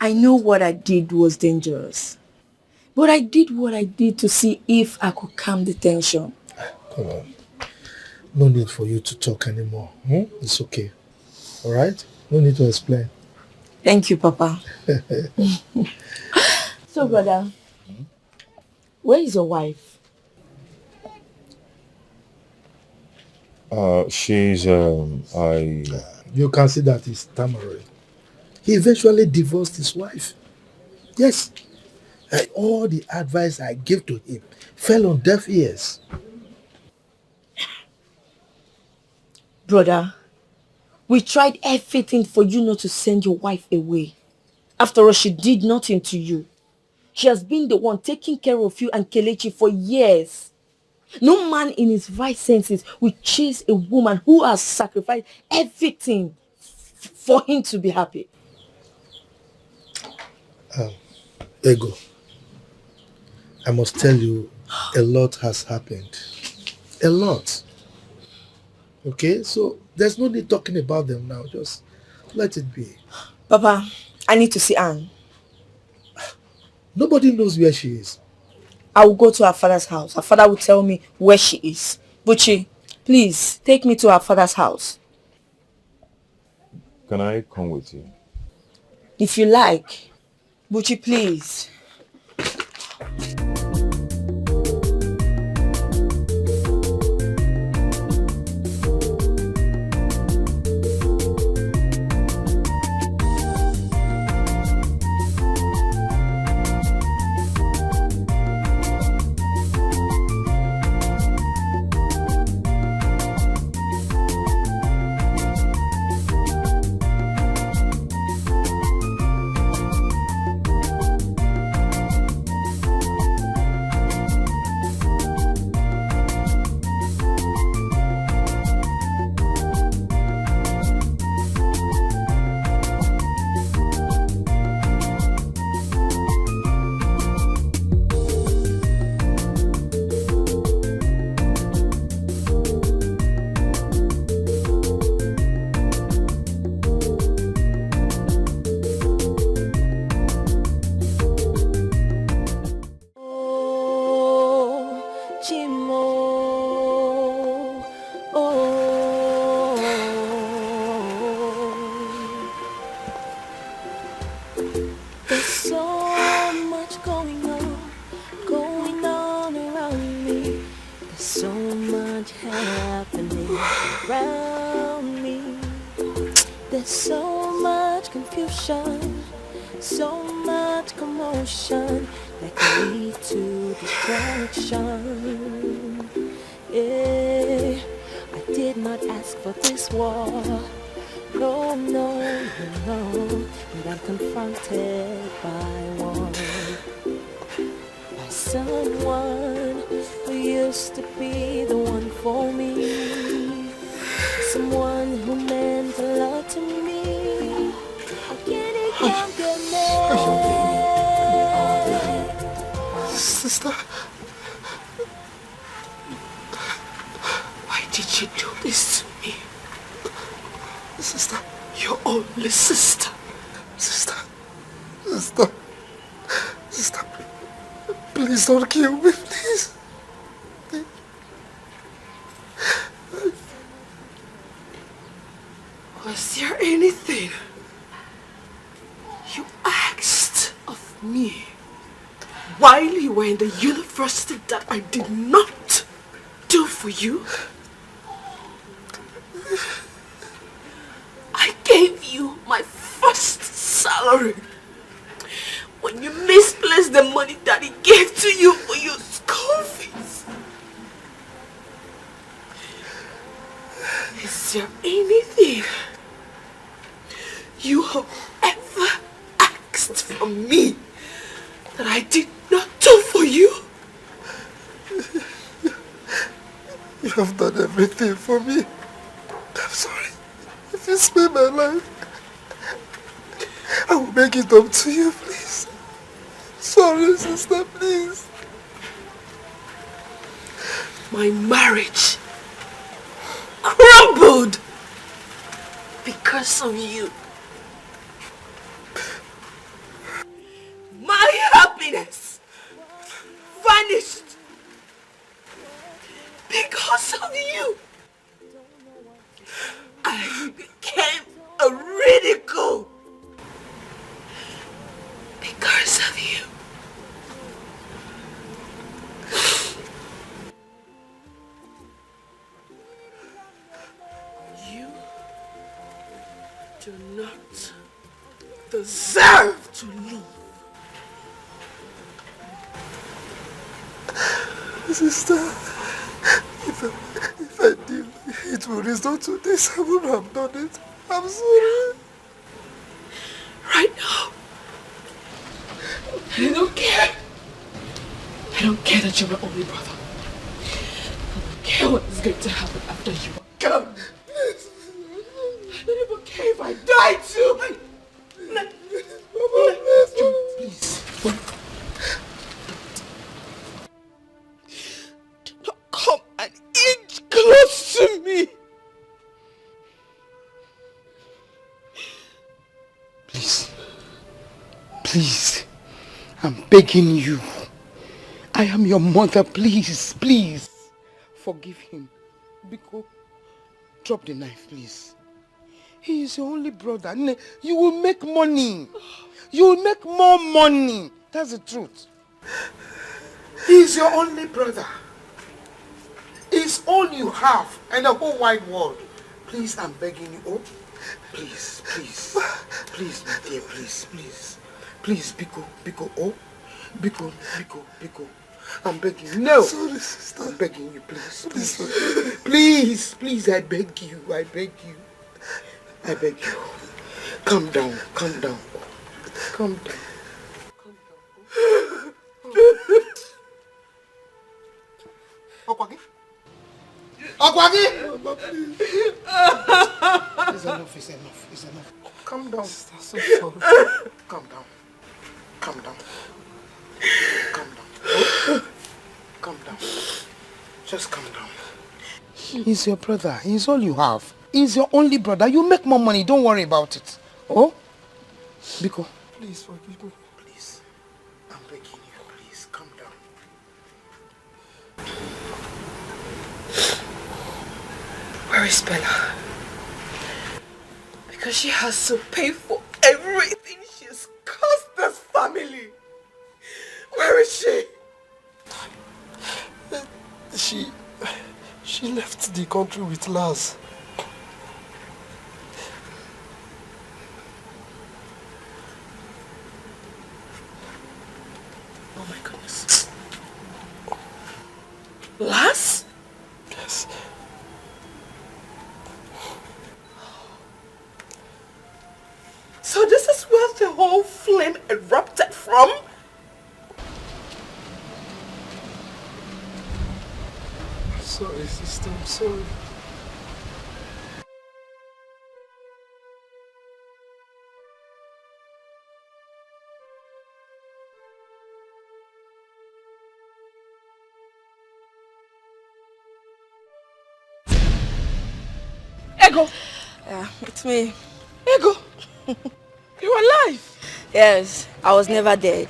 I know what I did was dangerous. But I did what I did to see if I could calm the tension. Come on. No need for you to talk anymore. It's okay. All right? No need to explain. Thank you, Papa. So, brother, where is your wife? She's You can see that he's stammering. He eventually divorced his wife. Yes. And all the advice I gave to him fell on deaf ears. Brother, we tried everything for you not to send your wife away. After all, she did nothing to you. She has been the one taking care of you and Kelechi for years. No man in his right senses will chase a woman who has sacrificed everything for him to be happy. Ego, I must tell you, a lot has happened. A lot. Okay, so there's no need talking about them now. Just let it be. Papa, I need to see Anne. Nobody knows where she is. I will go to her father's house. Her father will tell me where she is. Buchi, please take me to her father's house. Can I come with you? If you like. Buchi, please. Sister, why did you do this to me? Sister, your only sister. Sister, please don't kill me, please. Was there anything you asked of me while you were in the university that I did not do for you? I gave you my first salary when you misplaced the money Daddy gave to you for your school fees. Is there anything you have ever asked from me that I did not do for you? You have done everything for me. I'm sorry. If you spare my life, I will make it up to you, please. Sorry, sister, please. My marriage crumbled because of you. My happiness Because of you. You do not deserve to live. Sister, if I did it would result to this, I would have done it. I'm sorry. Right now, I don't care. I don't care that you're my only brother. I don't care what is going to happen after you are gone. I don't even care if I die too. Please. Do not come an inch close to me. Please. Please. I'm begging you. I am your mother. Please, please. Forgive him. Biko, drop the knife, please. He is your only brother. You will make money. You will make more money. That's the truth. He is your only brother. He's all you have in the whole wide world. Please, I'm begging you. Oh, please, please. Please, my dear, please, please. Please, Biko, Biko, oh. Biko, Biko, Biko. I'm begging you. No. Sorry, sister. I'm begging you, please. Please, please, I beg you. I beg you. I beg you. Calm down. Calm down. Calm down. Okwagi? Okwagi! It's enough, it's enough, it's enough. Calm down. Sister, so sorry. Calm down. Calm down. Calm down. Oh. Calm down. Just calm down. He's your brother. He's all you have. He's your only brother. You make more money. Don't worry about it. Oh? Biko. Please forgive me. Please. I'm begging you. Please, calm down. Where is Bella? Because she has to pay for everything she's caused this family. Where is she? She left the country with Lars. Oh my goodness. Lars? Yes. So this is where the whole flame erupted from? Sorry, sister, I'm sorry. Ego! Yeah, it's me. Ego! You're alive! Yes, I was never dead.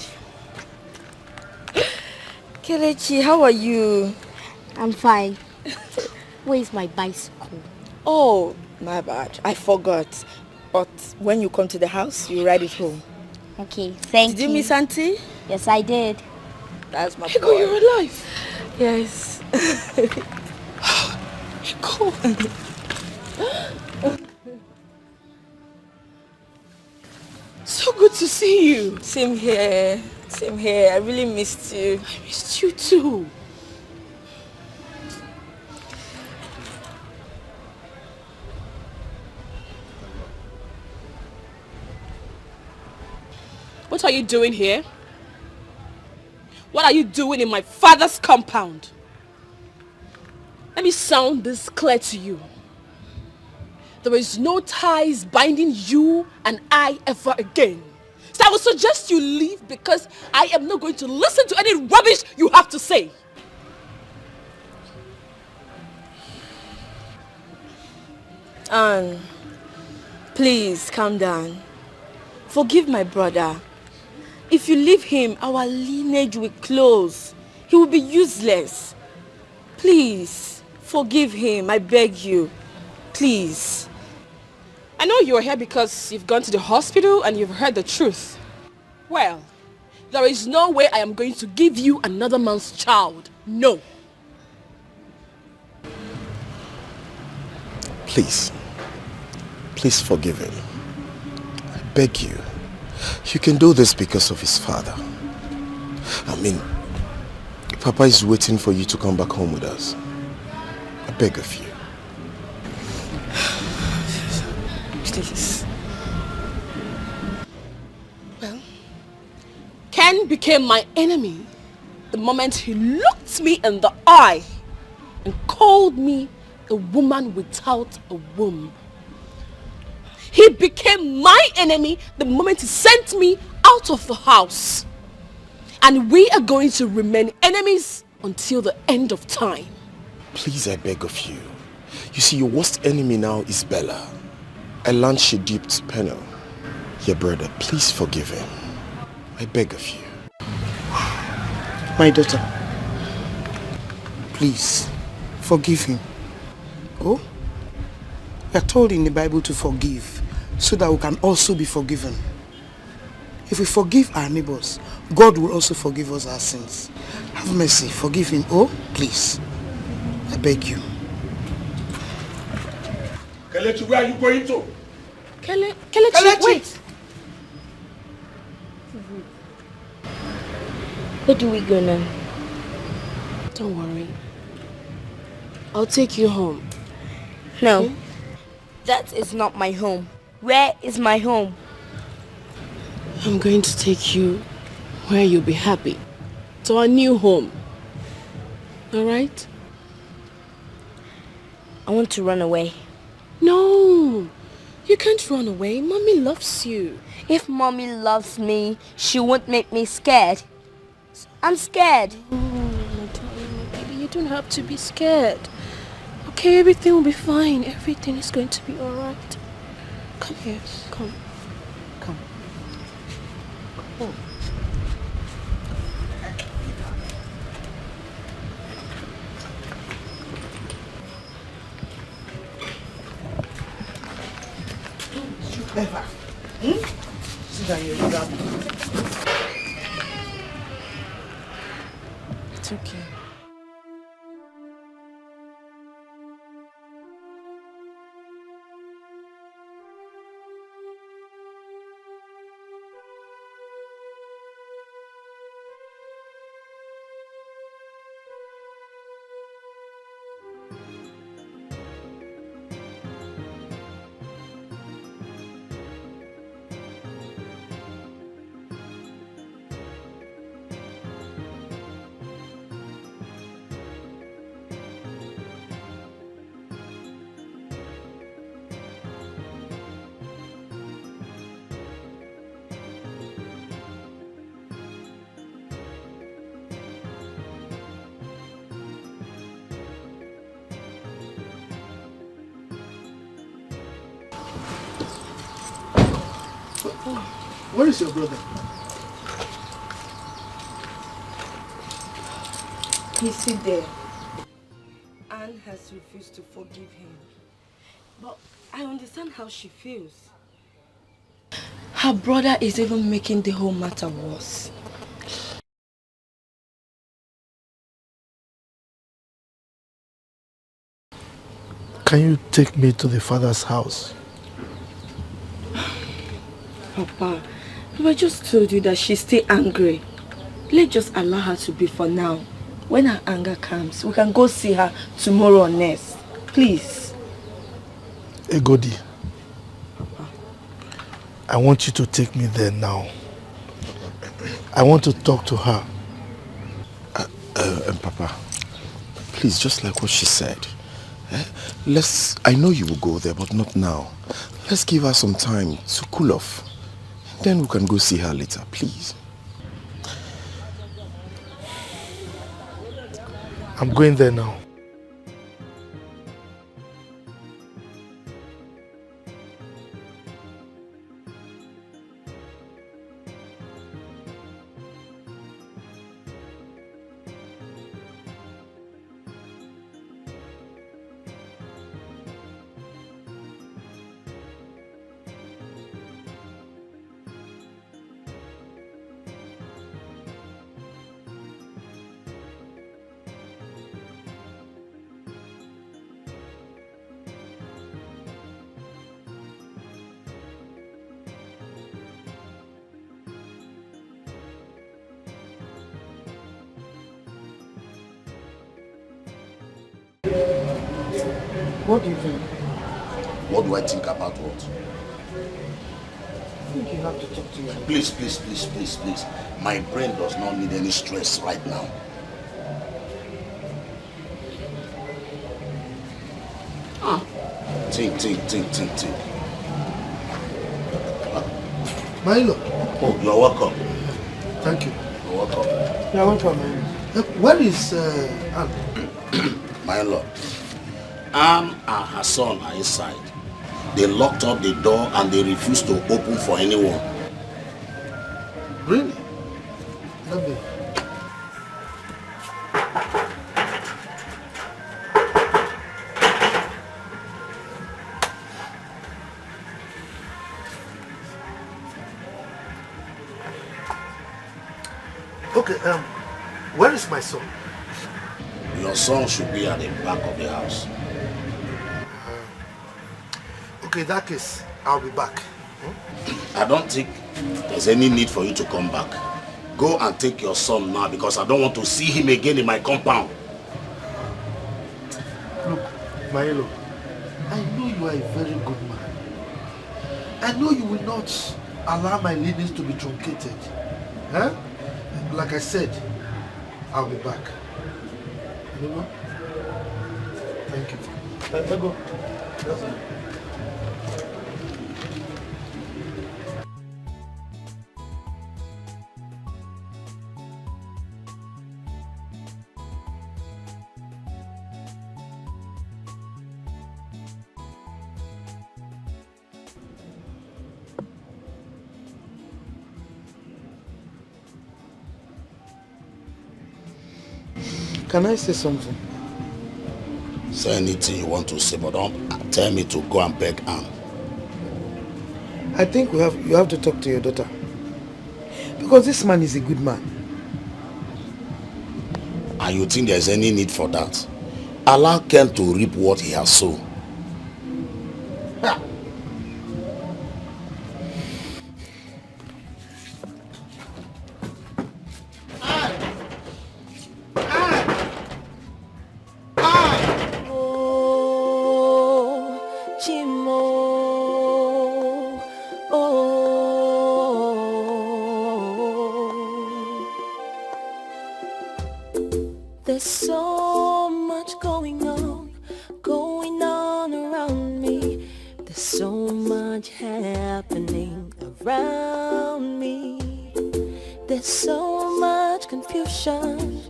Kelechi, how are you? I'm fine. Where is my bicycle? Oh, my bad. I forgot. But when you come to the house, you ride it home. Okay, thank you. Did you miss Auntie? Yes, I did. That's my Ego, boy. you're alive! Yes. Ego! So good to see you. Same here. Same here. I really missed you. I missed you too. What are you doing here? What are you doing in my father's compound? Let me sound this clear to you. There is no ties binding you and I ever again. So I would suggest you leave because I am not going to listen to any rubbish you have to say. Anne, please calm down. Forgive my brother. If you leave him, our lineage will close. He will be useless. Please, forgive him. I beg you. Please. I know you are here because you've gone to the hospital and you've heard the truth. Well, There is no way I am going to give you another man's child. No. Please. Please forgive him. I beg you. You can do this because of his father. I mean, Papa is waiting for you to come back home with us. I beg of you. Please. Well, Ken became my enemy the moment he looked me in the eye and called me a woman without a womb. He became my enemy the moment he sent me out of the house. And we are going to remain enemies until the end of time. Please, I beg of you. You see, your worst enemy now is Bella. I learned she duped Penel. Your brother, please forgive him. I beg of you. My daughter, please, forgive him. Oh? We are told in the Bible to forgive, so that we can also be forgiven. If we forgive our neighbors, God will also forgive us our sins. Have mercy, forgive him. Oh, please. I beg you. Kelechi, where are you going to? Kelechi, wait. Where do we go now? Don't worry. I'll take you home. No. Okay? That is not my home. Where is my home? I'm going to take you where you'll be happy. To our new home. Alright? I want to run away. No. You can't run away. Mommy loves you. If mommy loves me, she won't make me scared. I'm scared. Oh, my darling, my baby, you don't have to be scared. Okay, everything will be fine. Everything is going to be alright. Come here. Come. Come. Oh. Ever. Sit down here, grab me. It's okay. Where is your brother? He's still there. Anne has refused to forgive him. But I understand how she feels. Her brother is even making the whole matter worse. Can you take me to the father's house? Papa, I just told you that she's still angry. Let's just allow her to be for now. When her anger comes, we can go see her tomorrow or next. Please. Egodi, I want you to take me there now. I want to talk to her. Papa, please, just like what she said. I know you will go there, but not now. Let's give her some time to cool off. Then we can go see her later, please. I'm going there now. What do you think? What do I think about what? I think you have to talk to your mother. Please, please, please, please, please. My brain does not need any stress right now. Think. Milo. Oh, you're welcome. Thank you. You're welcome. You're welcome, Milo. Where is Anne? My lord, Anne and her son are inside. They locked up the door and they refused to open for anyone. Really? Let me. Okay, where is my son? Your son should be at the back of the house. Okay, in that case, I'll be back. I don't think there's any need for you to come back. Go and take your son now because I don't want to see him again in my compound. Look, Maelo, I know you are a very good man. I know you will not allow my lineage to be truncated. Huh? Like I said, I'll be back. You know what? Thank you. Let go. Can I say something? Say anything you want to say, but don't tell me to go and beg Anne. I think you have to talk to your daughter. Because this man is a good man. And you think there's any need for that? Allow Ken to reap what he has sown. There's so much going on around me. There's so much happening around me. There's so much confusion,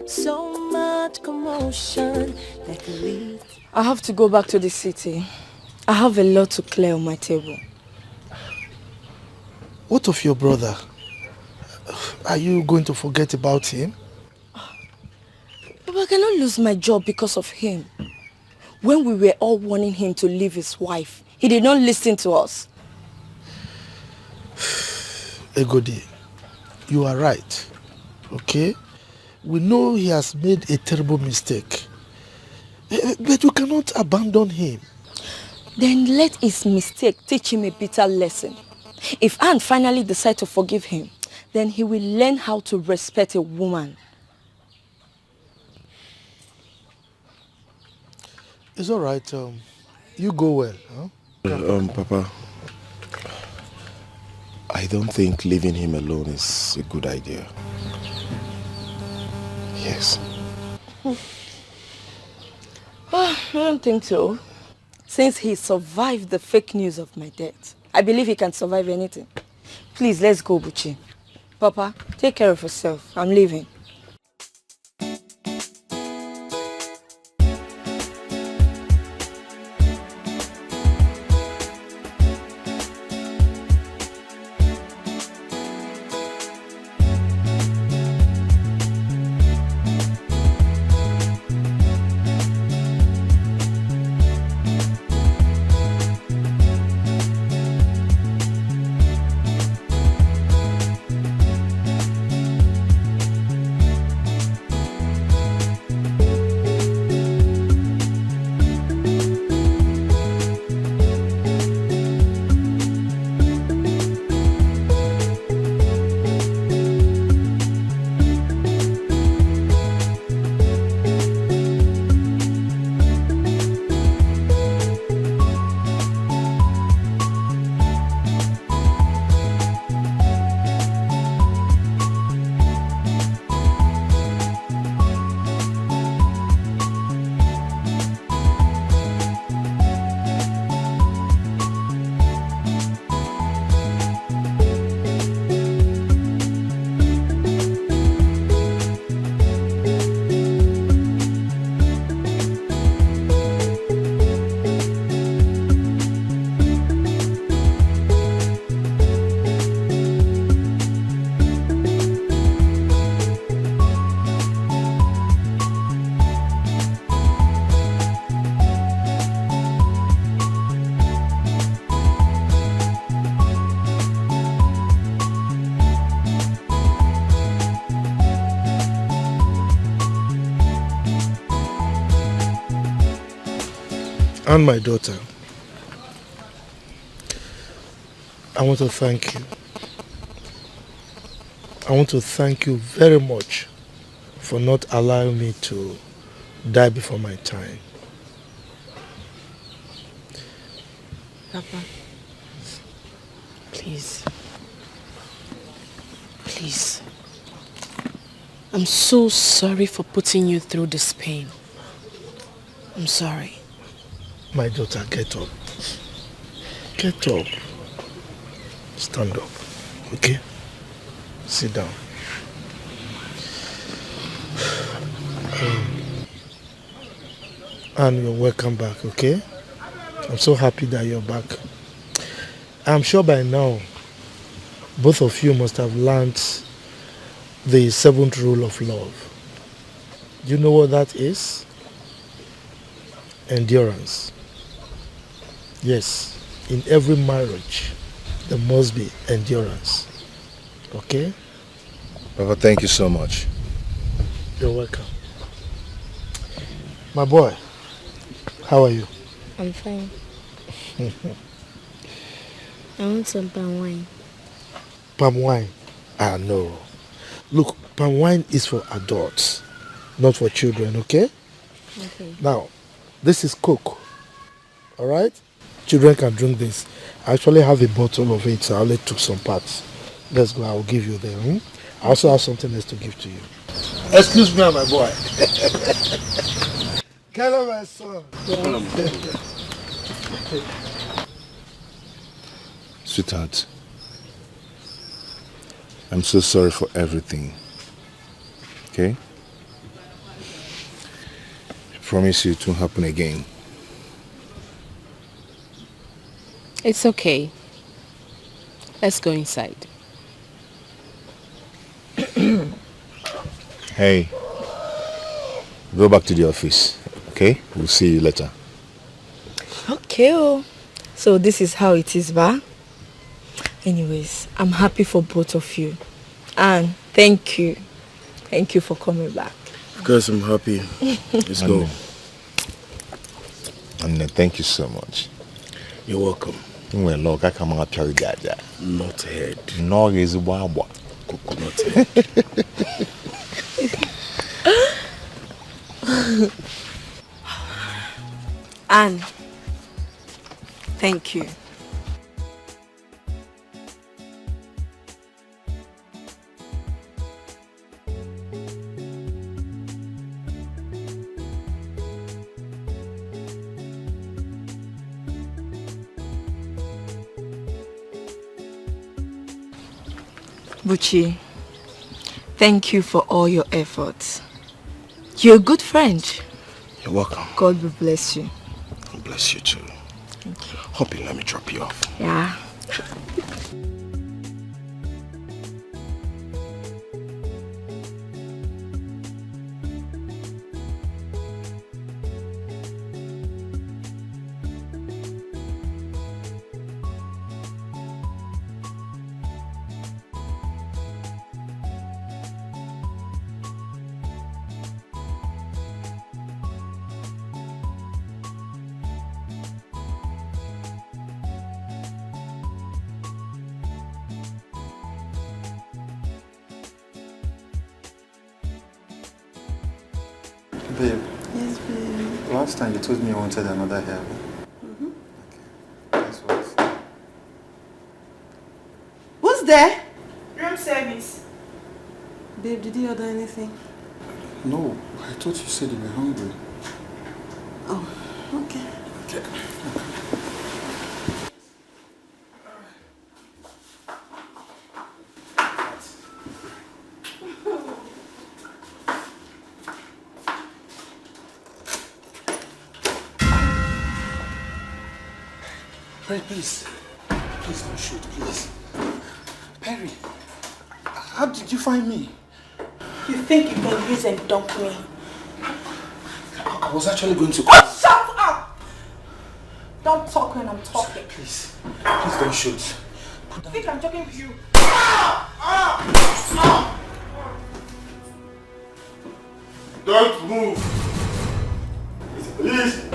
so much commotion that could lead. I have to go back to the city. I have a lot to clear on my table. What of your brother? Are you going to forget about him? But I cannot lose my job because of him. When we were all warning him to leave his wife, he did not listen to us. Egodi, you are right. Okay? We know he has made a terrible mistake. But you cannot abandon him. Then let his mistake teach him a bitter lesson. If Anne finally decides to forgive him, then he will learn how to respect a woman. It's all right. You go well. Huh? Papa, I don't think leaving him alone is a good idea. Yes. I don't think so. Since he survived the fake news of my death, I believe he can survive anything. Please, let's go, Buchi. Papa, take care of yourself. I'm leaving. and my daughter, I want to thank you. I want to thank you very much for not allowing me to die before my time. Papa, please. Please. I'm so sorry for putting you through this pain. I'm sorry. My daughter, get up. Get up. Stand up. Okay? Sit down. And you're welcome back, okay? I'm so happy that you're back. I'm sure by now, both of you must have learned the 7th rule of love. Do you know what that is? Endurance. Yes, in every marriage, there must be endurance. Okay? Papa, thank you so much. You're welcome. My boy, how are you? I'm fine. I want some palm wine. Palm wine? Ah, no. Look, palm wine is for adults, not for children, okay? Okay. Now, this is Coke, alright? Children can drink this. I actually have a bottle of it, so I only took some parts. Let's go, I'll give you them. I also have something else to give to you. Excuse me, my boy. Hello, my son. Sweetheart, I'm so sorry for everything. Okay? I promise you it won't happen again. It's okay. Let's go inside. Hey, go back to the office, okay? We'll see you later. Okay, oh. So this is how it is, ba? Anyways, I'm happy for both of you. And thank you. Thank you for coming back. Of course, I'm happy. Let's go. And thank you so much. You're welcome. Well, look, I come out to Jaja. Not head. No is wabwa. Coconut head. Anne, thank you. Luchy, thank you for all your efforts. You're a good friend. You're welcome. God will bless you. God bless you too. Thank you. Hope you let me drop you off. Yeah. Babe. Yes, babe. Last time you told me you wanted another hair. Mm-hmm. Okay. Guess what? Who's there? Room service. Babe, did you order anything? No. I thought you said you were hungry. Oh, okay. Okay. Perry, please. Please don't shoot, please. Perry, how did you find me? You think you can use and dump me? I was actually going to... Oh, shut up! Don't talk when I'm talking. Please. Please don't shoot. I think I'm joking with you. Don't move. Please.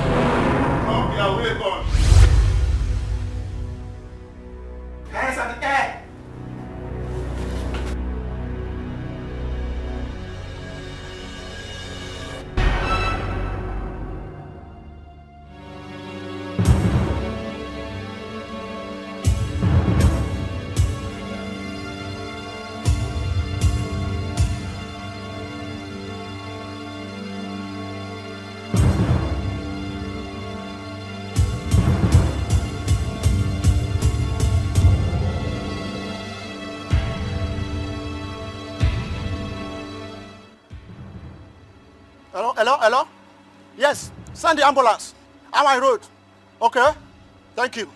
We are way gone. Hands at the air. Hello? Yes, send the ambulance. I'm on road. Okay? Thank you.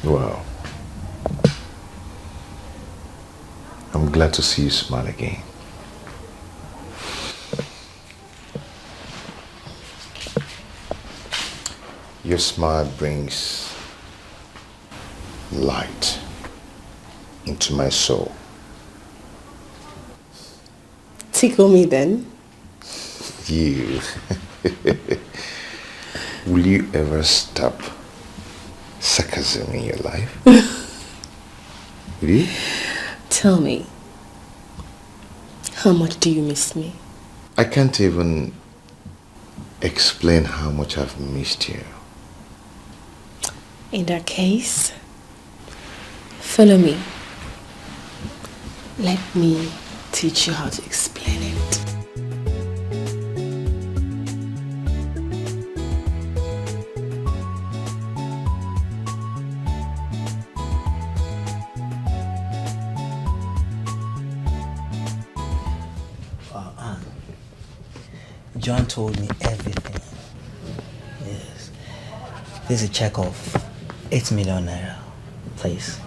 Wow. I'm glad to see you smile again. Your smile brings light into my soul. Tickle me then. You. Will you ever stop sarcasm in your life? Will you? Tell me, how much do you miss me? I can't even explain how much I've missed you. In that case, follow me. Let me teach you how to explain it. John told me everything. Yes. There's a check of 8 million naira. Please.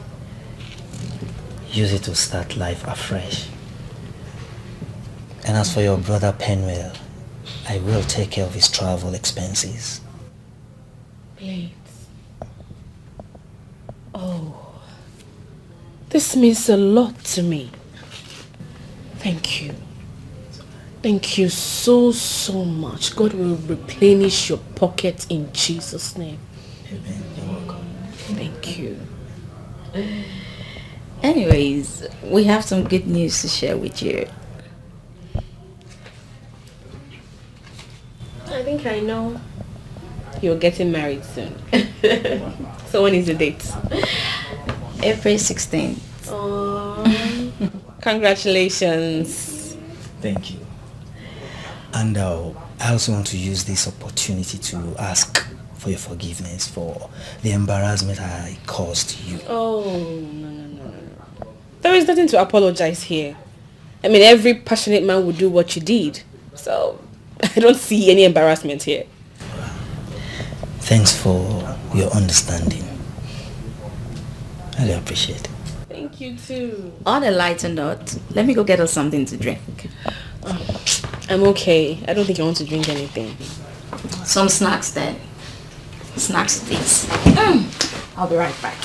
Use it to start life afresh. And as for your brother Penwell, I will take care of his travel expenses. Please. Oh, this means a lot to me. Thank you. Thank you so much. God will replenish your pocket in Jesus' name. Amen. You're welcome. Thank you. Anyways, we have some good news to share with you. I think I know. You're getting married soon. So when is the date? April 16th. Oh, congratulations. Thank you. And I also want to use this opportunity to ask for your forgiveness for the embarrassment I caused you. Oh, no. There is nothing to apologize here. I mean, every passionate man would do what you did. So, I don't see any embarrassment here. Thanks for your understanding. I really appreciate it. Thank you too. On a lighter note, let me go get us something to drink. I'm okay. I don't think I want to drink anything. Some snacks then. Snacks, please. I'll be right back.